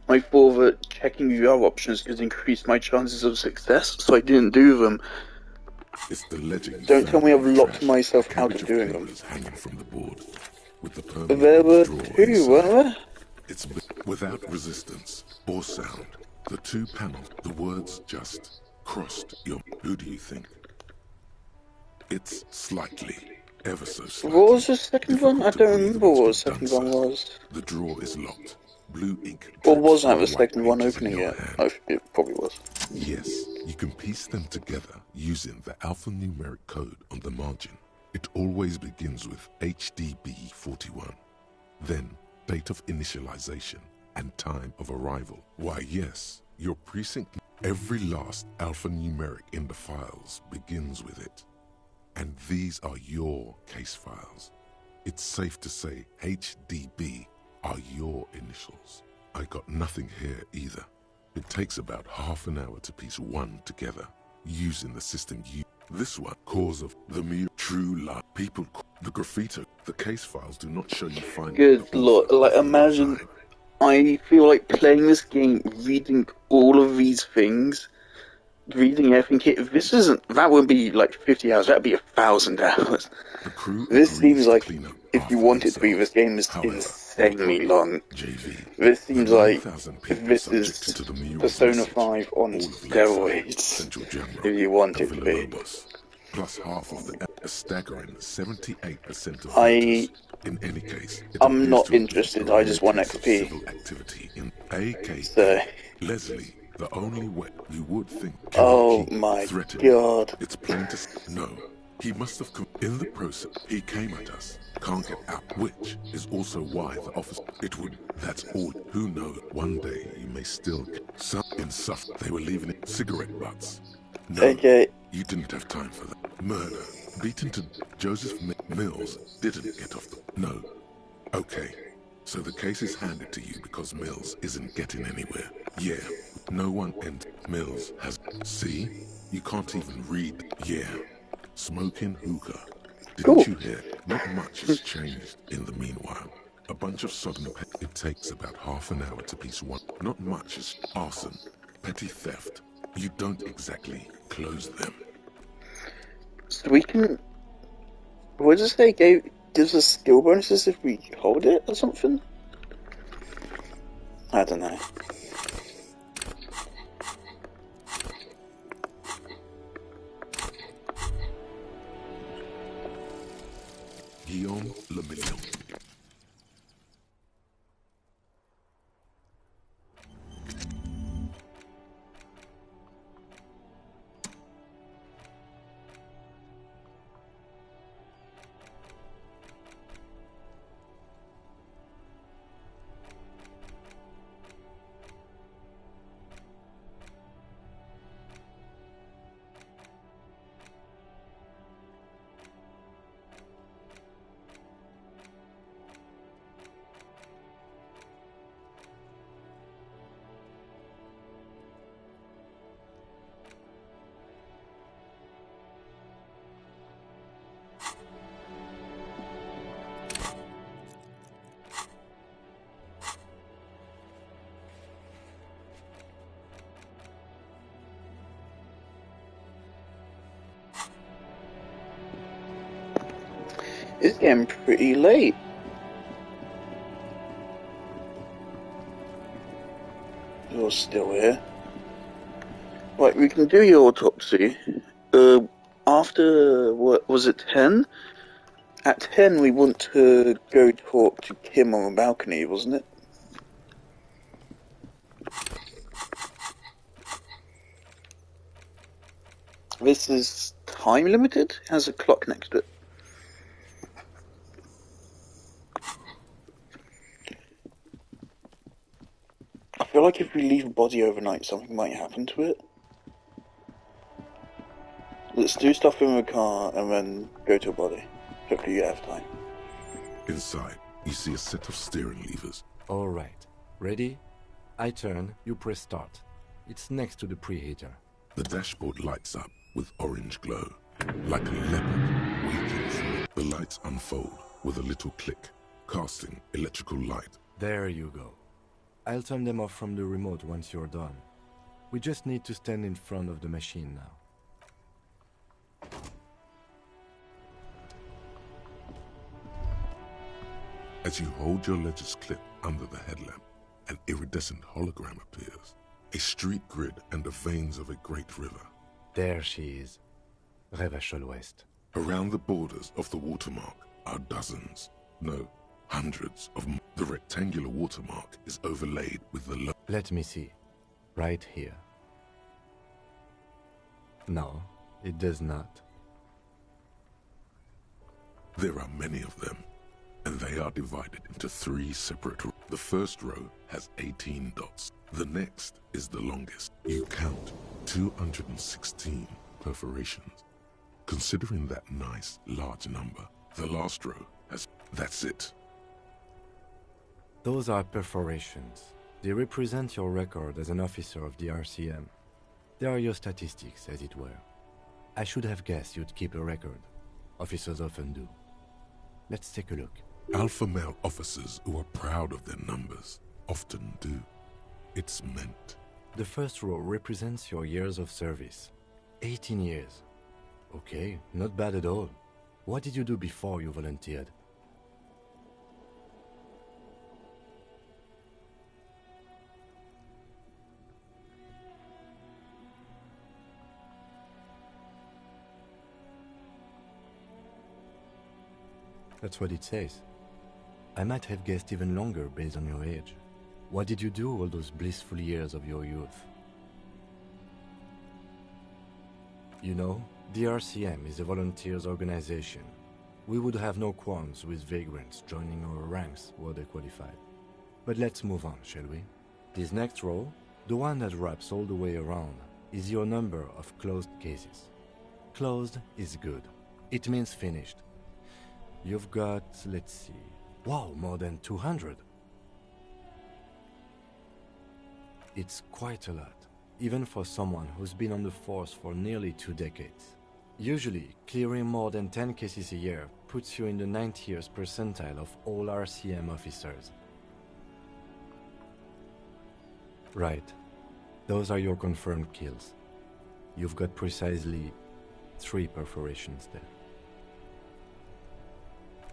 I thought that checking the other options could increase my chances of success, so I didn't do them. It's the legend. Don't tell me I've locked myself out of doing them. Hanging from the board, with the But there were two, weren't there? It's without resistance or sound. The two panels, the words just crossed your. Who do you think? It's slightly, ever so slightly. What was the second one? I don't remember what the second one was. The drawer is locked. Blue ink. Or was that the second one opening it? Oh, it probably was. Yes, you can piece them together using the alphanumeric code on the margin. It always begins with HDB 41. Then, date of initialization and time of arrival. Why, yes, your precinct. Every last alphanumeric in the files begins with it. And these are your case files. It's safe to say HDB are your initials. I got nothing here either. It takes about half an hour to piece one together, using the system this one, cause of the true love. People, the graffito, the case files do not show you find. Good lord, like imagine, I feel like playing this game, reading all of these things, reading everything here, this isn't, that wouldn't be like 50 hours, that'd be 1,000 hours. This seems like, if you wanted to be, this game is insanely long. This seems like, this is Persona 5 on steroids, if you want it to be. Plus half of a staggering 78% of voters. In any case, I'm not interested, I just want XP. Civil activity in AK. So. Leslie, the only way you would think. Oh my god. It's plain to no. He must have come in the process. He came at us. Can't get out. Which is also why the office. It would. That's all. Who knows? One day you may still. Some in suffer. They were leaving it cigarette butts. No. Okay. You didn't have time for that. Murder. Beaten to Joseph Mills didn't get off the. No. Okay. So the case is handed to you because Mills isn't getting anywhere. Yeah. No one and Mills has. See? You can't even read. Yeah. Smoking hookah. Didn't you hear? Not much has changed in the meanwhile. A bunch of sodden. It takes about half an hour to piece one. Not much is arson. Petty theft. You don't exactly close them. So we can. What does it say? Gives us skill bonuses if we hold it or something? I don't know. Guillaume Le Million. It's getting pretty late. You're still here. Right, we can do your autopsy. After, what was it, 10? At 10 we want to go talk to Kim on the balcony, wasn't it? This is time limited? It has a clock next to it. I feel like if we leave a body overnight, something might happen to it. Let's do stuff in the car and then go to a body. Hopefully you have time. Inside, you see a set of steering levers. Alright. Ready? I turn, you press start. It's next to the preheater. The dashboard lights up with orange glow. Like a leopard waking through. The lights unfold with a little click, casting electrical light. There you go. I'll turn them off from the remote once you're done. We just need to stand in front of the machine now. As you hold your ledger's clip under the headlamp, an iridescent hologram appears. A street grid and the veins of a great river. There she is. Revachol West. Around the borders of the watermark are dozens, no, hundreds of... The rectangular watermark is overlaid with the... Let me see. Right here. No, it does not. There are many of them, and they are divided into 3 separate rows. The first row has 18 dots. The next is the longest. You count 216 perforations. Considering that nice, large number, the last row has... That's it. Those are perforations. They represent your record as an officer of the RCM. They are your statistics, as it were. I should have guessed you'd keep a record. Officers often do. Let's take a look. Alpha male officers who are proud of their numbers often do. It's meant. The first row represents your years of service. 18 years. Okay, not bad at all. What did you do before you volunteered? That's what it says. I might have guessed even longer based on your age. What did you do all those blissful years of your youth? You know, the RCM is a volunteers organization. We would have no qualms with vagrants joining our ranks were they qualified. But let's move on, shall we? This next row, the one that wraps all the way around, is your number of closed cases. Closed is good. It means finished. You've got, let's see, wow, more than 200. It's quite a lot, even for someone who's been on the force for nearly 2 decades. Usually, clearing more than 10 cases a year puts you in the 90th percentile of all RCM officers. Right. Those are your confirmed kills. You've got precisely 3 perforations there.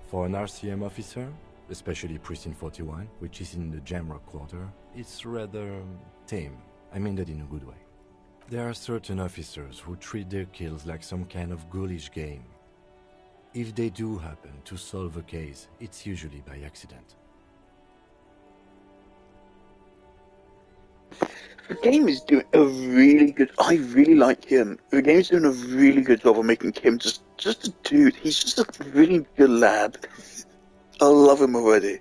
For an RCM officer, especially Precinct 41, which is in the Jamrock quarter, it's rather tame. I mean that in a good way. There are certain officers who treat their kills like some kind of ghoulish game. If they do happen to solve a case, it's usually by accident. The game is doing a really good... I really like him. The game is doing a really good job of making Kim just a dude. He's just a really good lad. I love him already.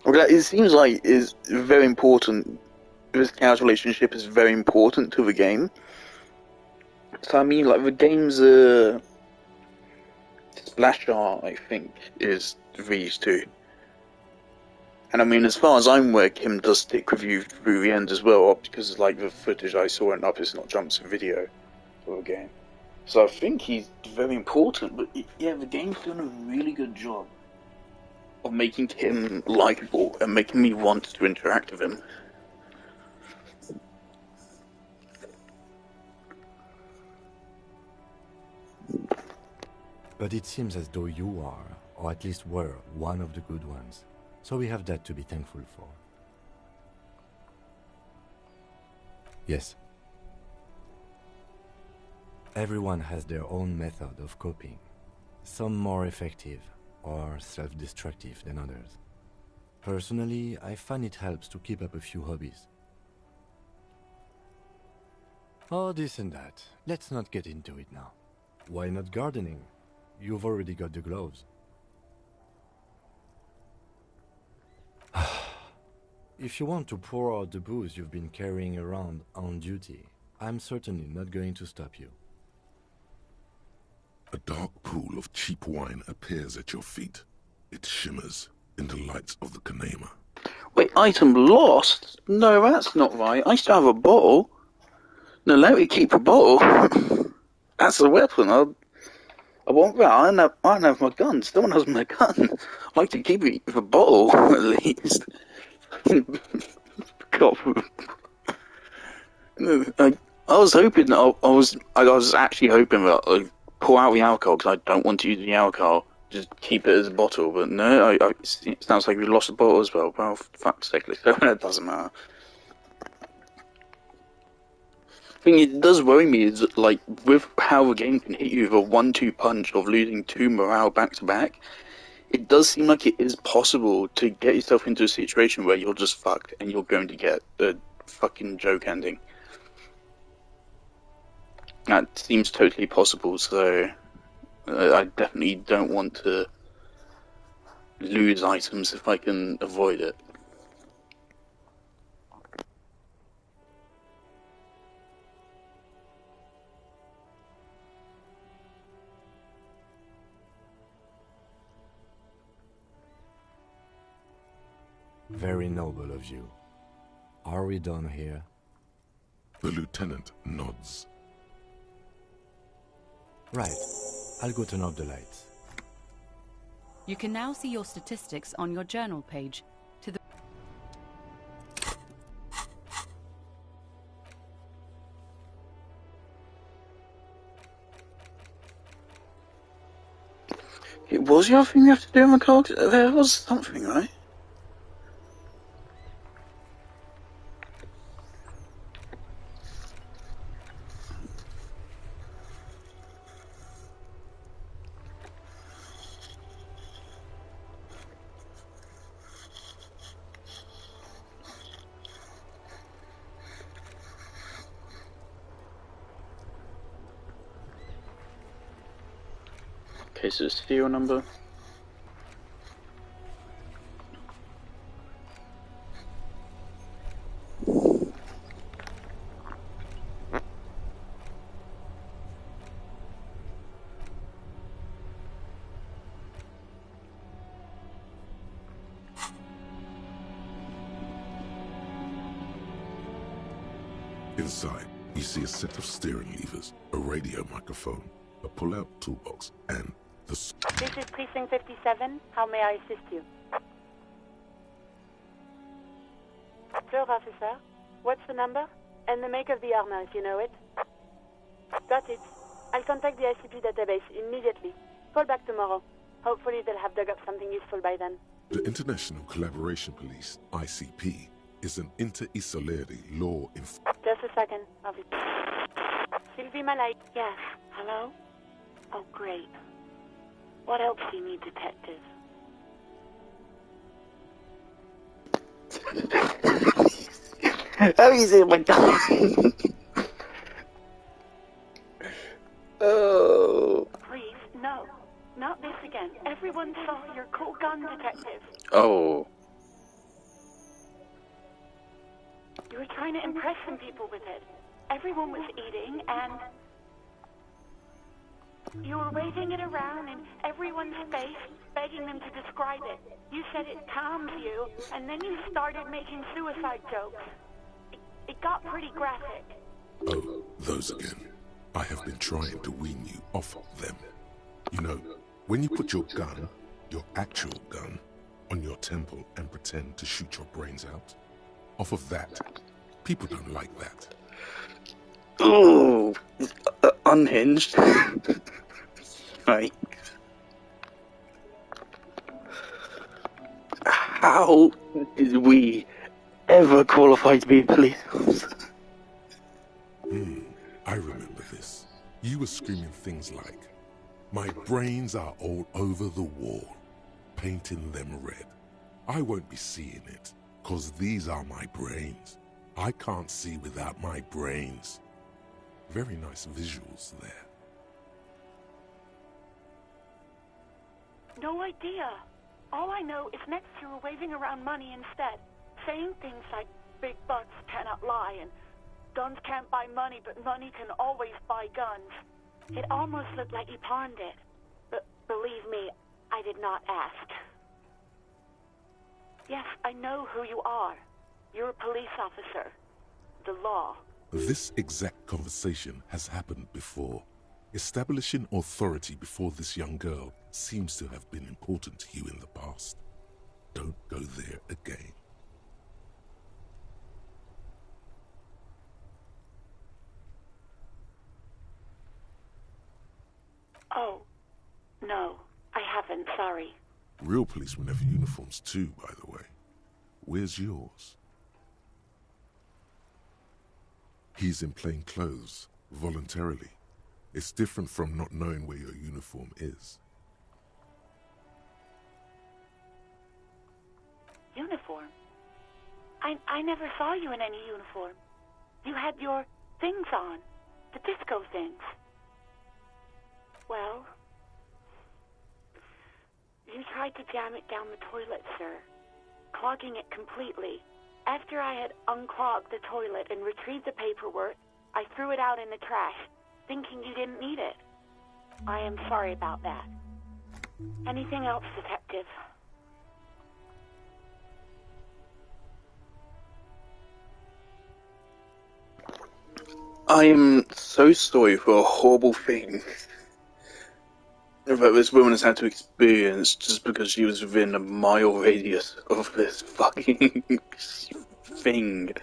It seems like it's very important. This character relationship is very important to the game. So I mean, like, the game's splash art, I think, is these two. And I mean, as far as I'm aware, Kim does stick with you through the end as well, because like the footage I saw in Up Is Not Jumps video of the game. So I think he's very important, but yeah, the game's doing a really good job of making Kim likable and making me want to interact with him. But it seems as though you are, or at least were, one of the good ones. So we have that to be thankful for. Yes. Everyone has their own method of coping. Some more effective or self-destructive than others. Personally, I find it helps to keep up a few hobbies. Oh, this and that. Let's not get into it now. Why not gardening? You've already got the gloves. If you want to pour out the booze you've been carrying around on duty, I'm certainly not going to stop you. A dark pool of cheap wine appears at your feet. It shimmers in the lights of the Kanema. Wait, item lost? No, that's not right. I still have a bottle. No, let me keep a bottle. That's a weapon. I want that. I don't have my gun. Someone has my gun. I'd like to keep it with a bottle, at least. God. I was hoping that I was actually hoping that I'd pour out the alcohol because I don't want to use the alcohol. Just keep it as a bottle, but no, it sounds like we lost a bottle as well. Well, for fuck's sake, it doesn't matter. The thing it does worry me is, like, with how the game can hit you with a 1-2 punch of losing 2 morale back to back, it does seem like it is possible to get yourself into a situation where you're just fucked and you're going to get a fucking joke ending. That seems totally possible, so I definitely don't want to lose items if I can avoid it. Very noble of you. Are we done here? The lieutenant nods. Right. I'll go turn off the lights. You can now see your statistics on your journal page. To the It was the other thing you have to do on the card? There was something, right? Okay, so it's serial number. Inside, you see a set of steering levers, a radio microphone, a pull-out toolbox, and the... This is Precinct 57. How may I assist you? Sir, officer. What's the number? And the make of the armor, if you know it. Got it. I'll contact the ICP database immediately. Call back tomorrow. Hopefully they'll have dug up something useful by then. The International Collaboration Police, ICP, is an inter-Isolari law Just a second. Sylvie Malay. Yes. Hello? Oh, great. What else do you need, detective? How is it, my God? Oh. Please, no. Not this again. Everyone saw your cool gun, detective. Oh. You were trying to impress some people with it. Everyone was eating, and you were waving it around in everyone's face, begging them to describe it. You said it calms you, and then you started making suicide jokes. It got pretty graphic. Oh, those again. I have been trying to wean you off them. You know, when you put your gun, your actual gun, on your temple and pretend to shoot your brains out, off of that, people don't like that. Oh, unhinged. Right. How did we ever qualify to be a police officer? I remember this. You were screaming things like, "My brains are all over the wall," painting them red. I won't be seeing it, 'cause these are my brains. I can't see without my brains. Very nice visuals there. No idea. All I know is next you were waving around money instead, saying things like big bucks cannot lie and guns can't buy money, but money can always buy guns. It almost looked like you pawned it. But believe me, I did not ask. Yes, I know who you are. You're a police officer. The law. This exact conversation has happened before. Establishing authority before this young girl seems to have been important to you in the past. Don't go there again. Oh, no, I haven't, sorry. Real policemen have uniforms too, by the way. Where's yours? He's in plain clothes, voluntarily. It's different from not knowing where your uniform is. Uniform? I never saw you in any uniform. You had your things on. The disco things. Well, you tried to jam it down the toilet, sir, clogging it completely. After I had unclogged the toilet and retrieved the paperwork, I threw it out in the trash, thinking you didn't need it. I am sorry about that. Anything else, Detective? I am so sorry for a horrible thing that this woman has had to experience just because she was within a mile radius of this fucking thing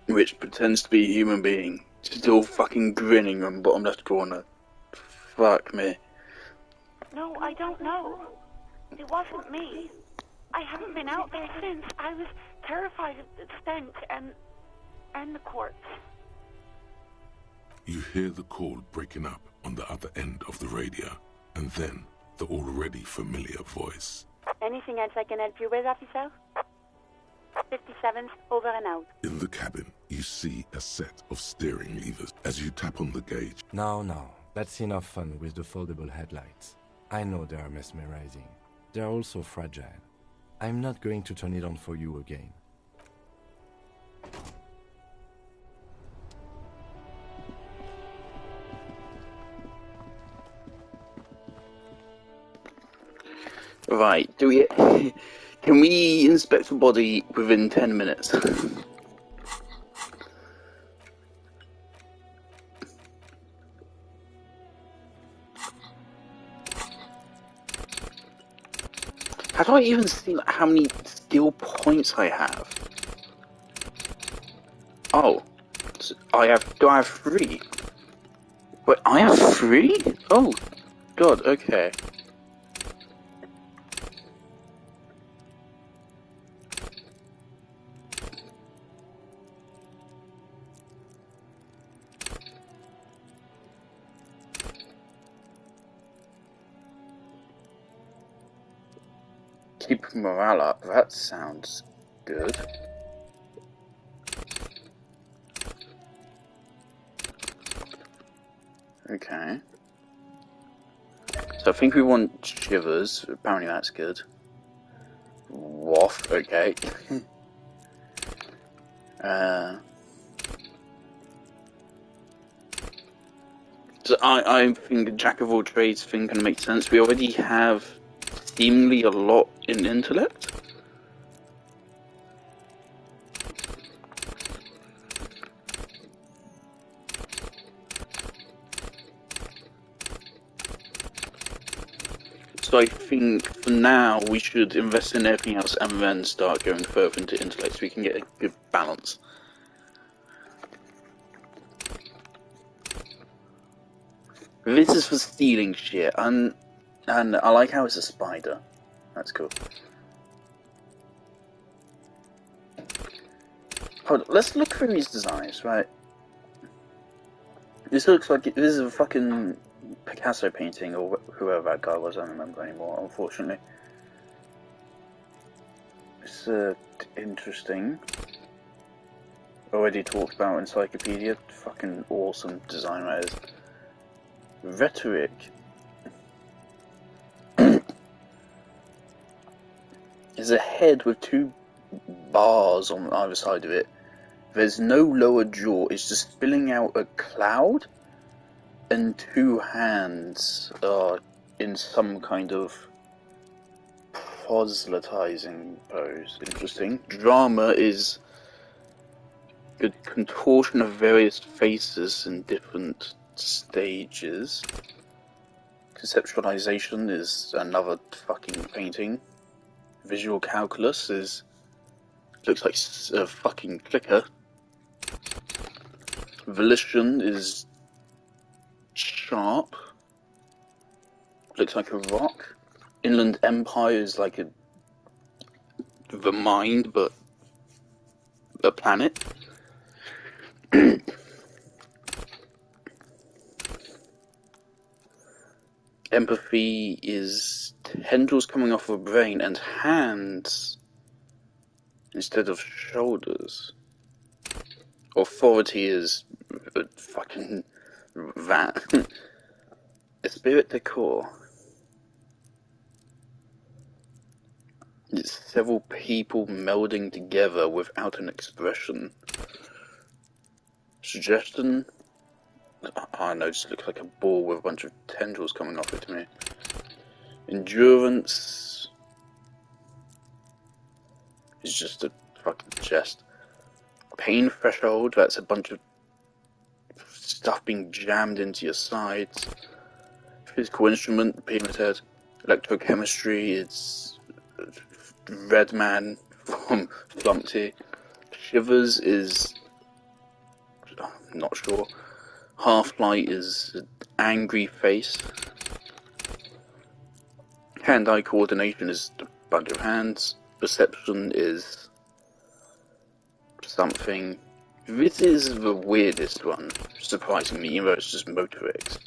which pretends to be a human being, still fucking grinning on the bottom left corner. Fuck me. No, I don't know. It wasn't me. I haven't been out there since. I was terrified of the stench and the corpse. You hear the call breaking up on the other end of the radio, and then the already familiar voice. Anything else I can help you with, officer? 57's over and out. In the cabin, you see a set of steering levers as you tap on the gauge. No, that's enough fun with the foldable headlights. I know they are mesmerizing. They are also fragile. I'm not going to turn it on for you again. Right, can we inspect the body within 10 minutes? How do I even see how many skill points I have? Oh, so do I have 3? Wait, I have 3? Oh, God, okay. Keep morale up, that sounds good. Okay. So I think we want shivers, apparently that's good. Waff, okay. So I think the jack of all trades thing can make sense. We already have seemingly a lot in intellect. So I think for now we should invest in everything else and then start going further into intellect so we can get a good balance. This is for stealing shit, and I like how it's a spider. That's cool. Hold on, let's look through these designs, right? This looks like this is a fucking Picasso painting, or whoever that guy was, I don't remember anymore, unfortunately. It's interesting. Already talked about Encyclopedia, fucking awesome design that is. Rhetoric. There's a head with two bars on either side of it. There's no lower jaw, it's just spilling out a cloud, and two hands are in some kind of proselytizing pose. Interesting. Drama is a contortion of various faces in different stages. Conceptualization is another fucking painting. Visual calculus looks like a fucking clicker. Volition is sharp. Looks like a rock. Inland Empire is like the mind, but a planet. Empathy is tendrils coming off of a brain and hands instead of shoulders. Authority is fucking that. A spirit decor. It's several people melding together without an expression. Suggestion? I know, it just looks like a ball with a bunch of tendrils coming off it to me. Endurance is just a fucking chest. Pain threshold, that's a bunch of stuff being jammed into your sides. Physical instrument, pyramid head. Electrochemistry, it's Red Man from Flumpty. Shivers is... I'm not sure. Half-light is an angry face. Hand-eye coordination is a bunch of hands. Perception is something. This is the weirdest one, surprisingly, even though it's just motorics.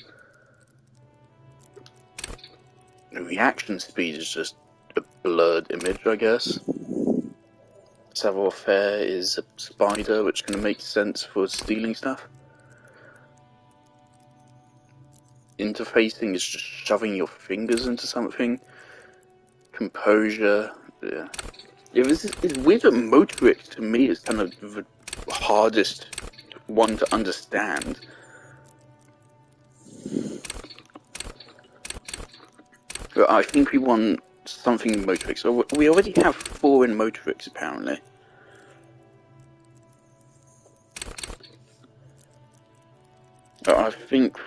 The reaction speed is just a blurred image, I guess. Savoir-faire is a spider, which can make sense for stealing stuff. Interfacing is just shoving your fingers into something. Composure, yeah. Yeah, this is weird that motorics to me is kind of the hardest one to understand. But I think we want something in motorics. We already have 4 in motorics, apparently. But I think...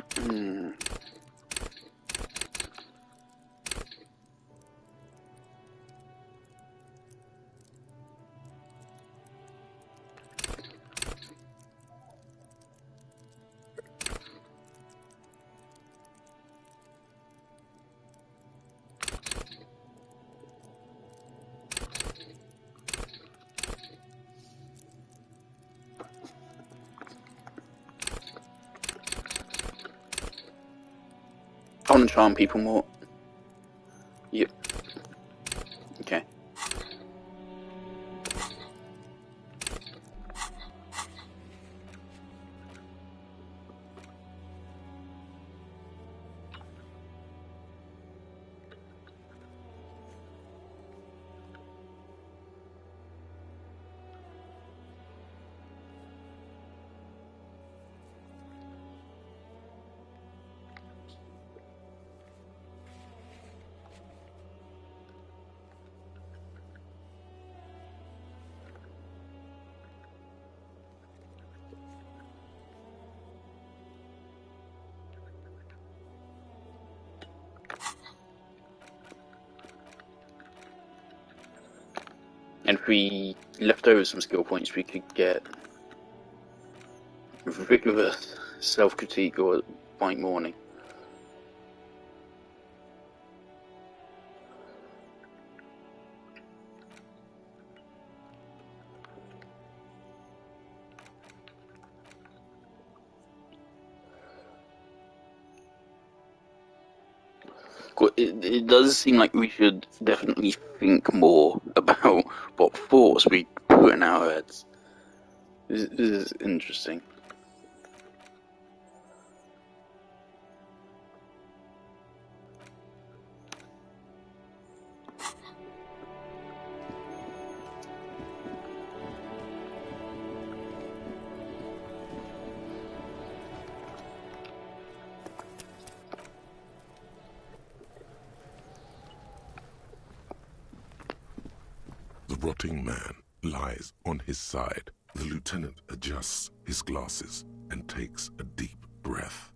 I want to charm people more. Yep. Okay. And if we left over some skill points, we could get rigorous self-critique or white morning. It does seem like we should definitely think more about what thoughts we put in our heads. This is interesting. The rotting man lies on his side. The lieutenant adjusts his glasses and takes a deep breath.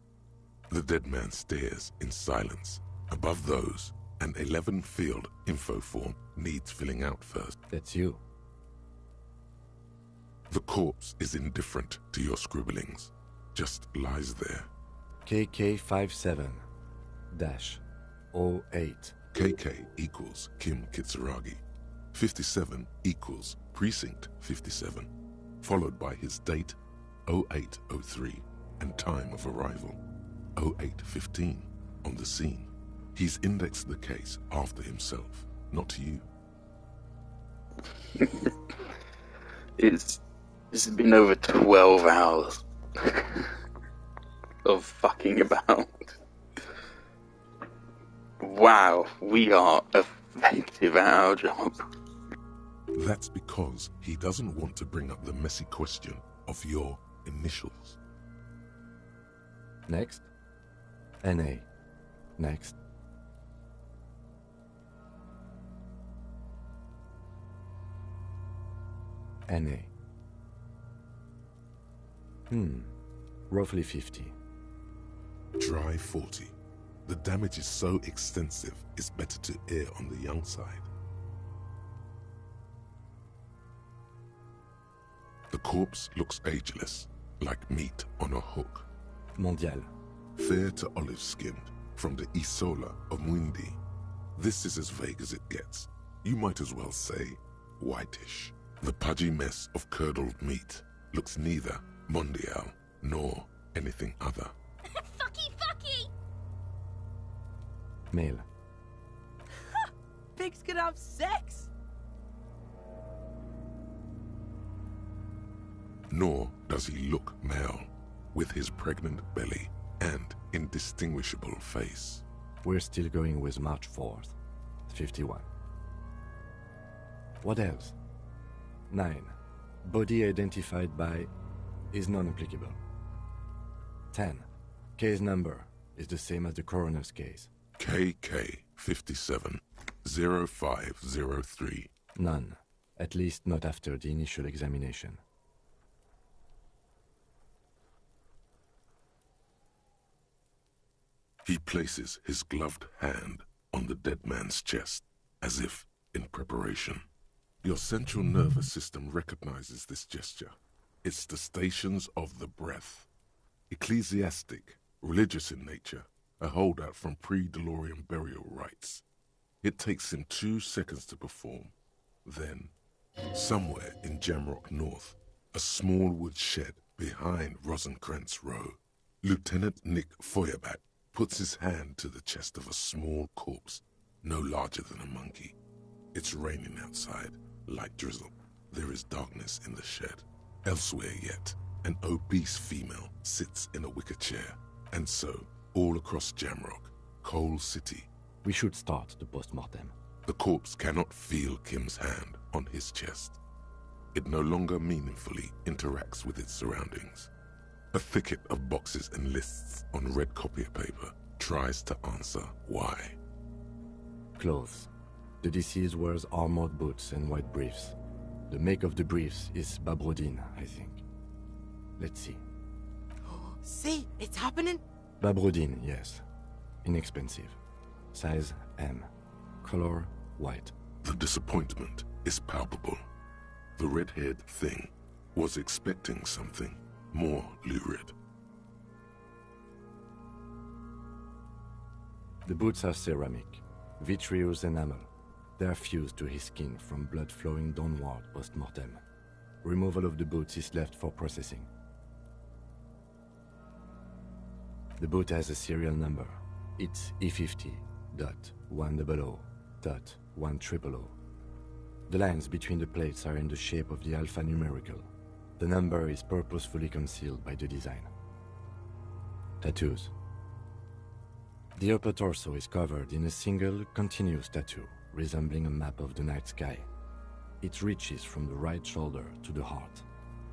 The dead man stares in silence. Above those, an 11-field info form needs filling out first. That's you. The corpse is indifferent to your scribblings, just lies there. KK57-08. KK equals Kim Kitsuragi. 57 equals Precinct 57, followed by his date, 0803, and time of arrival, 0815, on the scene. He's indexed the case after himself, not you. It's been over 12 hours of fucking about. Wow, we are effective at our job. That's because he doesn't want to bring up the messy question of your initials. Next. NA. Next. NA. Roughly 50. Try 40. The damage is so extensive, it's better to err on the young side. The corpse looks ageless, like meat on a hook. Mondial. Fair to olive-skinned, from the Isola of Mwindi. This is as vague as it gets. You might as well say whitish. The pudgy mess of curdled meat looks neither mondial nor anything other. Fucky! Male. Pigs can have sex? Nor does he look male, with his pregnant belly and indistinguishable face. We're still going with March 4th, 51. What else? 9. Body identified by is non-applicable. 10. Case number is the same as the coroner's case. KK57 0503. None. At least not after the initial examination. He places his gloved hand on the dead man's chest, as if in preparation. Your central nervous system recognizes this gesture. It's the stations of the breath. Ecclesiastic, religious in nature, a holdout from pre-DeLorean burial rites. It takes him 2 seconds to perform. Then, somewhere in Jamrock North, a small wood shed behind Rosenkrantz Row, Lieutenant Nick Feuerbach puts his hand to the chest of a small corpse, no larger than a monkey. It's raining outside, light drizzle. There is darkness in the shed. Elsewhere yet, an obese female sits in a wicker chair. And so, all across Jamrock, Coal City. We should start the post-mortem. The corpse cannot feel Kim's hand on his chest. It no longer meaningfully interacts with its surroundings. A thicket of boxes and lists on red copier paper tries to answer why. Clothes. The deceased wears armored boots and white briefs. The make of the briefs is Babrodine, I think. Let's see. See, it's happening. Babrodine, yes. Inexpensive. Size M. Color white. The disappointment is palpable. The red-haired thing was expecting something more lurid. The boots are ceramic, vitreous enamel. They are fused to his skin from blood flowing downward post-mortem. Removal of the boots is left for processing. The boot has a serial number. It's E50 .100.100. The lines between the plates are in the shape of the alphanumerical. The number is purposefully concealed by the design. Tattoos. The upper torso is covered in a single, continuous tattoo, resembling a map of the night sky. It reaches from the right shoulder to the heart.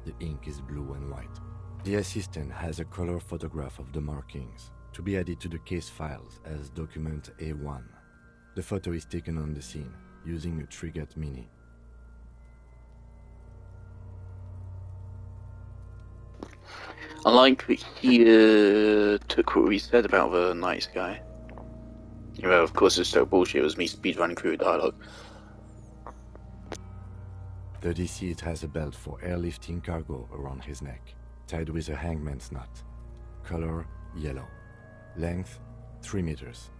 The ink is blue and white. The assistant has a color photograph of the markings, to be added to the case files as document A1. The photo is taken on the scene, using a Trigat Mini. I like that he took what we said about the night sky. Well, of course, it's so bullshit. It was me speedrunning through the dialogue. The deceased has a belt for airlifting cargo around his neck, tied with a hangman's knot. Color, yellow. Length, 3 meters.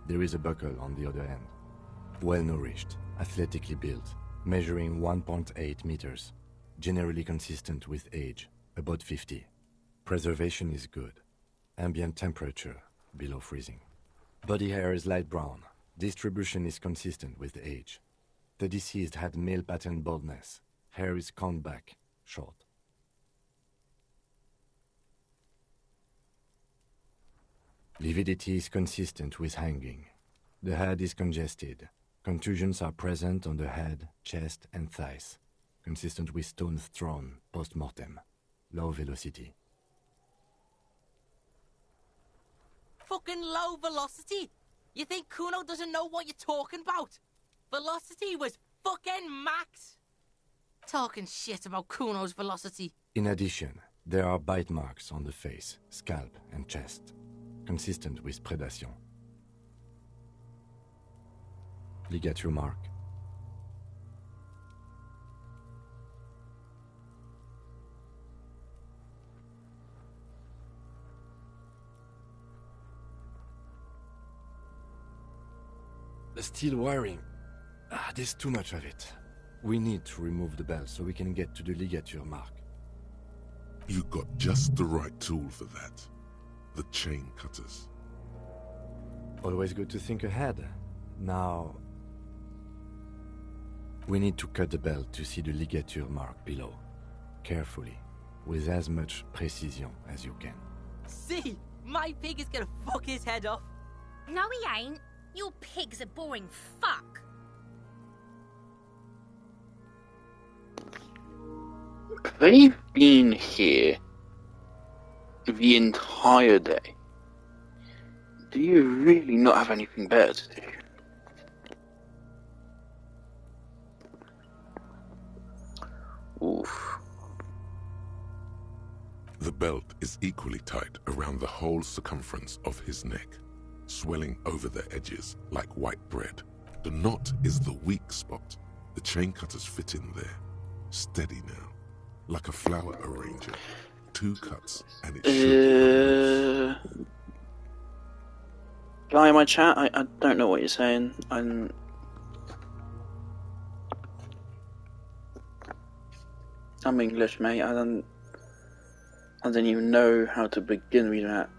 There is a buckle on the other end. Well-nourished, athletically built, measuring 1.8 meters. Generally consistent with age, about 50. Preservation is good. Ambient temperature, below freezing. Body hair is light brown. Distribution is consistent with age. The deceased had male pattern baldness. Hair is combed back, short. Lividity is consistent with hanging. The head is congested. Contusions are present on the head, chest, and thighs. Consistent with stones thrown post-mortem. Low velocity. Fucking low velocity? You think Kuno doesn't know what you're talking about? Velocity was fucking max. Talking shit about Kuno's velocity. In addition, there are bite marks on the face, scalp, and chest, consistent with predation. Ligature mark. The steel wiring. There's too much of it. We need to remove the belt so we can get to the ligature mark. You got just the right tool for that. The chain cutters. Always good to think ahead. Now, we need to cut the belt to see the ligature mark below. Carefully, with as much precision as you can. See? My pig is gonna fuck his head off. No, he ain't. Your pig's a boring fuck. They've been here the entire day. Do you really not have anything better to do? Oof. The belt is equally tight around the whole circumference of his neck, swelling over the edges like white bread. The knot is the weak spot. The chain cutters fit in there. Steady now. Like a flower arranger. 2 cuts and it should come loose. Guy in my chat, I don't know what you're saying. I'm English, mate. I don't even know how to begin reading that.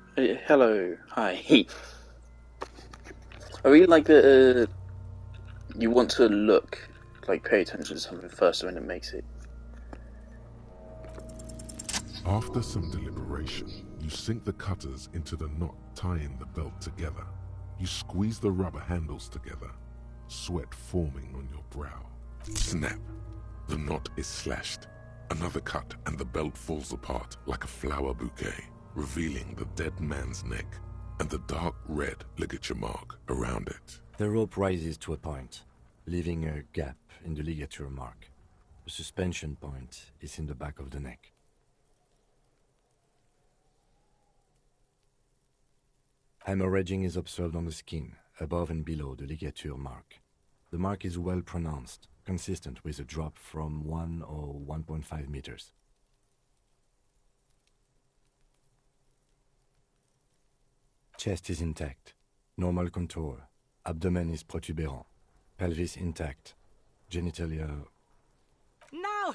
Hello, hi. I really like that you want to look, like pay attention to something first when it makes it. After some deliberation, you sink the cutters into the knot tying the belt together. You squeeze the rubber handles together, sweat forming on your brow. Snap! The knot is slashed. Another cut and the belt falls apart like a flower bouquet, revealing the dead man's neck and the dark red ligature mark around it. The rope rises to a point, leaving a gap in the ligature mark. The suspension point is in the back of the neck. Hemorrhaging is observed on the skin, above and below the ligature mark. The mark is well pronounced, consistent with a drop from 1 or 1.5 meters. Chest is intact, normal contour. Abdomen is protuberant, pelvis intact, genitalia... No!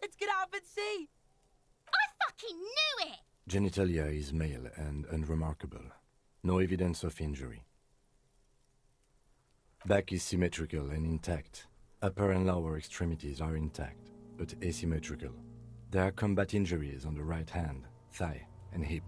It's gonna happen, see! I fucking knew it! Genitalia is male and unremarkable. No evidence of injury. Back is symmetrical and intact. Upper and lower extremities are intact, but asymmetrical. There are combat injuries on the right hand, thigh, and hip.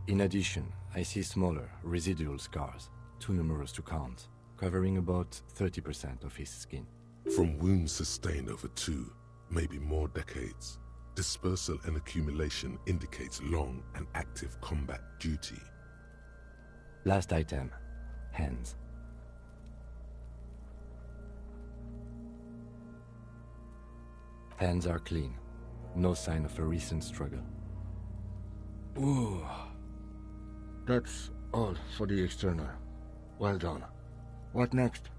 In addition, I see smaller, residual scars, too numerous to count, covering about 30% of his skin. From wounds sustained over 2, maybe more decades, dispersal and accumulation indicates long and active combat duty. Last item, hands. Hands are clean. No sign of a recent struggle. Ooh. That's all for the external. Well done. What next?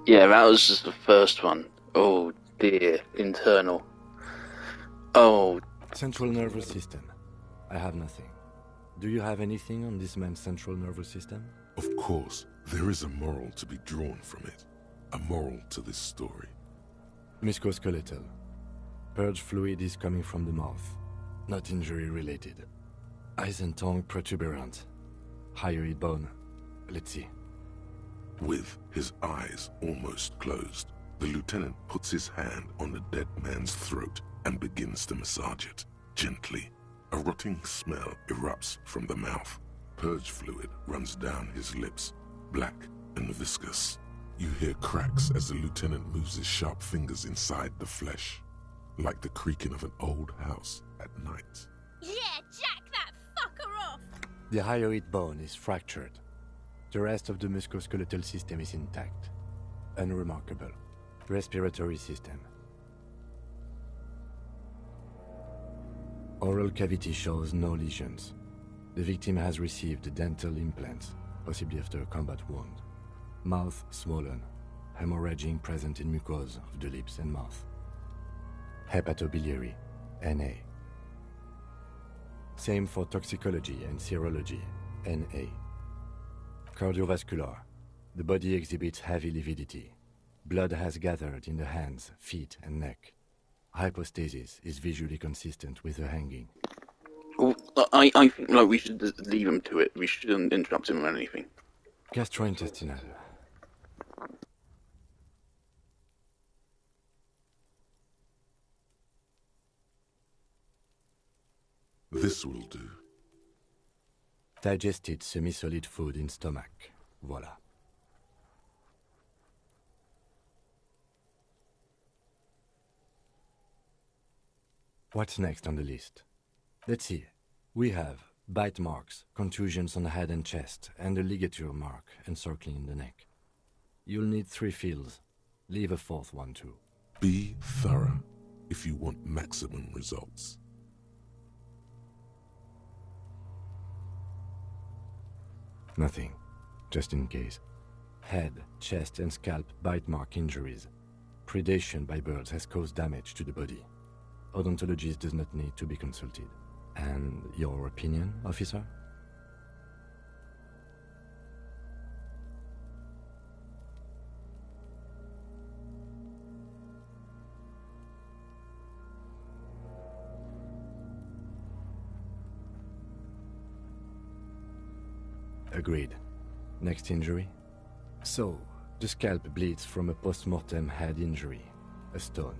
Yeah, that was just the first one. Oh dear, internal. Oh. Central nervous system. I have nothing. Do you have anything on this man's central nervous system? Of course, there is a moral to be drawn from it. A moral to this story. Musculoskeletal. Purge fluid is coming from the mouth. Not injury related. Eyes and tongue protuberant. Hyoid bone. Let's see. With his eyes almost closed, the lieutenant puts his hand on the dead man's throat and begins to massage it, gently. A rotting smell erupts from the mouth. Purge fluid runs down his lips, black and viscous. You hear cracks as the lieutenant moves his sharp fingers inside the flesh, like the creaking of an old house at night. Yeah, jack that fucker off! The hyoid bone is fractured. The rest of the musculoskeletal system is intact. Unremarkable. Respiratory system. Oral cavity shows no lesions. The victim has received dental implants, possibly after a combat wound. Mouth swollen, hemorrhaging present in mucosa of the lips and mouth. Hepatobiliary, Na. Same for toxicology and serology, Na. Cardiovascular. The body exhibits heavy lividity. Blood has gathered in the hands, feet, and neck. Hypostasis is visually consistent with the hanging. Well, I think like we should just leave him to it. We shouldn't interrupt him or anything. Gastrointestinal. This will do. Digested semi-solid food in stomach. Voila. What's next on the list? Let's see. We have bite marks, contusions on the head and chest, and a ligature mark encircling the neck. You'll need 3 fields. Leave a 4th one too. Be thorough if you want maximum results. Nothing, just in case. Head, chest, and scalp bite mark injuries. Predation by birds has caused damage to the body. Odontologist does not need to be consulted. And your opinion, officer? Agreed. Next injury? So, the scalp bleeds from a post-mortem head injury, a stone.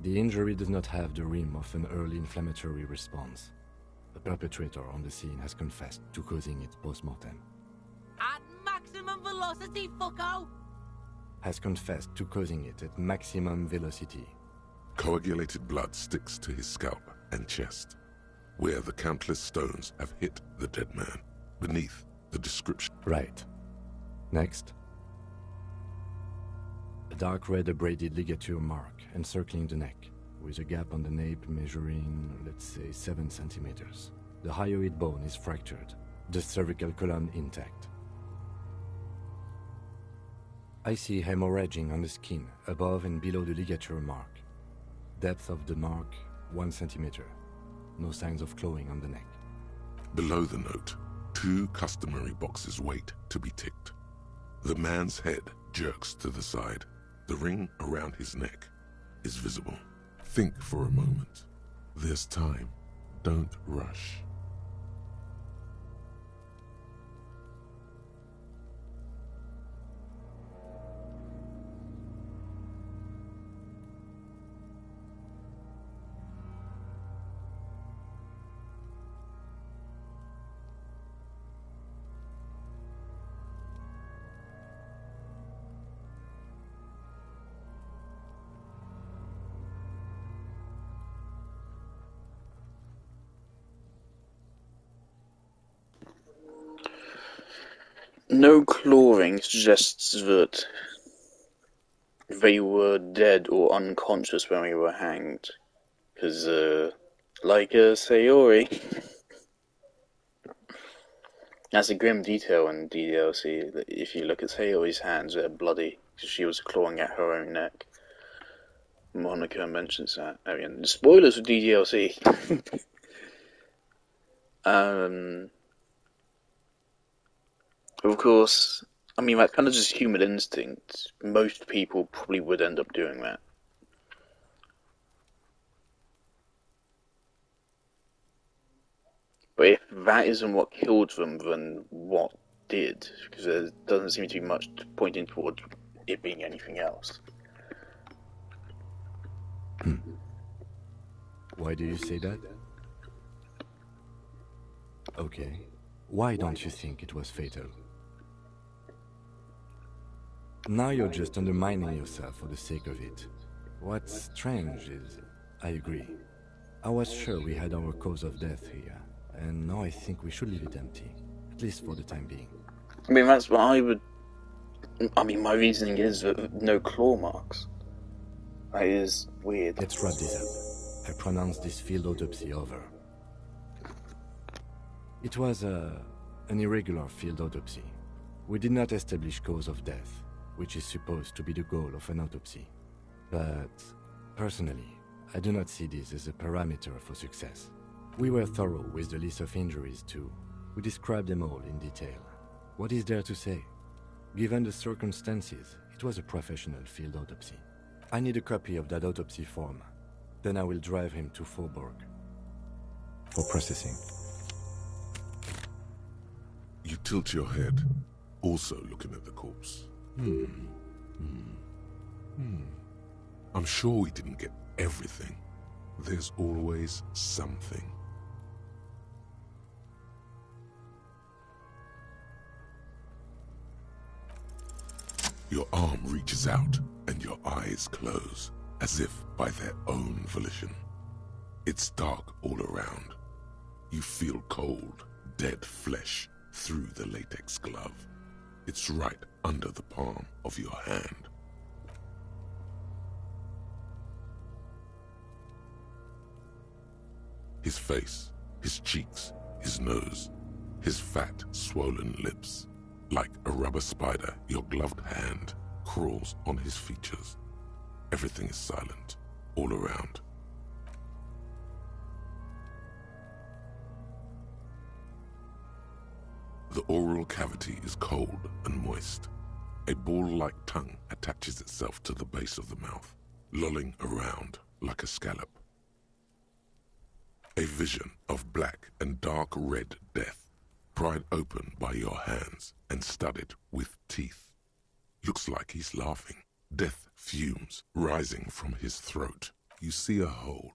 The injury does not have the rim of an early inflammatory response. The perpetrator on the scene has confessed to causing it post-mortem. At maximum velocity, fucko! Has confessed to causing it at maximum velocity. Coagulated blood sticks to his scalp and chest, where the countless stones have hit the dead man, beneath the description. Right. Next. A dark red abraded ligature mark encircling the neck, with a gap on the nape measuring, let's say, 7 centimeters. The hyoid bone is fractured, the cervical column intact. I see hemorrhaging on the skin, above and below the ligature mark. Depth of the mark, 1 centimeter. No signs of clawing on the neck. Below the note, 2 customary boxes wait to be ticked. The man's head jerks to the side. The ring around his neck is visible. Think for a moment. There's time. Don't rush. No clawing suggests that they were dead or unconscious when we were hanged. Because, like Sayori, that's a grim detail in DDLC. If you look at Sayori's hands, they're bloody because she was clawing at her own neck. Monica mentions that. I mean, spoilers for DDLC. Of course, I mean, that's kind of just human instinct. Most people probably would end up doing that. But if that isn't what killed them, then what did? Because there doesn't seem to be much pointing towards it being anything else. Why do you say that? Okay. Why don't you think it was fatal? Now you're just undermining yourself for the sake of it. What's strange is, I agree. I was sure we had our cause of death here, and now I think we should leave it empty, at least for the time being. I mean, that's what I would... I mean, my reasoning is that no claw marks. That is weird. Let's wrap this up. I pronounce this field autopsy over. It was an irregular field autopsy. We did not establish cause of death, which is supposed to be the goal of an autopsy. But, personally, I do not see this as a parameter for success. We were thorough with the list of injuries too. We described them all in detail. What is there to say? Given the circumstances, it was a professional field autopsy. I need a copy of that autopsy form. Then I will drive him to Faubourg for processing. You tilt your head, also looking at the corpse. I'm sure we didn't get everything. There's always something. Your arm reaches out and your eyes close, as if by their own volition. It's dark all around. You feel cold, dead flesh through the latex glove. It's right under the palm of your hand. His face, his cheeks, his nose, his fat, swollen lips. Like a rubber spider, your gloved hand crawls on his features. Everything is silent, all around. The oral cavity is cold and moist. A ball-like tongue attaches itself to the base of the mouth, lolling around like a scallop. A vision of black and dark red death, pried open by your hands and studded with teeth. Looks like he's laughing. Death fumes rising from his throat. You see a hole,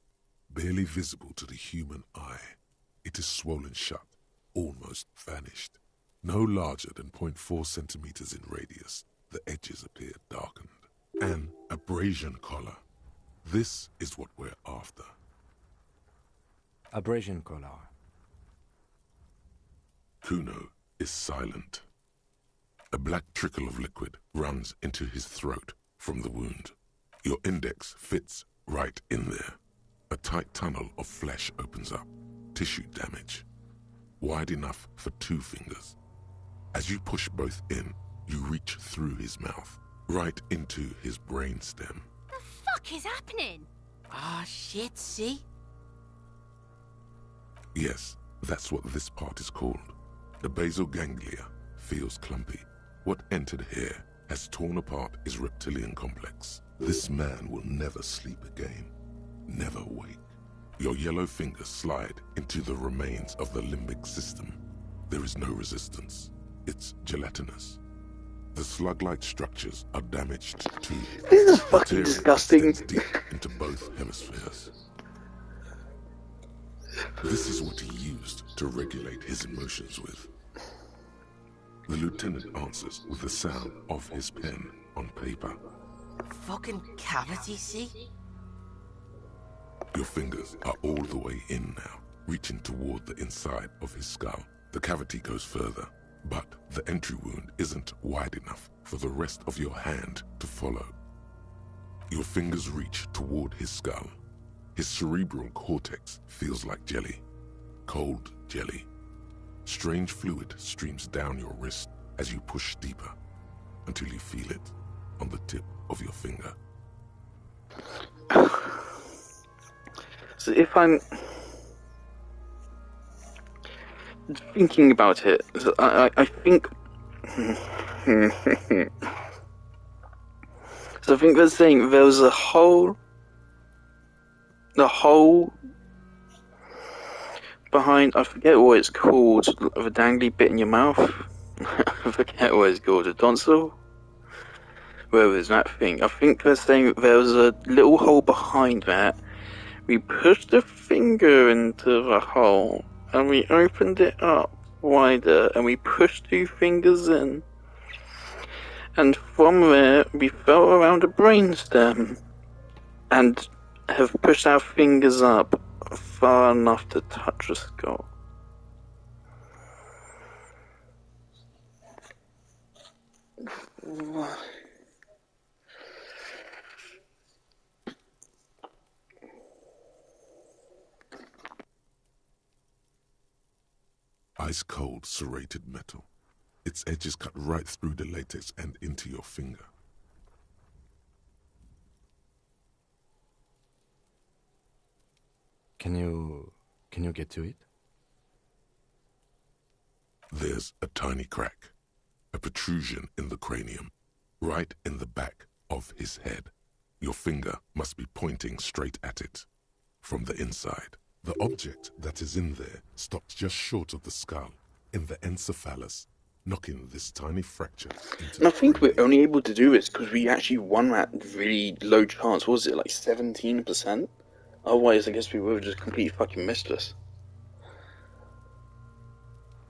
barely visible to the human eye. It is swollen shut, almost vanished. No larger than 0.4 centimeters in radius, the edges appear darkened. An abrasion collar. This is what we're after. Abrasion collar. Kuno is silent. A black trickle of liquid runs into his throat from the wound. Your index fits right in there. A tight tunnel of flesh opens up. Tissue damage. Wide enough for 2 fingers. As you push both in, you reach through his mouth, right into his brainstem. The fuck is happening? Ah, shit, see? Yes, that's what this part is called. The basal ganglia feels clumpy. What entered here has torn apart his reptilian complex. This man will never sleep again. Never wake. Your yellow fingers slide into the remains of the limbic system. There is no resistance. It's gelatinous. The slug-like structures are damaged too. This is fucking disgusting. Deep into both hemispheres. This is what he used to regulate his emotions with. The lieutenant answers with the sound of his pen on paper. Fucking cavity, see? Your fingers are all the way in now, reaching toward the inside of his skull. The cavity goes further, but the entry wound isn't wide enough for the rest of your hand to follow. Your fingers reach toward his skull. His cerebral cortex feels like jelly, cold jelly. Strange fluid streams down your wrist as you push deeper until you feel it on the tip of your finger. So if I'm thinking about it, I think... So I think they're saying there was a hole... The hole behind... I forget what it's called. The dangly bit in your mouth. I forget what it's called. A tonsil? Where is that thing? I think they're saying there was a little hole behind that. We pushed the finger into the hole, and we opened it up wider, and we pushed 2 fingers in. And from there, we felt around the brainstem, and have pushed our fingers up far enough to touch the skull. Ice-cold serrated metal. Its edges cut right through the latex and into your finger. Can you get to it? There's a tiny crack, a protrusion in the cranium, right in the back of his head. Your finger must be pointing straight at it, from the inside. The object that is in there stops just short of the skull, in the encephalus, knocking this tiny fracture into And I think we're only able to do this because we actually won that really low chance. What was it, like 17%? Otherwise, I guess we would have just completely fucking missed us.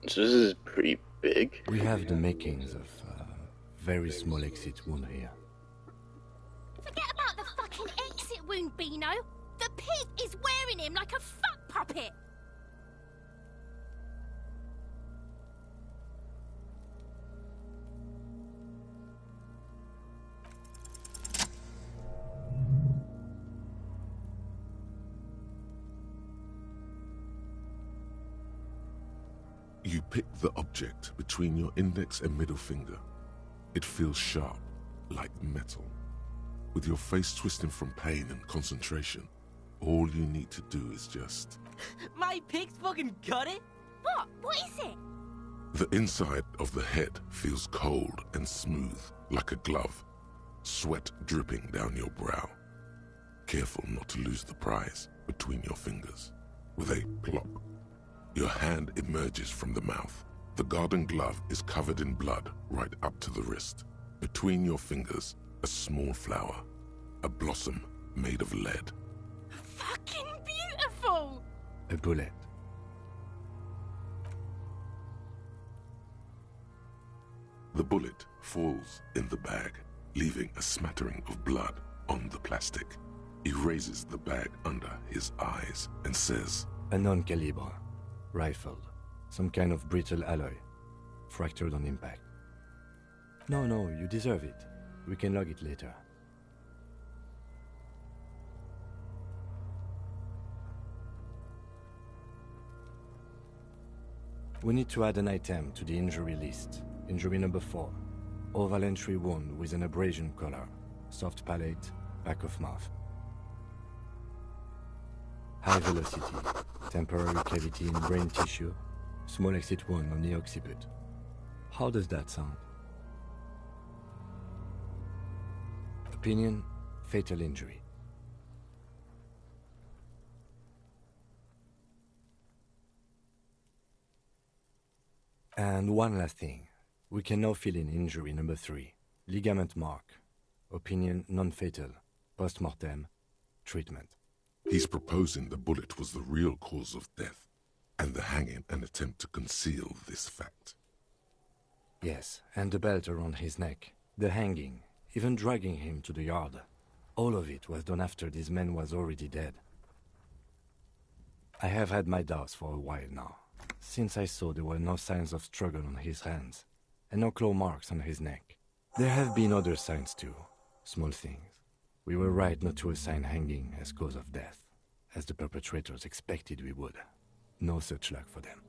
So this is pretty big. We have the makings of a very small exit wound here. Forget about the fucking exit wound, Beano. The pig is wearing him like a fuck puppet. You pick the object between your index and middle finger. It feels sharp, like metal. With your face twisting from pain and concentration, all you need to do is just... My pig's fucking got it? What? What is it? The inside of the head feels cold and smooth, like a glove. Sweat dripping down your brow. Careful not to lose the prize between your fingers. With a plop, your hand emerges from the mouth. The garden glove is covered in blood right up to the wrist. Between your fingers, a small flower. A blossom made of lead. Fucking beautiful! A bullet. The bullet falls in the bag, leaving a smattering of blood on the plastic. He raises the bag under his eyes and says, A non-calibre. Rifled. Some kind of brittle alloy. Fractured on impact. No, you deserve it. We can log it later. We need to add an item to the injury list. Injury number 4. Oval entry wound with an abrasion collar. Soft palate, back of mouth. High velocity. Temporary cavity in brain tissue. Small exit wound on the occiput. How does that sound? Opinion, fatal injury. And one last thing. We can now fill in injury number 3. Ligament mark. Opinion non-fatal. Post-mortem. Treatment. He's proposing the bullet was the real cause of death, and the hanging an attempt to conceal this fact. Yes, and the belt around his neck. The hanging. Even dragging him to the yard. All of it was done after this man was already dead. I have had my doubts for a while now, since I saw there were no signs of struggle on his hands, and no claw marks on his neck. There have been other signs too, small things. We were right not to assign hanging as cause of death, as the perpetrators expected we would. No such luck for them.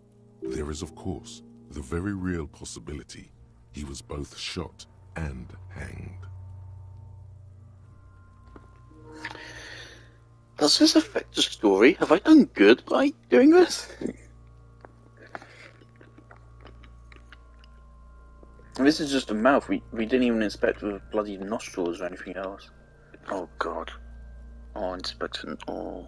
There is, of course, the very real possibility he was both shot and hanged. Does this affect the story? Have I done good by doing this? This is just a mouth. We didn't even inspect with bloody nostrils or anything else. Oh god. Oh, inspection. Oh.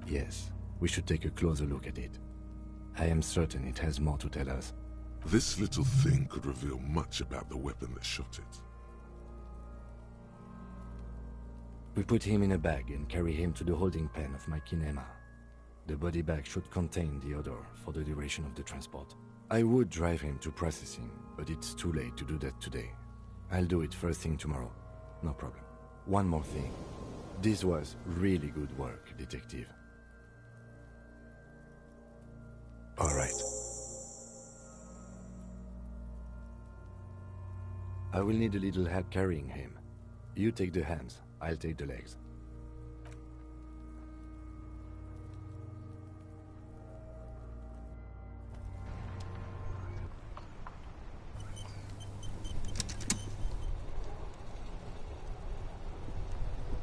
Yes, we should take a closer look at it. I am certain it has more to tell us. This little thing could reveal much about the weapon that shot it. We put him in a bag and carry him to the holding pen of my kinema. The body bag should contain the odor for the duration of the transport. I would drive him to processing, but it's too late to do that today. I'll do it first thing tomorrow. No problem. One more thing. This was really good work, Detective. All right. I will need a little help carrying him. You take the hands, I'll take the legs.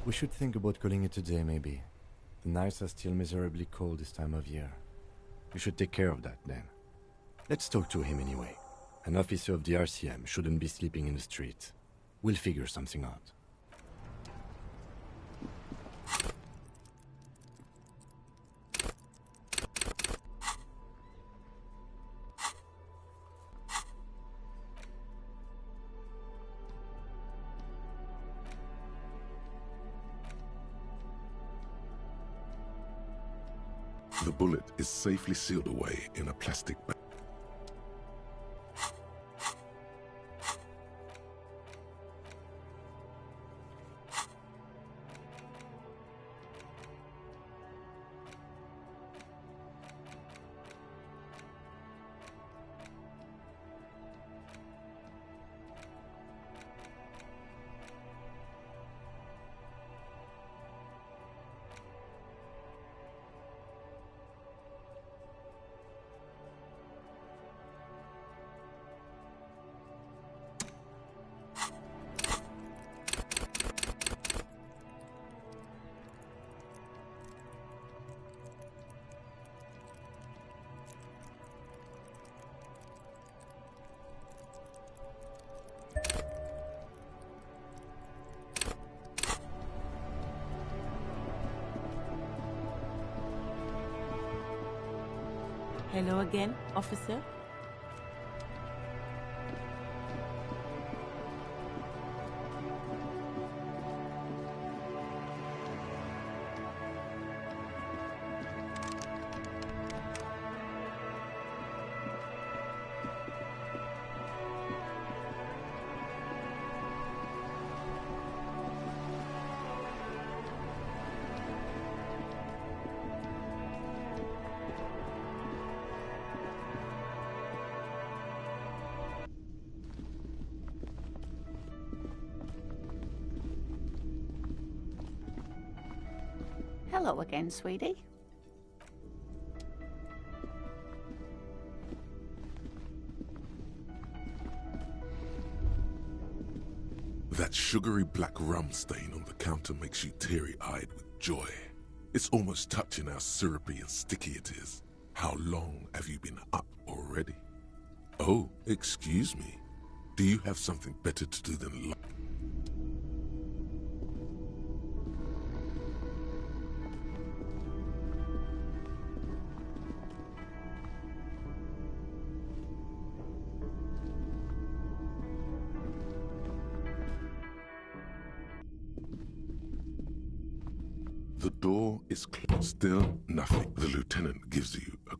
We should think about calling it a day, maybe. The nights are still miserably cold this time of year. We should take care of that, then. Let's talk to him anyway. An officer of the RCM shouldn't be sleeping in the street. We'll figure something out. The bullet is safely sealed away in a plastic bag. Hello again, officer. Hello again, sweetie. That sugary black rum stain on the counter makes you teary-eyed with joy. It's almost touching how syrupy and sticky it is. How long have you been up already? Oh, excuse me. Do you have something better to do than The door is closed. Still nothing. The lieutenant gives you a...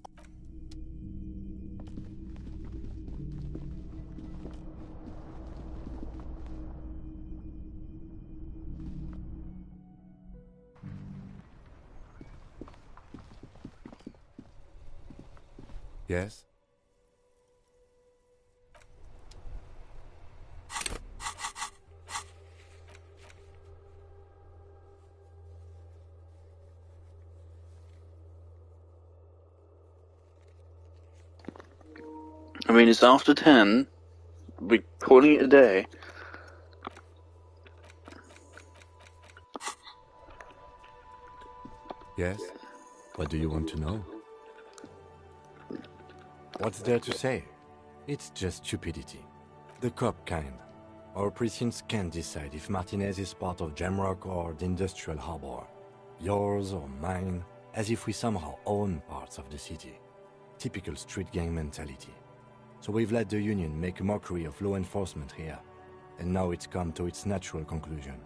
Yes? I mean, it's after 10. We're calling it a day. Yes? What do you want to know? What's there to say? It's just stupidity. The cop kind. Our precincts can't decide if Martinez is part of Jamrock or the Industrial Harbor. Yours or mine, as if we somehow own parts of the city. Typical street gang mentality. So we've let the Union make a mockery of law enforcement here, and now it's come to its natural conclusion.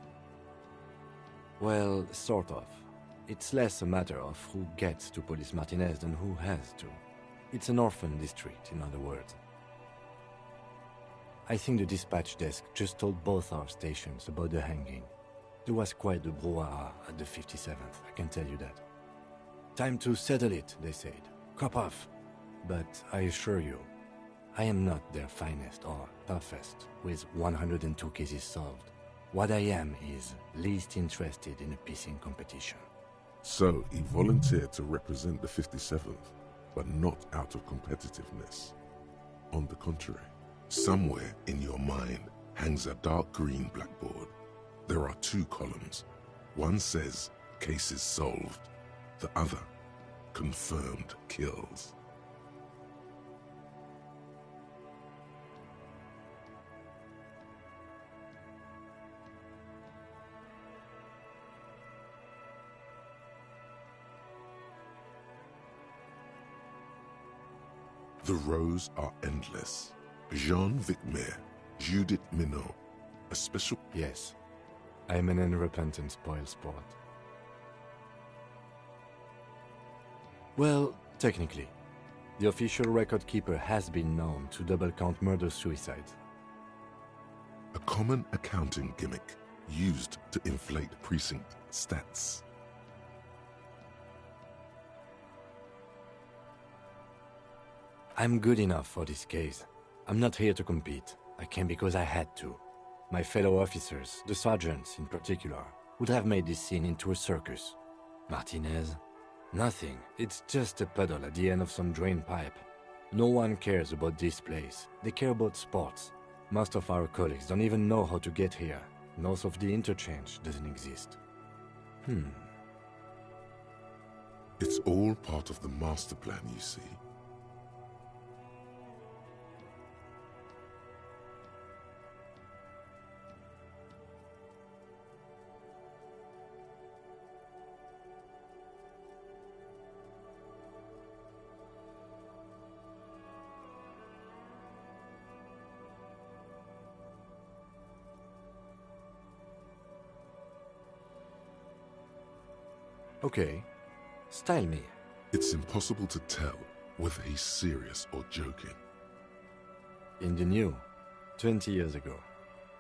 Well, sort of. It's less a matter of who gets to police Martinez than who has to. It's an orphan district, in other words. I think the dispatch desk just told both our stations about the hanging. There was quite the brouhaha at the 57th, I can tell you that. Time to settle it, they said. Cop off. But I assure you, I am not their finest or toughest, with 102 cases solved. What I am is least interested in a pissing competition. So he volunteered to represent the 57th, but not out of competitiveness. On the contrary, somewhere in your mind hangs a dark green blackboard. There are 2 columns. One says, cases solved. The other, confirmed kills. The rows are endless. Jean-Vic Mayer, Judith Minot, a special... Yes, I'm an unrepentant spoilsport. Well, technically, the official record keeper has been known to double-count murder-suicides. A common accounting gimmick used to inflate precinct stats. I'm good enough for this case. I'm not here to compete. I came because I had to. My fellow officers, the sergeants in particular, would have made this scene into a circus. Martinez? Nothing. It's just a puddle at the end of some drain pipe. No one cares about this place. They care about sports. Most of our colleagues don't even know how to get here. North of the interchange doesn't exist. It's all part of the master plan, you see. Okay. Style me. It's impossible to tell whether he's serious or joking. In the new, 20 years ago.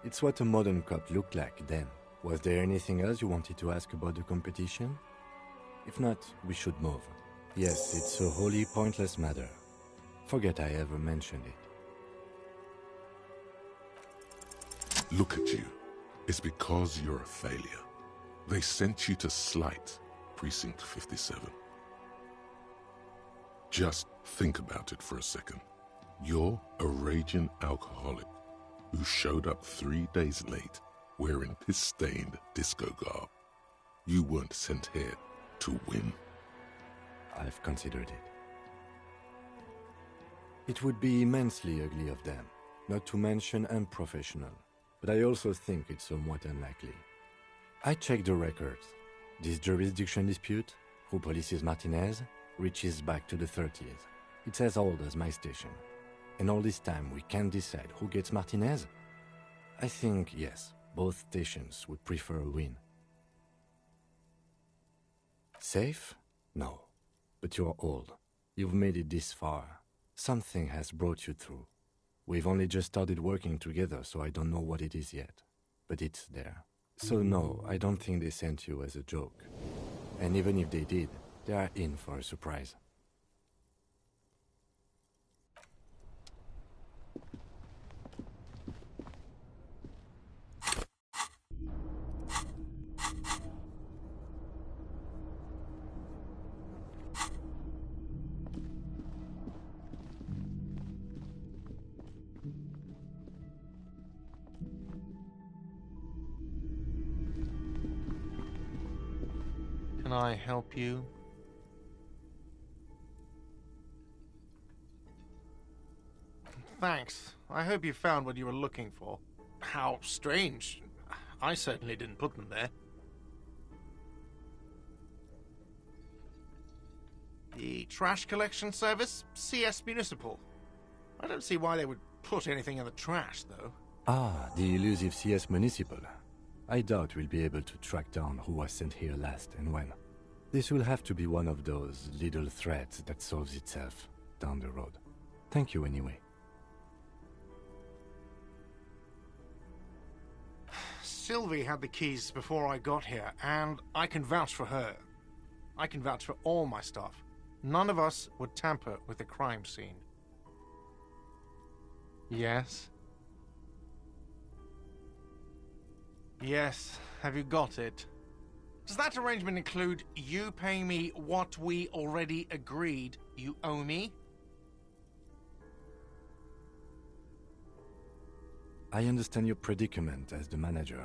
It's what a modern cop looked like then. Was there anything else you wanted to ask about the competition? If not, we should move. Yes, it's a wholly pointless matter. Forget I ever mentioned it. Look at you. It's because you're a failure. They sent you to slight Precinct 57. Just think about it for a second. You're a raging alcoholic who showed up 3 days late wearing piss-stained disco garb. You weren't sent here to win. I've considered it. It would be immensely ugly of them, not to mention unprofessional, but I also think it's somewhat unlikely. I checked the records. This jurisdiction dispute, who polices Martinez, reaches back to the 30s. It's as old as my station. And all this time we can't decide who gets Martinez? I think, yes, both stations would prefer a win. Safe? No. But you're old. You've made it this far. Something has brought you through. We've only just started working together, so I don't know what it is yet. But it's there. So no, I don't think they sent you as a joke. And even if they did, they are in for a surprise. Can I help you? Thanks. I hope you found what you were looking for. How strange. I certainly didn't put them there. The trash collection service? CS Municipal. I don't see why they would put anything in the trash, though. Ah, the elusive CS Municipal. I doubt we'll be able to track down who was sent here last and when. This will have to be one of those little threads that solves itself down the road. Thank you anyway. Sylvie had the keys before I got here, and I can vouch for her. I can vouch for all my staff. None of us would tamper with the crime scene. Yes? Yes, have you got it? Does that arrangement include you paying me what we already agreed you owe me? I understand your predicament as the manager.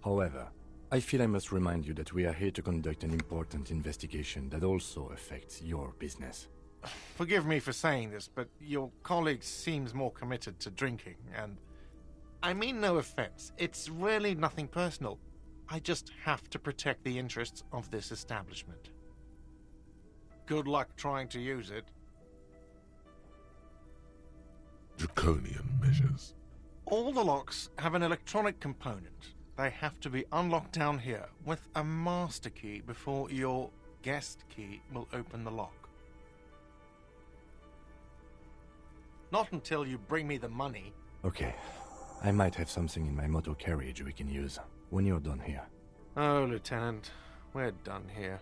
However, I feel I must remind you that we are here to conduct an important investigation that also affects your business. Forgive me for saying this, but your colleague seems more committed to drinking, and I mean no offense. It's really nothing personal. I just have to protect the interests of this establishment. Good luck trying to use it. Draconian measures. All the locks have an electronic component. They have to be unlocked down here with a master key before your guest key will open the lock. Not until you bring me the money. Okay. I might have something in my motor carriage we can use when you're done here. Oh, Lieutenant, we're done here.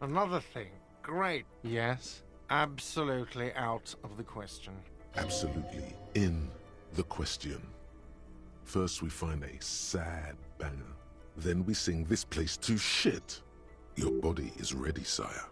Another thing. Great. Yes, absolutely out of the question. Absolutely in the question. First we find a sad banger. Then we sing this place to shit. Your body is ready, sire.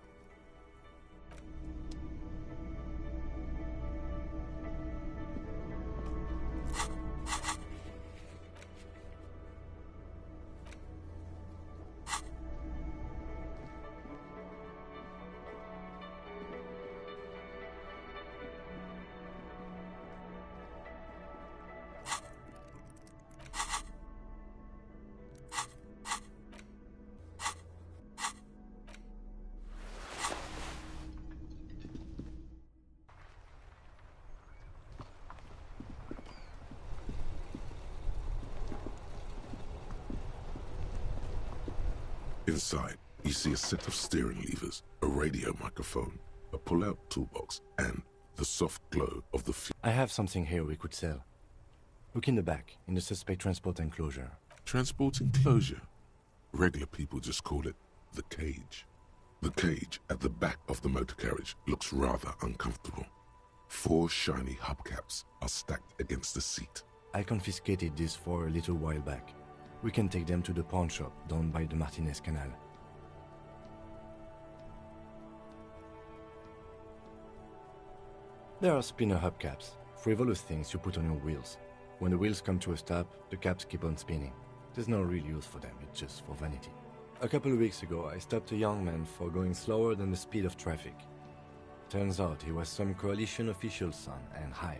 Inside, you see a set of steering levers, a radio microphone, a pull-out toolbox, and the soft glow of the I have something here we could sell. Look in the back, in the suspect transport enclosure. Transport enclosure? Regular people just call it the cage. The cage at the back of the motor carriage looks rather uncomfortable. 4 shiny hubcaps are stacked against the seat. I confiscated these 4 a little while back. We can take them to the pawn shop down by the Martinez Canal. There are spinner hubcaps, frivolous things you put on your wheels. When the wheels come to a stop, the caps keep on spinning. There's no real use for them, it's just for vanity. A couple of weeks ago, I stopped a young man for going slower than the speed of traffic. Turns out he was some coalition official's son and high.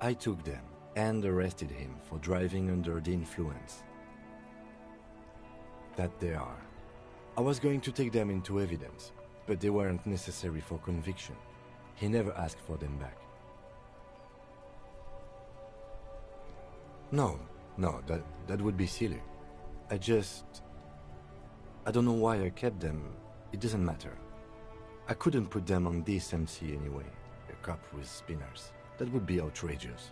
I took them and arrested him for driving under the influence. That they are. I was going to take them into evidence, but they weren't necessary for conviction. He never asked for them back. No, that would be silly. I don't know why I kept them. It doesn't matter. I couldn't put them on this MC anyway. A cup with spinners. That would be outrageous.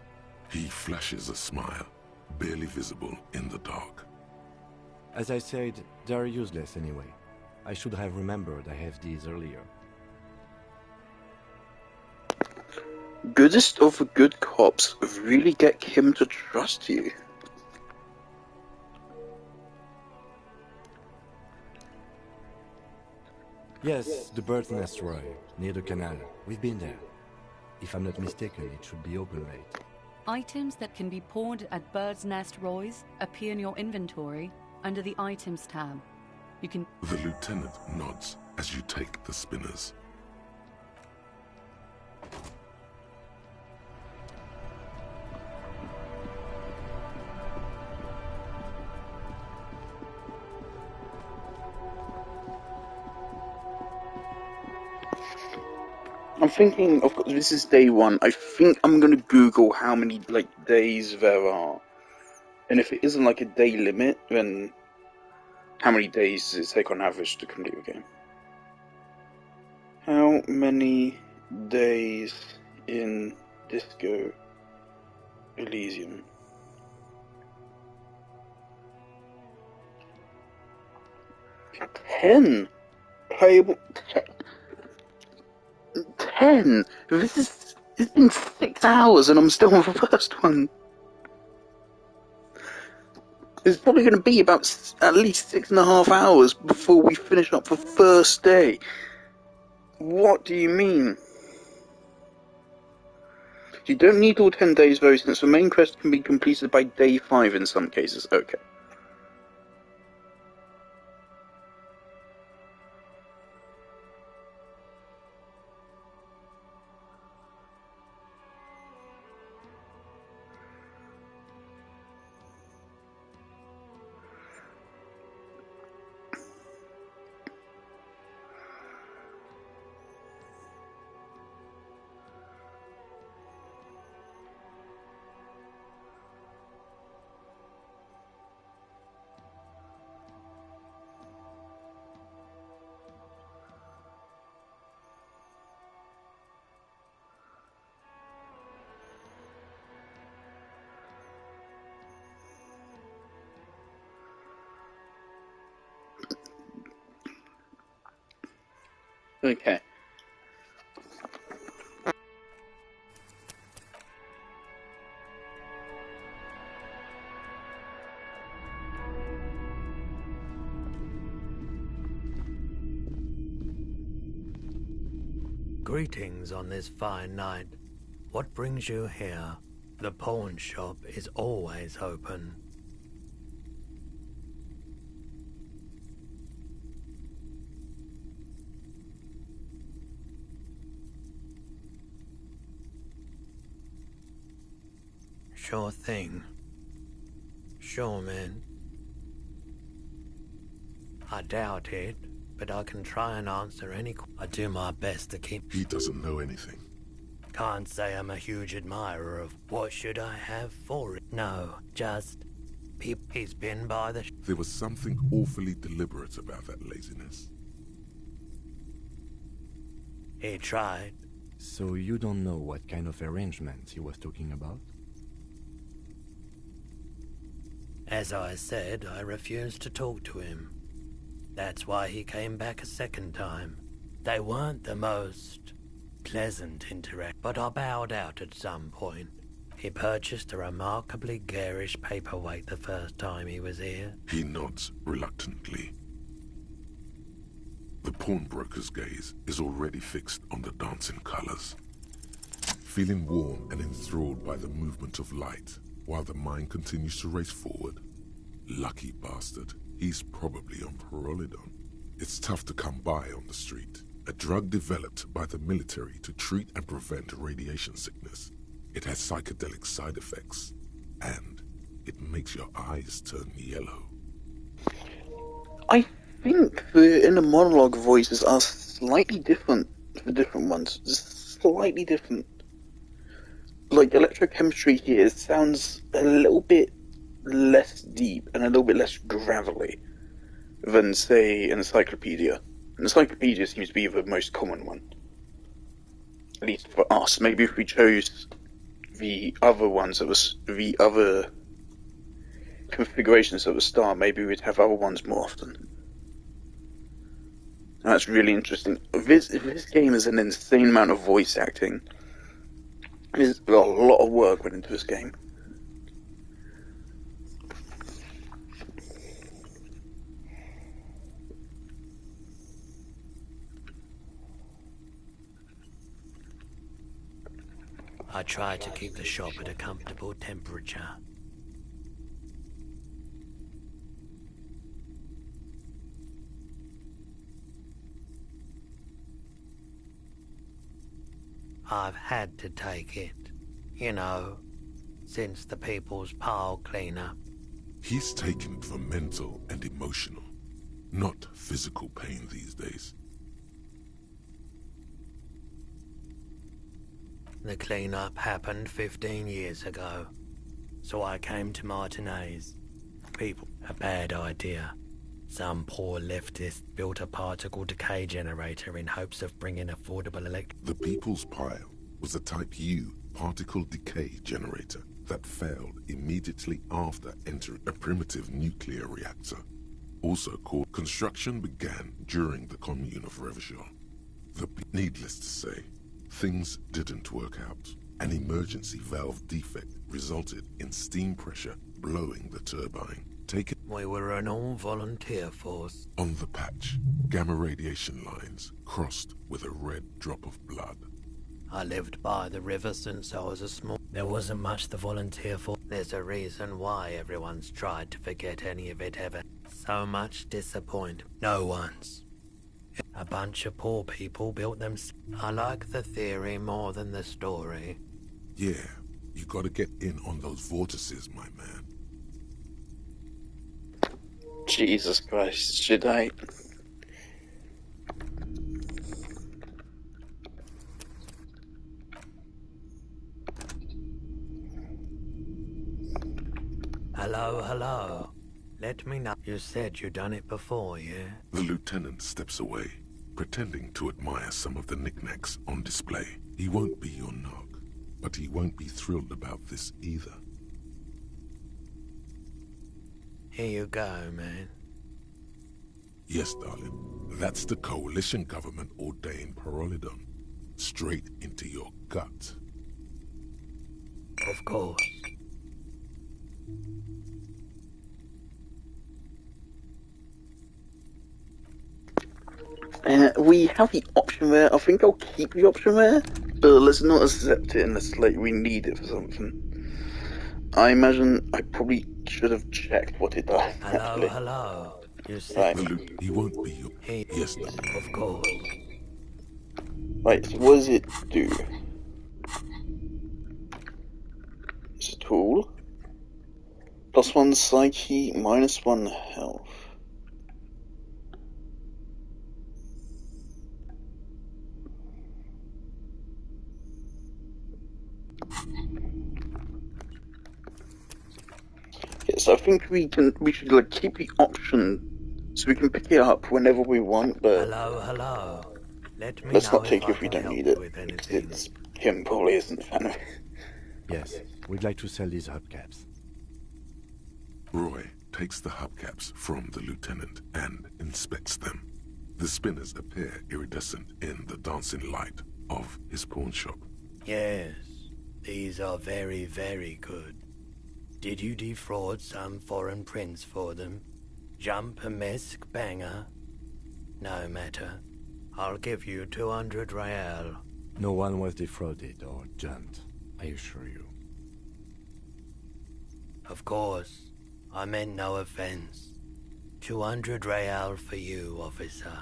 He flashes a smile, barely visible in the dark. As I said, they are useless anyway. I should have remembered I have these earlier. Goodest of the good cops really get him to trust you. Yes, the bird's nest, Roy, near the canal. We've been there. If I'm not mistaken, it should be open late. Items that can be pawned at Bird's Nest Roy's appear in your inventory under the Items tab. You can... The lieutenant nods as you take the spinners. I'm thinking, of course, this is day one. I think I'm going to Google how many, days there are. And if it isn't, a day limit, then how many days does it take on average to complete the game? How many days in Disco Elysium? Ten! Playable... 10! It's been 6 hours and I'm still on the first one. It's probably going to be about at least 6.5 hours before we finish up the first day. What do you mean? You don't need all 10 days though, since the main quest can be completed by day 5 in some cases. Okay. Okay. Greetings on this fine night. What brings you here? The pawn shop is always open. Sure thing. Sure, man. I doubt it, but I can try and answer any I do my best to keep... He doesn't know anything. Can't say I'm a huge admirer of what should I have for it. No, just... He's been by the... There was something awfully deliberate about that laziness. He tried. So you don't know what kind of arrangements he was talking about? As I said, I refused to talk to him. That's why he came back a second time. They weren't the most pleasant interaction, but I bowed out at some point. He purchased a remarkably garish paperweight the first time he was here. He nods reluctantly. The pawnbroker's gaze is already fixed on the dancing colors. Feeling warm and enthralled by the movement of light, while the mind continues to race forward. Lucky bastard, he's probably on Parolidon. It's tough to come by on the street. A drug developed by the military to treat and prevent radiation sickness. It has psychedelic side effects, and it makes your eyes turn yellow. I think the inner monologue voices are slightly different for different ones. Just slightly different. Like, electrochemistry here sounds a little bit less deep and a little bit less gravelly than, say, Encyclopedia. Encyclopedia seems to be the most common one. At least for us. Maybe if we chose the other ones that was the other configurations at the start, maybe we'd have other ones more often. And that's really interesting. This game is an insane amount of voice acting. There's a lot of work went into this game. I try to keep the shop at a comfortable temperature. I've had to take it, you know, since the People's Pile cleanup. He's taken it for mental and emotional, not physical pain these days. The cleanup happened 15 years ago, so I came to Martinez. People, a bad idea. Some poor leftist built a particle decay generator in hopes of bringing affordable electricity. The People's Pile was a Type U particle decay generator that failed immediately after entering a primitive nuclear reactor. Also called construction began during the Commune of Revachol. Needless to say, things didn't work out. An emergency valve defect resulted in steam pressure blowing the turbine. We were an all-volunteer force. On the patch, gamma radiation lines crossed with a red drop of blood. I lived by the river since I was a small... There wasn't much to volunteer for. There's a reason why everyone's tried to forget any of it ever. So much disappointment. No one's. A bunch of poor people built them. I like the theory more than the story. Yeah, you gotta get in on those vortices, my man. Jesus Christ, should I? Hello, hello. Let me know. You said you done it before, yeah? The lieutenant steps away, pretending to admire some of the knickknacks on display. He won't be your nog, but he won't be thrilled about this either. Here you go, man. Yes, darling. That's the coalition government ordained Parolidon. Straight into your gut. Of course. We have the option there. I think I'll keep the option there, but let's not accept it unless like we need it for something. I imagine I probably should have checked what it does. Hello, actually. hello. You said... Right. He won't be your... Yes, no. Of course. Right, so what does it do? It's a tool. +1 psyche, -1 health. Yes, I think we should like keep the option so we can pick it up whenever we want, but Hello, hello. Let me let's know not take it if we can don't help need it. with Because anything. it's him probably isn't a fan of it. Yes, we'd like to sell these hubcaps. Roy takes the hubcaps from the lieutenant and inspects them. The spinners appear iridescent in the dancing light of his pawn shop. Yes, these are very, very good. Did you defraud some foreign prince for them? Jump a mesk banger? No matter. I'll give you 200 real. No one was defrauded or jumped, I assure you. Of course. I meant no offense. 200 real for you, officer.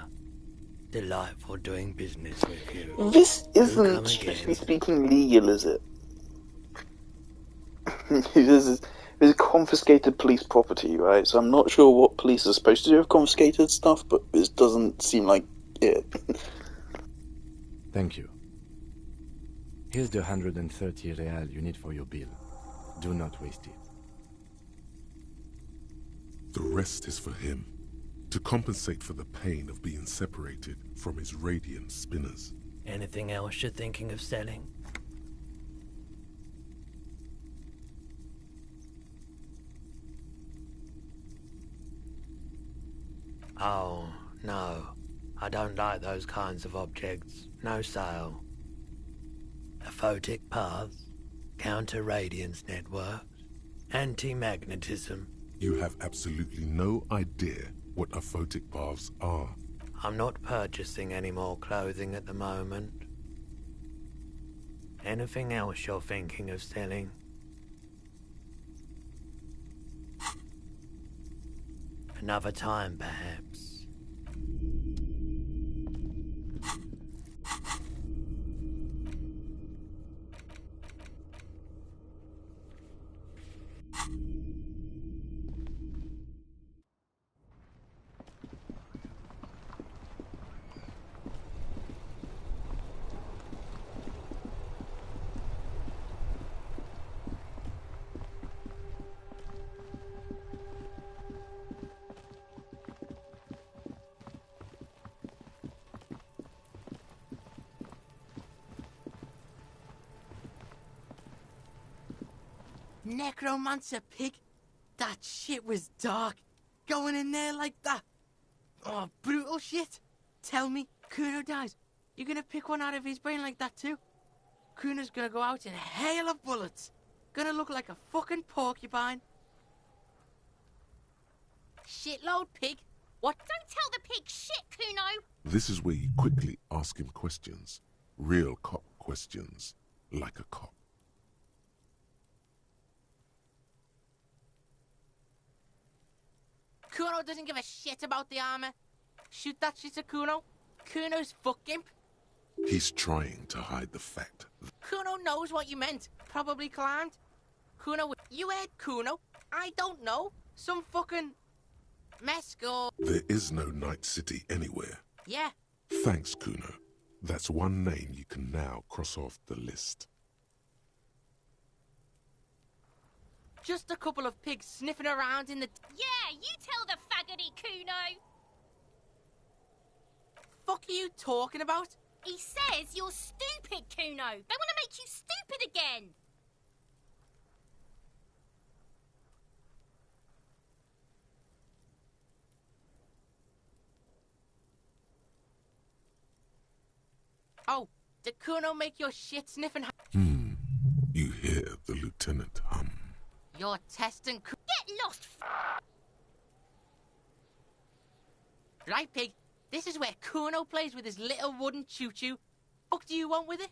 Delightful doing business with you. This Do isn't, come strictly again. speaking, legal, is it? It's confiscated police property, right? So I'm not sure what police are supposed to do with confiscated stuff, but this doesn't seem like it. Thank you. Here's the 130 real you need for your bill. Do not waste it. The rest is for him, to compensate for the pain of being separated from his radiant spinners. Anything else you're thinking of selling? Oh, no. I don't like those kinds of objects. No sale. Aphotic paths, counter-radiance networks, anti-magnetism. You have absolutely no idea what aphotic paths are. I'm not purchasing any more clothing at the moment. Anything else you're thinking of selling? Another time, perhaps. Necromancer pig? That shit was dark. Going in there like that. Oh, brutal shit. Tell me, Kuno dies. You're gonna pick one out of his brain like that too? Kuno's gonna go out in a hail of bullets. Gonna look like a fucking porcupine. Shitload pig. What? Don't tell the pig shit, Kuno! This is where you quickly ask him questions. Real cop questions. Like a cop. Kuno doesn't give a shit about the armor. Shoot that shit at Kuno. Kuno's fuck gimp. He's trying to hide the fact. Kuno knows what you meant. Probably climbed. Kuno, you heard Kuno. I don't know. Some fucking mess or... There is no Night City anywhere. Yeah. Thanks, Kuno. That's one name you can now cross off the list. Just a couple of pigs sniffing around in the... Yeah, you tell the faggoty, Kuno! Fuck are you talking about? He says you're stupid, Kuno! They want to make you stupid again! Oh, did Kuno make your shit sniffing... You hear the lieutenant hum. You're testing... Get lost, Right, pig. This is where Kuno plays with his little wooden choo-choo. Fuck do you want with it?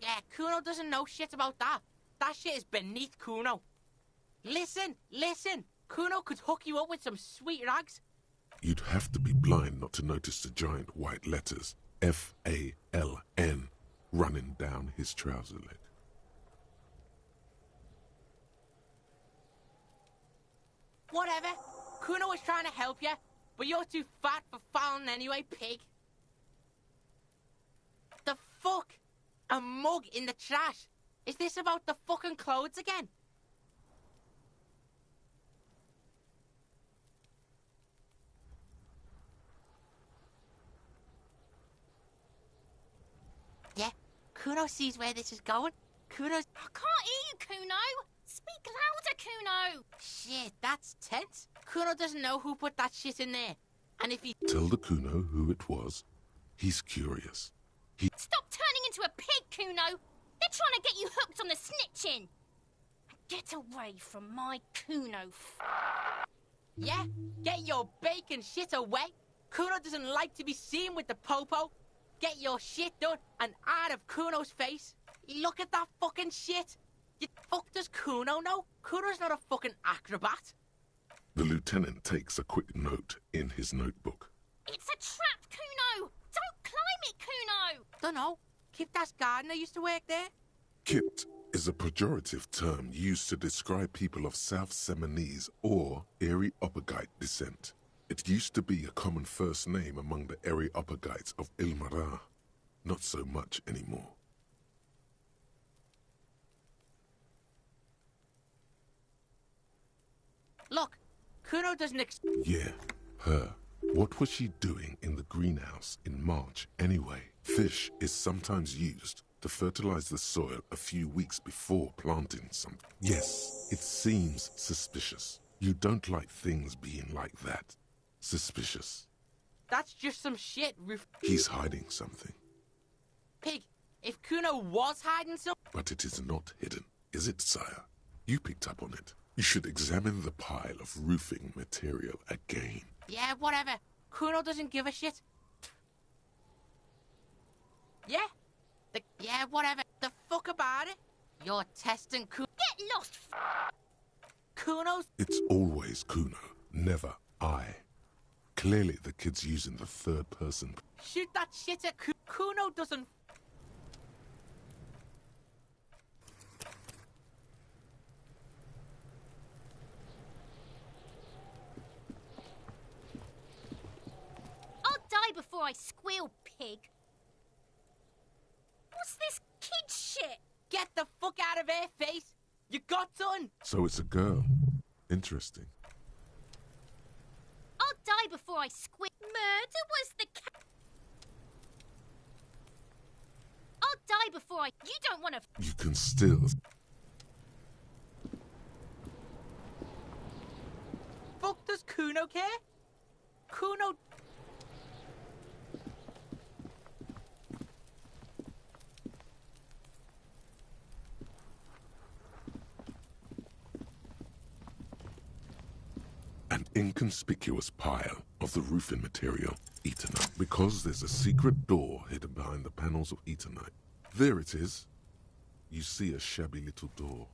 Yeah, Kuno doesn't know shit about that. That shit is beneath Kuno. Listen, listen. Kuno could hook you up with some sweet rags. You'd have to be blind not to notice the giant white letters F-A-L-N running down his trouser leg. Whatever. Kuno was trying to help you, but you're too fat for fouling anyway, pig. The fuck? A mug in the trash? Is this about the fucking clothes again? Yeah, Kuno sees where this is going. Kuno's... I can't hear you, Kuno! Speak louder, Kuno! Shit, that's tense. Kuno doesn't know who put that shit in there. And if he... Tell the Kuno who it was. He's curious. Stop turning into a pig, Kuno! They're trying to get you hooked on the snitching! Get away from my Kuno. Yeah? Get your bacon shit away. Kuno doesn't like to be seen with the popo. Get your shit done and out of Kuno's face. Look at that fucking shit. You fuck does Kuno know? Kuno's not a fucking acrobat. The lieutenant takes a quick note in his notebook. It's a trap, Kuno! Don't climb it, Kuno! Dunno. Kip das gardener used to work there. Kit is a pejorative term used to describe people of South Seminese or Areopagite descent. It used to be a common first name among the Areopagites of Ilmara. Not so much anymore. Look, Kuno doesn't Yeah, her. What was she doing in the greenhouse in March anyway? Fish is sometimes used to fertilize the soil a few weeks before planting something. Yes, it seems suspicious. You don't like things being like that. Suspicious. That's just some shit, Roof. He's hiding something. Pig, if Kuno was hiding something... But it is not hidden, is it, sire? You picked up on it. You should examine the pile of roofing material again. Yeah, whatever. Kuno doesn't give a shit. Yeah? Yeah, whatever. The fuck about it? You're testing Kuno. Get lost! Kuno's... It's always Kuno, never I. Clearly the kid's using the third person. Shoot that shit at Kuno doesn't... I'll die before I squeal, pig. What's this kid shit? Get the fuck out of here, face! You got done! So it's a girl. Interesting. I'll die before I squeal. Murder was the I'll die before I... You don't want to... You can still... Fuck does Kuno care? Kuno... An inconspicuous pile of the roofing material, Eternite, because there's a secret door hidden behind the panels of Eternite. There it is. You see a shabby little door.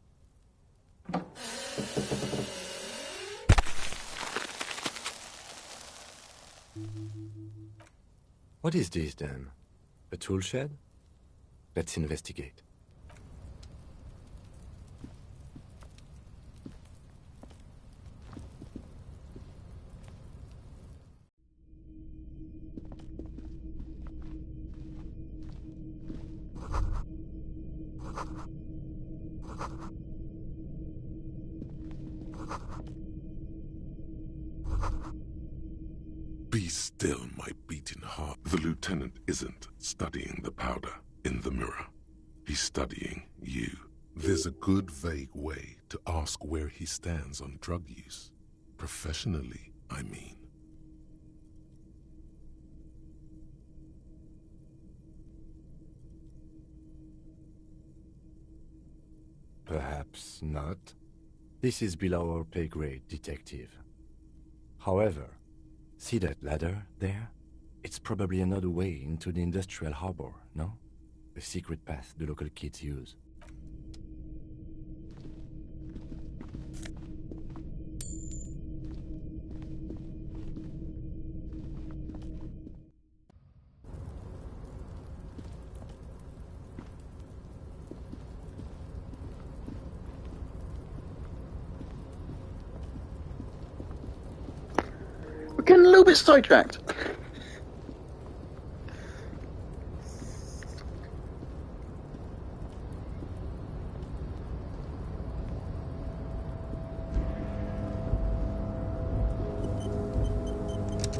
What is this, then? A tool shed? Let's investigate. Be still, my beating heart. The lieutenant isn't studying the powder in the mirror. He's studying you. There's a good, vague way to ask where he stands on drug use. Professionally, I mean. Perhaps not. This is below our pay grade, detective. However, see that ladder there? It's probably another way into the industrial harbor, no? A secret path the local kids use. We're getting a little bit sidetracked.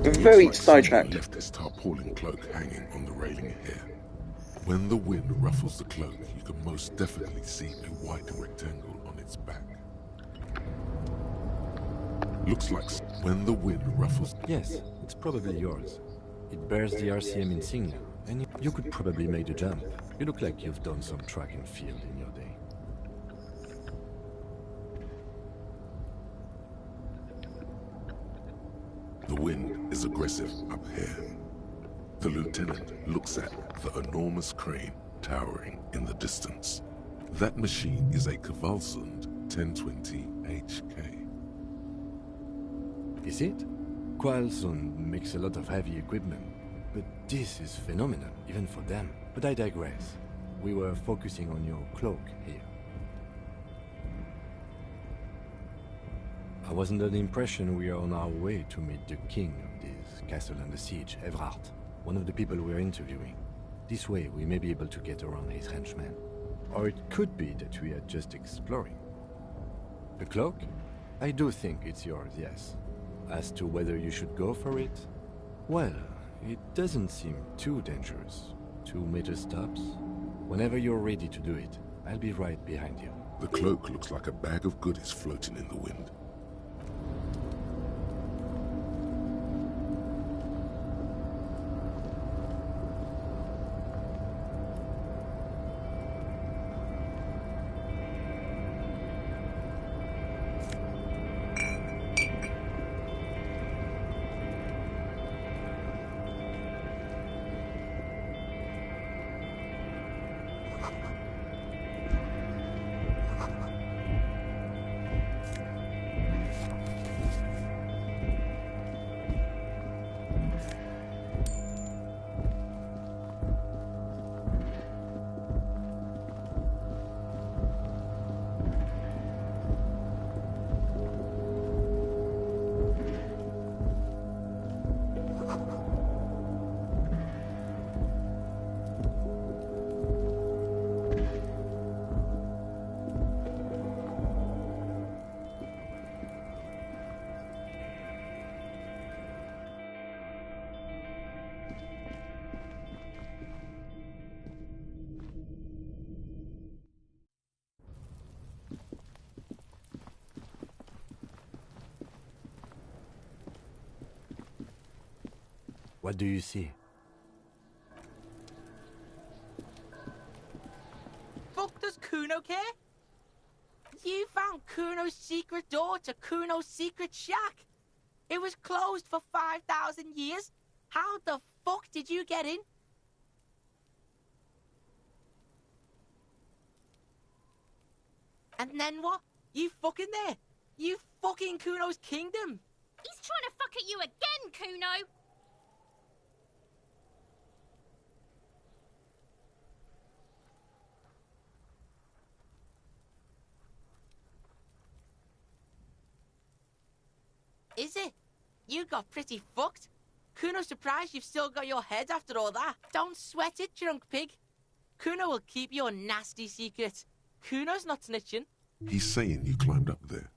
Very Looks like sidetracked. someone left this tarpaulin cloak hanging on the railing here. When the wind ruffles the cloak, you can most definitely see a white rectangle on its back. Looks like when the wind ruffles... Yes, it's probably yours. It bears the RCM insignia, and you could probably make the jump. You look like you've done some track and field in your day. The wind is aggressive up here. The lieutenant looks at the enormous crane towering in the distance. That machine is a Kvalsund 1020 HK. Is it? Kvalsund makes a lot of heavy equipment, but this is phenomenal, even for them. But I digress. We were focusing on your cloak here. I was under the impression we are on our way to meet the king of this castle under siege, Everard, one of the people we're interviewing. This way, we may be able to get around his henchmen. Or it could be that we are just exploring. The cloak? I do think it's yours, yes. As to whether you should go for it? Well, it doesn't seem too dangerous. 2 meter stops. Whenever you're ready to do it, I'll be right behind you. The cloak looks like a bag of goodies floating in the wind. What do you see? Fuck does Kuno care? You found Kuno's secret door to Kuno's secret shack. It was closed for 5,000 years. How the fuck did you get in? And then what? You fucking there? You fucking Kuno's kingdom. He's trying to fuck at you again, Kuno! Is it? You got pretty fucked. Kuno's surprised you've still got your head after all that. Don't sweat it, drunk pig. Kuno will keep your nasty secret. Kuno's not snitching. He's saying you climbed up there.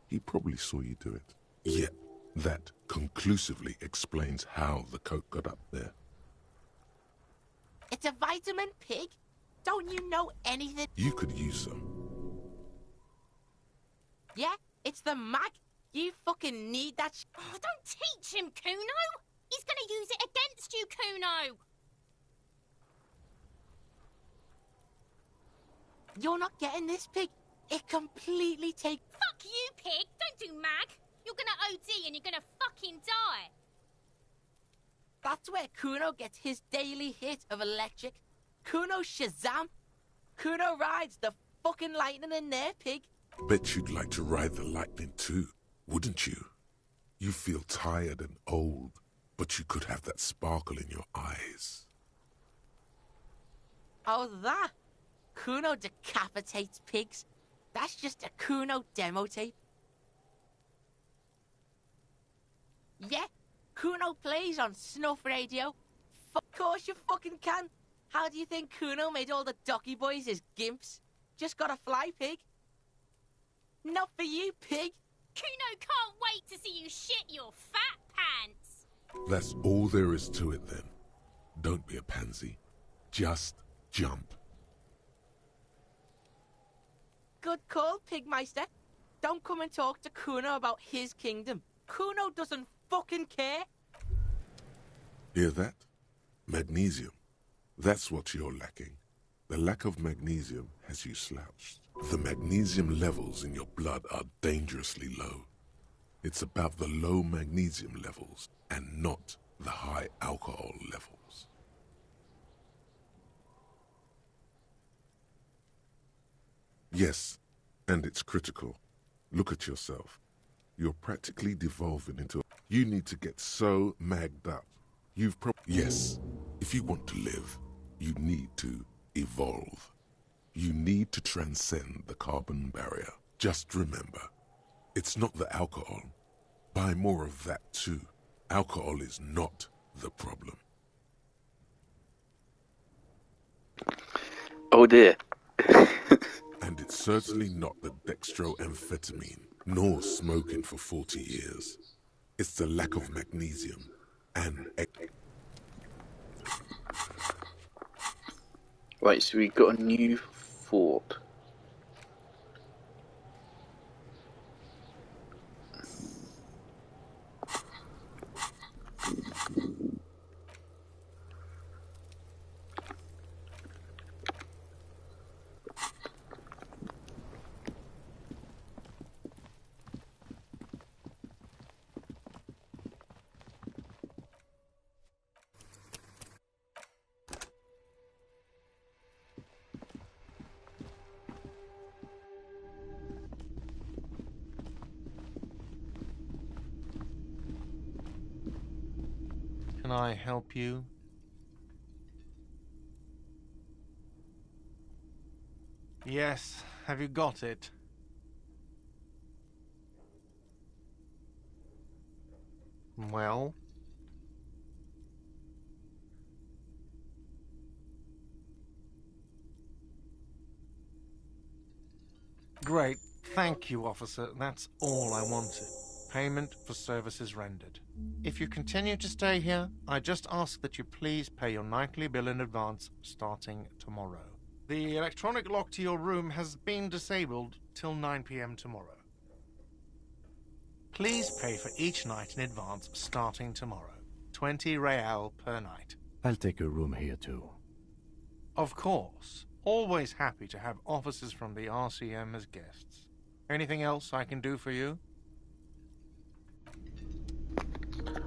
He probably saw you do it. Yet, that conclusively explains how the coat got up there. It's a vitamin, pig. Don't you know anything? You could use some. Yeah, it's the mag. You fucking need that Oh, don't teach him, Kuno! He's gonna use it against you, Kuno! You're not getting this, pig. It completely takes... Fuck you, pig! Don't do mag! You're gonna OD and you're gonna fucking die! That's where Kuno gets his daily hit of electric. Kuno Shazam! Kuno rides the fucking lightning in there, pig. Bet you'd like to ride the lightning too, wouldn't you? You feel tired and old, but you could have that sparkle in your eyes. Oh, that? Kuno decapitates pigs. That's just a Kuno demo tape. Yeah, Kuno plays on snuff radio. Of course you fucking can. How do you think Kuno made all the docky boys his gimps? Just got a fly, pig. Not for you, pig. Kuno can't wait to see you shit your fat pants. That's all there is to it then. Don't be a pansy. Just jump. Good call, Pigmeister. Don't come and talk to Kuno about his kingdom. Kuno doesn't fucking care. Hear that? Magnesium. That's what you're lacking. The lack of magnesium has you slouched. The magnesium levels in your blood are dangerously low. It's about the low magnesium levels and not the high alcohol levels. Yes, and it's critical. Look at yourself. You're practically devolving into... You need to get so magged up. Yes, if you want to live, you need to evolve. You need to transcend the carbon barrier. Just remember, It's not the alcohol. Buy more of that too. Alcohol is not the problem. Oh dear. And it's certainly not the dextroamphetamine, nor smoking for 40 years. It's the lack of magnesium and... Right, so we got a new fort. Can I help you? Yes, have you got it? Well? Great. Thank you, officer. That's all I wanted. Payment for services rendered. If you continue to stay here, I just ask that you please pay your nightly bill in advance starting tomorrow. The electronic lock to your room has been disabled till 9 p.m. tomorrow. Please pay for each night in advance starting tomorrow. 20 real per night. I'll take a room here too. Of course. Always happy to have officers from the RCM as guests. Anything else I can do for you?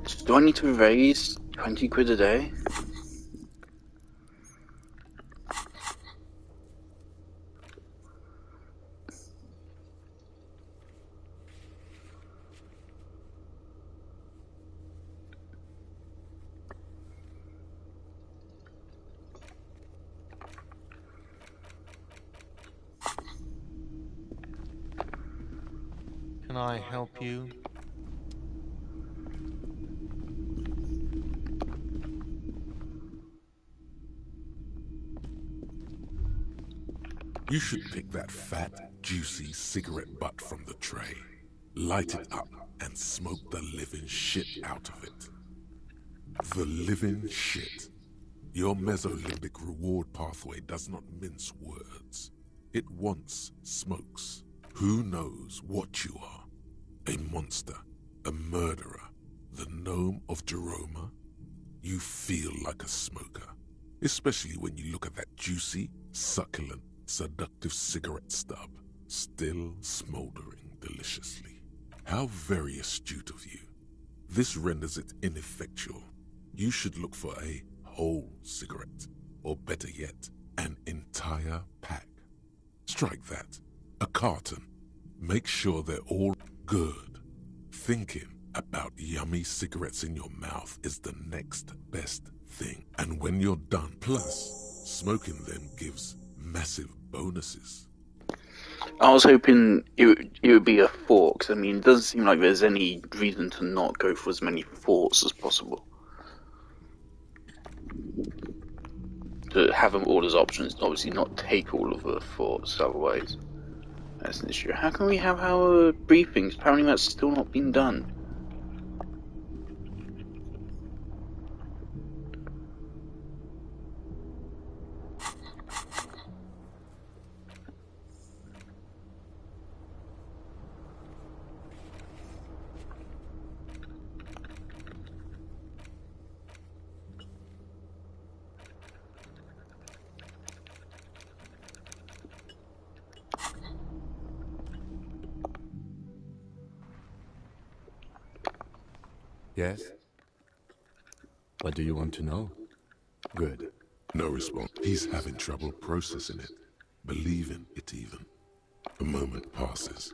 So do I need to raise 20 quid a day? Can I help you? You should pick that fat, juicy cigarette butt from the tray, light it up, and smoke the living shit out of it. The living shit. Your mesolimbic reward pathway does not mince words. It wants smokes. Who knows what you are? A monster, a murderer, the gnome of Jeroma? You feel like a smoker, especially when you look at that juicy, succulent, seductive cigarette stub, still smoldering deliciously. How very astute of you. This renders it ineffectual. You should look for a whole cigarette, or better yet, an entire pack. Strike that. A carton. Make sure they're all good. Thinking about yummy cigarettes in your mouth is the next best thing. And when you're done, plus, smoking them gives massive bonuses. I was hoping it would be a fort, 'cause, I mean, it doesn't seem like there's any reason to not go for as many forts as possible. To have them all as options, obviously not take all of the forts, otherwise that's an issue. How can we have our briefings? Apparently that's still not been done. Yes? What do you want to know? Good. No response. He's having trouble processing it, believing it even. A moment passes.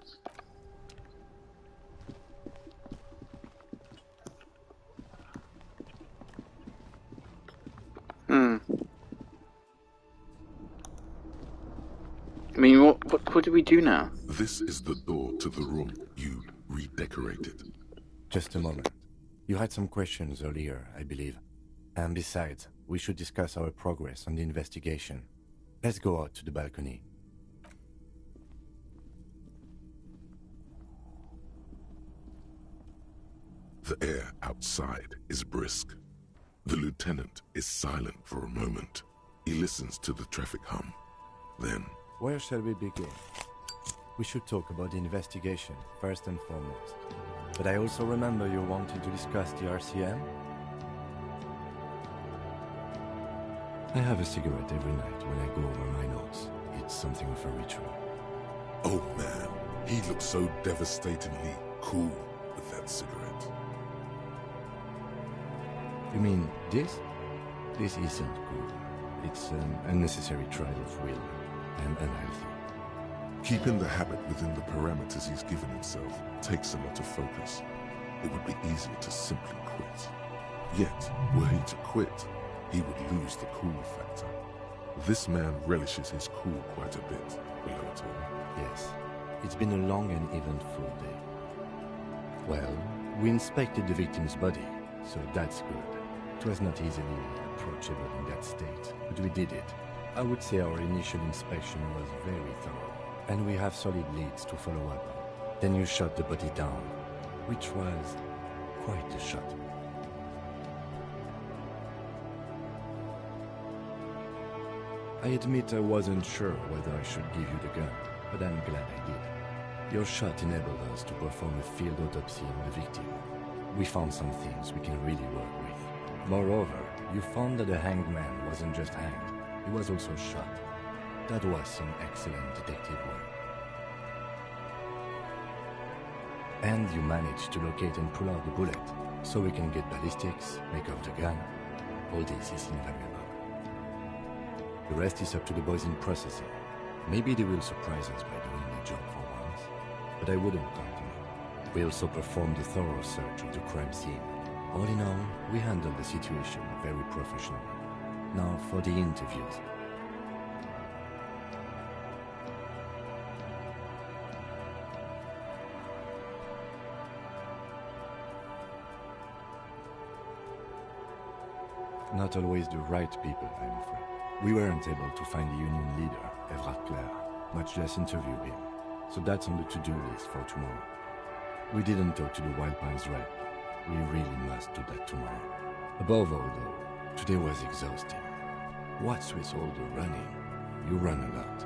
I mean, what do we do now? This is the door to the room you decorated. Just a moment. You had some questions earlier, I believe. And besides, we should discuss our progress on the investigation. Let's go out to the balcony. The air outside is brisk. The lieutenant is silent for a moment. He listens to the traffic hum. Then, where shall we begin? We should talk about the investigation, first and foremost. But I also remember you wanted to discuss the RCM? I have a cigarette every night when I go over my notes. It's something of a ritual. oh man, he looks so devastatingly cool with that cigarette. You mean this? This isn't good. It's an unnecessary trial of will and unhealthy. Keeping the habit within the parameters he's given himself takes a lot of focus. It would be easier to simply quit. Yet, were he to quit, he would lose the cool factor. This man relishes his cool quite a bit, below it all. Yes, it's been a long and eventful day. Well, we inspected the victim's body, so that's good. It was not easily approachable in that state, but we did it. I would say our initial inspection was very thorough, and we have solid leads to follow up on. Then you shot the body down, which was quite a shot. I admit I wasn't sure whether I should give you the gun, but I'm glad I did. Your shot enabled us to perform a field autopsy on the victim. We found some things we can really work with. Moreover, you found that the hanged man wasn't just hanged, he was also shot. That was some excellent detective work. And you managed to locate and pull out the bullet, so we can get ballistics, make off the gun. All this is invaluable. The rest is up to the boys in processing. Maybe they will surprise us by doing their job for once, but I wouldn't count on it. We also performed a thorough search of the crime scene. All in all, we handled the situation very professionally. Now for the interviews. Not always the right people, I'm afraid. We weren't able to find the union leader, Everard Clare, much less interview him. So that's on the to-do list for tomorrow. We didn't talk to the Wild Pines rep. We really must do that tomorrow. Above all, though, today was exhausting. What's with all the running? You run a lot.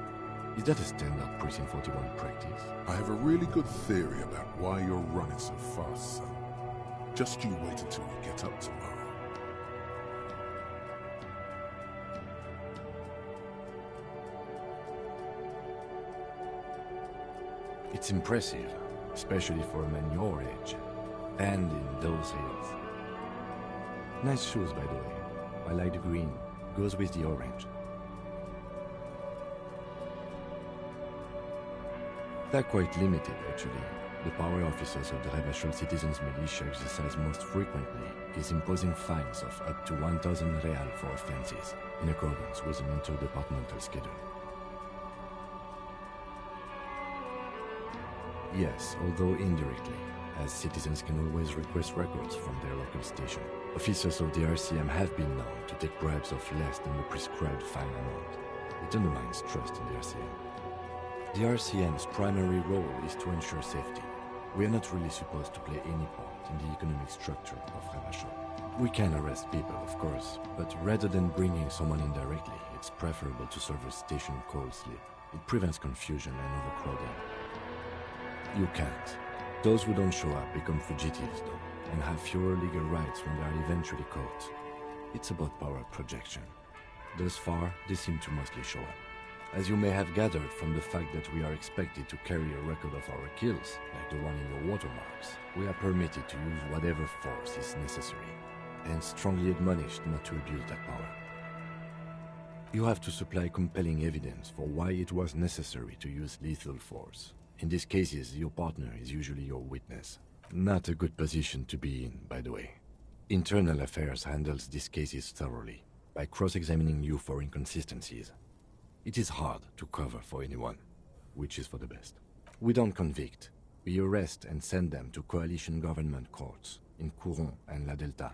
Is that a standard Precinct 41 practice? I have a really good theory about why you're running so fast, son. Just you wait until we get up tomorrow. It's impressive, especially for a man your age, and in those hills. Nice shoes, by the way. I like the green. Goes with the orange. They're quite limited, actually. The power officers of the Rebachol Citizens Militia exercise most frequently is imposing fines of up to 1,000 real for offenses, in accordance with an interdepartmental schedule. Yes, although indirectly, as citizens can always request records from their local station. Officers of the RCM have been known to take bribes of less than the prescribed fine amount. It undermines trust in the RCM. The RCM's primary role is to ensure safety. We are not really supposed to play any part in the economic structure of Rebachol. We can arrest people, of course, but rather than bringing someone in directly, it's preferable to serve a station closely. It prevents confusion and overcrowding. You can't. Those who don't show up become fugitives, though, and have fewer legal rights when they are eventually caught. It's about power projection. Thus far, they seem to mostly show up. As you may have gathered from the fact that we are expected to carry a record of our kills, like the one in your watermarks, we are permitted to use whatever force is necessary, and strongly admonished not to abuse that power. You have to supply compelling evidence for why it was necessary to use lethal force. In these cases, your partner is usually your witness. Not a good position to be in, by the way. Internal Affairs handles these cases thoroughly, by cross-examining you for inconsistencies. It is hard to cover for anyone, which is for the best. We don't convict, We arrest and send them to coalition government courts in Couron and La Delta.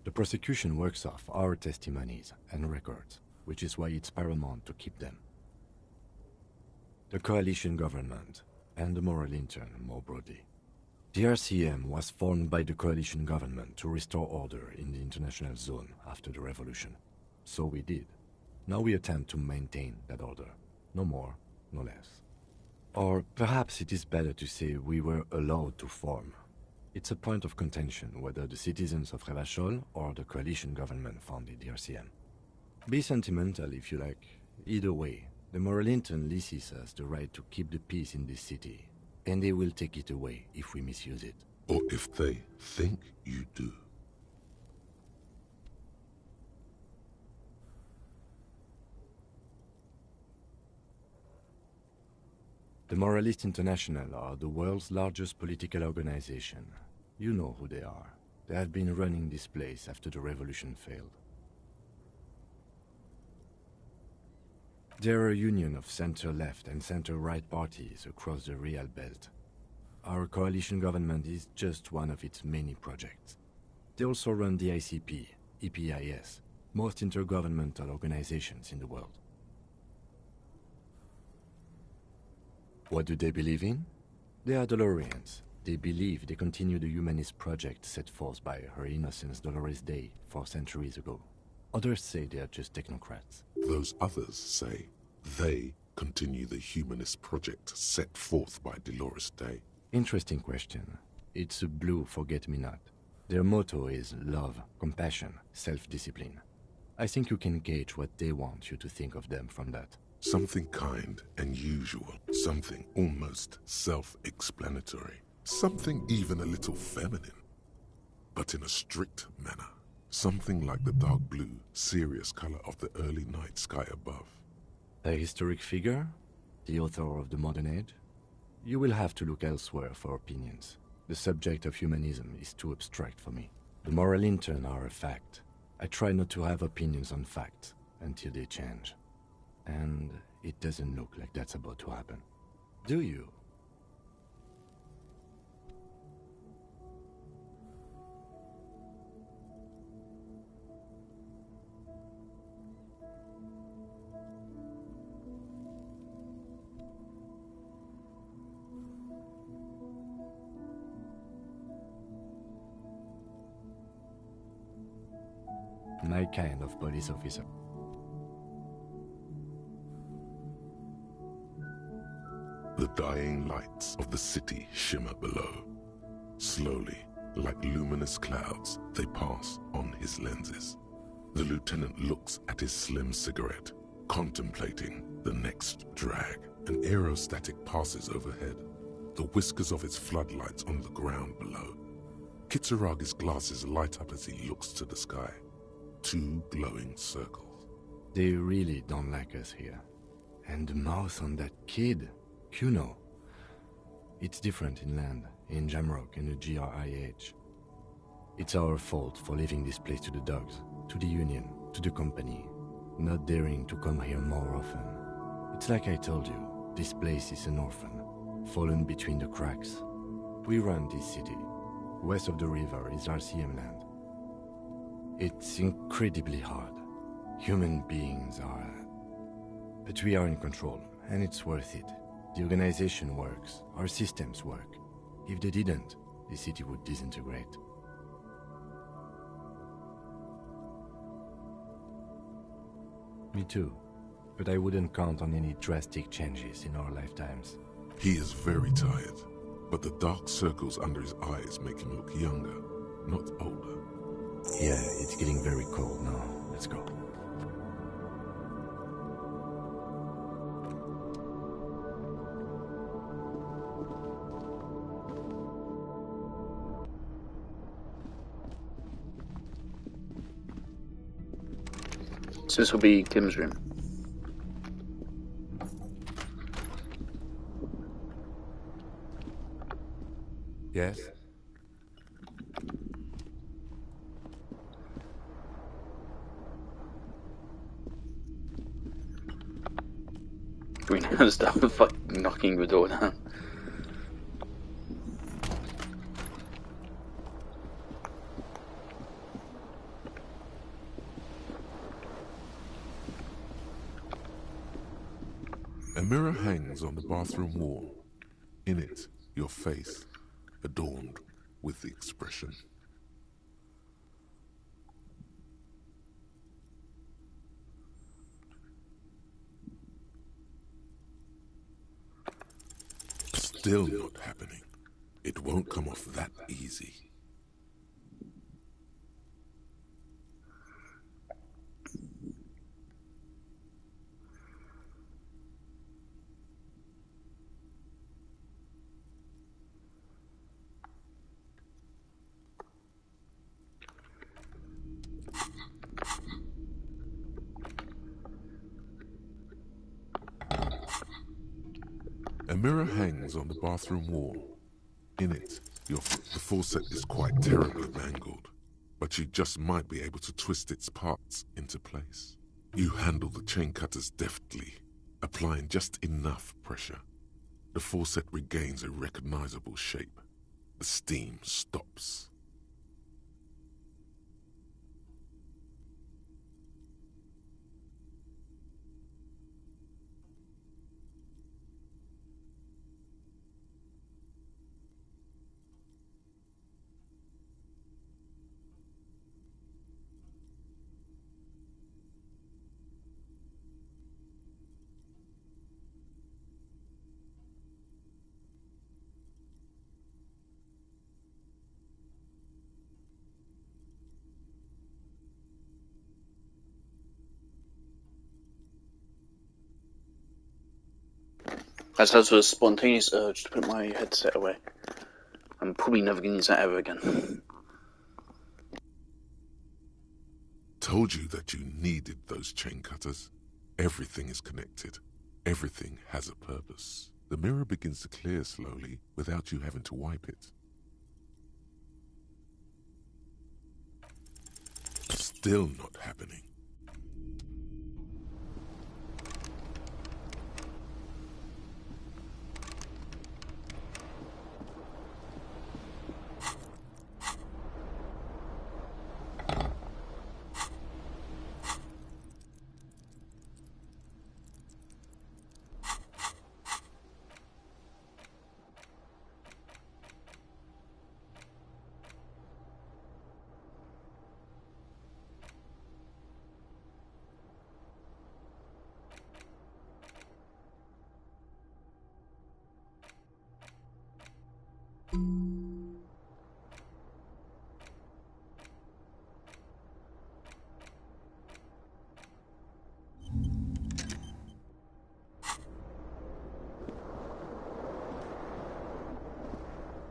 The prosecution works off our testimonies and records, which is why it's paramount to keep them. The coalition government, and the moral intern more broadly. The RCM was formed by the coalition government to restore order in the international zone after the revolution. So we did. Now we attempt to maintain that order. No more, no less. Or perhaps it is better to say we were allowed to form. It's a point of contention whether the citizens of Revachol or the coalition government founded the RCM. Be sentimental if you like. Either way, the moral intern leases us the right to keep the peace in this city, and they will take it away if we misuse it. Or if they think you do. The Moralist International are the world's largest political organization. You know who they are. They have been running this place after the revolution failed. They're a union of center-left and center-right parties across the Real Belt. Our coalition government is just one of its many projects. They also run the ICP, EPIS, most intergovernmental organizations in the world. What do they believe in? They are Dolorians. They believe they continue the humanist project set forth by Her Innocence Dolores Day 4 centuries ago. Others say they are just technocrats. Those others say they continue the humanist project set forth by Dolores Day. Interesting question. It's a blue forget-me-not. Their motto is love, compassion, self-discipline. I think you can gauge what they want you to think of them from that. Something kind and usual. Something almost self-explanatory. Something even a little feminine. But in a strict manner. Something like the dark blue, serious color of the early night sky above. A historic figure? The author of the modern age? You will have to look elsewhere for opinions. The subject of humanism is too abstract for me. The moral intern are a fact. I try not to have opinions on facts until they change. And it doesn't look like that's about to happen. Do you? My kind of police officer. The dying lights of the city shimmer below. Slowly, like luminous clouds, they pass on his lenses. The lieutenant looks at his slim cigarette, contemplating the next drag. An aerostatic passes overhead, the whiskers of its floodlights on the ground below. Kitsuragi's glasses light up as he looks to the sky. 2 glowing circles. They really don't like us here. And the mouth on that kid, Kuno. It's different inland, in Jamrock and the GRIH. It's our fault for leaving this place to the dogs, to the Union, to the company, not daring to come here more often. It's like I told you, this place is an orphan, fallen between the cracks. We run this city. West of the river is RCM land. It's incredibly hard. Human beings are... But we are in control, and it's worth it. The organization works, our systems work. If they didn't, the city would disintegrate. Me too. But I wouldn't count on any drastic changes in our lifetimes. He is very tired, but the dark circles under his eyes make him look younger, not older. Yeah, it's getting very cold now. Let's go. So this will be Kim's room. Yes? We now start fucking knocking the door down. mirror hangs on the bathroom wall. In it, your face, adorned with the expression. Still not happening. It won't come off that easy. A mirror hangs on the bathroom wall. In it, the faucet is quite terribly mangled, but you just might be able to twist its parts into place. You handle the chain cutters deftly, applying just enough pressure. The faucet regains a recognizable shape. The steam stops. I just had a spontaneous urge to put my headset away. I'm probably never going to use that ever again. Told you that you needed those chain cutters. Everything is connected. Everything has a purpose. The mirror begins to clear slowly without you having to wipe it. Still not happening.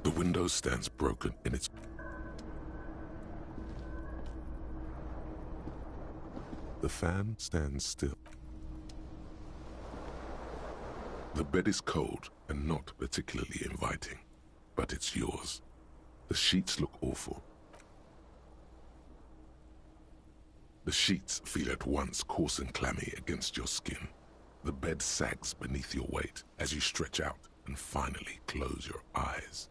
The window stands broken in its... The fan stands still. The bed is cold and not particularly inviting, but it's yours. The sheets look awful. The sheets feel at once coarse and clammy against your skin. The bed sags beneath your weight as you stretch out and finally close your eyes.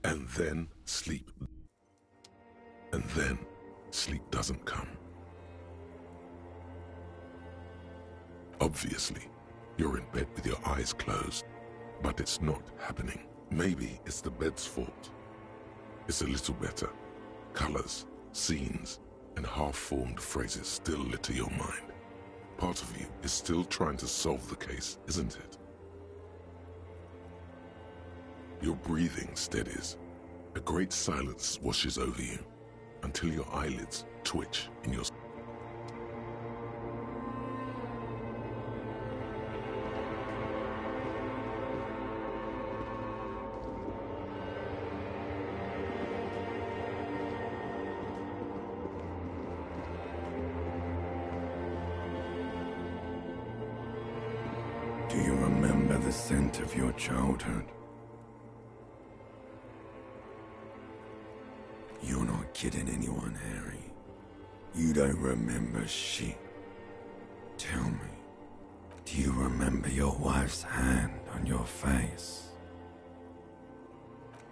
And then sleep. And then sleep doesn't come. Obviously, you're in bed with your eyes closed, but it's not happening. Maybe it's the bed's fault. It's a little better. Colors, scenes, and half-formed phrases still litter your mind. Part of you is still trying to solve the case, isn't it? Your breathing steadies. A great silence washes over you until your eyelids twitch in your... Do you remember the scent of your childhood? You're not kidding anyone, Harry. You don't remember shit. Tell me, do you remember your wife's hand on your face?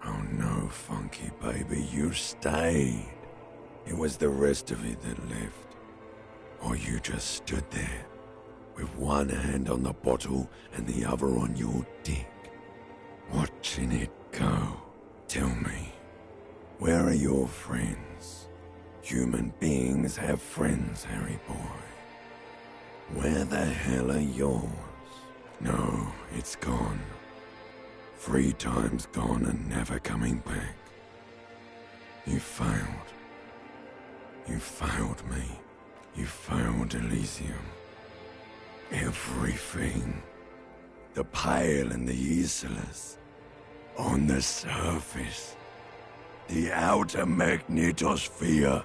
Oh no, Funky baby, you stayed. It was the rest of it that left. Or you just stood there, with one hand on the bottle and the other on your dick, watching it go. Tell me, where are your friends? Human beings have friends, Harry boy. Where the hell are yours? No, it's gone. 3 times gone and never coming back. You failed. You failed me. You failed Elysium. Everything. The Pale and the useless. On the surface. The outer magnetosphere.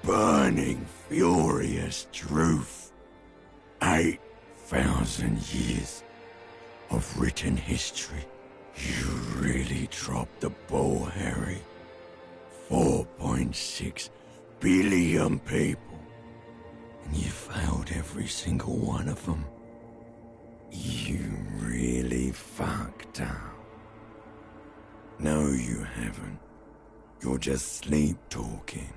Burning, furious truth. 8,000 years of written history. You really dropped the ball, Harry. 4.6 billion people. And you failed every single one of them. You really fucked up. No, you haven't. You're just sleep-talking.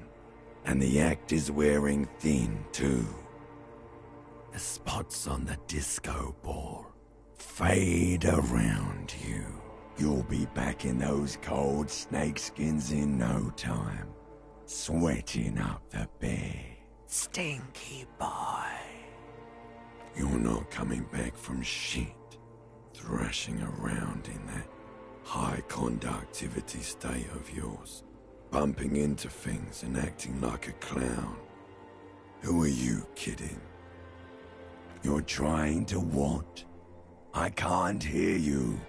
And the act is wearing thin, too. The spots on the disco ball fade around you. You'll be back in those cold snakeskins in no time, sweating up the bed. Stinky boy. You're not coming back from shit, thrashing around in that high conductivity state of yours, bumping into things and acting like a clown. Who are you kidding? You're trying to what? I can't hear you.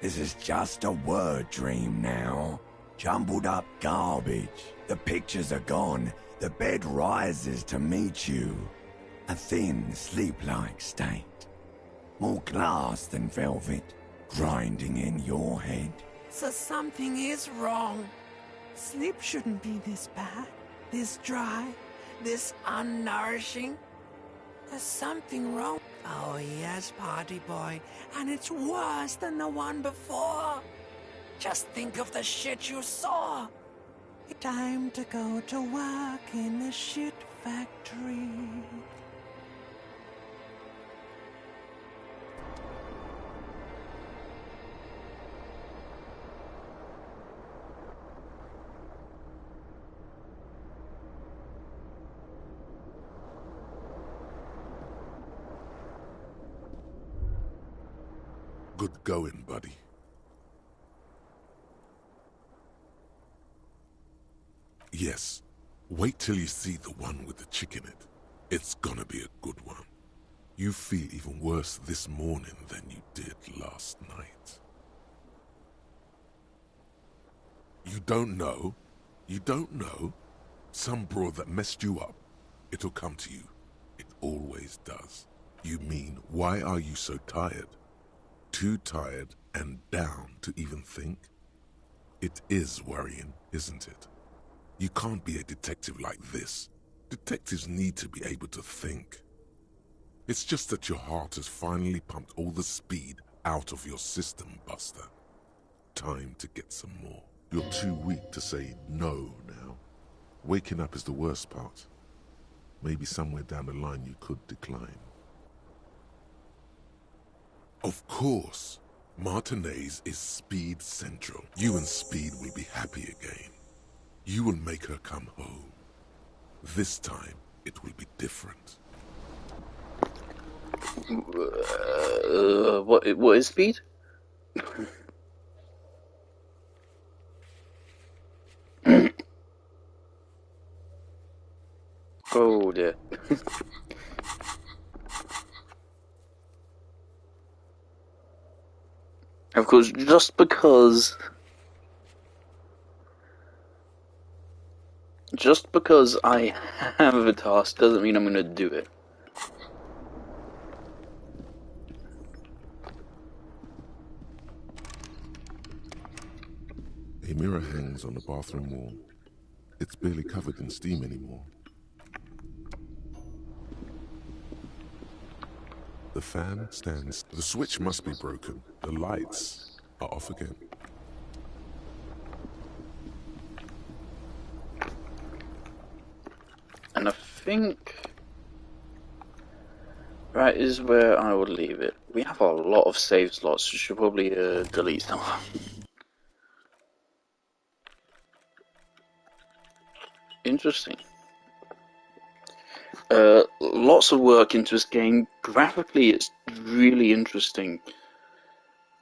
This is just a word dream now. Jumbled up garbage. The pictures are gone. The bed rises to meet you. A thin, sleep-like state. More glass than velvet, grinding in your head. So something is wrong. Sleep shouldn't be this bad, this dry, this unnourishing. There's something wrong. Oh yes, party boy, and it's worse than the one before. Just think of the shit you saw. Time to go to work in the shit factory. Good going, buddy. Yes, wait till you see the one with the chick in it. It's gonna be a good one. You feel even worse this morning than you did last night. You don't know? You don't know? Some broad that messed you up. It'll come to you. It always does. You mean, why are you so tired? Too tired and down to even think? It is worrying, isn't it? You can't be a detective like this. Detectives need to be able to think. It's just that your heart has finally pumped all the speed out of your system, Buster. Time to get some more. You're too weak to say no now. Waking up is the worst part. Maybe somewhere down the line you could decline. Of course, Martinez is Speed Central. You and Speed will be happy again. You will make her come home. This time, it will be different. What is Speed? Oh dear. Of course, just because I have a task doesn't mean I'm going to do it. A mirror hangs on the bathroom wall. It's barely covered in steam anymore. The fan stands. The switch must be broken. The lights are off again. And I think Right, is where I would leave it. We have a lot of save slots, we should probably delete some. Interesting. Lots of work into this game. Graphically, it's really interesting.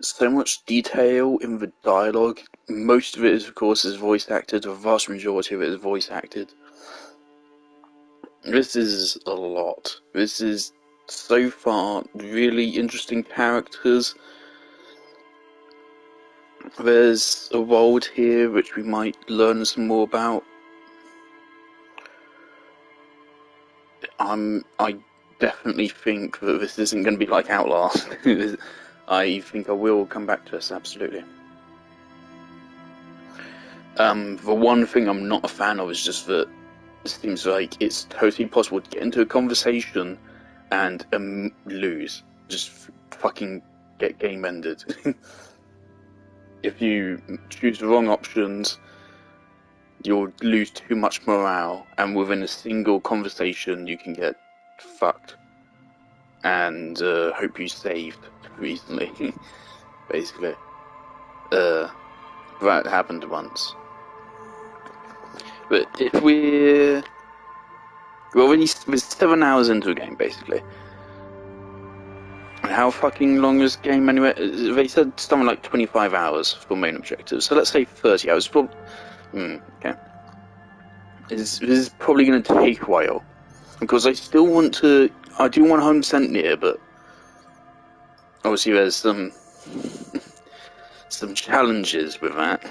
So much detail in the dialogue. Most of it, of course, is voice acted. The vast majority of it is voice acted. This is a lot. This is, so far, really interesting characters. There's a world here which we might learn some more about. I definitely think that this isn't going to be like Outlast. I think I will come back to this, absolutely. The one thing I'm not a fan of is just that it seems like it's totally possible to get into a conversation and lose. Just fucking get game ended. If you choose the wrong options, you'll lose too much morale, and within a single conversation you can get fucked. And hope you saved recently, basically. That happened once. But if we're already 7 hours into a game, basically. And how fucking long is the game anyway? They said something like 25 hours for main objectives, so let's say 30 hours. Okay. This is probably going to take a while. Because I still want to... I do want 100% near, but... obviously there's some... some challenges with that.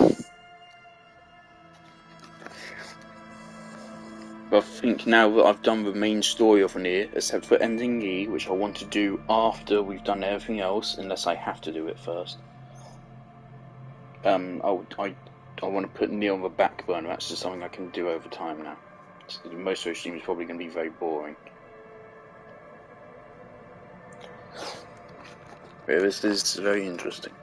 But I think now that I've done the main story of Nier, except for ending E, which I want to do after we've done everything else, unless I have to do it first. I want to put Nier on the back burner. That's just something I can do over time now. So most of the stream is probably going to be very boring. But this is very interesting.